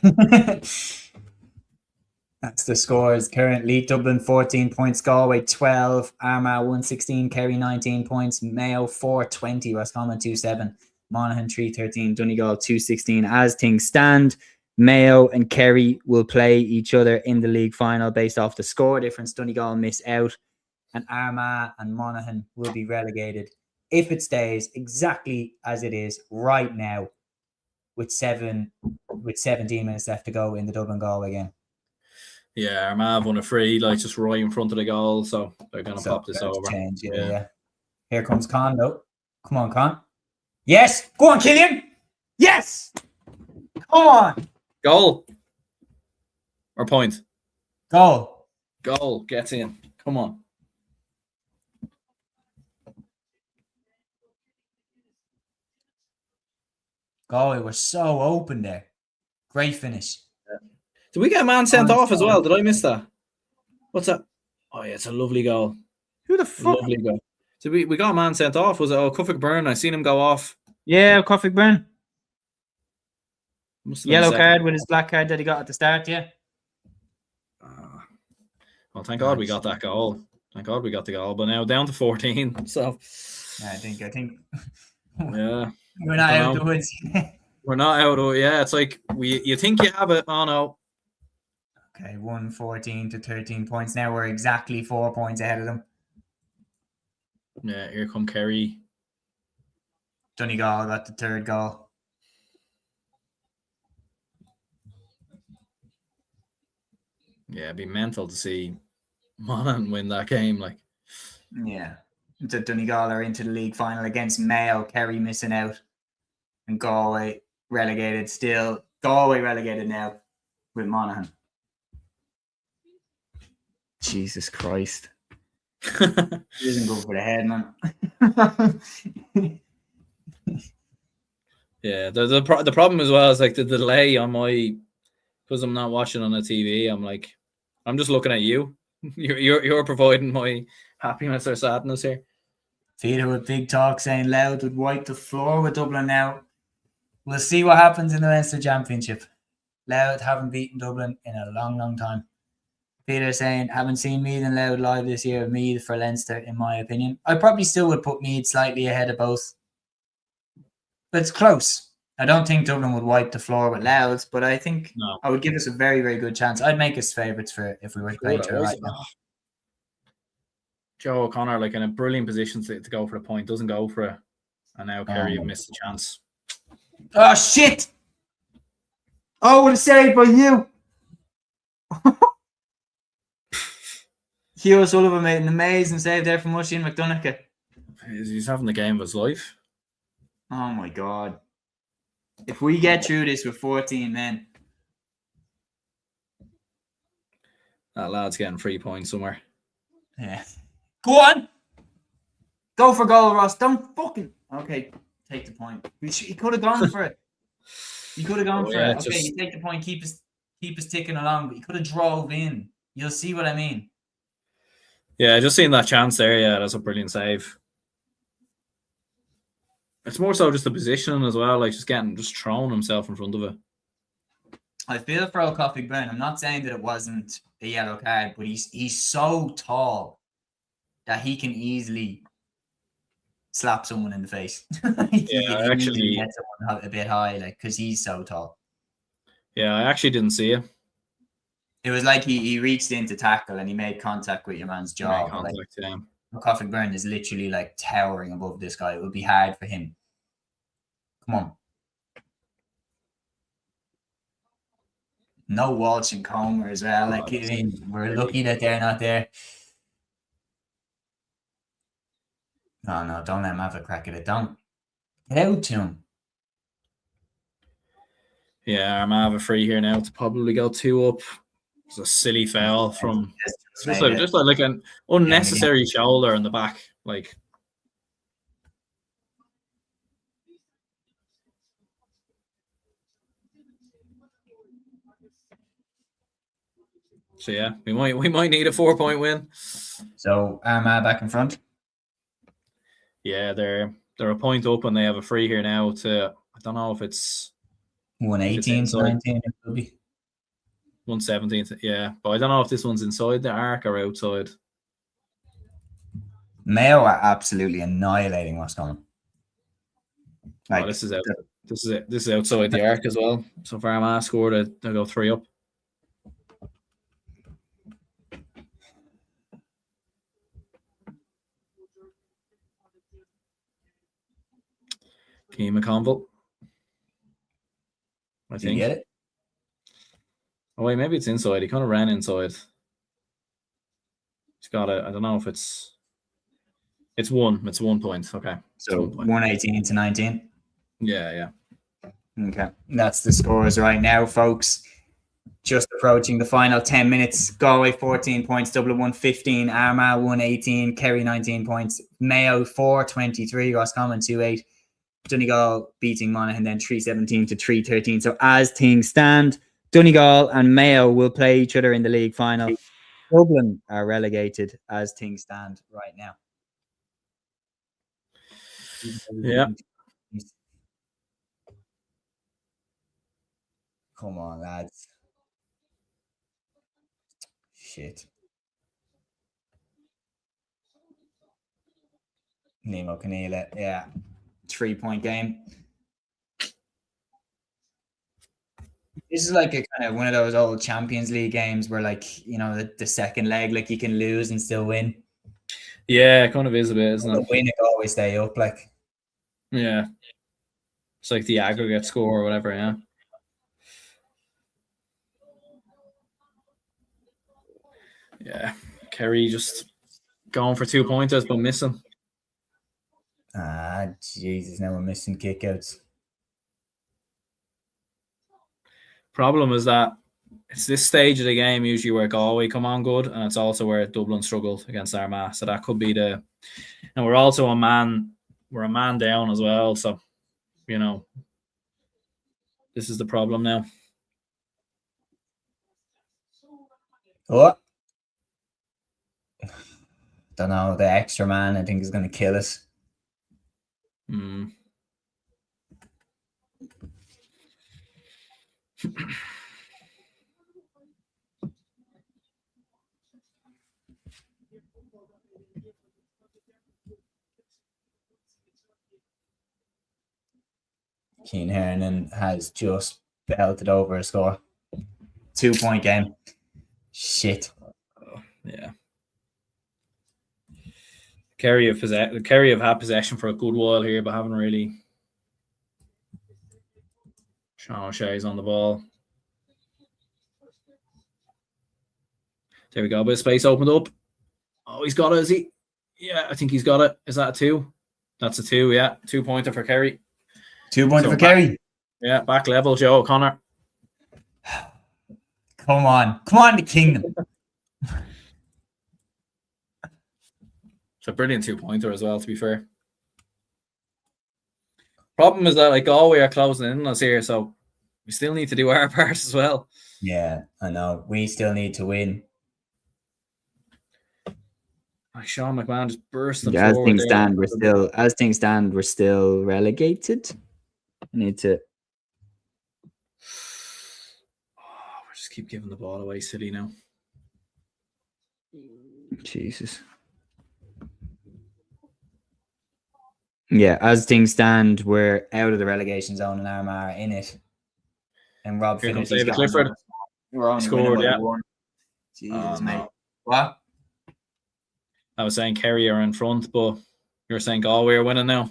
That's the scores. Currently, Dublin 14 points, Galway 12, Armagh 116, Kerry 19 points, Mayo 420, Roscommon 27, Monaghan 313, Donegal 216. As things stand, Mayo and Kerry will play each other in the league final based off the score difference. Donegal miss out, and Armagh and Monaghan will be relegated if it stays exactly as it is right now, with 17 minutes left to go in the Dublin-Galway game.
Yeah, Armagh won a free, like just right in front of the goal, so they're going to pop this over.
Change, yeah. Here comes Con, though. Come on, Con. Yes! Go on, Cúilín! Yes! Come on!
Goal! Or point?
Goal.
Gets in. Come on.
Galway were so open there. Great finish.
Did we get a man sent off as well? Did I miss that? What's that? Oh, yeah, it's a lovely goal.
Who the fuck?
Lovely guy. So we got a man sent off. Was it Cuffick Byrne? I seen him go off.
Yeah, Cúilín Byrne.
Must have been
Yellow
second.
card with his black card that he got at the start, yeah.
Well, thank God we got that goal. Thank God we got the goal. But now down to 14. So
I think
yeah,
we're not out of the woods.
we're not out of it. Yeah, it's like you think you have it. Oh no.
Okay, 14 to 13 points. Now we're exactly 4 points ahead of them.
Yeah, here come Kerry.
Donegal got the third goal.
Yeah, it'd be mental to see Monaghan win that game. Like,
Yeah. The Donegal are into the league final against Mayo. Kerry missing out. And Galway relegated still. Galway relegated now with Monaghan. Jesus Christ. He doesn't go for the head, man.
yeah, the problem as well is like the delay on my, because I'm not watching on the TV. I'm like, I'm just looking at you. You're providing my happiness or sadness here.
Peter with big talk saying Louth would wipe the floor with Dublin now. We'll see what happens in the Leinster Championship. Louth haven't beaten Dublin in a long, long time. Peter saying, haven't seen Meath and Louth live this year. Meath for Leinster, in my opinion. I probably still would put Meath slightly ahead of both. But it's close. I don't think Dublin would wipe the floor with Louth, but I think I would give us a very, very good chance. I'd make us favourites for if we were playing each other right now.
Joe O'Connor, like in a brilliant position to go for the point, doesn't go for it. And now Kerry have missed the chance.
Oh, shit! Oh, what a save by you! Hugh Sullivan made an amazing save there from Oisin McDonagh.
He's having the game of his life.
Oh my God. If we get through this with 14 men.
That lad's getting 3 points somewhere.
Yeah. Go on! Go for goal, Ross. Don't fucking... Okay, take the point. He could have gone for it. He could have gone for it. Okay, you take the point, keep us ticking along, but you could have drove in. You'll see what I mean.
Yeah, just seeing that chance there, yeah, that's a brilliant save. It's more so just the positioning as well, like just throwing himself in front of it.
I feel for Cúilín Byrne. I'm not saying that it wasn't a yellow card, but he's so tall that he can easily slap someone in the face.
Yeah, actually
get someone a bit high, like because he's so tall.
Yeah, I actually didn't see it.
It was like he reached in to tackle and he made contact with your man's jaw. Cúilín Byrne is literally like towering above this guy. It would be hard for him. Come on. No Walsh and Comer as well. Like, I mean, we're lucky that they're not there. No, don't let him have a crack at it. Don't get out to him.
Yeah, Armagh have a free here now to probably go 2 up. It's a silly foul from just like an unnecessary shoulder in the back. Like, so yeah, we might need a 4-point win.
So Armagh back in front.
Yeah, they're a point up and they have a free here now to, I don't know if it's
118 to 19. It could be
117. Yeah, but I don't know if this one's inside the arc or outside.
Mayo are absolutely annihilating Roscommon.
Like, this is outside the arc as well. So far, Armagh scored they'll go 3 up. Keema Conville. I think.
Did you get it?
Oh wait, maybe it's inside. He kind of ran inside. He's got it. I don't know if it's 1. It's 1 point. Okay.
So 118 to 19.
Yeah.
Okay. That's the scores right now, folks. Just approaching the final 10 minutes. Galway 14 points, Dublin 115, Armagh 118, Kerry 19 points, Mayo 423, Roscommon 28. Donegal beating Monaghan then 317 to 313. So as things stand, Donegal and Mayo will play each other in the league final.
Dublin are relegated as things stand right now.
Yeah.
Come on, lads. Shit. Nemo Canela, yeah. 3-point game. This is like a kind of one of those old Champions League games where, like, you know, the second leg, like, you can lose and still win.
Yeah, it kind of is a bit, isn't
The
it?
win, it always stay up, like.
Yeah. It's like the aggregate score or whatever, yeah. Yeah. Kerry just going for 2 pointers but missing.
Ah, Jesus, now we're missing kickouts.
Problem is that it's this stage of the game usually where Galway come on good, and it's also where Dublin struggled against Armagh. So that could be and we're also a man down as well. So, you know, this is the problem now.
Oh. Don't know, the extra man I think is going to kill us. Cian Hernan has just belted over a score. 2-point game. Shit.
Yeah. Kerry have had possession for a good while here, but haven't really. Sean O'Shea's on the ball. There we go. A bit of space opened up. Oh, he's got it, is he? Yeah, I think he's got it. Is that a 2? That's a 2, yeah. 2-pointer for Kerry.
2-pointer for Kerry.
Yeah, back level, Joe O'Connor.
Come on, the kingdom.
It's a brilliant 2-pointer as well, to be fair. Problem is that, like, Galway are closing in on us here, so we still need to do our part as well.
Yeah, I know. We still need to win.
Like, Sean McMahon just bursting
As
forward.
things stand, we're still relegated. I need to.
We just keep giving the ball away, silly now.
Jesus. Yeah, as things stand, we're out of the relegation zone and Armagh are in it. And Rob
Here comes
finishes.
David Clifford.
We're only
Scored,
winning by
yeah.
1. Jesus, mate.
No.
What?
I was saying Kerry are in front, but you're saying Galway are winning now?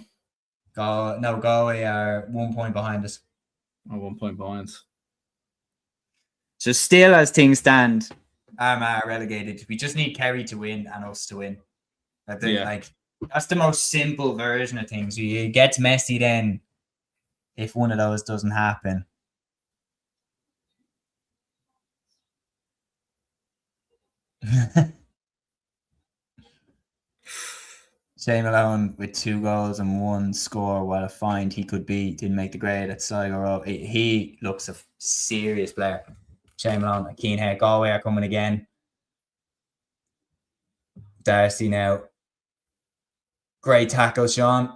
Galway are 1 point behind us.
Oh, 1 point behind.
So still as things stand,
Armagh are relegated. We just need Kerry to win and us to win. I think, that's the most simple version of things. It gets messy then if one of those doesn't happen. Shane Malone with 2 goals and 1 score. While I find he could be, didn't make the grade at Sligo. He looks a serious player. Shane Malone, keen hair. Galway are coming again. Darcy now. Great tackle, Sean.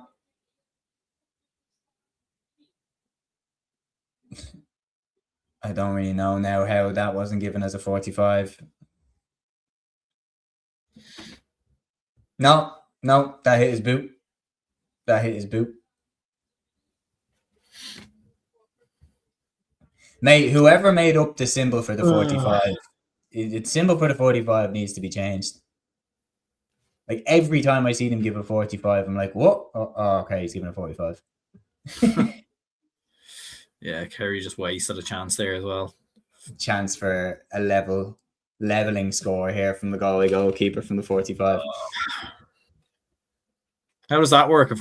I don't really know now how that wasn't given as a 45. No, that hit his boot. Mate, whoever made up the symbol for the 45, the symbol for the 45 needs to be changed. Like, every time I see them give a 45, I'm like, what? Oh, okay, he's giving a 45.
Yeah, Kerry just wasted a chance there as well.
Chance for a leveling score here from the Galway goalkeeper from the 45.
How does that work if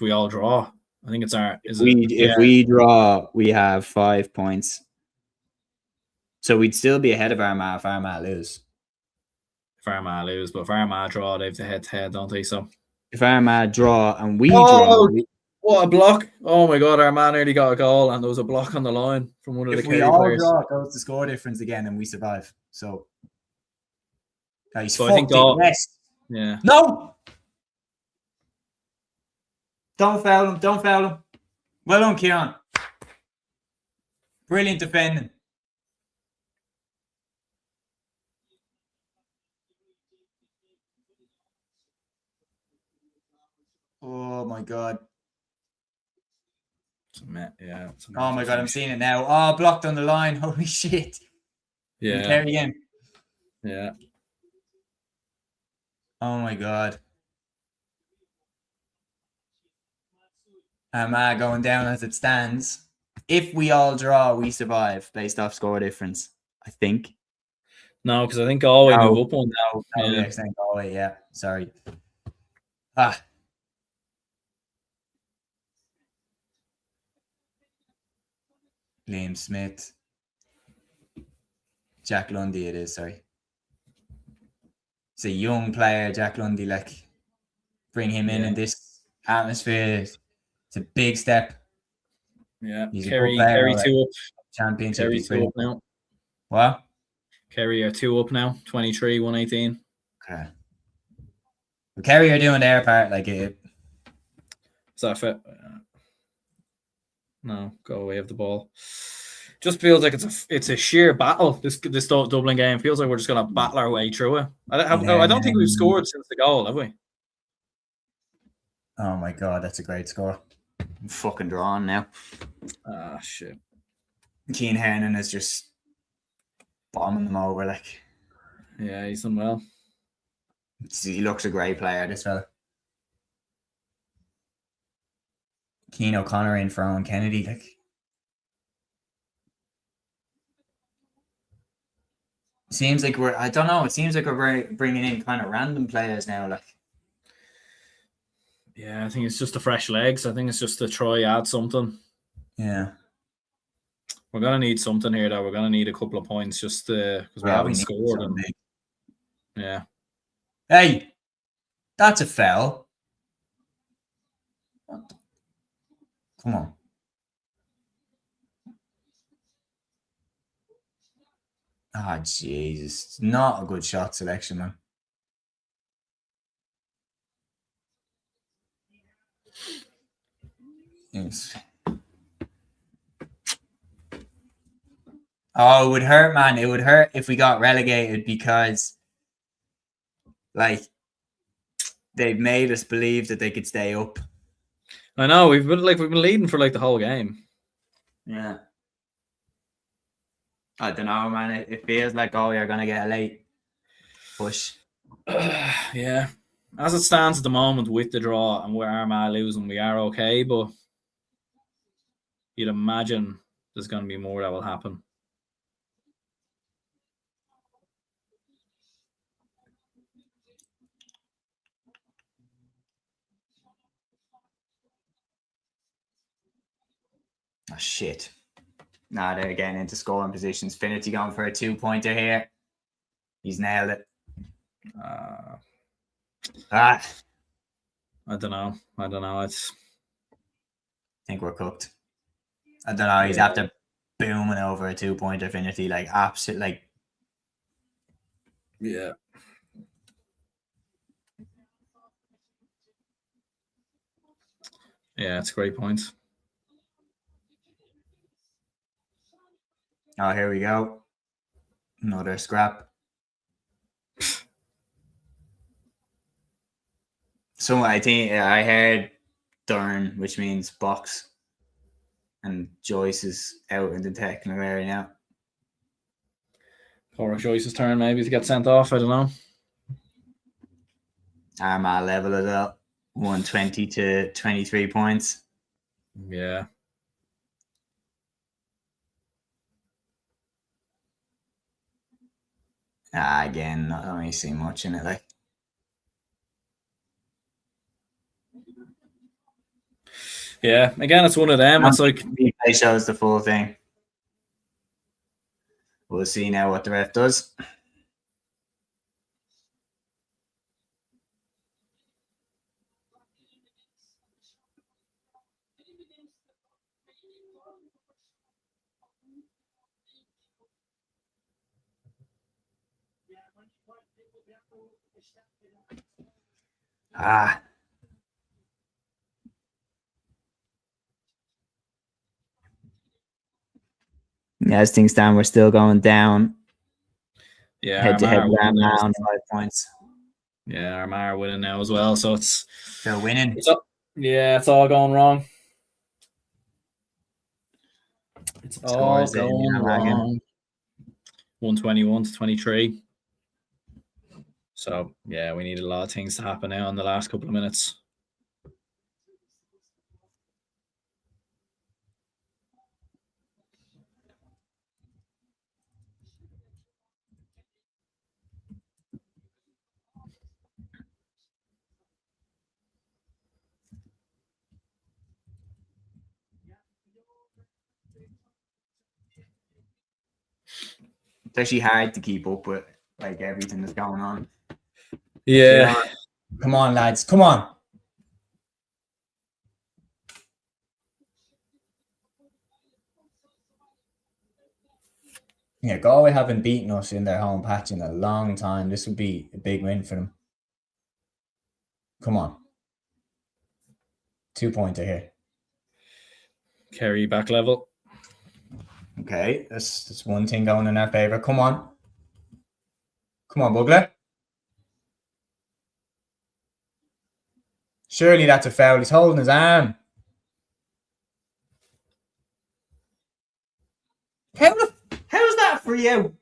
we all draw? I think it's
If we draw, we have 5 points. So we'd still be ahead of Armagh if Armagh lose.
If Armagh lose, but if Armagh draw, they have the head-to-head, don't they? So
if Armagh draw and we draw...
What a block. Oh my God, our man nearly got a goal and there was a block on the line from one of the Kerry players.
If we all draw, it goes to score difference again and we survive. So Oh, he's
So I think
fucked it. Yes.
Yeah.
No! Don't foul him. Don't foul him. Well done, Kieran. Brilliant defending. Oh my god.
Yeah.
Oh my god, I'm seeing it now. Oh, blocked on the line. Holy shit.
Yeah.
Kerry again.
Yeah.
Oh my god. Armagh going down as it stands. If we all draw, we survive based off score difference, I think.
No, because I think Galway
No.
move up one.
No,
Yeah.
they're saying Galway, yeah. Sorry. Ah. Liam Smith. Jack Lundy it is, sorry. It's a young player, Jack Lundy, like bring him in this atmosphere. It's a big step.
Yeah.
He's
Kerry,
a good player,
Kerry
right?
2 up.
Championship.
Kerry
He's
2 up
brilliant.
now.
What?
Kerry are 2 up now. 23, 118.
Okay. Well, Kerry are doing their part, like it.
Is that fit? No, go away of the ball. Just feels like it's a sheer battle. This Dublin game feels like we're just gonna battle our way through it. I don't think we've scored since the goal, have we?
Oh my god, that's a great score. I'm fucking drawn now.
Ah, shit.
Keane Hernan is just bombing them over. Like,
yeah, he's done well.
He looks a great player, this fella. Keane O'Connor in for Owen Kennedy, like. Seems like I don't know, it seems like we're bringing in kind of random players now, like.
Yeah, I think it's just the fresh legs. I think it's just to try add something.
Yeah.
We're going to need something here, though. We're going to need a couple of points just because we haven't scored. Yeah.
Hey, that's a foul. Come on. Ah, Jesus. Not a good shot selection, man. Yes. Oh, it would hurt, man. It would hurt if we got relegated because, like, they've made us believe that they could stay up.
I know we've been leading for like the whole game.
Yeah. I don't know, man. It feels like you're gonna get a late push.
Yeah. As it stands at the moment with the draw and where Armagh losing, we are okay, but you'd imagine there's going to be more that will happen.
Oh, shit. Now they're getting into scoring positions. Finity going for a 2-pointer here. He's nailed it. I
don't know. I
think we're cooked. I don't know. He's after booming over a 2-pointer, Finity. Like, absolute, like.
Yeah. Yeah, it's a great point.
Oh, here we go. Another scrap. So I think I heard Durn, which means box. And Joyce is out in the technical area now.
Or Joyce's turn maybe to get sent off. I don't know.
Armagh level it up. 120 to 23 points.
Yeah.
Again, not really see much in it. Like,
yeah, again, it's one of them. It's like
replay shows the full thing. We'll see now what the ref does.
Ah. Yeah, as things stand, we're still going down.
Yeah,
Head to head
Armagh winning now.
on 5 points.
Yeah, Armagh winning now as well. So it's
Still winning.
it's all going wrong. It's all
Scores in
going
Armagh.
wrong. 121 to 23. So yeah, we need a lot of things to happen now in the last couple of minutes.
It's actually hard to keep up with like everything that's going on.
Yeah.
Come on, lads. Come on. Yeah, Galway haven't beaten us in their home patch in a long time. This would be a big win for them. Come on. 2-pointer here.
Kerry back level.
Okay, that's one thing going in our favour. Come on. Come on, Bugler. Surely that's a foul. He's holding his arm. How's that for you?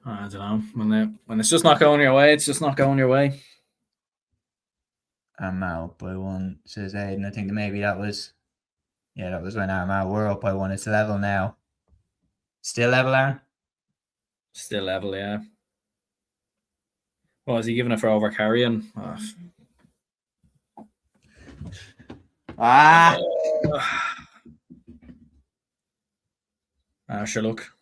I don't know. When it's just not going your way, it's just not going your way.
Armagh up by 1, says Aidan. I think that maybe that was when Armagh were up by 1. It's level now. Still level, Aaron?
Still level, yeah. What is he giving it for over carrying? Sure, look.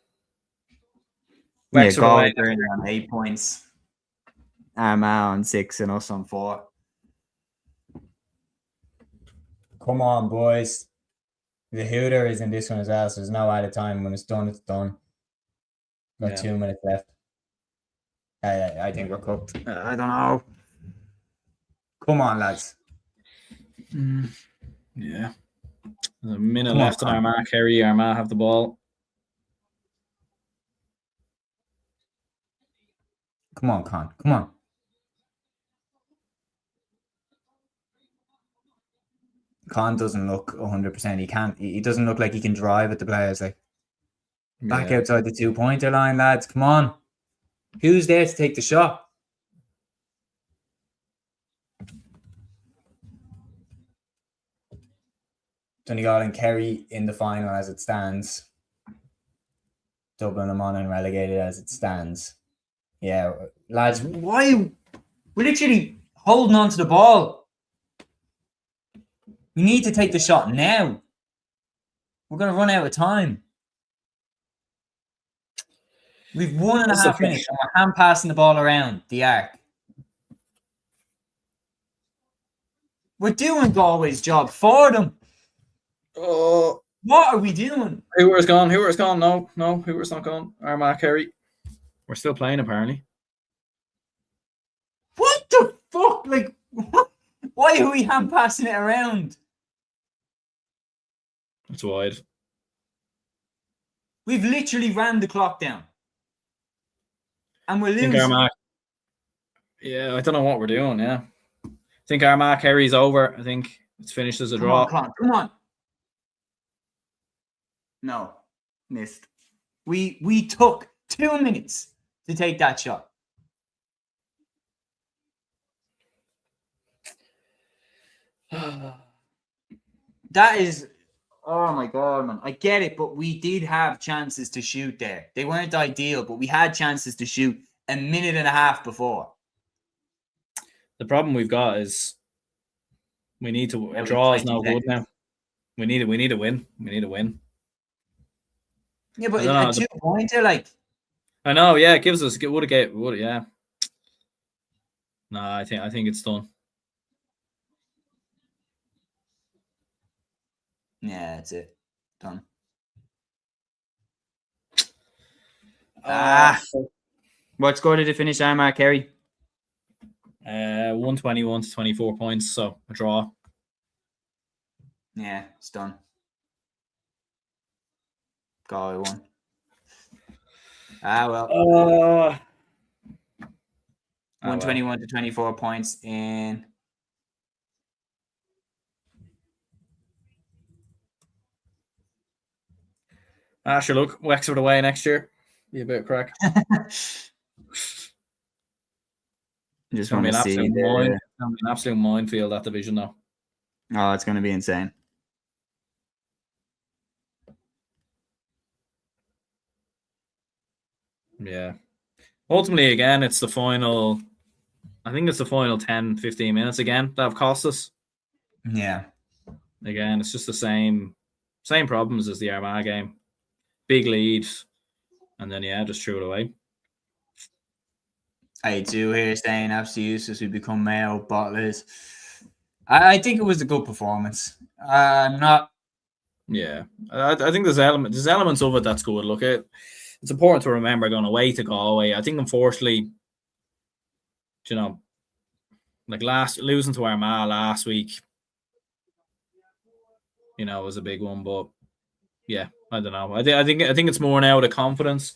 Yeah, Galway on 8 points. Armagh on 6 and us on 4.
Come on, boys. The Hooter is in this one as well, so there's no added time. When it's done, it's done. Got 2 minutes left. I think we're cooked. I don't know. Come on, lads.
Yeah. There's a minute left in Armagh. Kerry, Armagh have the ball.
Come on, Con. Come on. Con doesn't look 100%. He doesn't look like he can drive at the players. Like back outside the 2-pointer line, lads. Come on. Who's there to take the shot? Donegal and Kerry in the final as it stands. Dublin and Monaghan relegated as it stands. Yeah, lads, why? We're literally holding on to the ball. We need to take the shot now. We're going to run out of time. We've 1.5 minutes and we're hand passing the ball around the arc. We're doing Galway's job for them.
Oh,
what are we doing?
Hoover's gone. No, Hoover's not gone. Armagh, Kerry. We're still playing, apparently.
What the fuck? Like, why are we hand passing it around?
It's wide.
We've literally ran the clock down. And we're losing.
I don't know what we're doing, yeah. I think Armagh, Kerry's over. I think it's finished as a draw.
Come on. No. Missed. We took 2 minutes to take that shot. That is, oh my God, man. I get it, but we did have chances to shoot there. They weren't ideal, but we had chances to shoot a minute and a half before.
The problem we've got is we need to draw is no good now. We need a win. We need a win.
Yeah, but a 2-pointer, like.
I know, yeah, it gives us yeah. No, I think it's done.
Yeah, that's it.
Done. What score did it finish, Armagh, Kerry?
121 to 24 points, so a draw.
Yeah, it's done. Galway won. Well. 121 to 24 points in.
Sure, look, Wexford away next year. Be a bit of crack.
Just want to see.
It's going to be an absolute minefield, that division, though.
Oh, it's going to be insane.
Yeah. Ultimately, again, it's the final. I think it's the final 10, 15 minutes again that have cost us.
Yeah.
Again, it's just the same problems as the Armagh game. Big lead, and then just threw it away.
I do hear saying absolutely useless. We become Mayo bottlers. I think it was a good performance. I'm not.
Yeah, I think there's elements of it that's good. Look, it's important to remember going away to Galway. I think, unfortunately, like losing to Armagh last week, was a big one. But yeah, I don't know. I think it's more now the confidence.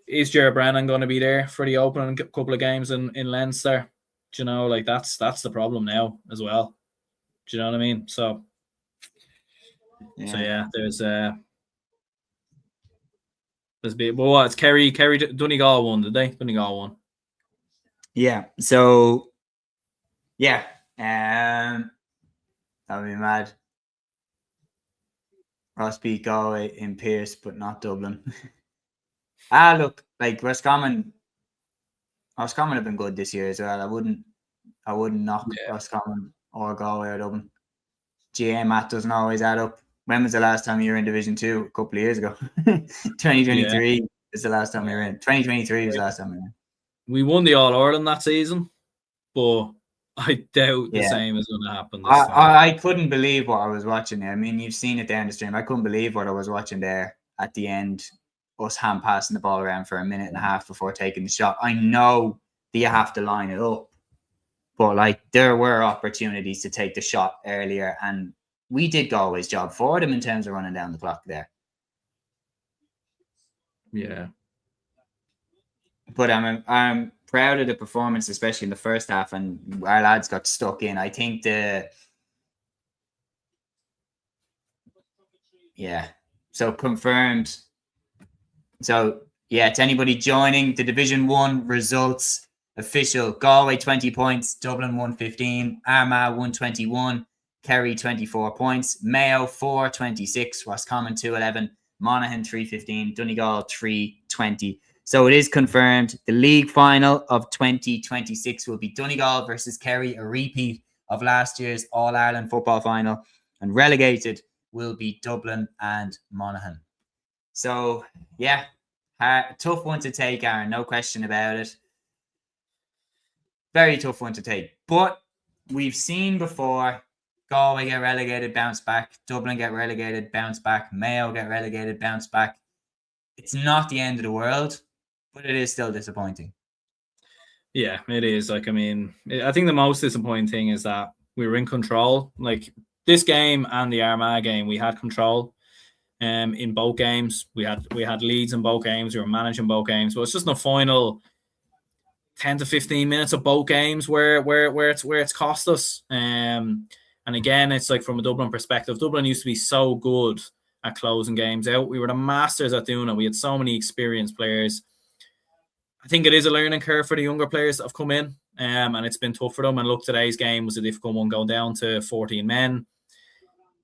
Is Jared Brennan going to be there for the opening couple of games in Leinster? Like that's the problem now as well. Do you know what I mean? So there's big. Well, what? It's Kerry Donegal won, did they? Donegal won.
Yeah. So yeah, that would be mad. Ross beat Galway in Pearse, but not Dublin. Look, like Roscommon have been good this year as well. I wouldn't knock Roscommon or Galway or Dublin. GA math doesn't always add up. When was the last time you were in Division 2? A couple of years ago. 2023 is the last time we were in. 2023 was the last time we were in.
We won the All-Ireland that season, but I doubt the same is going to happen this time.
I couldn't believe what I was watching there. I mean, you've seen it down the stream. I couldn't believe what I was watching there at the end. Us hand passing the ball around for a minute and a half before taking the shot. I know that you have to line it up, but like there were opportunities to take the shot earlier, and we did Galway's job for them in terms of running down the clock there.
Yeah,
but I'm proud of the performance, especially in the first half, and our lads got stuck in. I think so confirmed. So, to anybody joining, the Division 1 results official. Galway 20 points, Dublin 115, Armagh 121, Kerry 24 points, Mayo 426, Roscommon 211, Monaghan 315, Donegal 320. So it is confirmed the league final of 2026 will be Donegal versus Kerry, a repeat of last year's All-Ireland football final, and relegated will be Dublin and Monaghan. So, tough one to take, Aaron. No question about it. Very tough one to take. But we've seen before Galway get relegated, bounce back. Dublin get relegated, bounce back. Mayo get relegated, bounce back. It's not the end of the world, but it is still disappointing.
Yeah, it is. Like, I mean, I think the most disappointing thing is that we were in control. Like, this game and the Armagh game, we had control. In both games, we had leads in both games. We were managing both games, but it's just in the final 10 to 15 minutes of both games where it's cost us. And again, it's like from a Dublin perspective, Dublin used to be so good at closing games out. We were the masters at doing it. We had so many experienced players. I think it is a learning curve for the younger players that have come in, and it's been tough for them. And look, today's game was a difficult one, going down to 14 men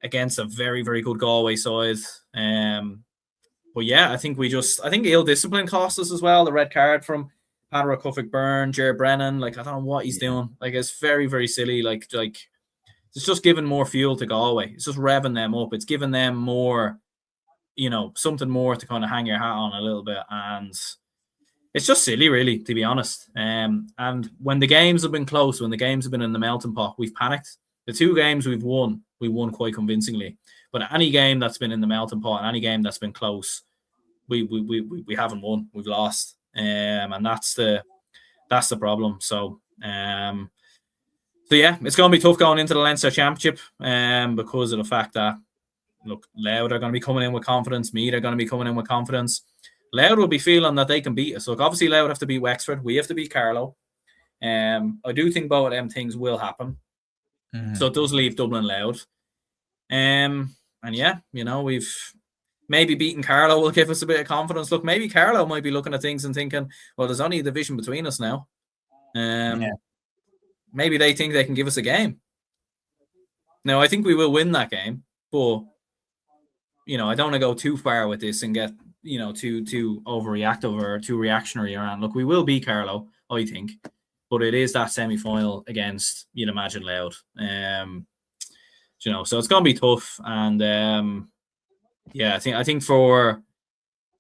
against a very, very good Galway side. But I think ill discipline cost us as well. The red card from Patrick Byrne, Jared Brennan. Like, I don't know what he's doing. Like, it's very, very silly. Like it's just giving more fuel to Galway. It's just revving them up. It's giving them more, something more to kind of hang your hat on a little bit. And it's just silly, really, to be honest. And when the games have been close, when the games have been in the melting pot, we've panicked. The two games we won quite convincingly. But any game that's been in the melting pot, and any game that's been close, we haven't won. We've lost, and that's the problem. So yeah, it's going to be tough going into the Leinster Championship, because of the fact that, look, Louth are going to be coming in with confidence. Meath are going to be coming in with confidence. Louth will be feeling that they can beat us. Look, obviously Louth have to beat Wexford. We have to beat Carlow. I do think both of them things will happen. So it does leave Dublin Louth. And yeah, we've maybe beaten Carlow will give us a bit of confidence. Look, maybe Carlow might be looking at things and thinking, well, there's only a division between us now. Maybe they think they can give us a game. Now, I think we will win that game, but I don't want to go too far with this and get too overreactive or too reactionary around. Look, we will beat Carlow, I think, but it is that semi-final against, you'd imagine, Louth. So it's going to be tough. And I think for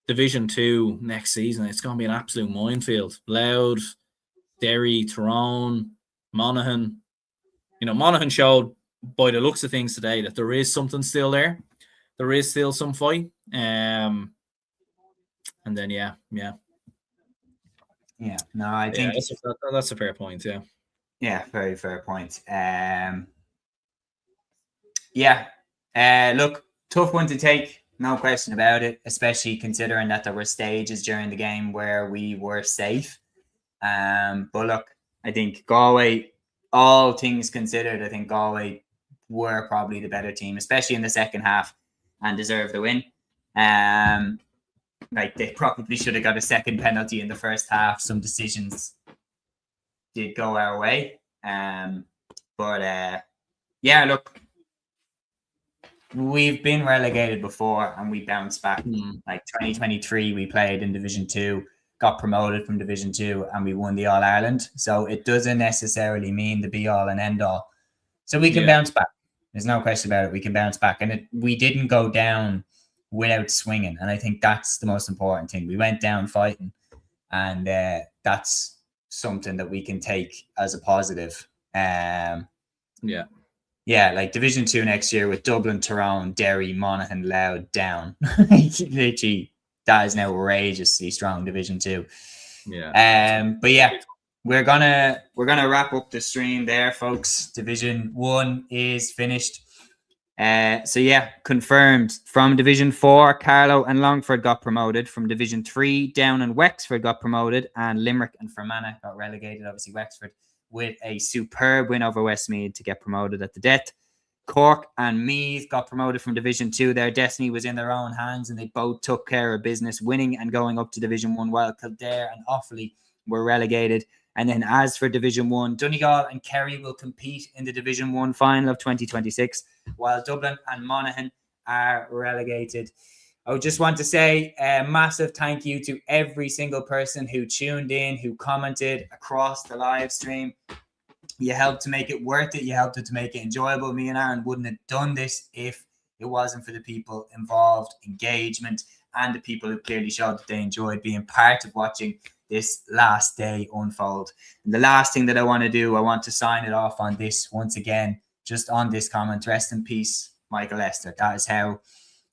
Division 2 next season, it's going to be an absolute minefield. Louth, Derry, Tyrone, Monaghan. Monaghan showed by the looks of things today that there is something still there. There is still some fight. And then, yeah.
Yeah, no, I think
that's a fair point. Yeah.
Yeah, very fair point. Look, tough one to take, no question about it, especially considering that there were stages during the game where we were safe. But look, I think Galway, all things considered, I think Galway were probably the better team, especially in the second half, and deserved the win. They probably should have got a second penalty in the first half. Some decisions did go our way. Look, we've been relegated before and we bounced back. Like 2023, we played in Division 2, got promoted from Division 2, and we won the All-Ireland. So it doesn't necessarily mean the be-all and end-all. So we can bounce back. There's no question about it. We can bounce back. And we didn't go down without swinging. And I think that's the most important thing. We went down fighting. And that's something that we can take as a positive. Like Division 2 next year with Dublin, Tyrone, Derry, Monaghan, Louth down. Literally, that is an outrageously strong Division 2. We're gonna wrap up the stream there, folks. Division 1 is finished. Confirmed. From Division 4, Carlow and Longford got promoted. From Division 3, Down and Wexford got promoted, and Limerick and Fermanagh got relegated. Obviously, Wexford with a superb win over Westmeath to get promoted at the death. Cork and Meath got promoted from Division 2. Their destiny was in their own hands, and they both took care of business, winning and going up to Division 1, while Kildare and Offaly were relegated. And then as for Division 1, Donegal and Kerry will compete in the Division 1 final of 2026, while Dublin and Monaghan are relegated. I just want to say a massive thank you to every single person who tuned in, who commented across the live stream. You helped to make it worth it. You helped it to make it enjoyable. Me and Aaron wouldn't have done this if it wasn't for the people involved, engagement, and the people who clearly showed that they enjoyed being part of watching this last day unfold. And the last thing that I want to do, I want to sign it off on this once again, just on this comment. Rest in peace, Michael Lester. That is how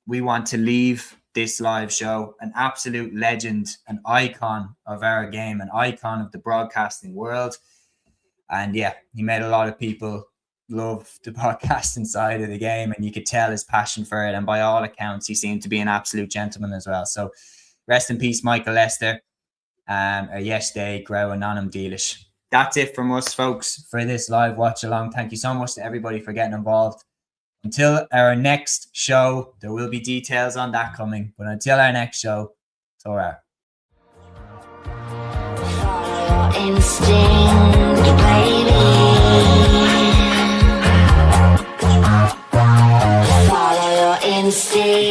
we want to leave this live show. An absolute legend, an icon of our game, an icon of the broadcasting world. And yeah, he made a lot of people love the podcasting side of the game, and you could tell his passion for it. And by all accounts, he seemed to be an absolute gentleman as well. So rest in peace, Michael Lester. Yesterday, Grow Anonymous Dealish. That's it from us, folks, for this live watch along. Thank you so much to everybody for getting involved. Until our next show, there will be details on that coming. But until our next show, it's all right.
Follow your instinct, baby. Follow your instinct.